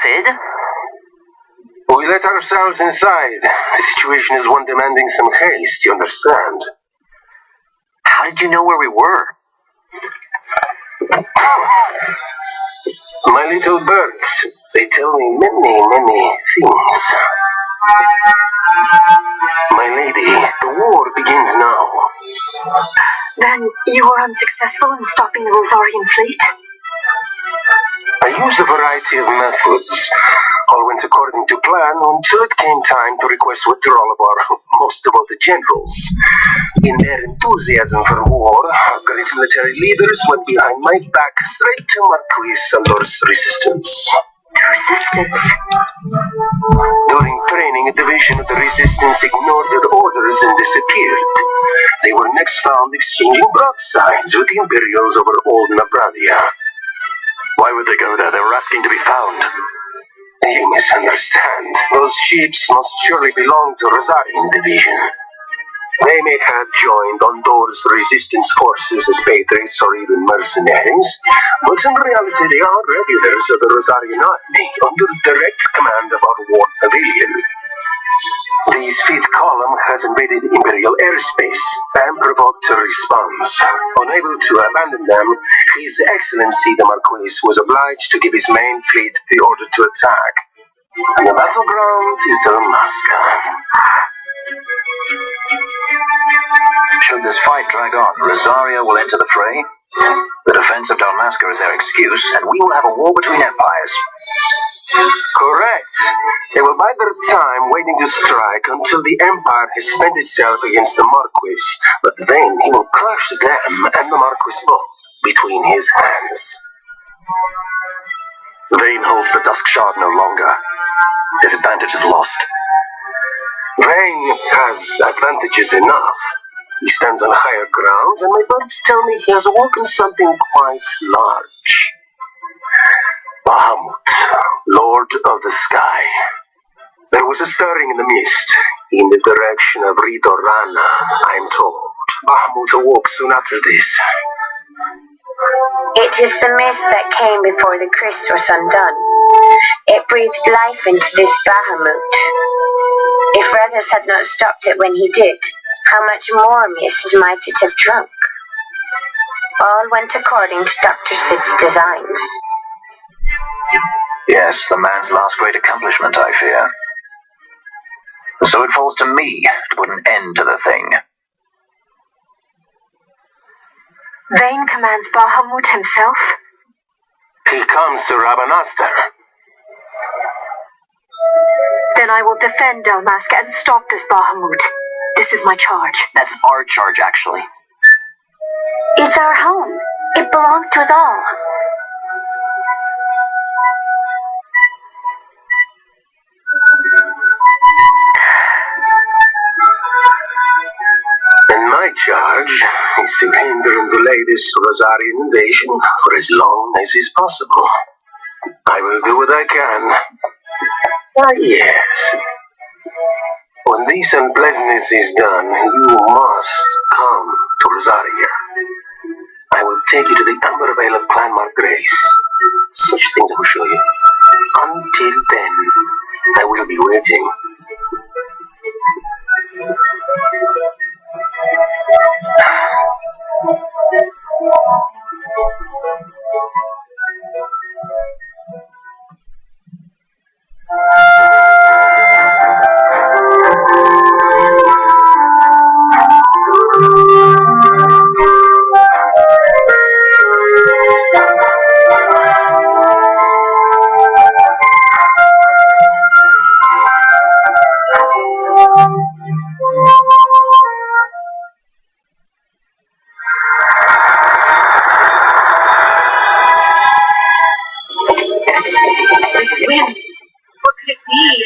Sid? We let ourselves inside. The situation is one demanding some haste, you understand? How did you know where we were? My little birds, they tell me many, many things. My lady, the war begins now. Then you were unsuccessful in stopping the Rosarian fleet? I used a variety of methods. All went according to plan until it came time to request withdrawal of our most devoted generals. In their enthusiasm for war, our great military leaders went behind my back straight to Marquis Sandor's resistance. Resistance? During training, a division of the resistance ignored their orders and disappeared. They were next found exchanging broadsides with the Imperials over Old Nabradia. Why would they go there? They were asking to be found. You misunderstand. Those ships must surely belong to Rosarian Division. They may have joined Ondor's resistance forces as patriots or even mercenaries, but in reality they are regulars of the Rosarian army under direct command of our war pavilion. The fifth column has invaded Imperial airspace and provoked a response. Unable to abandon them, His Excellency the Marquis was obliged to give his main fleet the order to attack. And the battleground is Dalmasca. Should this fight drag on, Rosaria will enter the fray. The defense of Dalmasca is their excuse, and we will have a war between empires. Correct. They will bide their time waiting to strike until the Empire has spent itself against the Marquis, but then he will crush them and the Marquis both between his hands. Vane holds the Dusk Shard no longer. His advantage is lost. Vane has advantages enough. He stands on higher ground, and my birds tell me he has awoken something quite large. Bahamut, Lord of the Sky. There was a stirring in the mist, in the direction of Ridorana, I am told. Bahamut awoke soon after this. It is the mist that came before the Christ was undone. It breathed life into this Bahamut. If Rethus had not stopped it when he did, how much more mist might it have drunk? All went according to Dr. Sid's designs. Yes, the man's last great accomplishment, I fear. So it falls to me to put an end to the thing. Vane commands Bahamut himself? He comes to Rabanastar. Then I will defend Dalmasca and stop this Bahamut. This is my charge. That's our charge, actually. It's our home. It belongs to us all. And my charge is to hinder and delay this Rosarian invasion for as long as is possible. I will do what I can. Ah, yes. When this unpleasantness is done, you must come to Rosaria. I will take you to the Amber Vale of Clan Margrace. Such things I will show you. Until then, I will be waiting. win. What could it be?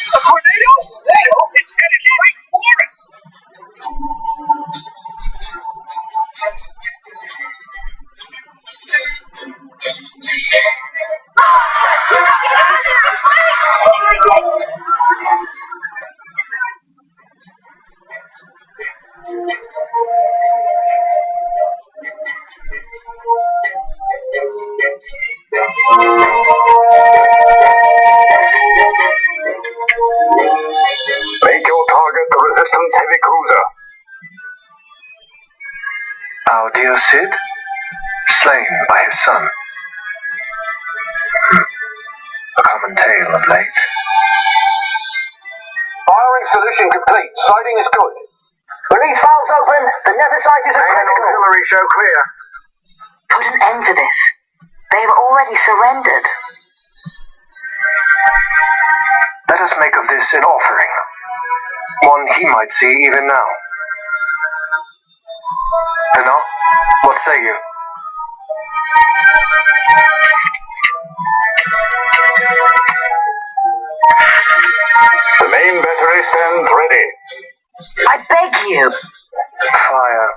A tornado? It's headed straight for us! Make your target the Resistance heavy cruiser. Our dear Sid, slain by his son. A common tale of late. Firing solution complete. Sighting is good. Release valves open. The nether site is critical. Auxiliary show clear. Put an end to this. They've already surrendered. Let us make of this an offering. One he might see even now. Venant, what say you? The main battery stands ready. I beg you. Fire.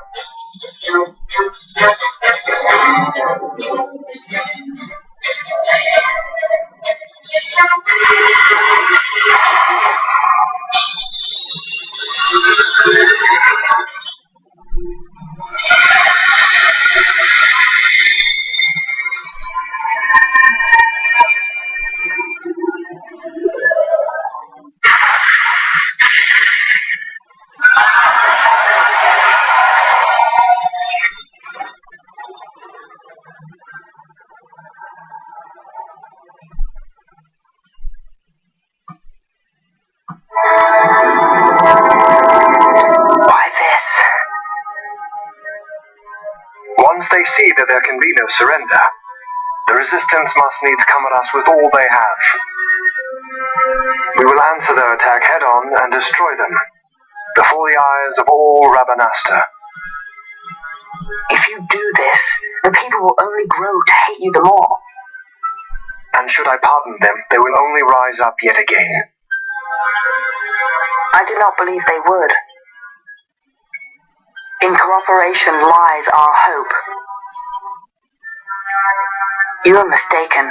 Once they see that there can be no surrender, the Resistance must needs come at us with all they have. We will answer their attack head-on and destroy them, before the eyes of all Rabanasta. If you do this, the people will only grow to hate you the more. And should I pardon them, they will only rise up yet again. I do not believe they would. In cooperation lies our hope. You are mistaken.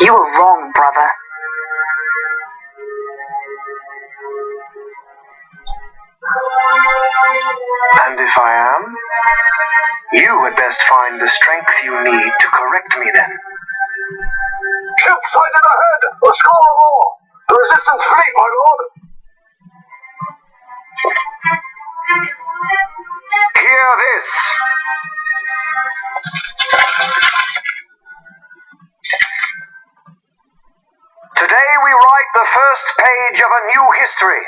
You are wrong, brother. And if I am, you had best find the strength you need to correct me then. Ship sighted ahead! A score or more! The Resistance fleet, my lord! Hear this! Today we write the first page of a new history.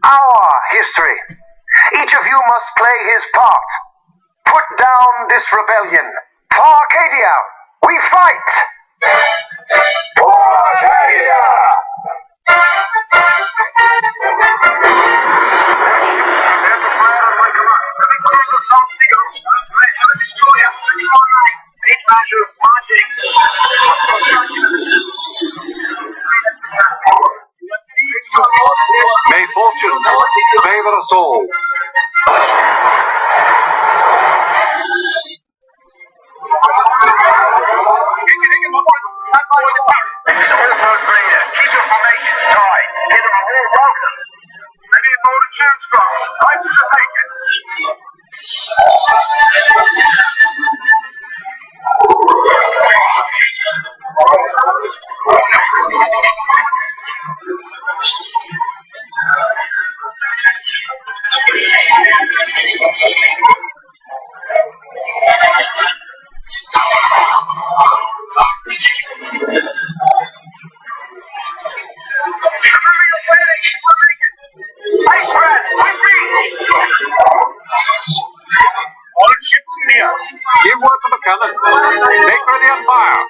Our history. Each of you must play his part. Put down this rebellion. For Arcadia, we fight! For Arcadia! May fortune favor us all. Keep your formations tight. Give them a warm welcome. Maybe a golden chance from. Right to the Lakers. All ships clear. Give word to the cannons. Make ready and fire.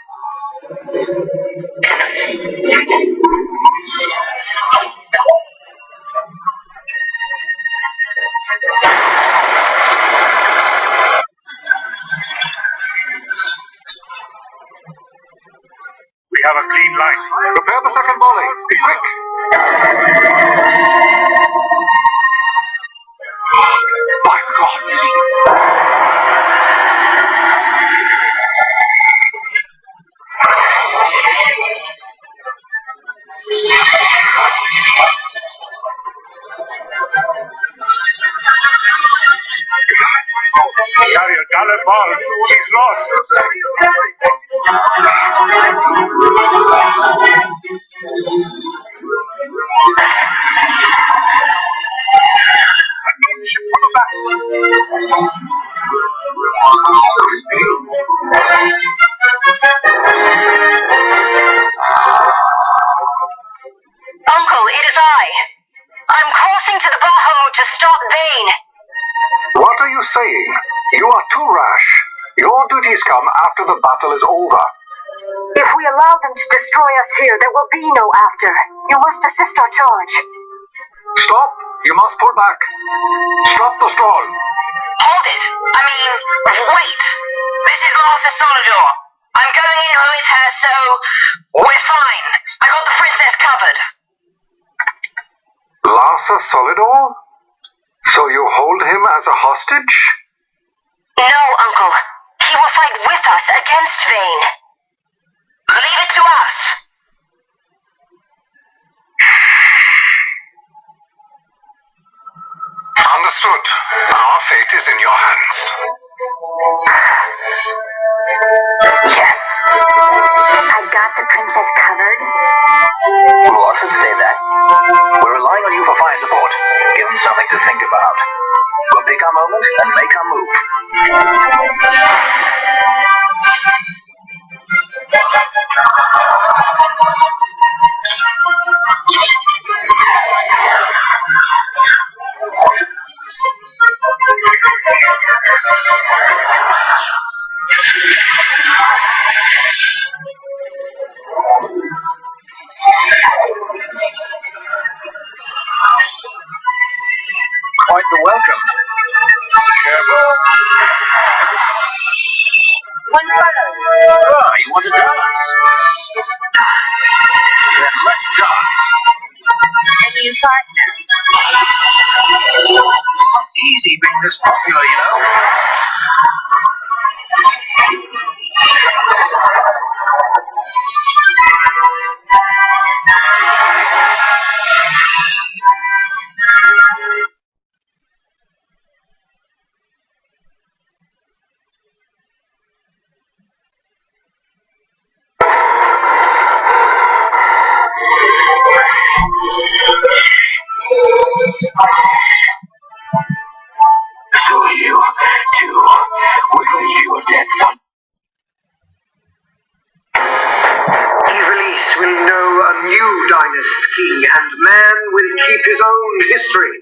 Carrier, Gallepal, she's lost. Unknown ship on the back. Uncle, it is I. I'm crossing to the Bahamut to stop Vane. What are you saying? You are too rash. Your duties come after the battle is over. If we allow them to destroy us here, there will be no after. You must assist our charge. Stop! You must pull back. Stop the storm. Hold it. I mean, wait. This is Master Solidor. I'm going in with her, so we're fine. I got the princess covered. Larsa Solidor? So you hold him as a hostage? No, Uncle. He will fight with us against Vane. Leave it to us. Understood. Our fate is in your hands. Yes. I got the princess covered. We'll often say that. We're relying on you for fire support. Give them something to think about. We'll pick our moment and make our move. Quite the welcome. Careful. One follows. Ah, you want to dance? Then let's dance. A new partner. It's not easy being this popular, you know. So you, too, will leave your dead son. Ivalice will know a new dynast king, and man will keep his own history.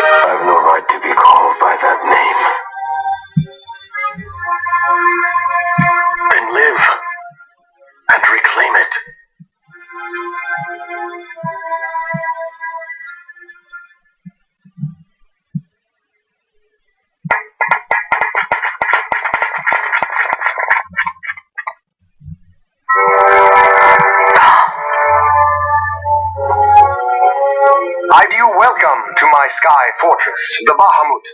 I've no right to be called by that name. Then live and reclaim it. I do welcome to my sky fortress, the Bahamut.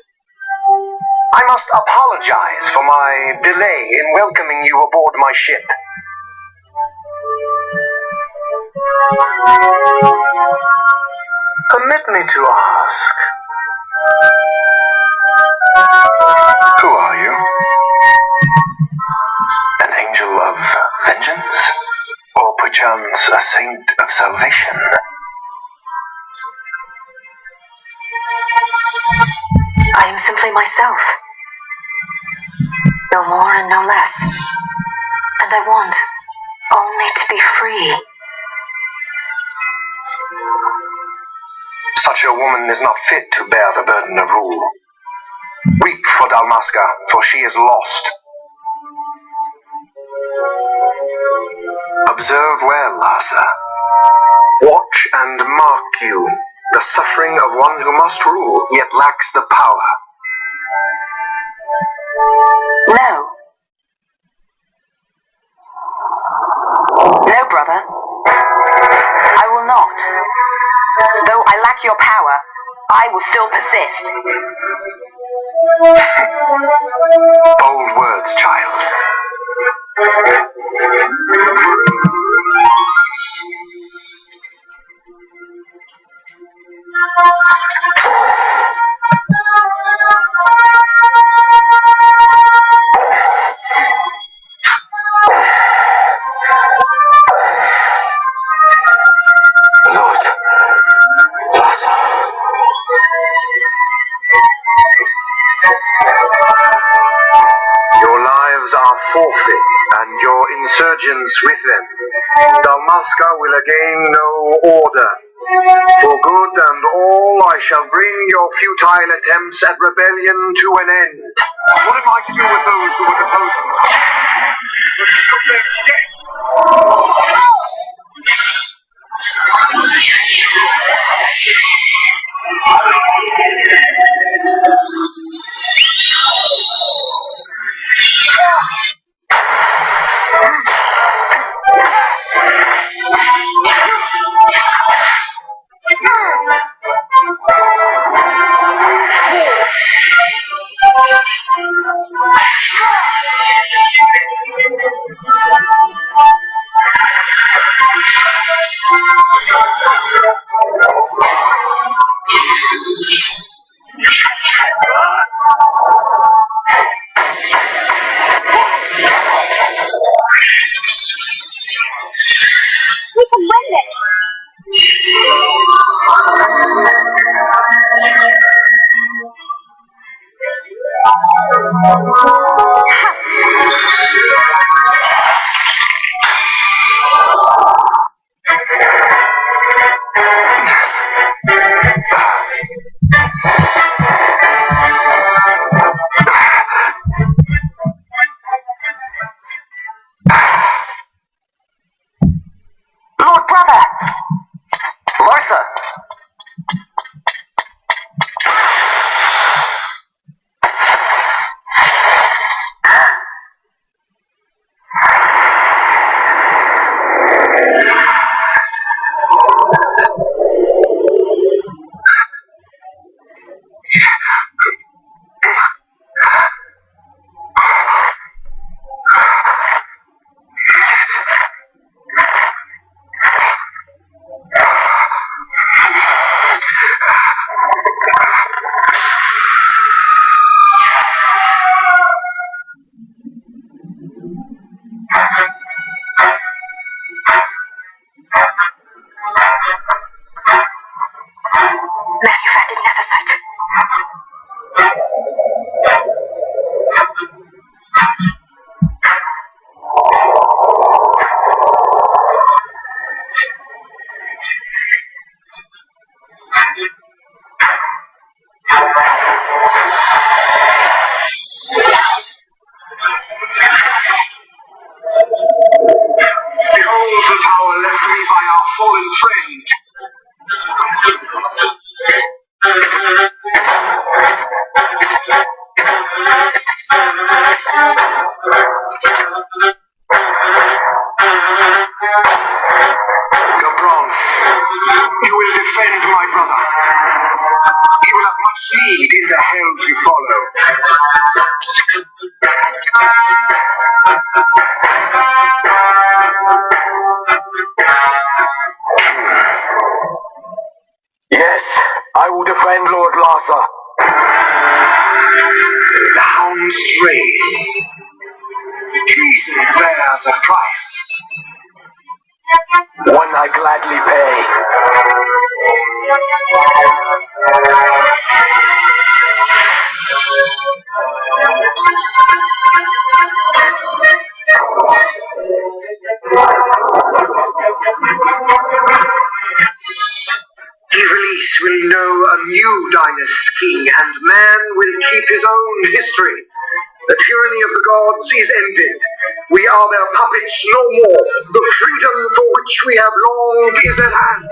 I must apologize for my delay in welcoming you aboard my ship. Permit me to ask, Who are you? An angel of vengeance? Or perchance a saint of salvation? I am simply myself. No more and no less. And I want only to be free. such a woman is not fit to bear the burden of rule. Weep for Dalmasca, for she is lost. Observe well, Larsa. Watch and mark you the suffering of one who must rule, yet lacks the power. No. No, brother. I will not. Though I lack your power, I will still persist. Bold words, child. forfeit, and your insurgents with them, Dalmasca will again know order. For good and all, I shall bring your futile attempts at rebellion to an end. What am I to do with those who would oppose me? Shoot them dead! We can win this! Lord Brother! Larsa! Manufactured nethicite. Behold the power left me by our fallen friend. Gabron, you will defend my brother. He will have much need in the hell to follow. Yes, I will defend Lord Larsa. The hound strays. Treason bears a price. One I gladly pay. Ivalice will know a new dynast king, and man will keep his own history. The tyranny of the gods is ended. We are their puppets no more. The freedom for which we have longed is at hand.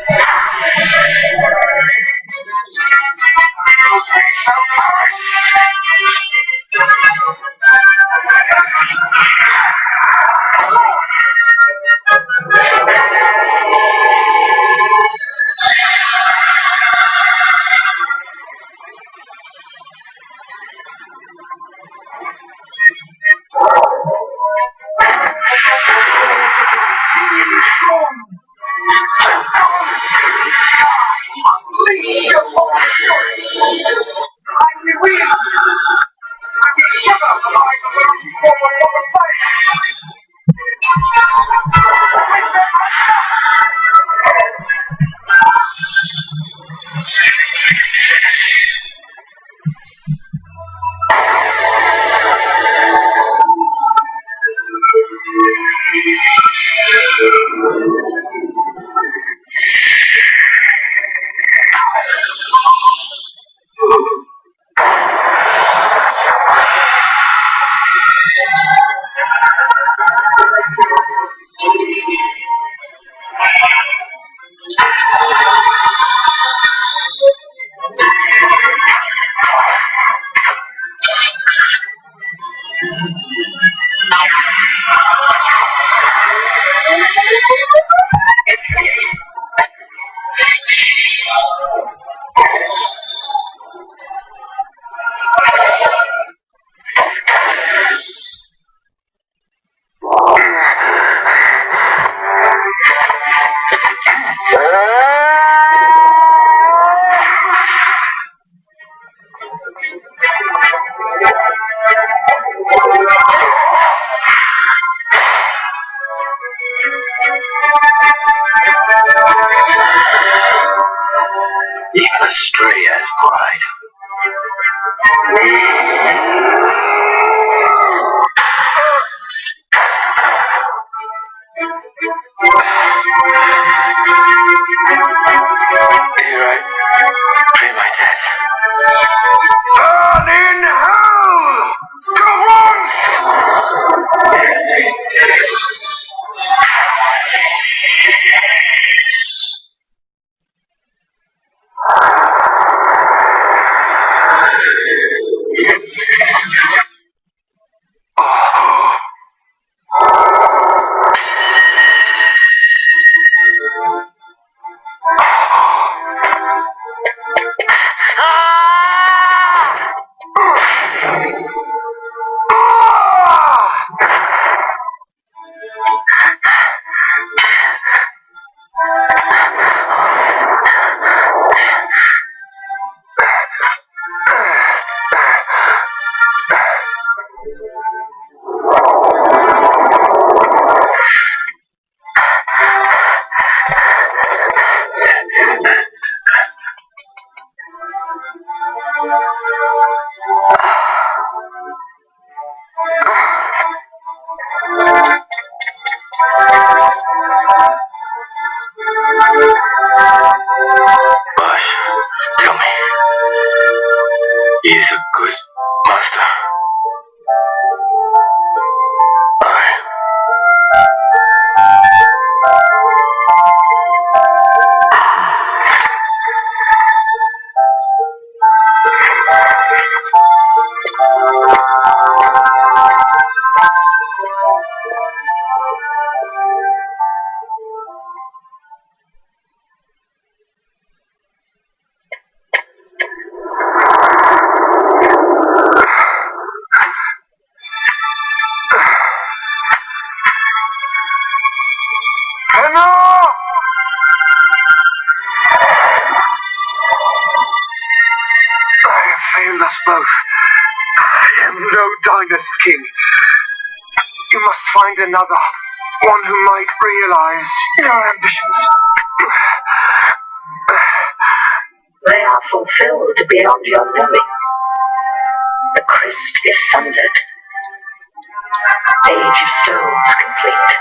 Even a stray has pride. Here I pay my debt. Burn in hell! Come on! Boss, tell me, he is a good master. Failed us both. I am no dynast king. You must find another, one who might realize your ambitions. They are fulfilled beyond your knowing. The crest is sundered. Age of stones complete.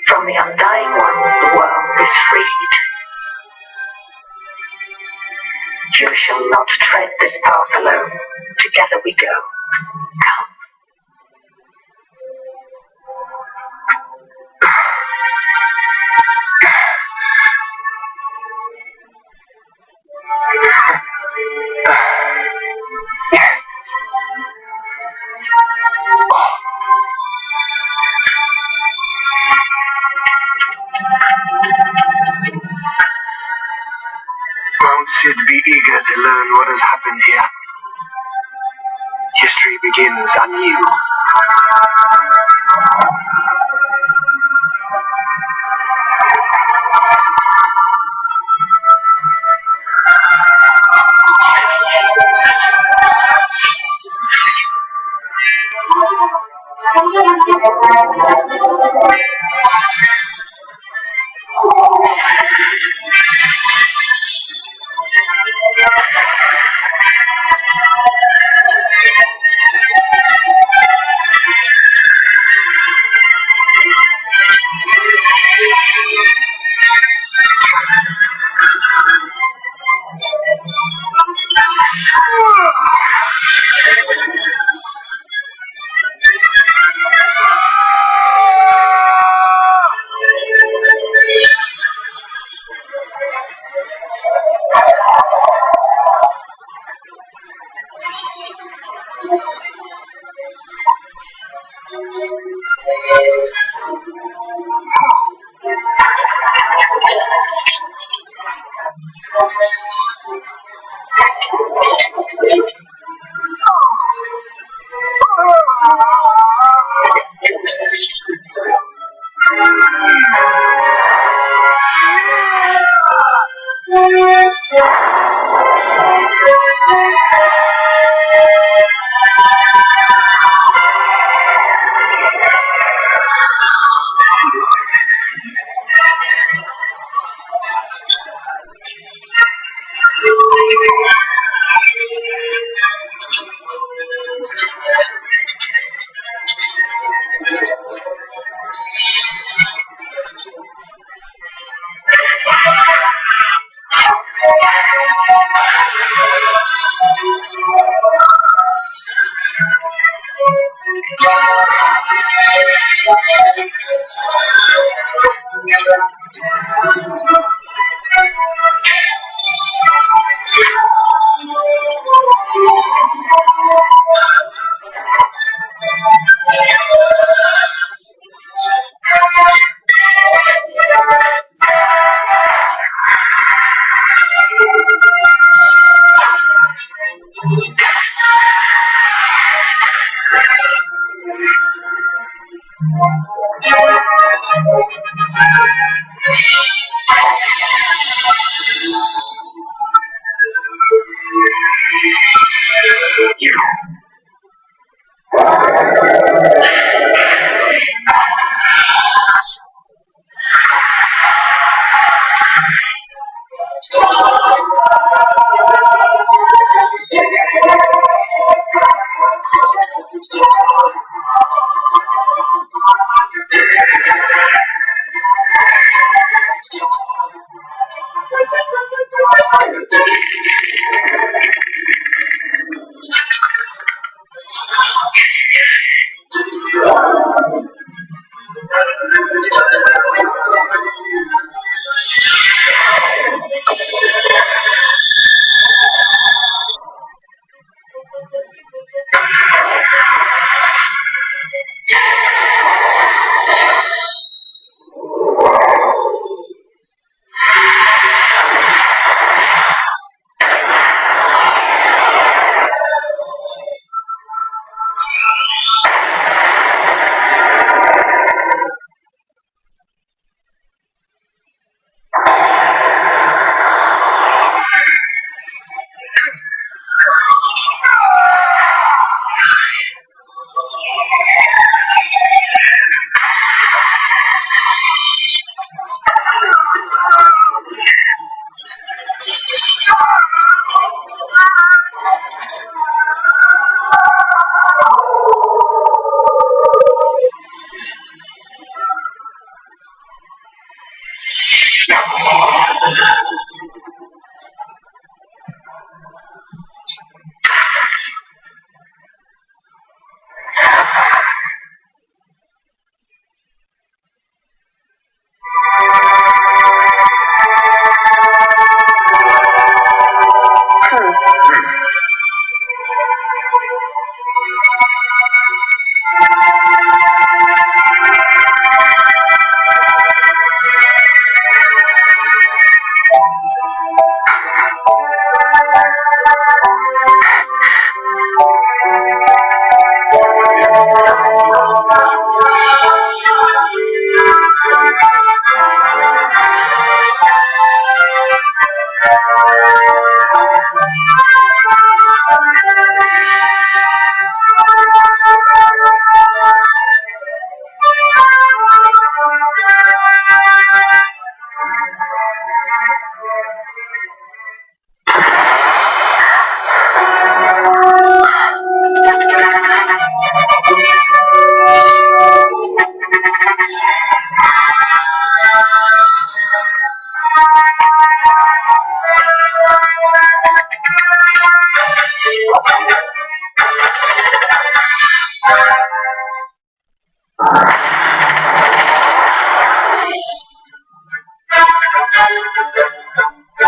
From the undying ones the world is freed. You shall not tread this path alone. Together we go. Come. Won't Sid be eager to learn what has happened here? History begins anew.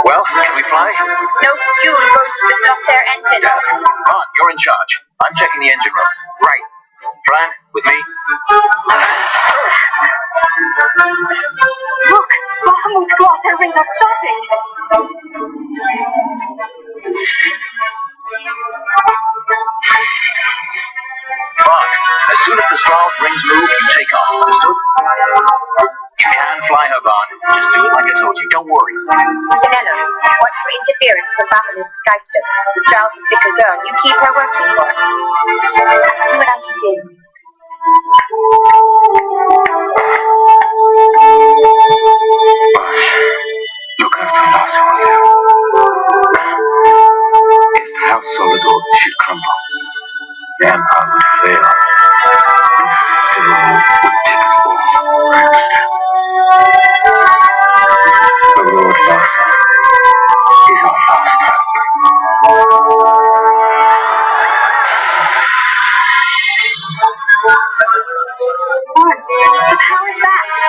Well, can we fly? No fuel goes to the Glossair engine. Ron, you're in charge. I'm checking the engine room. Right. Fran, with me? Look! Bahamut's Glossair rings are stopping! Ron, as soon as the Strahls rings move, you take off. Understood? You can fly her, Vaughn. Just do it like I told you. Don't worry. Vanello, watch for interference from Bahamut's Skystone. The Strahls have picked a girl. You keep her working for us. I'll see what I can do. Look after Lhasa, will you? If House Solidor should crumble, the Empire would fail, and civil war would take us both. I understand. The Lord Lhasa is our last hope. The power's back.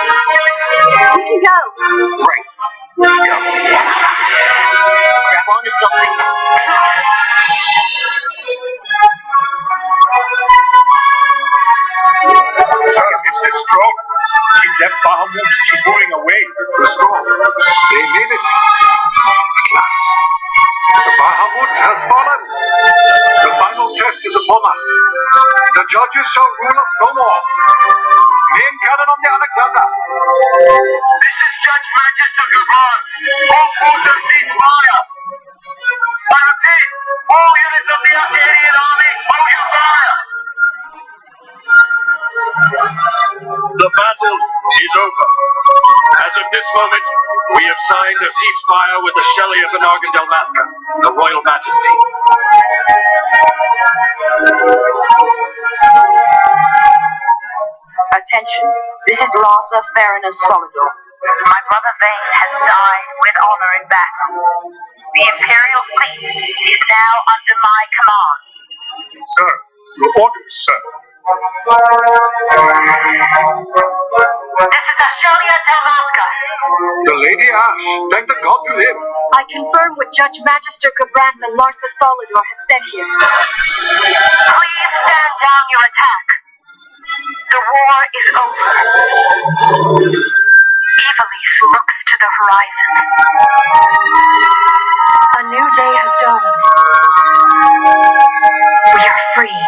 She's left Bahamut. She's moving away. Restore. They made it. At last. The Bahamut has fallen. The final test is upon us. The judges shall rule us no more. Main cannon on the Alexander. This is Judge Magister Gavran. All forces cease fire. I repeat, all units of the Arcadian army, hold your fire. The battle is over. As of this moment, we have signed a ceasefire with the Shelley of Benargan Dalmasca, the Royal Majesty. Attention, this is Larsa Theranos Solidor. My brother Vane has died with honor in battle. The Imperial fleet is now under my command. Sir, your orders, sir. This is Ashelia Dalmasca. The Lady Ash. Thank the gods you live. I confirm what Judge Magister Gabran and Larsa Solidor have said here. Please stand down your attack. The war is over. Evilise looks to the horizon. A new day has dawned. We are free.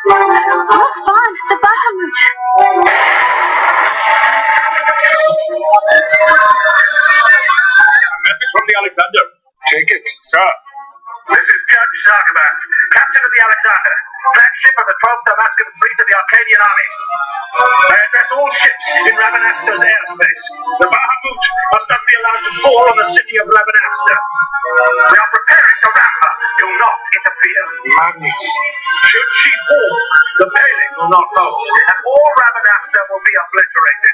Look, Vaughn, the Bahamut. A message from the Alexander. Take it. Sir. This is Judge Zarkovac, captain of the Alexander, flagship of the 12th Damascan fleet of the Arcadian army. I address all ships in Rabanasta's airspace. The Bahamut must not be allowed to fall on the city of Rabanasta. We are preparing to ram her. Do not interfere. Madness. Should she fall, the paling will not hold, and all Rabanasta will be obliterated.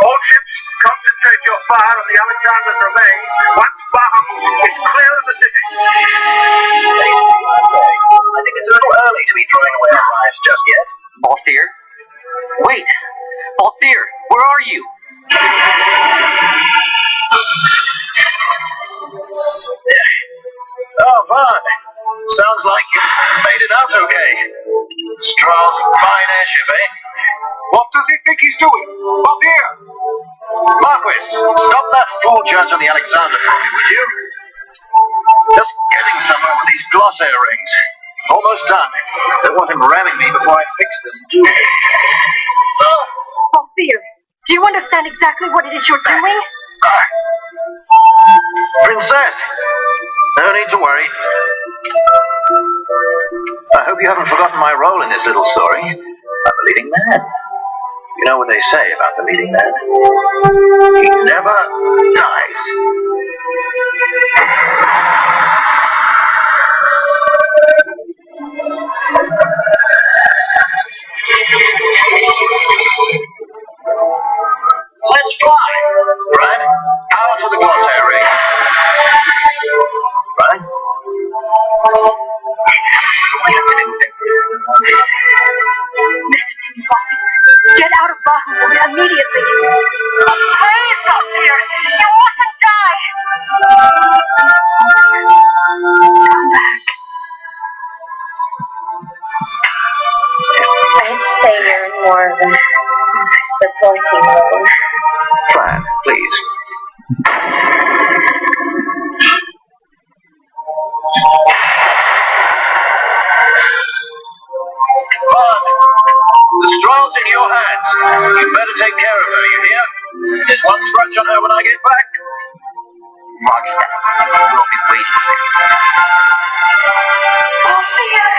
All ships, concentrate your fire on the Alexander's remains once Bahamut is clear of the city. I think it's a little early to be throwing away our lives just yet. Balthier? Wait! Balthier, where are you? Oh, Vaughn. Sounds like you made it out okay. Strahl's a fine airship, eh? What does he think he's doing? Up here! Marquis, stop that fool judge on the Alexander for me, would you? Just getting somewhere with these glossair rings. Almost done. They want him ramming me before I fix them, too. Balthier, do you understand exactly what it is you're doing? Princess, no need to worry. I hope you haven't forgotten my role in this little story. I'm a leading man. You know what they say about the leading man? He never dies. Let's fly! Brad, power to the glossair ring. Brad? Listen to me, Balthier. Get out of Bahamut immediately. Please, Balthier, you mustn't die. Come back. I'd say you're more of a supporting role. Fran, please. Vaughn, the Strahl's in your hands. You better take care of her, you hear? There's one scratch on her when I get back. Roger that. We'll be waiting for you. Balthier!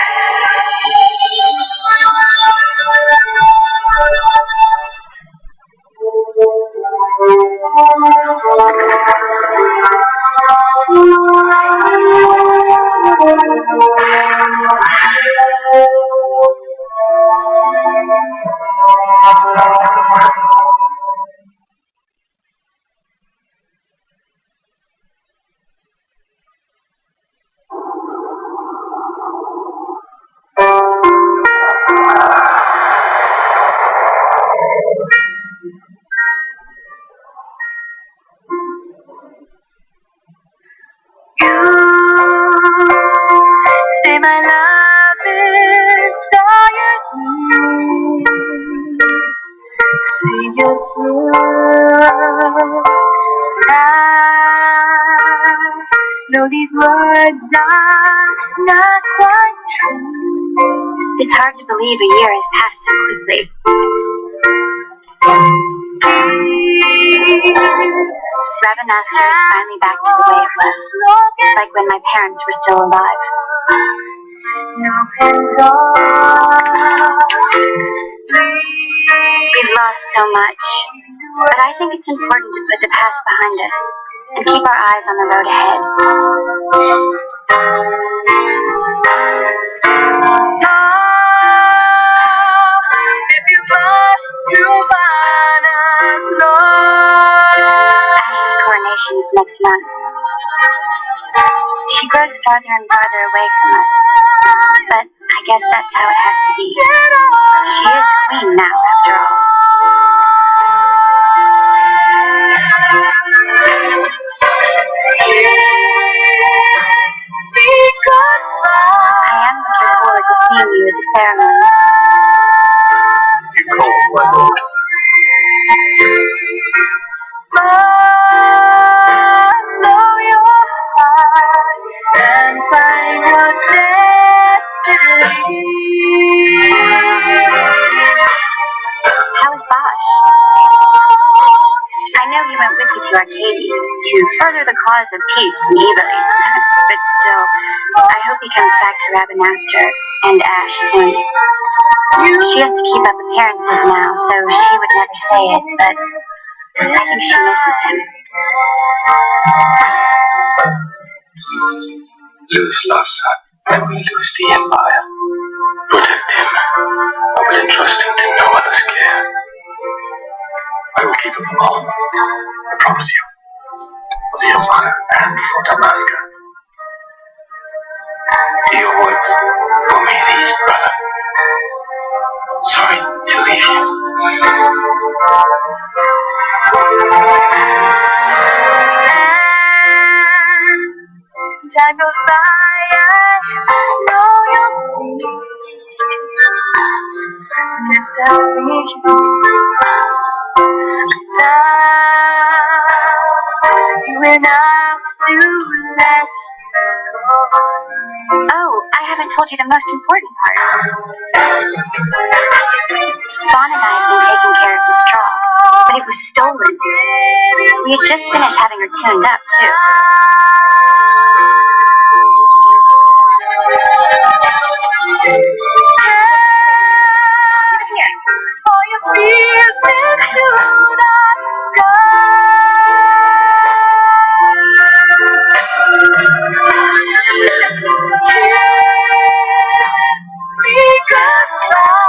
No, these words are not quite true. It's hard to believe a year has passed so quickly. Ravenmaster is finally back to the way it was, like when my parents were still alive. We've lost so much, but I think it's important to put the past behind us and keep our eyes on the road ahead. If you must move on, Ash's coronation is next month. She grows farther and farther away from us, but I guess that's how it has to be. She is queen now, after all. I am looking forward to seeing you at the ceremony. You called, my lord. Follow your heart and find your destiny. How is Bosch? I know he went with you to Arcades to further the cause of peace in Evilise, but still, I hope he comes back to Ravenmaster and Ash soon. She has to keep up appearances now, so she would never say it, but I think she misses him. Lose Lhasa, and we lose the Empire. Protect him. I will entrust him to no other's care. I will keep him from harm. I promise you. For the Empire and for Damascus. Your words put me at ease, brother. Sorry to leave you. Time goes by, I know you'll see just how we love you enough to let go. Oh, I haven't told you the most important part. Vaughn and I have been taking care of the straw, but it was stolen. We had just finished having her tuned up, too. All your fears into the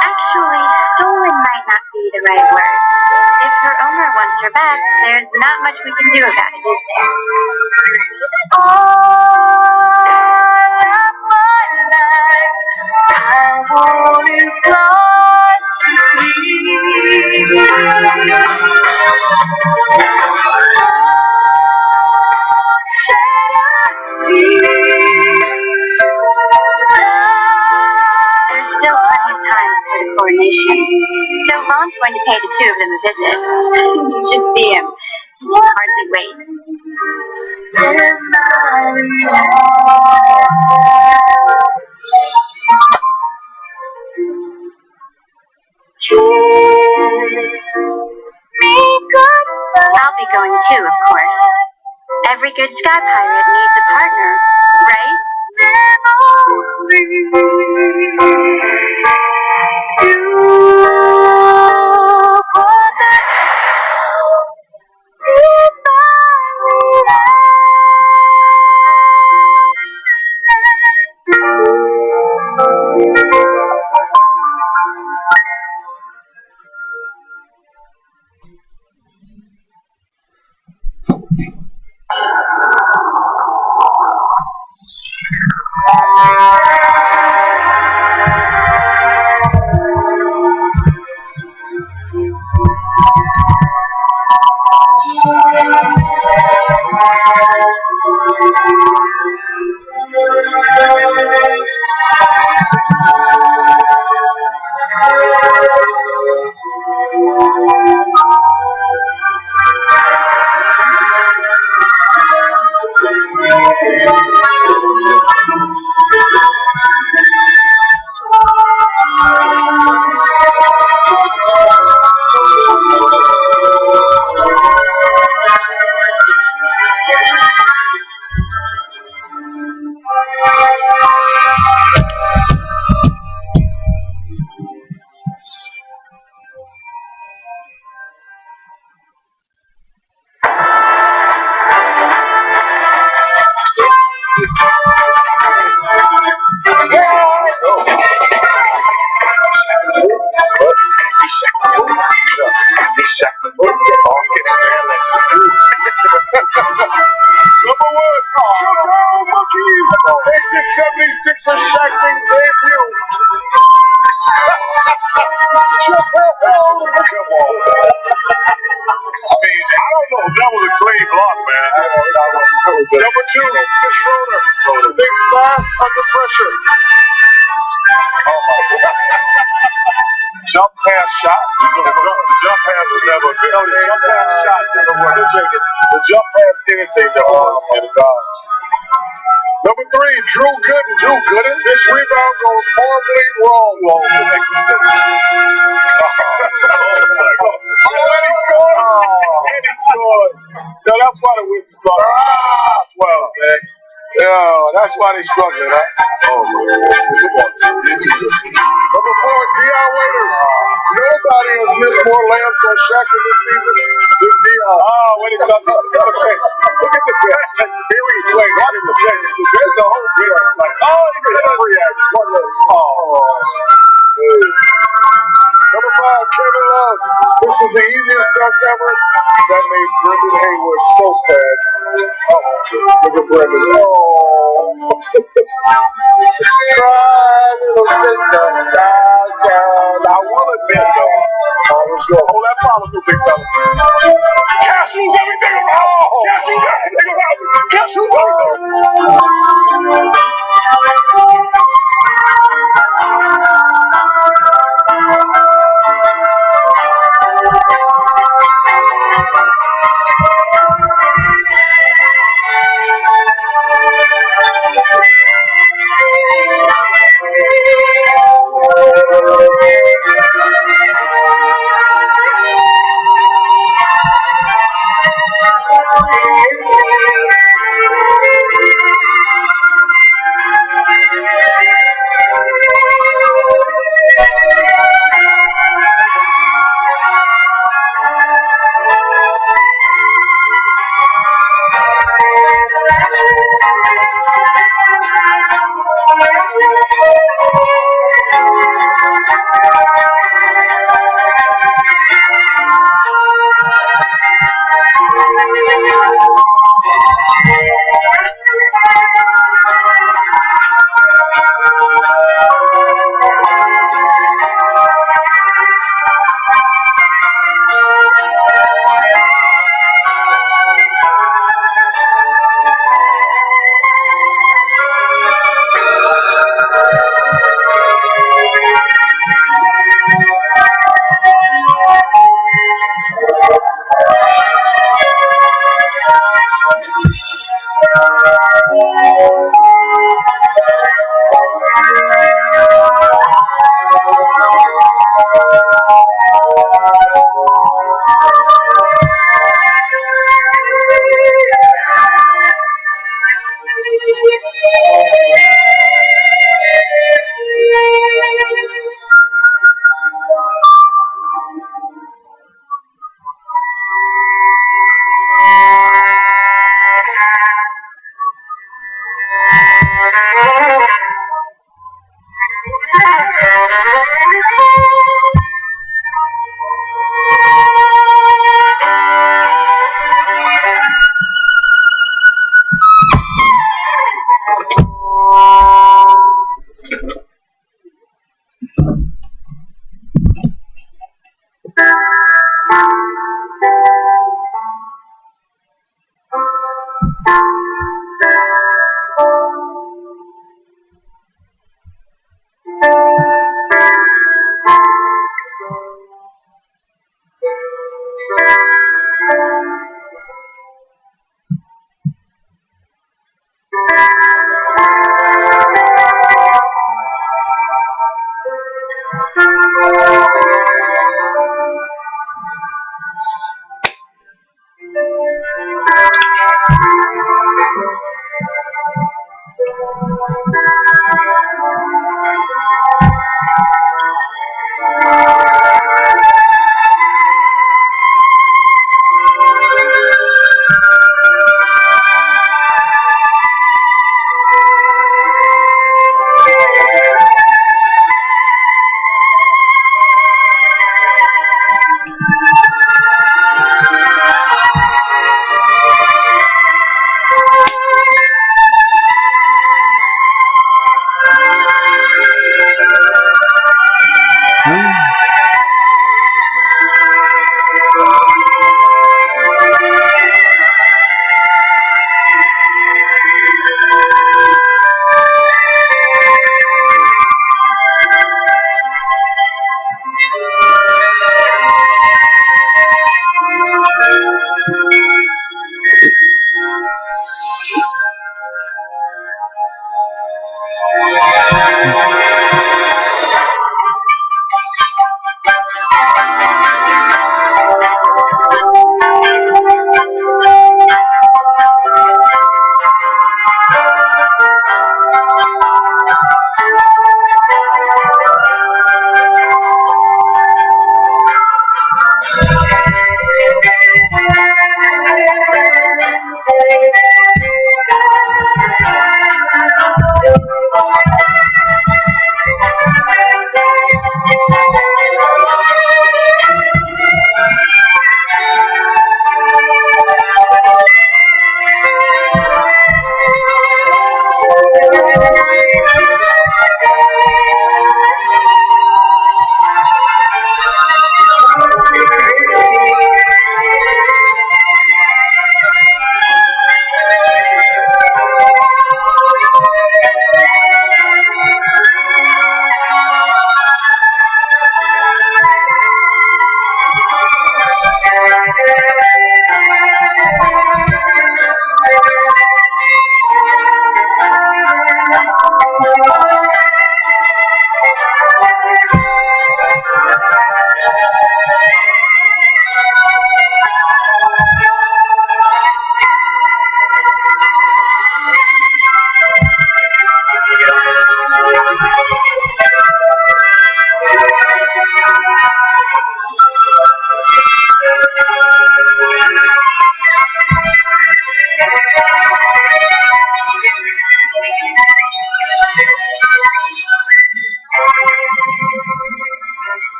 Actually, stolen might not be the right word. If her owner wants her back, there's not much we can do about it, is there? All of my life, I hold you close to me. There's still plenty of time for the coronation, so Vaughn's going to pay the two of them a visit. You should see him. He can hardly wait. I'll be going too, of course. Every good sky pirate needs a partner, right? Number one, Children Monkeys, it's his 76er Shackling debut. I mean, I don't know. That was a clean block, man. Number two, Schroeder. Thinks fast under pressure. Oh my God. Jump pass shot. The jump pass was never good. No, the jump pass shot never worked. The jump pass anything never works in the guards. Number three, Drew Gooden. This rebound goes horribly wrong. And he scores. And he scores. No, that's why the Wizards started. Well, man. Yeah, that's why they struggling, huh? Oh, man. Number four, Dion Waiters. Nobody has missed more layups on Shackle this season than Dion. Oh, when it comes to look at the bench. Serious way. Watch the bench. There's the whole bench. It's like, oh, you get a free action. Number five, Kevin Love. This is the easiest dunk ever. That made Brendan Hayward so sad. Oh, look at Brendan. Oh. Cry, little sister. I will admit, though. Let's go. Hold that follicle, big fella. Cashew's everything around. Cashew's everything around. Cashew's everything.